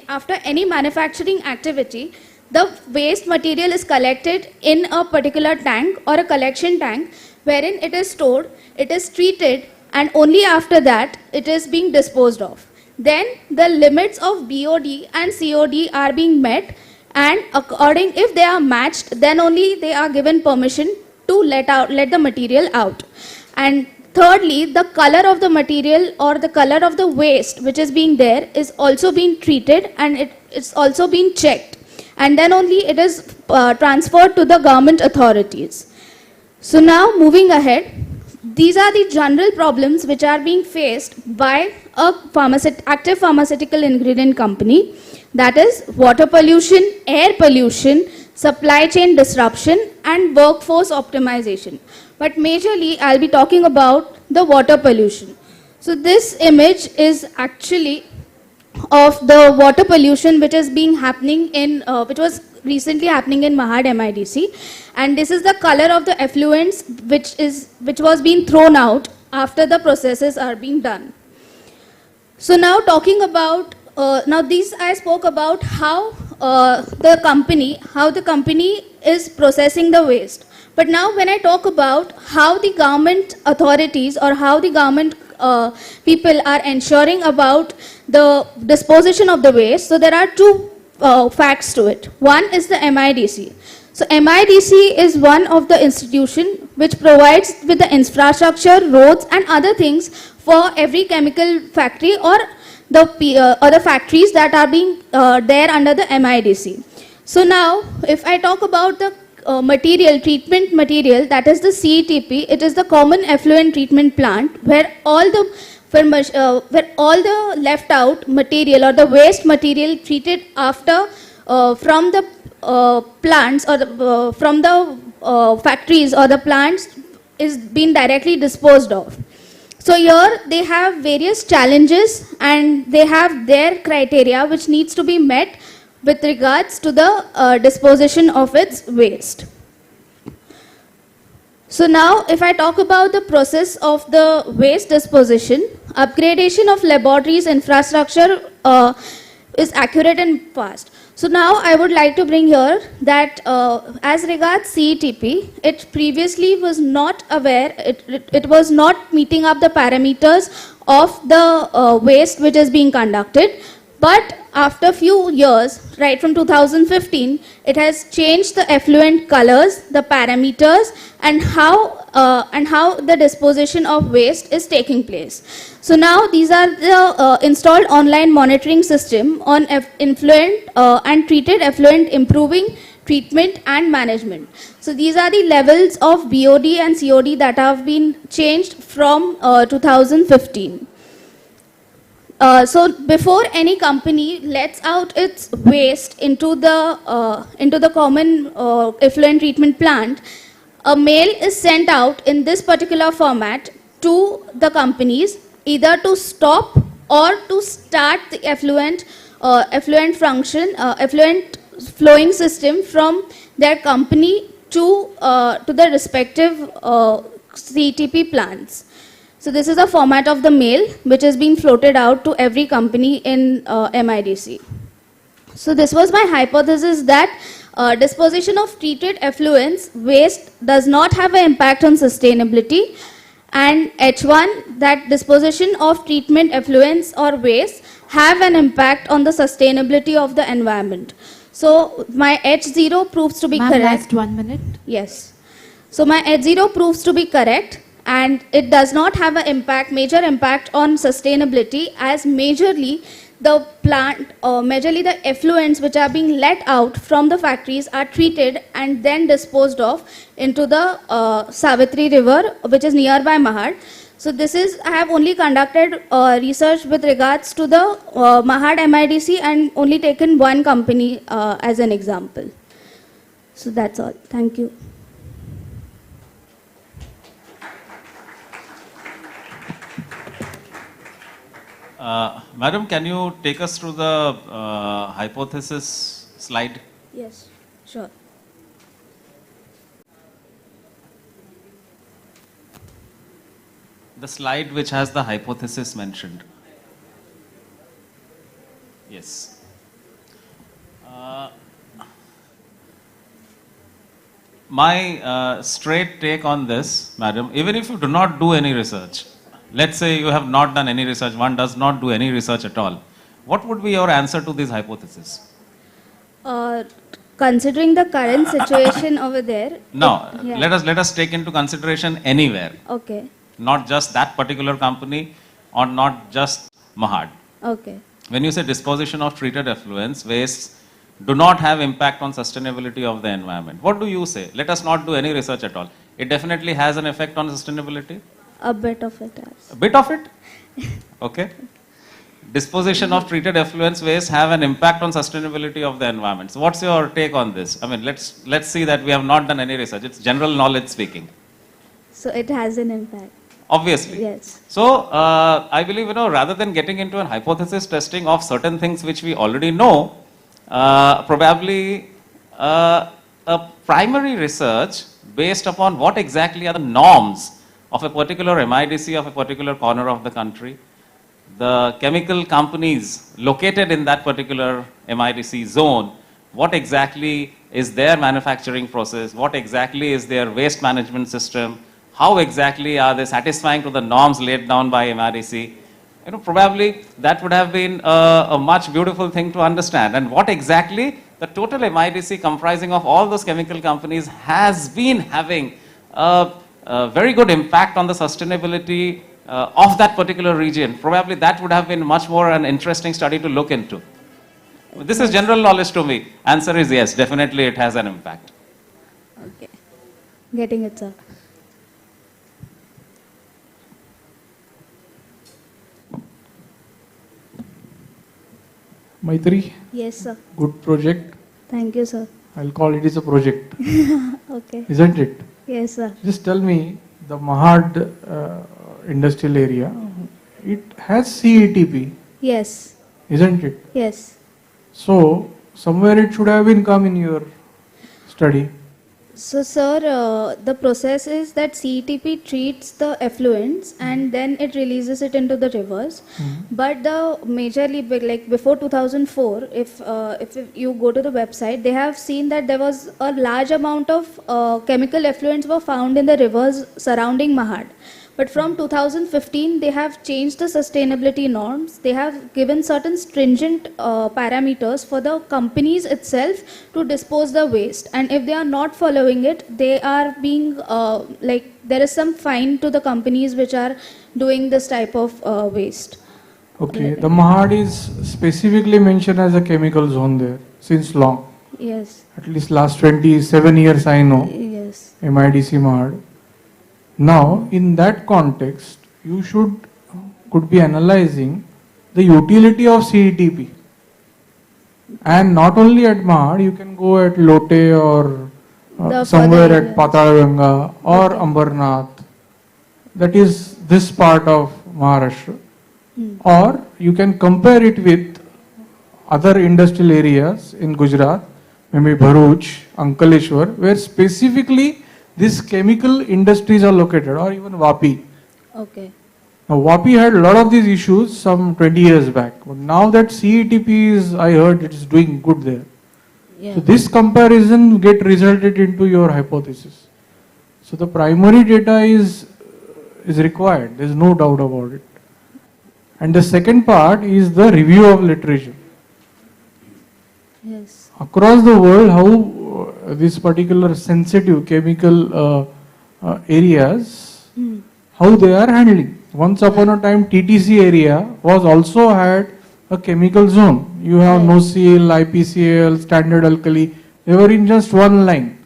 after any manufacturing activity, the waste material is collected in a particular tank or a collection tank wherein it is stored, it is treated, and only after that it is being disposed of. Then the limits of BOD and COD are being met, and if they are matched, then only they are given permission to let the material out. And thirdly, the color of the material or the color of the waste which is being there is also being treated, and it's also being checked, and then only it is transferred to the government authorities. So now moving ahead, these are the general problems which are being faced by a active pharmaceutical ingredient company, that is water pollution, air pollution, supply chain disruption, and workforce optimization. But majorly I'll be talking about the water pollution. So this image is actually of the water pollution which is which was recently happening in Mahad, MIDC, and this is the color of the effluents which was being thrown out after the processes are being done. So now talking about I spoke about how the company is processing the waste. But now when I talk about how the government authorities or how the government people are ensuring about the disposition of the waste, so there are two facts to it. One is the MIDC. So MIDC is one of the institution which provides with the infrastructure, roads and other things for every chemical factory or the other factories that are being there under the MIDC. So now if I talk about the treatment material, that is the CETP, it is the common effluent treatment plant where all the left out material or the waste material treated after from the plants or from the factories or the plants is being directly disposed of. So here they have various challenges and they have their criteria which needs to be met with regards to the disposition of its waste. So now if I talk about the process of the waste disposition, upgradation of laboratories infrastructure is accurate and fast. So now I would like to bring here that as regards CETP, it previously was not aware, it was not meeting up the parameters of the waste which is being conducted. But after few years, right from 2015, it has changed the effluent colors, the parameters, and how the disposition of waste is taking place. So now these are the installed online monitoring system on effluent and treated effluent, improving treatment and management. So these are the levels of BOD and COD that have been changed from 2015. So before any company lets out its waste into the common effluent treatment plant, a mail is sent out in this particular format to the companies, either to stop or to start the effluent flowing system from their company to the respective CTP plants. So this is a format of the mail which has been floated out to every company in MIDC. So this was my hypothesis that disposition of treated effluents waste does not have an impact on sustainability, and H1 that disposition of treatment effluents or waste have an impact on the sustainability of the environment. So my H0 proves to be correct. Last 1 minute. Yes. So my H0 proves to be correct, and it does not have a major impact on sustainability, as majorly the effluents which are being let out from the factories are treated and then disposed of into the Savitri river, which is nearby Mahad. So I have only conducted research with regards to the Mahad MIDC and only taken one company as an example. So that's all. Thank you. Madam, can you take us through the hypothesis slide? Yes, sure. The slide which has the hypothesis mentioned. Yes. My straight take on this, madam, even if you do not do any research, let's say you have not done any research, one does not do any research at all, what would be your answer to this hypothesis? Considering the current situation over there. No, let us take into consideration anywhere. Okay. Not just that particular company or not just Mahad. Okay. When you say disposition of treated effluents, wastes do not have impact on sustainability of the environment. What do you say? Let us not do any research at all. It definitely has an effect on sustainability? A bit of it has. A bit of it? Okay. Disposition of treated effluents waste have an impact on sustainability of the environment. So what's your take on this? I mean, let's see that we have not done any research. It's general knowledge speaking. So it has an impact. Obviously. Yes. So I believe, rather than getting into an hypothesis testing of certain things which we already know, probably a primary research based upon what exactly are the norms of a particular MIDC of a particular corner of the country, the chemical companies located in that particular MIDC zone, what exactly is their manufacturing process, what exactly is their waste management system, how exactly are they satisfying to the norms laid down by MIDC. Probably that would have been a much beautiful thing to understand. And what exactly the total MIDC comprising of all those chemical companies has been having a very good impact on the sustainability of that particular region. Probably that would have been much more an interesting study to look into. This is general knowledge to me. Answer is yes, definitely it has an impact. Okay. Getting it, sir. Maitri? Yes, sir. Good project. Thank you, sir. I'll call it as a project. Okay. Isn't it? Yes, sir. Just tell me, the Mahad industrial area, it has CETP, Yes. isn't it? Yes. So, somewhere it should have been come in your study. So, sir, the process is that CETP treats the effluents and then it releases it into the rivers. But the majorly big, like before 2004, if you go to the website, they have seen that there was a large amount of chemical effluents were found in the rivers surrounding Mahad. But from 2015, they have changed the sustainability norms. They have given certain stringent parameters for the companies itself to dispose the waste. And if they are not following it, they are being there is some fine to the companies which are doing this type of waste. Okay, the Mahad is specifically mentioned as a chemical zone there since long. Yes. At least last 27 years I know. Yes. MIDC Mahad. Now, in that context, you could be analyzing the utility of CETP. And not only at Mahad, you can go at Lote or somewhere at Patalganga or Ambarnath. That is this part of Maharashtra. Or you can compare it with other industrial areas in Gujarat, maybe Bharuch, Ankaleshwar, where specifically these chemical industries are located, or even Vapi. Okay. Now, Vapi had a lot of these issues some 20 years back. But now that CETP is, I heard it is doing good there. Yeah. So this comparison resulted into your hypothesis. So the primary data is required. There is no doubt about it. And the second part is the review of literature. Yes. Across the world, how this particular sensitive chemical areas, how they are handling. Once upon a time, TTC area was also had a chemical zone. You have NOCL, IPCL, standard alkali. They were in just one line.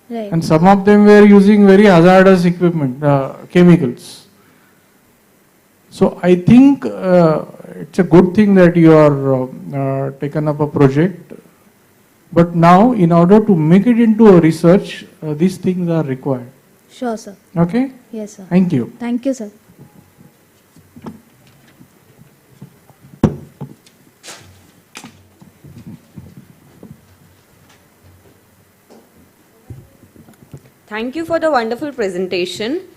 Right. And some of them were using very hazardous equipment, chemicals. So I think it's a good thing that you are taken up a project. But now, in order to make it into a research, these things are required. Sure, sir. Okay? Yes, sir. Thank you. Thank you, sir. Thank you for the wonderful presentation.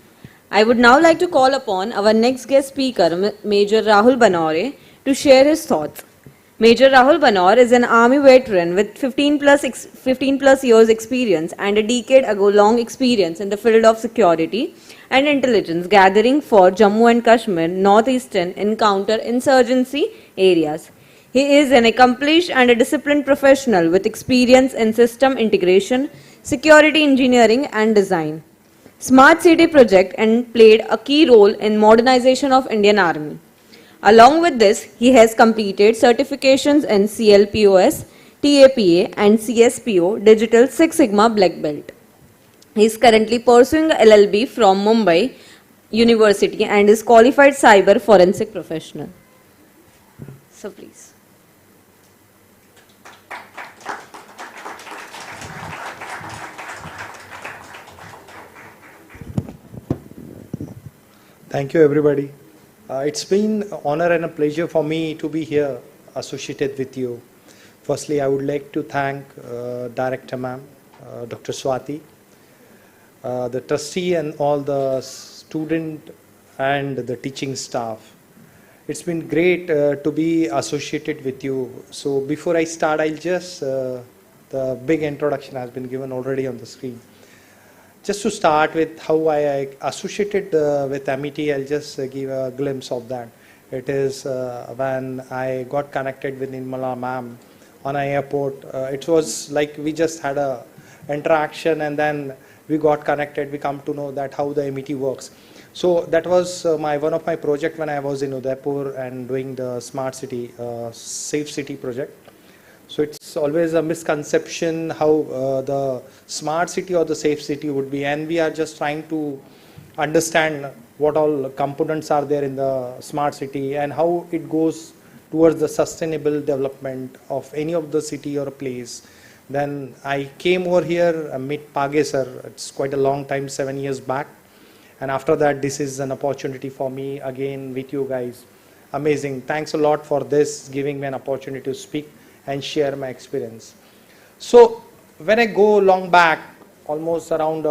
I would now like to call upon our next guest speaker, Major Rahul Banore, to share his thoughts. Major Rahul Banore is an army veteran with 15 plus years experience and a decade-ago-long experience in the field of security and intelligence gathering for Jammu and Kashmir, northeastern and counter-insurgency areas. He is an accomplished and a disciplined professional with experience in system integration, security engineering and design, Smart City project, and played a key role in modernization of Indian Army. Along with this, he has completed certifications in CLPOS, TAPA and CSPO Digital Six Sigma Black Belt. He is currently pursuing LLB from Mumbai University and is qualified cyber forensic professional. So please. Thank you, everybody. It's been an honor and a pleasure for me to be here associated with you. Firstly, I would like to thank Director Ma'am, Dr. Swati, the trustee and all the student and the teaching staff. It's been great to be associated with you. So before I start, I'll just, the big introduction has been given already on the screen. Just to start with how I associated with MET, I'll just give a glimpse of that. It is when I got connected with Nirmala ma'am on an airport. It was like we just had a interaction and then we got connected. We come to know that how the MET works. So that was one of my project when I was in Udaipur and doing the Smart City, Safe City project. So it's always a misconception how the smart city or the safe city would be, and we are just trying to understand what all components are there in the smart city and how it goes towards the sustainable development of any of the city or place Then I came over here, meet Page sir. It's quite a long time, 7 years back. And after that, this is an opportunity for me again with you guys. Amazing. Thanks a lot for this, giving me an opportunity to speak and share my experience. So when I go long back, almost around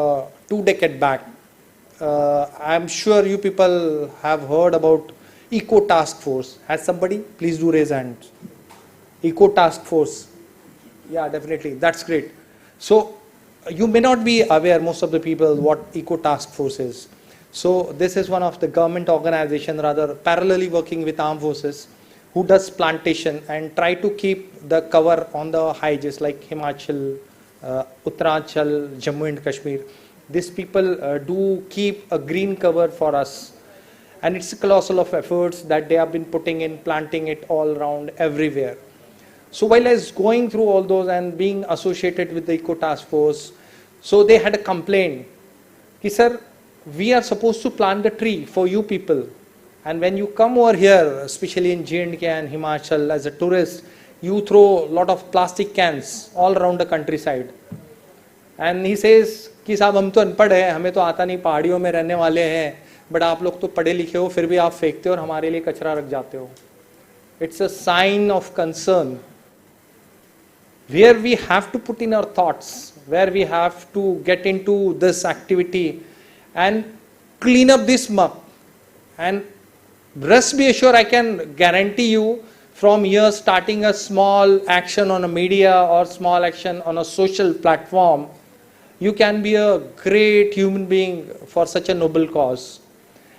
2 decades back, I'm sure you people have heard about Eco Task Force. Has somebody? Please do raise hands. Eco Task Force. Yeah, definitely. That's great. So you may not be aware, most of the people, what Eco Task Force is. So this is one of the government organization, rather parallelly working with armed forces, who does plantation and try to keep the cover on the high hills like Himachal, Uttaranchal, Jammu and Kashmir. These people do keep a green cover for us. And it's a colossal of efforts that they have been putting in, planting it all around everywhere. So while I was going through all those and being associated with the Eco Task Force, so they had a complaint. Ki, sir, we are supposed to plant the tree for you people. And when you come over here, especially in J&K and Himachal as a tourist, you throw a lot of plastic cans all around the countryside. And he says, कि साहब हम तो अनपढ़ हैं, हमें तो आता नहीं, पहाड़ियों में रहने वाले हैं, बट आप लोग तो पढ़े लिखे हो, फिर भी आप फेंकते हो और हमारे लिए कचरा रख जाते हो. It's a sign of concern, where we have to put in our thoughts, where we have to get into this activity and clean up this muck. And rest be assured, I can guarantee you, from here starting a small action on a media or small action on a social platform, you can be a great human being for such a noble cause.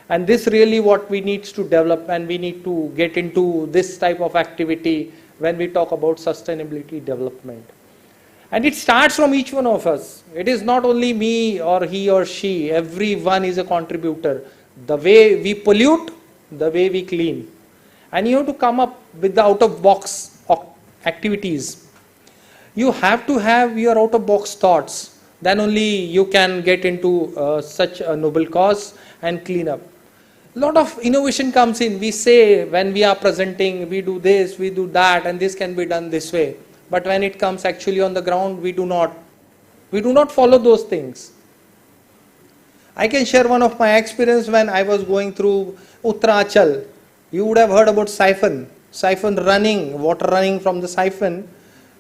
And this really what we need to develop, and we need to get into this type of activity when we talk about sustainability development. And it starts from each one of us. It is not only me or he or she, everyone is a contributor. The way we pollute, the way we clean. And you have to come up with the out-of-box activities. You have to have your out-of-box thoughts. Then only you can get into such a noble cause and clean up. A lot of innovation comes in. We say when we are presenting, we do this, we do that, and this can be done this way. But when it comes actually on the ground, we do not follow those things. I can share one of my experience when I was going through Uttaranchal. You would have heard about siphon running, water running from the siphon.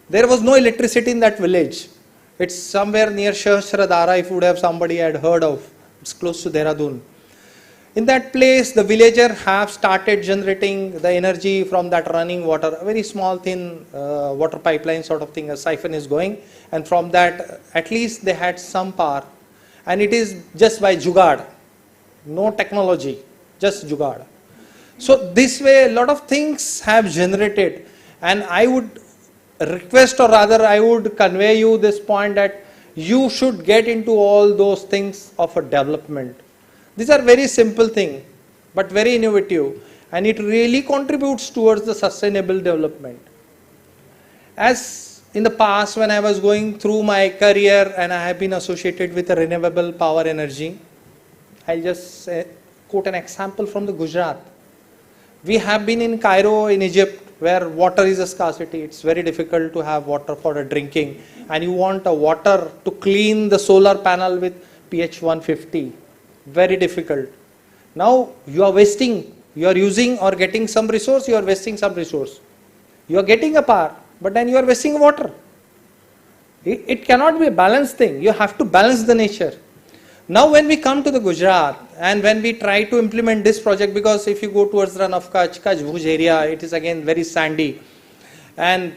There was no electricity in that village. It's somewhere near Shahshradara, if you would have somebody had heard of. It's close to Dehradun. In that place, the villager have started generating the energy from that running water, a very small thin water pipeline sort of thing, a siphon is going, and from that at least they had some power. And it is just by jugaad, no technology, just jugaad. So this way a lot of things have generated, and I would request, or rather I would convey you this point, that you should get into all those things of a development. These are very simple things, but very innovative, and it really contributes towards the sustainable development. As in the past, when I was going through my career and I have been associated with a renewable power energy, I'll just quote an example from the Gujarat. We have been in Cairo in Egypt, where water is a scarcity. It's very difficult to have water for drinking, and you want a water to clean the solar panel with pH 150. Very difficult. Now you are wasting, you are using or getting some resource, you are wasting some resource. You are getting a power, but then you are wasting water. It cannot be a balanced thing. You have to balance the nature. Now when we come to the Gujarat, and when we try to implement this project, because if you go towards Run of Kutch, Bhuj area, it is again very sandy, and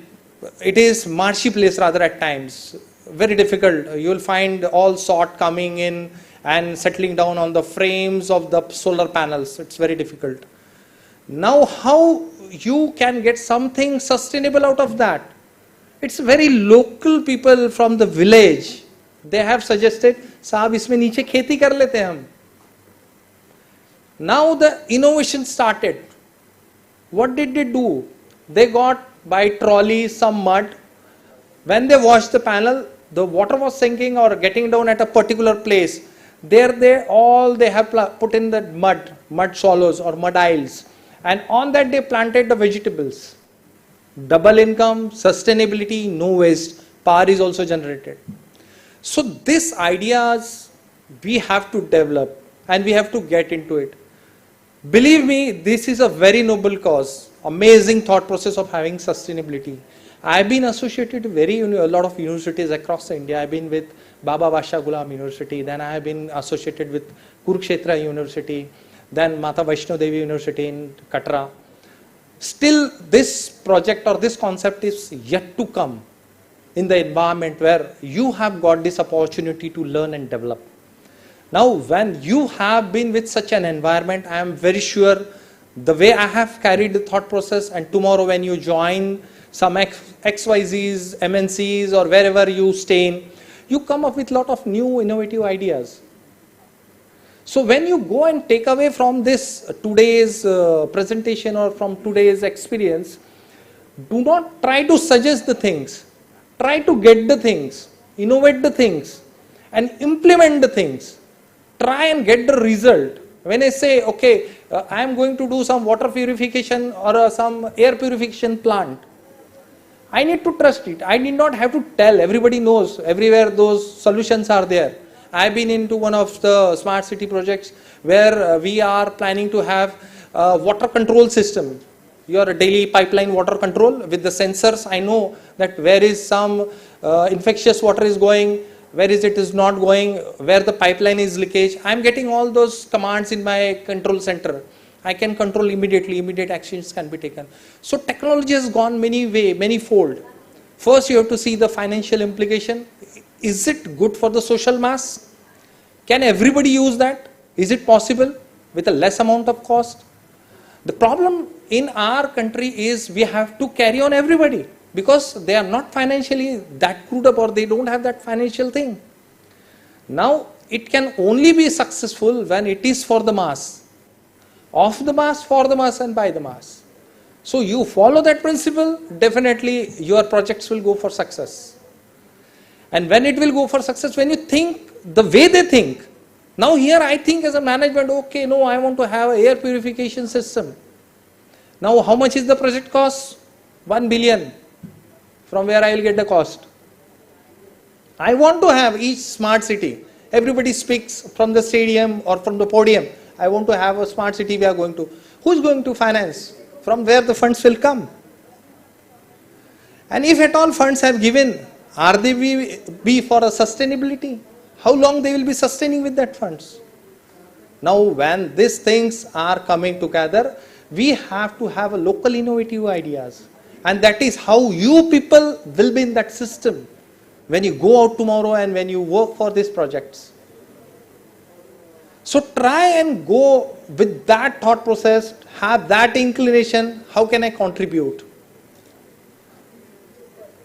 it is marshy place rather at times, very difficult. You will find all salt coming in and settling down on the frames of the solar panels. It's very difficult. Now how you can get something sustainable out of that? It's very local people from the village. They have suggested, साहब इसमें नीचे खेती कर लेते हैं हम. Now the innovation started. What did they do? They got by trolley some mud. When they washed the panel, the water was sinking or getting down at a particular place. There they have put in the mud swallows or mud isles, and on that they planted the vegetables. Double income, sustainability, no waste. power is also generated. So these ideas we have to develop and we have to get into it. Believe me, this is a very noble cause, amazing thought process of having sustainability. I've been associated with a lot of universities across India. I've been with Baba Basha Ghulam University, then I have been associated with Kurukshetra University, then Mata Vaishno Devi University in Katra. Still, this project or this concept is yet to come in the environment where you have got this opportunity to learn and develop. Now, when you have been with such an environment, I am very sure the way I have carried the thought process, and tomorrow when you join some XYZs, MNCs or wherever you stay in, you come up with a lot of new innovative ideas. So when you go and take away from this today's presentation or from today's experience, do not try to suggest the things. Try to get the things, innovate the things, and implement the things. Try and get the result. When I say, okay, I am going to do some water purification or some air purification plant, I need to trust it. I need not have to tell. Everybody knows everywhere those solutions are there. I've been into one of the smart city projects where we are planning to have a water control system. Your daily pipeline water control with the sensors. I know that where is some infectious water is going, where is it is not going, where the pipeline is leakage. I'm getting all those commands in my control center. I can control immediately, immediate actions can be taken. So technology has gone many fold. First you have to see the financial implication. Is it good for the social mass? Can everybody use that? Is it possible with a less amount of cost? The problem in our country is we have to carry on everybody because they are not financially that screwed up or they don't have that financial thing. Now it can only be successful when it is for the mass. Of the mass, for the mass and by the mass. So you follow that principle, definitely your projects will go for success. And when it will go for success, when you think the way they think. Now here I think as a management, okay, no, I want to have an air purification system. Now how much is the project cost? 1 billion. From where I will get the cost? I want to have each smart city. Everybody speaks from the stadium or from the podium. I want to have a smart city we are going to. Who is going to finance? From where the funds will come? And if at all funds have given, are they be for a sustainability? How long they will be sustaining with that funds? Now when these things are coming together, we have to have a local innovative ideas. And that is how you people will be in that system when you go out tomorrow and when you work for these projects. So try and go with that thought process, have that inclination, how can I contribute?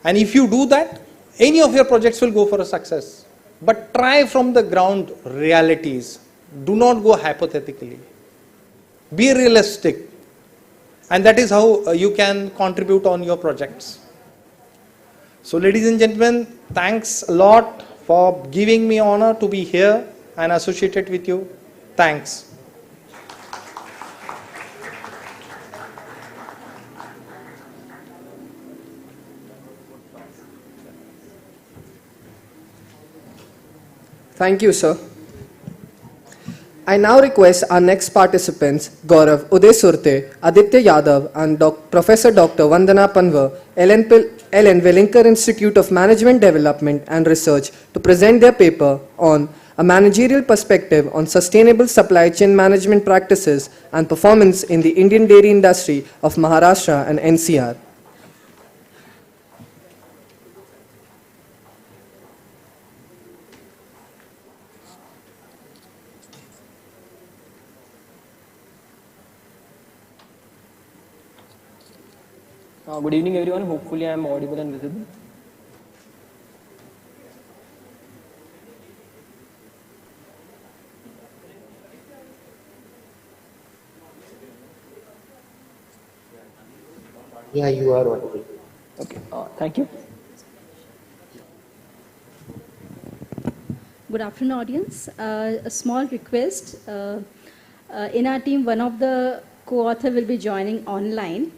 And if you do that, any of your projects will go for a success. But try from the ground realities. Do not go hypothetically. Be realistic. And that is how you can contribute on your projects. So ladies and gentlemen, thanks a lot for giving me honor to be here and associated with you. Thanks. Thank you, sir. I now request our next participants, Gaurav Uday Surte, Aditya Yadav, and Professor Dr. Vandana Panwar, Ellen Wellinger Institute of Management Development and Research, to present their paper on a managerial perspective on sustainable supply chain management practices and performance in the Indian dairy industry of Maharashtra and NCR. Good evening, everyone. Hopefully, I am audible and visible. Yeah, you are audible. Okay, thank you. Good afternoon, audience. A small request. In our team, one of the co-author will be joining online,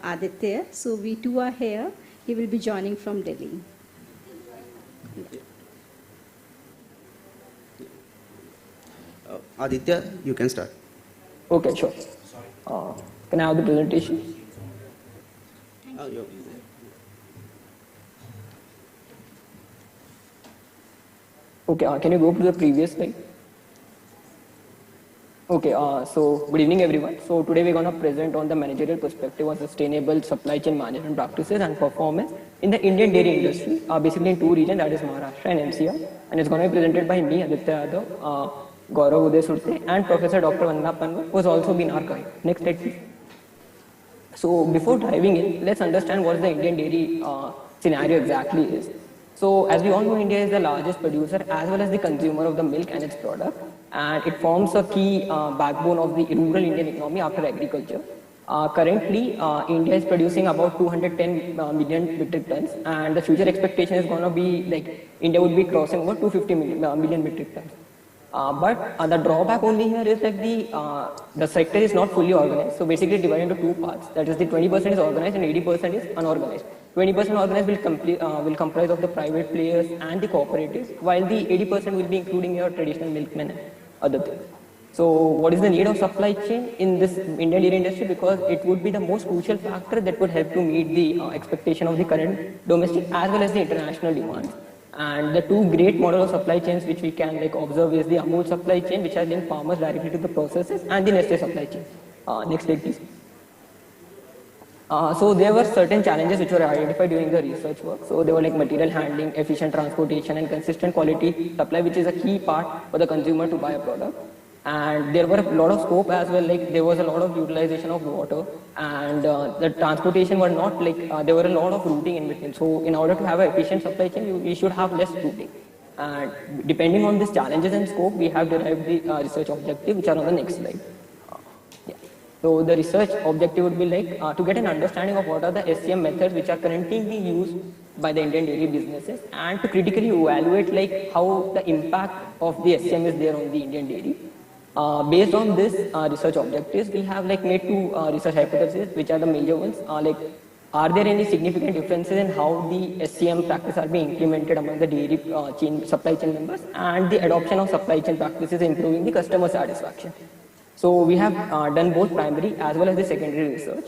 Aditya. So we two are here. He will be joining from Delhi. Aditya, you can start. Okay, sure. Can I have the presentation? Okay, can you go to the previous slide? Okay, so good evening everyone. So today we're going to present on the managerial perspective on sustainable supply chain management practices and performance in the Indian dairy industry, basically in two regions, that is Maharashtra and NCR. And it's going to be presented by me, Aditya Yadav, Gaurav Uday Surte, and Professor Dr. Vandana Panwar, who has also been our guide. Next slide, please. So before diving in, let's understand what the Indian dairy scenario exactly is. So as we all know, India is the largest producer as well as the consumer of the milk and its product, and it forms a key backbone of the rural Indian economy after agriculture. Currently, India is producing about 210 million metric tons, and the future expectation is going to be like India would be crossing over 250 million metric tons. But the drawback only here is that the sector is not fully organized. So basically divided into two parts. That is the 20% is organized and 80% is unorganized. 20% organized will comprise of the private players and the cooperatives, while the 80% will be including your traditional milkmen and other things. So what is the need of supply chain in this Indian dairy industry? Because it would be the most crucial factor that would help to meet the expectation of the current domestic as well as the international demands. And the two great models of supply chains which we can observe is the Amul supply chain, which has linked farmers directly to the processes, and the Nestle supply chain. Next slide, please. So there were certain challenges which were identified during the research work. So they were like material handling, efficient transportation, and consistent quality supply, which is a key part for the consumer to buy a product. And there were a lot of scope as well, like there was a lot of utilization of water, and the transportation were not there were a lot of routing in between. So in order to have an efficient supply chain, we should have less routing. And depending on these challenges and scope, we have derived the research objective, which are on the next slide. So the research objective would be to get an understanding of what are the SCM methods which are currently being used by the Indian dairy businesses, and to critically evaluate how the impact of the SCM is there on the Indian dairy. Based on this research objectives, we have made two research hypotheses, which are the major ones. Are there any significant differences in how the SCM practices are being implemented among the dairy supply chain members, and the adoption of supply chain practices improving the customer satisfaction? So we have done both primary as well as the secondary research.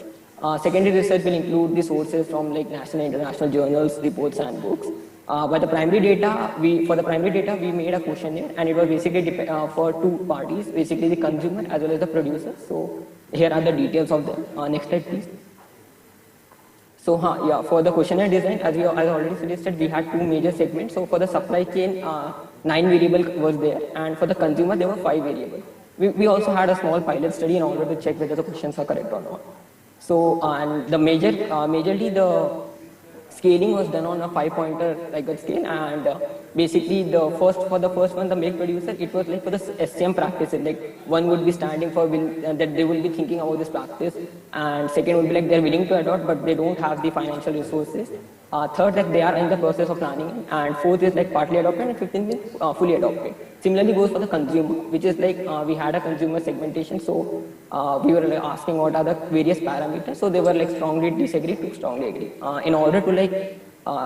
Secondary research will include the sources from national and international journals, reports, and books. But the primary data, for the primary data, we made a questionnaire, and it was basically for two parties, basically the consumer as well as the producer. So here are the details of them. Next slide, please. So for the questionnaire design, as I already suggested, we had two major segments. So for the supply chain, 9 variables was there, and for the consumer, there were 5 variables. We also had a small pilot study in order to check whether the questions are correct or not. So and the majorly the scaling was done on a 5-pointer scale, and basically for the first one, the milk producer, it was for the SCM practices. One would be standing for that they will be thinking about this practice, and second would be they're willing to adopt but they don't have the financial resources. Third, they are in the process of planning, and fourth is partly adopted, and 15th is fully adopted. Similarly goes for the consumer, which is we had a consumer segmentation, so we were asking what are the various parameters. So they were strongly disagree to strongly agree. In order to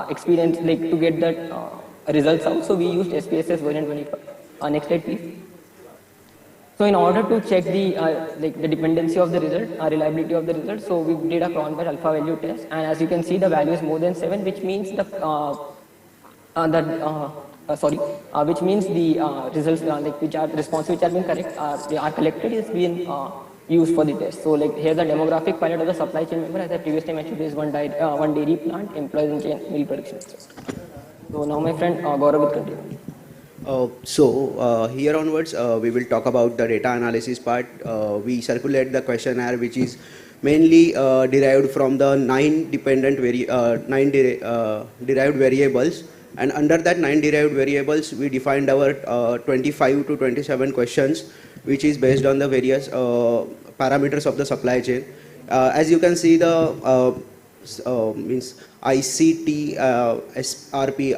experience to get that results out, so we used SPSS version 25. Next slide, please. So in order to check the dependency of the result, reliability of the result, so we did a Cronbach alpha value test, and as you can see, the value is more than 7, which means the which means the results which are responses which are being correct, they are collected is being used for the test. So here the demographic pilot of the supply chain member, as I previously mentioned, is one dairy plant employs in chain milk production. So now my friend Gaurav will continue. Here onwards, we will talk about the data analysis part. We circulate the questionnaire, which is mainly derived from the 9 derived variables, and under that 9 derived variables, we defined our 25 to 27 questions, which is based on the various parameters of the supply chain. As you can see, the means ICT, SRP,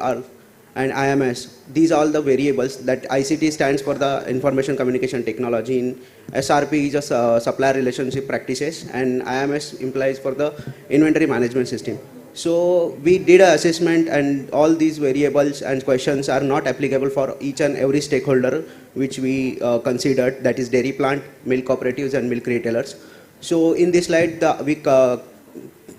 and IMS, these are all the variables. That ICT stands for the information communication technology. In SRP is a supplier relationship practices, and IMS implies for the inventory management system. So we did an assessment, and all these variables and questions are not applicable for each and every stakeholder which we considered, that is dairy plant, milk cooperatives and milk retailers. So in this slide, we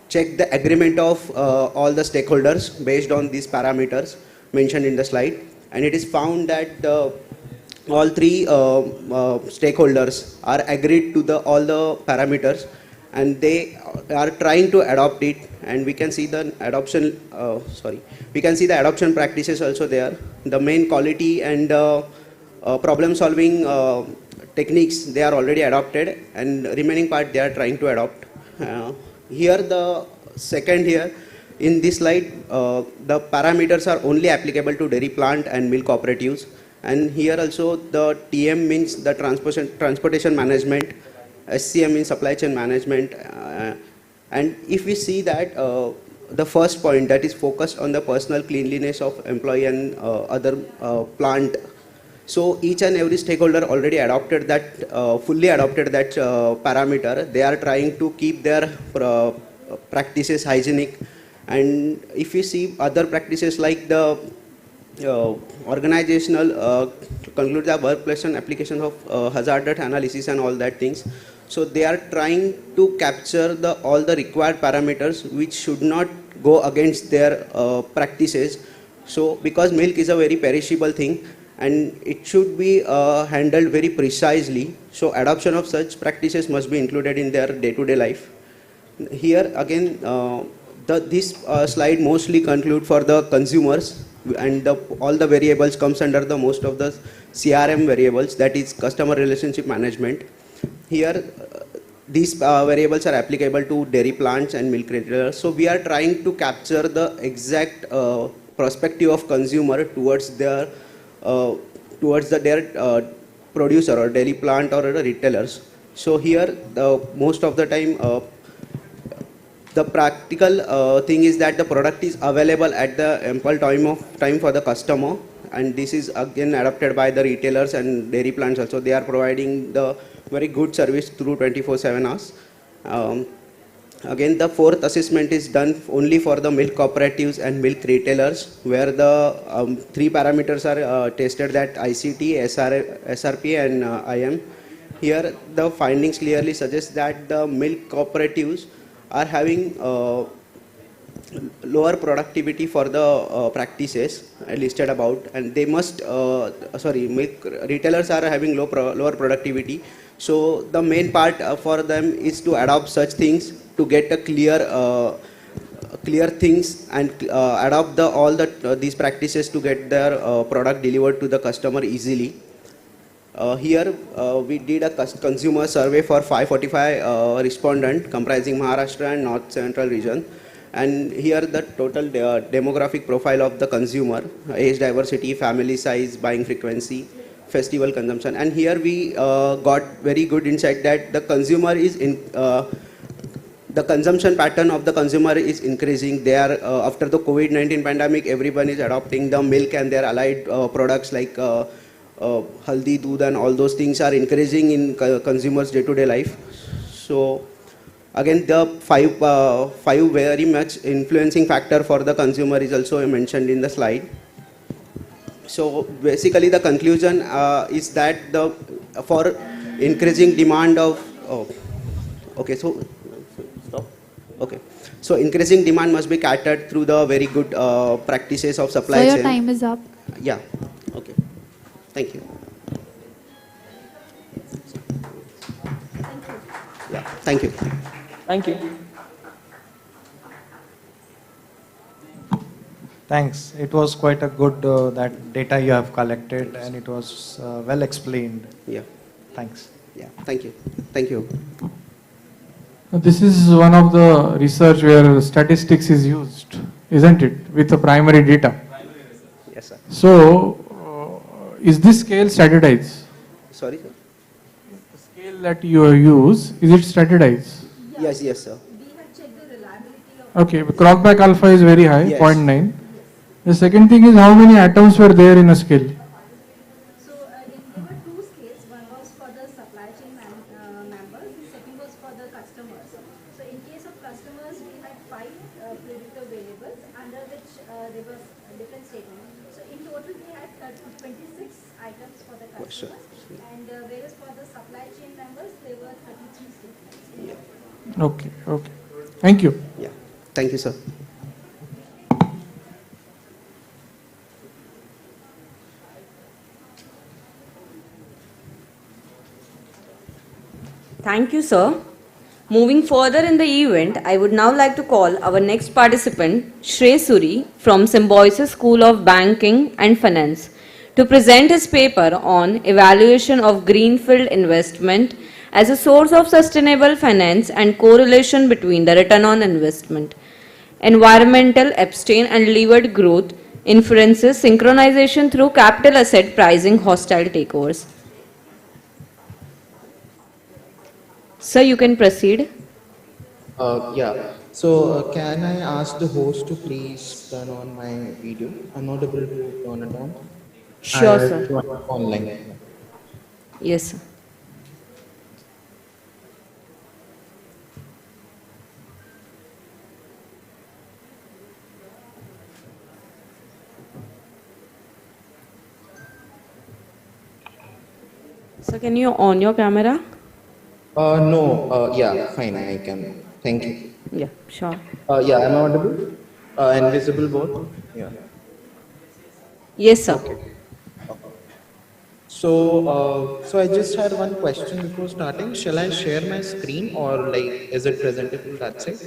check the agreement of all the stakeholders based on these parameters mentioned in the slide, and it is found that all three stakeholders are agreed to all the parameters, and they are trying to adopt it, and we can see the adoption we can see the adoption practices also there. The main quality and problem solving techniques, they are already adopted, and remaining part they are trying to adopt. Here the second here in this slide, the parameters are only applicable to dairy plant and milk cooperatives, and here also the TM means the transportation management, SCM means supply chain management, and if we see that the first point, that is focused on the personal cleanliness of employee and other plant. So each and every stakeholder already adopted that, fully adopted that parameter. They are trying to keep their practices hygienic, and if you see other practices like the organizational conclude the workplace and application of hazard analysis and all that things. So they are trying to capture all the required parameters which should not go against their practices. So because milk is a very perishable thing, and it should be handled very precisely, so adoption of such practices must be included in their day-to-day life. Here again, this slide mostly conclude for the consumers, and all the variables comes under the most of the CRM variables, that is customer relationship management. Here these variables are applicable to dairy plants and milk retailers. So we are trying to capture the exact perspective of consumer towards their producer or dairy plant or retailers. So here most of the time the practical thing is that the product is available at the ample time for the customer, and this is again adopted by the retailers and dairy plants also. They are providing the very good service through 24/7 hours. Again, the fourth assessment is done only for the milk cooperatives and milk retailers, where the three parameters are tested, that ICT, SRP and IM. Here the findings clearly suggest that the milk cooperatives are having lower productivity for the practices listed about, and they must milk retailers are having lower productivity. So the main part for them is to adopt such things to get a clear things, and adopt all these practices to get their product delivered to the customer easily. Here we did a consumer survey for 545 respondents comprising Maharashtra and North Central region, and here the total demographic profile of the consumer, age diversity, family size, buying frequency, festival consumption, and here we got very good insight that the consumer is the consumption pattern of the consumer is increasing. They are after the COVID-19 pandemic, everyone is adopting the milk and their allied products like haldi, doodh, and all those things are increasing in consumers' day-to-day life. So again, the five very much influencing factor for the consumer is also mentioned in the slide. So basically, the conclusion is that for increasing demand of so increasing demand must be catered through the very good practices of supply chain. So your time is up. Yeah. Okay. Thank you. Yeah. Thank you. Thank you. Thanks. It was quite a good that data you have collected, and it was well explained. Yeah. Thanks. Yeah. Thank you. Thank you. This is one of the research where statistics is used, isn't it, with the primary data? Yes, sir. So, is this scale standardized? Sorry, sir. The scale that you use, is it standardized? Yes, yes, sir. Okay, Crockback back alpha is very high, Yes. 0.9. The second thing is how many atoms were there in a scale? So there were two scales. One was for the supply chain members, the second was for the customers. So in case of customers, we had 5 predictor variables under which there was different statements. So in total we had 26 items for the customers, and whereas for the supply chain members there were 33 statements. Okay, okay. Thank you. Yeah, thank you, sir. Thank you, sir. Moving further in the event, I would now like to call our next participant, Shrey Suri from Symbiosis School of Banking and Finance, to present his paper on evaluation of greenfield investment as a source of sustainable finance and correlation between the return on investment, environmental, abstain and levered growth, inferences, synchronization through capital asset pricing, hostile takeovers. Sir, you can proceed. Yeah. So, can I ask the host to please turn on my video? I'm not able to turn it on. Sure, sir. Online. Yes, sir. So, can you on your camera? No. Yeah, fine. I can. Thank you. Yeah, sure. Yeah, am I audible? And visible both? Yeah. Yes, sir. Okay. So, so I just had one question before starting. Shall I share my screen or like is it presentable? That's it.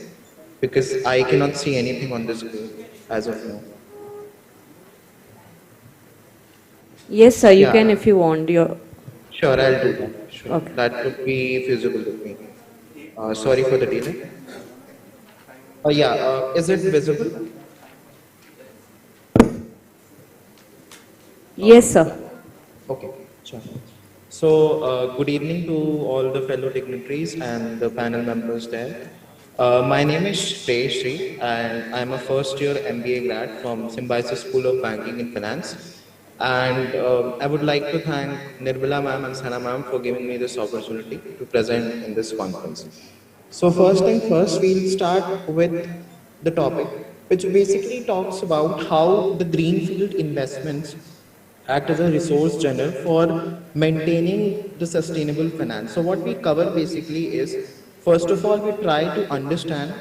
Because I cannot see anything on the screen as of now. Yes, sir. You Yeah. can if you want. Your Sure, I'll do that. Sure. Okay. That would be feasible with me. Sorry for the delay. Yeah, is it visible? Yes, sir. Okay, sure. So, good evening to all the fellow dignitaries and the panel members there. My name is Shrey and I'm a first year MBA grad from Symbiosis School of Banking and Finance. And I would like to thank Nirbala ma'am and Sana ma'am for giving me this opportunity to present in this conference. So first thing first, we'll start with the topic, which basically talks about how the greenfield investments act as a resource general for maintaining the sustainable finance. So what we cover basically is, first of all, we try to understand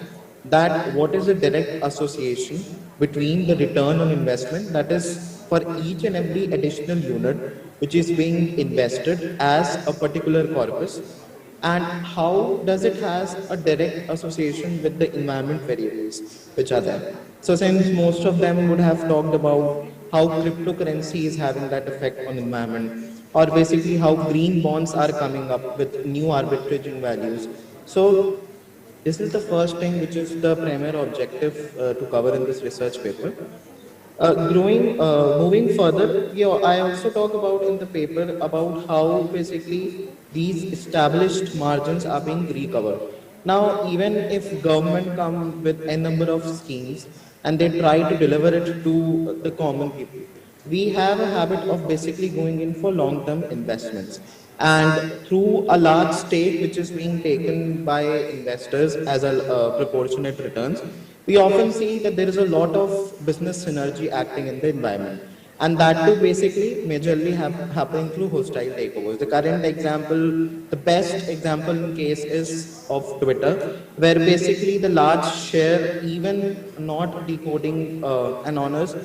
that what is the direct association between the return on investment, that is for each and every additional unit which is being invested as a particular corpus, and how does it has a direct association with the environment variables which are there. So since most of them would have talked about how cryptocurrency is having that effect on environment, or basically how green bonds are coming up with new arbitraging values. So this is the first thing which is the primary objective to cover in this research paper. Moving further, I also talk about in the paper about how basically these established margins are being recovered. Now, even if government come with a number of schemes and they try to deliver it to the common people, we have a habit of basically going in for long-term investments. And through a large stake which is being taken by investors as a proportionate returns, we often see that there is a lot of business synergy acting in the environment. And that too basically majorly happening through hostile takeovers. The current example, the best example in case is of Twitter, where basically the large share, even not decoding an honors,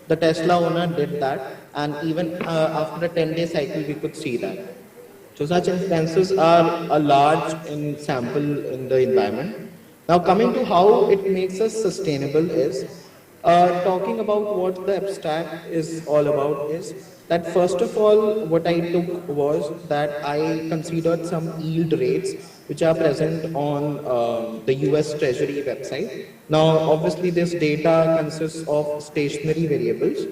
the Tesla owner did that, and even after a 10-day cycle, we could see that. So such instances are a large in sample in the environment. Now coming to how it makes us sustainable is, talking about what the abstract is all about is that first of all what I took was that I considered some yield rates which are present on the US Treasury website. Now obviously this data consists of stationary variables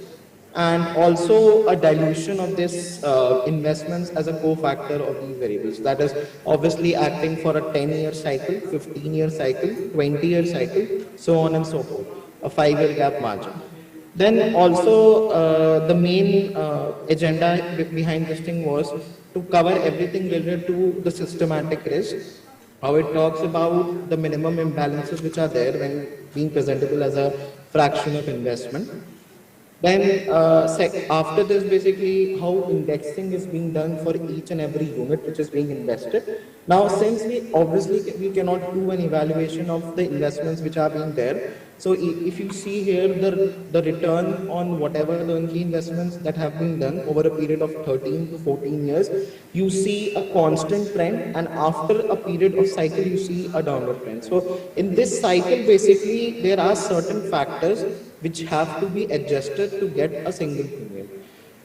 and also a dilution of this investments as a cofactor of these variables. That is obviously acting for a 10-year cycle, 15-year cycle, 20-year cycle, so on and so forth, a 5-year gap margin. Then also the main agenda behind this thing was to cover everything related to the systematic risk, how it talks about the minimum imbalances which are there when being presentable as a fraction of investment. Then after this, basically how indexing is being done for each and every unit which is being invested. Now, since we cannot do an evaluation of the investments which are being there. So if you see here the return on whatever the key investments that have been done over a period of 13 to 14 years, you see a constant trend, and after a period of cycle, you see a downward trend. So in this cycle, basically, there are certain factors which have to be adjusted to get a single premium.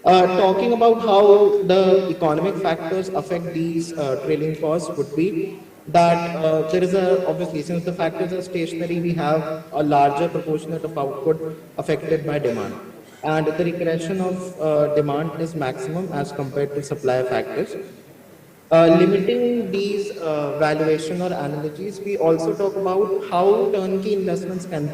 Talking about how the economic factors affect these trailing costs would be that there is obviously, since the factors are stationary, we have a larger proportionate of output affected by demand. And the regression of demand is maximum as compared to supply factors. Limiting these valuation or analogies, we also talk about how turnkey investments can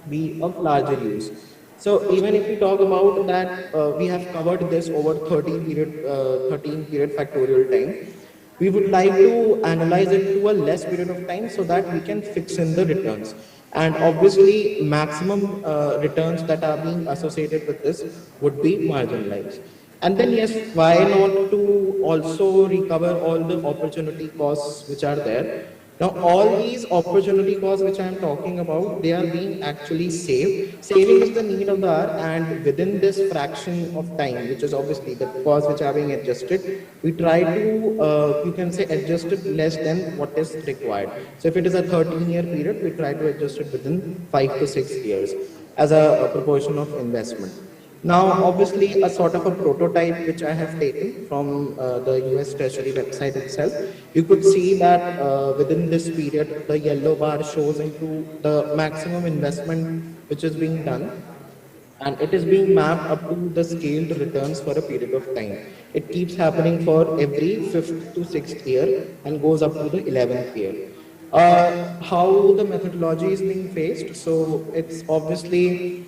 be of larger use. So even if we talk about that, we have covered this over 13 period factorial time. We would like to analyze it to a less period of time so that we can fix in the returns. And obviously, maximum returns that are being associated with this would be marginalized. And then yes, why not to also recover all the opportunity costs which are there. Now, all these opportunity costs which I am talking about, they are being actually saved. Saving is the need of the hour, and within this fraction of time, which is obviously the costs which are being adjusted, we try to, you can say, adjust it less than what is required. So if it is a 13-year period, we try to adjust it within 5 to 6 years as a proportion of investment. Now, obviously, a sort of a prototype which I have taken from the US Treasury website itself, you could see that within this period, the yellow bar shows into the maximum investment which is being done, and it is being mapped up to the scaled returns for a period of time. It keeps happening for every 5th to 6th year and goes up to the 11th year. How the methodology is being faced, so it's obviously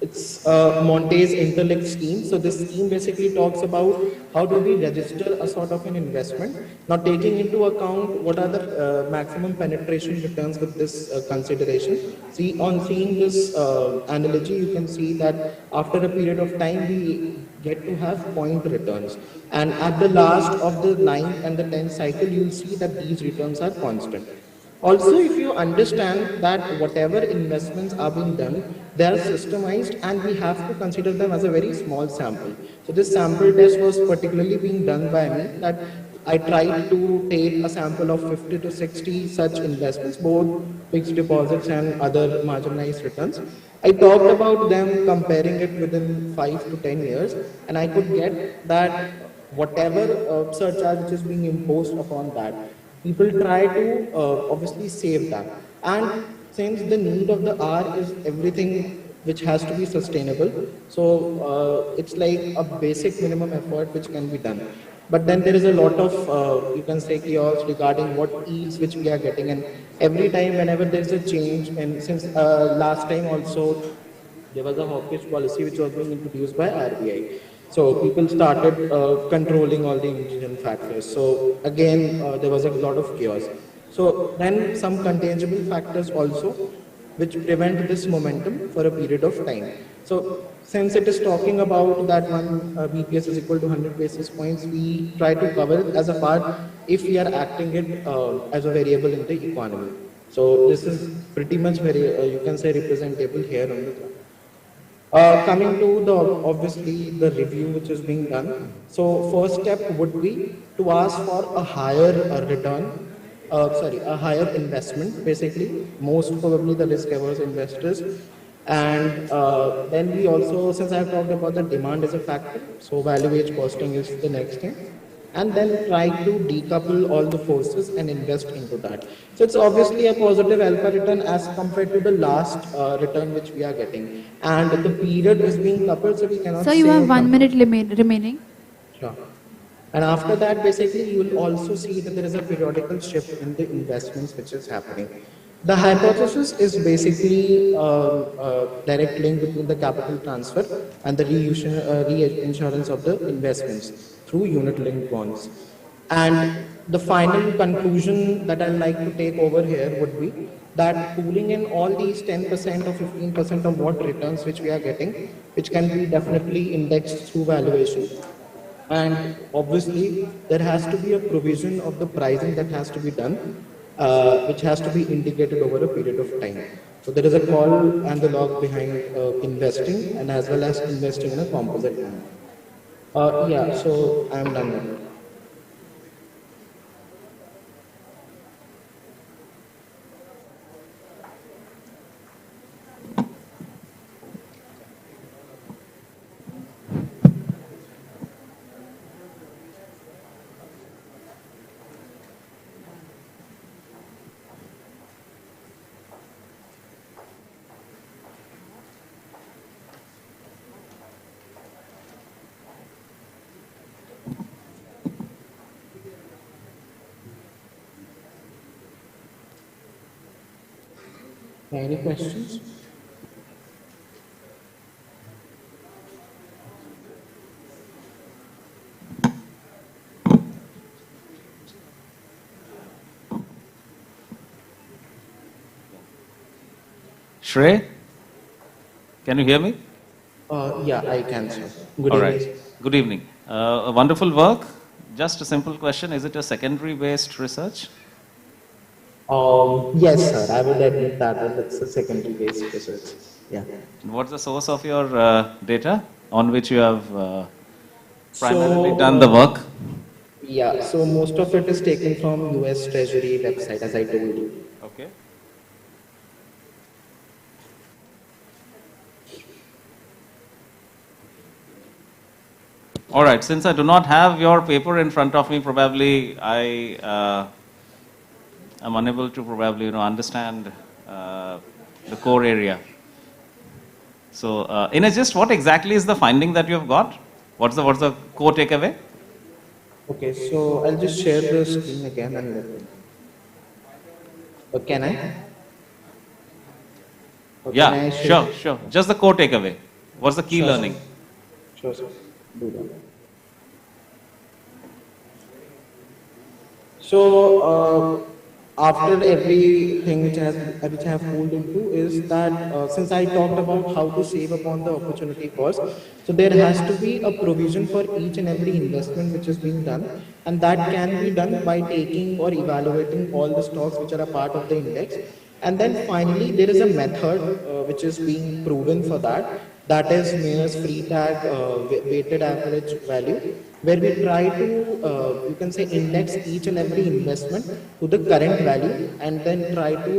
it's Monte's interlinked scheme. So this scheme basically talks about how do we register a sort of an investment, now taking into account what are the maximum penetration returns with this consideration. On seeing this analogy, you can see that after a period of time, we get to have point returns. And at the last of the 9th and the 10th cycle, you'll see that these returns are constant. Also, if you understand that whatever investments are being done, they are systemized and we have to consider them as a very small sample. So this sample test was particularly being done by me, that I tried to take a sample of 50 to 60 such investments, both fixed deposits and other marginalized returns. I talked about them comparing it within 5 to 10 years, and I could get that whatever surcharge which is being imposed upon that, people try to obviously save that. And since the need of the hour is everything which has to be sustainable, so it's like a basic minimum effort which can be done. But then there is a lot of, you can say, chaos regarding what yields which we are getting. And every time, whenever there is a change, and since last time also, there was a hawkish policy which was being introduced by RBI. So people started controlling all the ingredient factors. So again, there was a lot of chaos. So then some contagible factors also, which prevent this momentum for a period of time. So since it is talking about that one BPS is equal to 100 basis points, we try to cover it as a part if we are acting it as a variable in the economy. So this is pretty much very, you can say, representable here on the graph. Coming to the obviously the review which is being done. So first step would be to ask for a higher return, a higher investment, basically, most probably the risk averse investors. And then we also, since I have talked about the demand as a factor, so value wage costing is the next thing. And then try to decouple all the forces and invest into that. So it's obviously a positive alpha return as compared to the last return which we are getting. And the period is being coupled, so we cannot Sir, you have 1 minute remaining. Sure. And after that, basically, you will also see that there is a periodical shift in the investments which is happening. The hypothesis is basically direct link between the capital transfer and the reinsurance of the investments through unit-linked bonds. And the final conclusion that I'd like to take over here would be that pooling in all these 10% or 15% of what returns which we are getting, which can be definitely indexed through valuation. And obviously, there has to be a provision of the pricing that has to be done, which has to be indicated over a period of time. So there is a call and the log behind investing and as well as investing in a composite manner. Yeah, so I'm done with it. Any questions? Shrey, can you hear me? Yeah, I can, sir. Good All evening. right. Good evening. A wonderful work. Just a simple question. Is it a secondary-based research? Yes, sir. I would admit that it's a secondary based research. Yeah. And what's the source of your data on which you have primarily done the work? Yeah, so most of it is taken from US Treasury website, as I told you. Okay. All right. Since I do not have your paper in front of me, probably I am unable to probably understand the core area. So, in a gist, what exactly is the finding that you have got? What's the core takeaway? Okay, so I'll just share the screen again and let me. Can I? Yeah, can I share? sure. Just the core takeaway. What's the key Sure, learning? Sure, sir. Do that. So, after everything which I have pulled into is that since I talked about how to save upon the opportunity cost, so there has to be a provision for each and every investment which is being done, and that can be done by taking or evaluating all the stocks which are a part of the index. And then finally, there is a method which is being proven for that. That is Mayer's free tag weighted average value, where we try to, you can say, index each and every investment to the current value and then try to,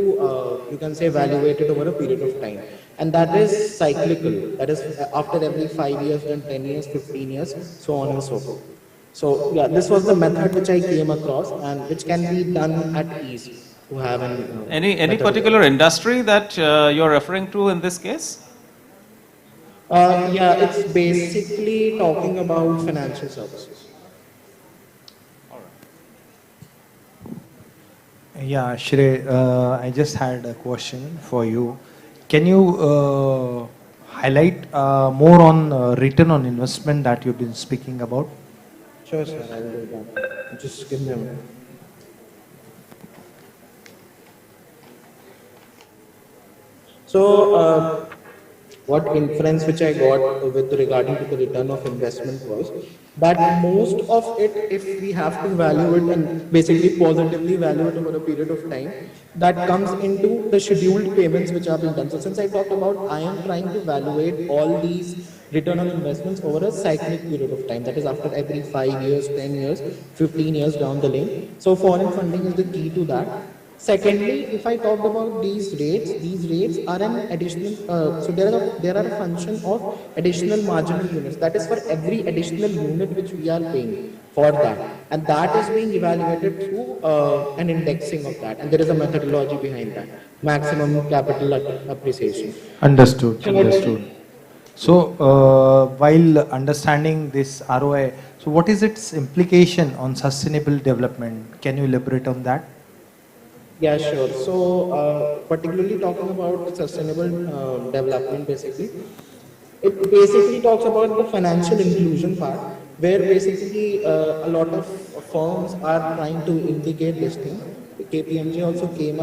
you can say, evaluate it over a period of time. And that is cyclical. That is after every 5 years, then 10 years, 15 years, so on and so forth. So yeah, this was the method which I came across and which can be done at ease to have an Any particular industry that you're referring to in this case? Yeah, it's basically talking about financial services. Yeah, Shrey, I just had a question for you. Can you highlight more on return on investment that you've been speaking about? Sure, sir, I will do that. Just give me a minute. So, what inference which I got with regarding to the return of investment was that most of it, if we have to value it and basically positively value it over a period of time, that comes into the scheduled payments which are being done. So since I talked about, I am trying to evaluate all these return on investments over a cyclic period of time. That is after every 5 years, 10 years, 15 years down the lane. So foreign funding is the key to that. Secondly, if I talked about these rates are an additional, so there are a function of additional marginal units. That is for every additional unit which we are paying for that. And that is being evaluated through an indexing of that. And there is a methodology behind that. Maximum capital appreciation. Understood. So, while understanding this ROI, so what is its implication on sustainable development? Can you elaborate on that? Yeah, sure. So, particularly talking about sustainable development, basically, it basically talks about the financial inclusion part, where basically a lot of firms are trying to indicate this thing. KPMG also came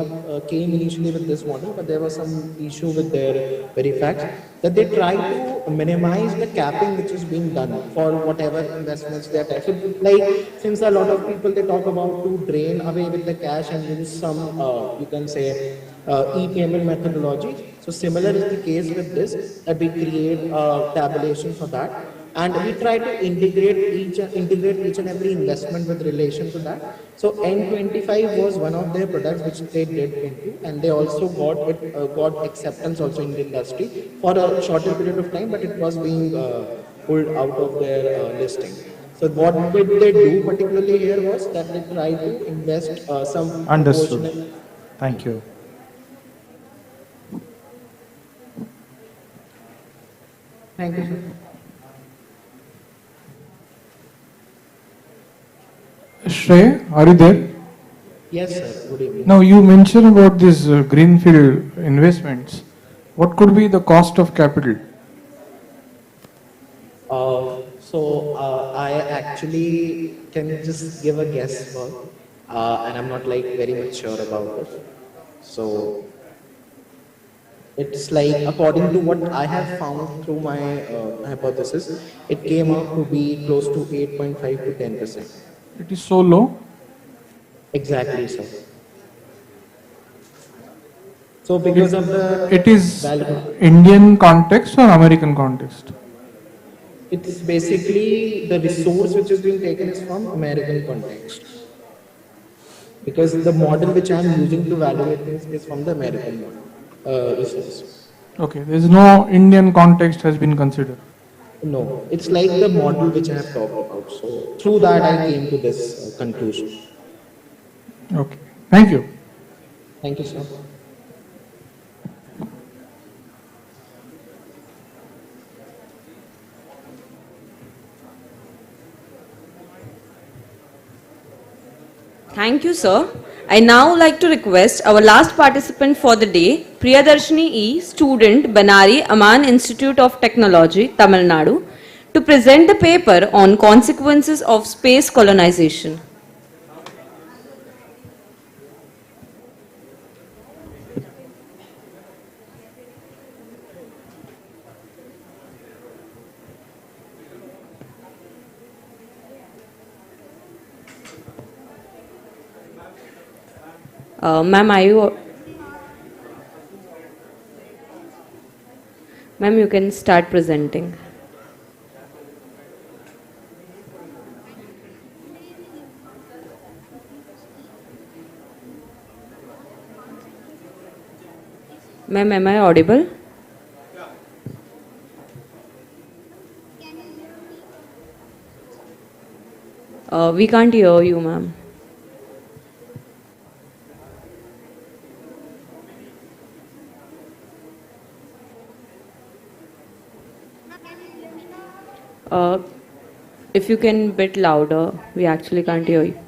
initially with this model, but there was some issue with their very facts that they try to minimize the capping which is being done for whatever investments they are trying. So, like, since a lot of people they talk about to drain away with the cash and use some, you can say, e-payment methodology. So similar is the case with this, that we create a tabulation for that, and we try to integrate each and every investment with relation to that. So N25 was one of their products which they did into, and they also got acceptance also in the industry for a shorter period of time, but it was being pulled out of their listing. So what did they do particularly here was that they tried to invest some Understood. proportionate. Thank you. Thank you, sir. Shrey, are you there? Yes, sir. Good evening. Now you mentioned about these greenfield investments. What could be the cost of capital? I actually can just give a guess for, and I'm not like very much sure about it. So it's like according to what I have found through my hypothesis, it came out to be close to 8.5 to 10%. It is so low. Exactly, sir. So because of the it is value, Indian context or American context? it's basically the resource which is being taken is from American context. Because the model which I am using to evaluate things is from the American model, resource. Okay, there is no Indian context has been considered. No, it's like the model which I have talked about. So through that I came to this conclusion. Okay, thank you. Thank you, sir. Thank you, sir. I now like to request our last participant for the day, Priyadarshini E, student, Banari Aman Institute of Technology, Tamil Nadu, to present the paper on consequences of space colonization. Ma'am, Ma'am, you can start presenting. Ma'am, am I audible? We can't hear you, ma'am. If you can bit louder, we actually can't hear you.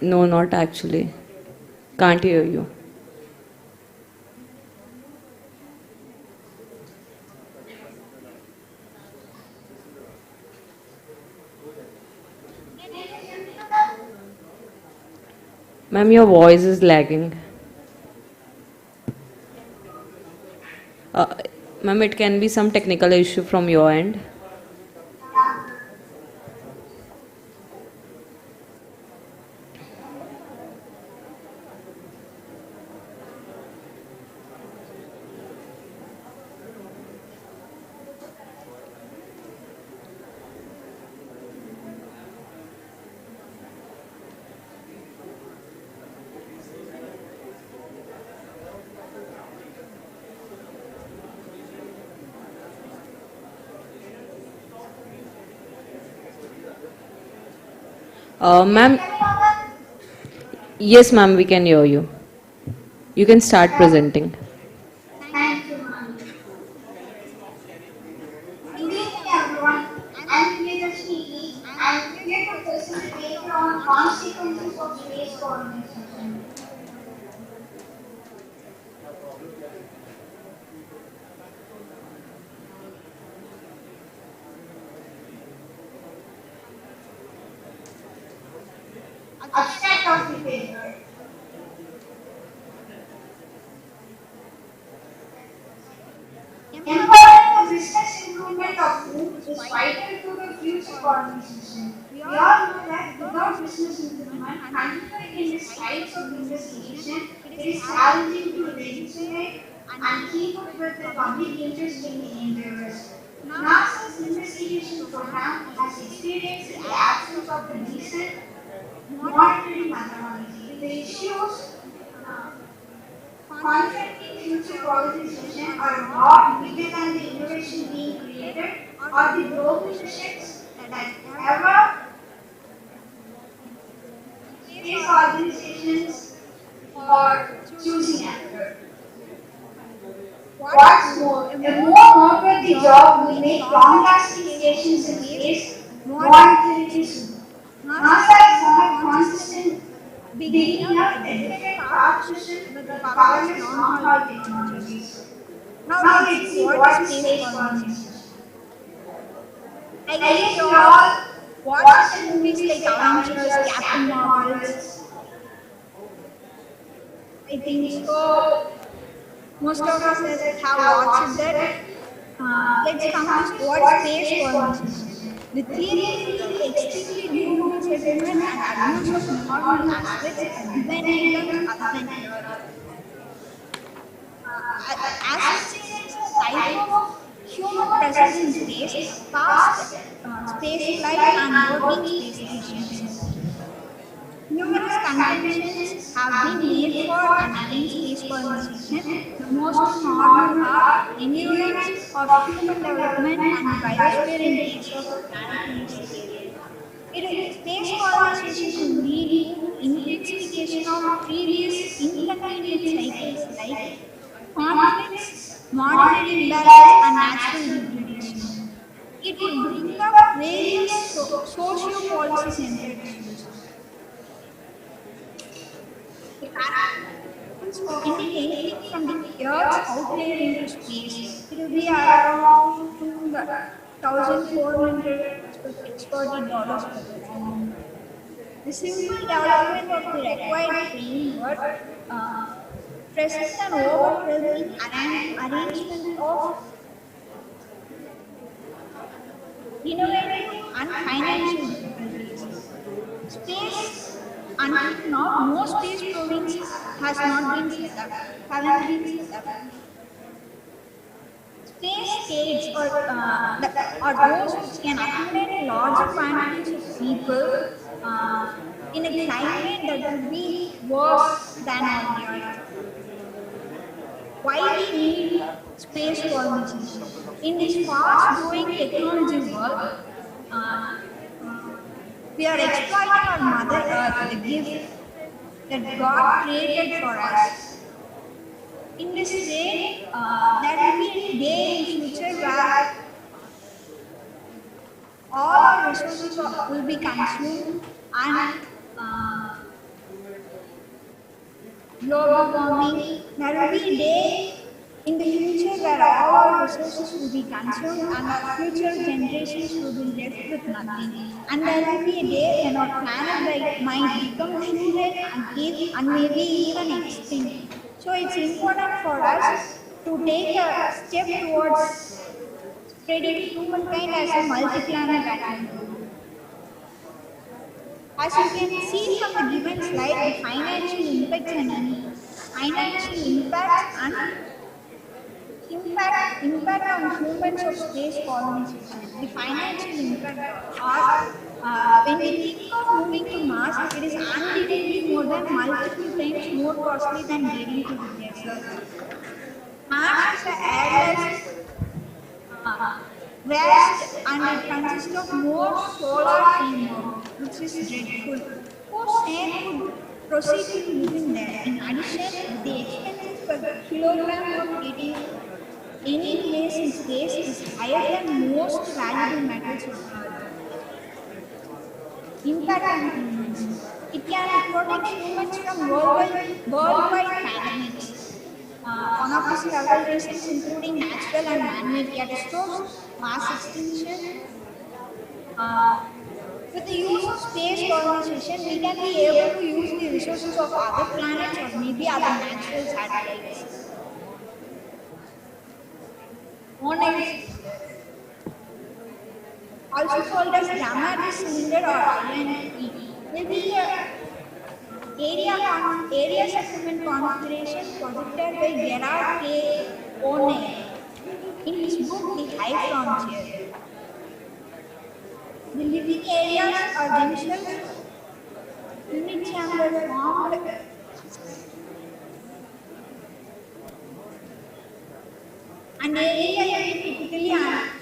No, not actually. Can't hear you. Ma'am, your voice is lagging. Ma'am, it can be some technical issue from your end. Ma'am, yes, ma'am, we can hear you. You can start presenting. Thank you, ma'am. Good evening, everyone. I'm Priyadarshini. I'm here to present a paper on consequences of space colonization. Abstract of the paper. Empowering the business improvement of food is vital to the future colonization. We all know that without business improvement, continuing in these types of investigation, it is challenging to legislate and keep up with the public interest in the endeavors. NASA's investigation program has experienced the absence of a decent monitoring methodology. The issues confronting future colonization are not bigger than the innovation being created or the global missions that ever space organizations are choosing after. What's more, a more noteworthy job will make long-lasting stations in space more utility soon. NASA is on a consistent beginning up a different path pushing with powerless long-haul technologies. Now let's see what is space colonization. I guess we all watched the movies like Avengers, Captain Marvels. I think so. Most of us have watched that. Let's come to what is space colonization. The theory is the extremely durable settlement and abuse of normal aspects at given items other than Earth. Aspects is a type of human presence in space, past space flight and working space stations. Numerous conventions have been made for and against space colonization. The most normal are endurance of human development and the biosphere in case of planetary scale. Space colonization could lead to intensification of previous inconvenient cycles like conflicts, monetary imbalance, and natural degradation. It would bring up various socio-policy centered issues. Sending anything from the Earth's outlier into space, it will be around $2,400 dollars per annum. The simple development of the required framework presents an overwhelming arrangement of innovative and financial difficulties. Space, until now, no space province has not been set up, haven't been set up. Space states are those which can accommodate larger quantities of people in a climate that would be worse than on the Earth. Why we need space colonization? In this fast-growing technology world, we are exploiting our Mother Earth, the gift that God created for us. In this way, there will be a day in future where all our resources will be consumed and global warming. There will be a day in the future where all our resources will be consumed and our future generations will be left with nothing. And there will be a day when our planet might become fluid and maybe even extinct. So it's important for us to take a step towards spreading humankind as a multi-planet animal. As you can see from the given slide, the financial impacts and impact on humans of space colonization. The financial impact are when we think of moving to Mars, it is undoubtedly more than multiple times more costly than getting to the desert. Mars is an airless vast and it consists of more solar framework, which is dreadful. Who sane would proceed to living there? In addition, the expenses per kilogram of getting any place in space is higher than most valuable metals of Earth. Impact on humans. It can protect humans from worldwide pandemics. One of the several reasons including natural and man-made catastrophes, mass extinction, With the use of space colonization, we can be able to use the resources of other planets or maybe other natural satellites. Own-air cylinder, also called as gamma cylinder or INE, will be a area settlement configuration projected by Gerard K. O'Neill in his book The High Frontier. The living areas are themselves unit chamber formed and area unit typically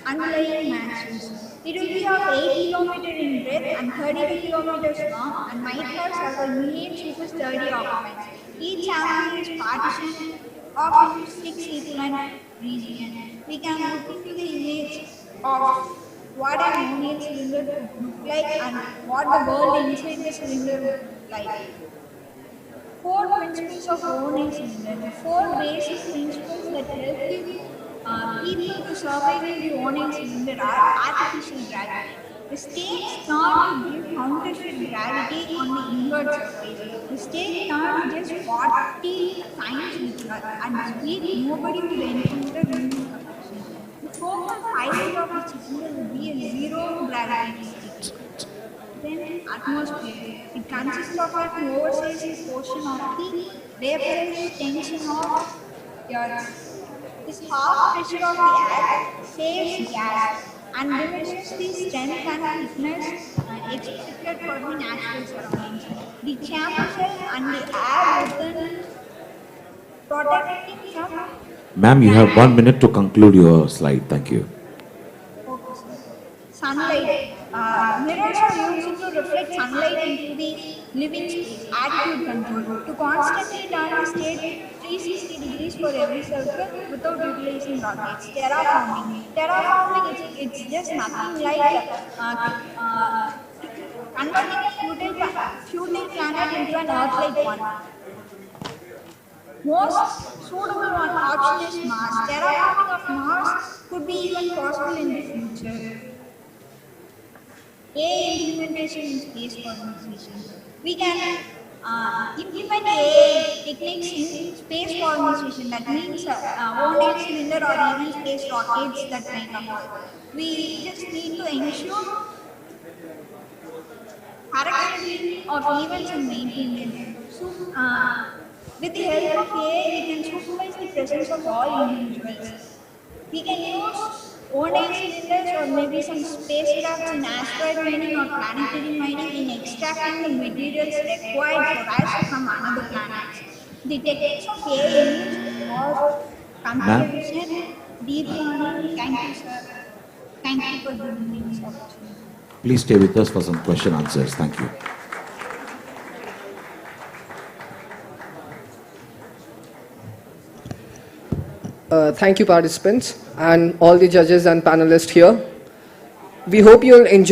underlying mansions. It will be of 8 km in breadth and 32 kilometers long and might have several million super sturdy occupants. Each chamber is partitioned off into 6 equivalent regions. We can look into the image of what an O'Neill cylinder could look like and what the world inside the cylinder would look like. 4 principles of O'Neill cylinder. The 4 basic principles that help the people to survive in the O'Neill cylinder are artificial gravity. The stakes turn to give counterfeit gravity on the inward surface. The stake turns just 40 times with Earth at the speed nobody would encounter human propulsion. The focal pilot of the cylinder will be a zero gravity stick. Then atmosphere. It consists of an oversized portion of the vaporized tension of Earth. This half pressure of the air saves gas and diminishes the strength and thickness expected for the natural surroundings. The chamber shell and the air within protecting from Ma'am, you have 1 minute to conclude your slide. Thank you. sunlight. Mirrors are used to reflect sunlight into the living space. Attitude control. To constantly turn the state 360 degrees for every circle without utilizing rockets. Terraforming. Terraforming, it's just nothing like converting a futile planet into an Earth-like one. Most suitable one option is Mars. Terraforming of Mars could be even possible in the future. AI implementation in space colonization. We can implement AI techniques in space colonization. That means O'Neill cylinder or even space rockets that might occur. We just need to ensure correct scheduling of events and maintain them. So, with the help of AI, we can supervise the presence of all individuals. We can use O'Neill cylinders or maybe some spacecrafts in asteroid mining or planetary mining in extracting the materials required for us from another planets. The techniques of AI use are computer vision, deep learning. Thank you, sir. Thank you for giving me this opportunity. Please stay with us for some question answers. Thank you. Thank you, participants, and all the judges and panelists here. We hope you'll enjoy.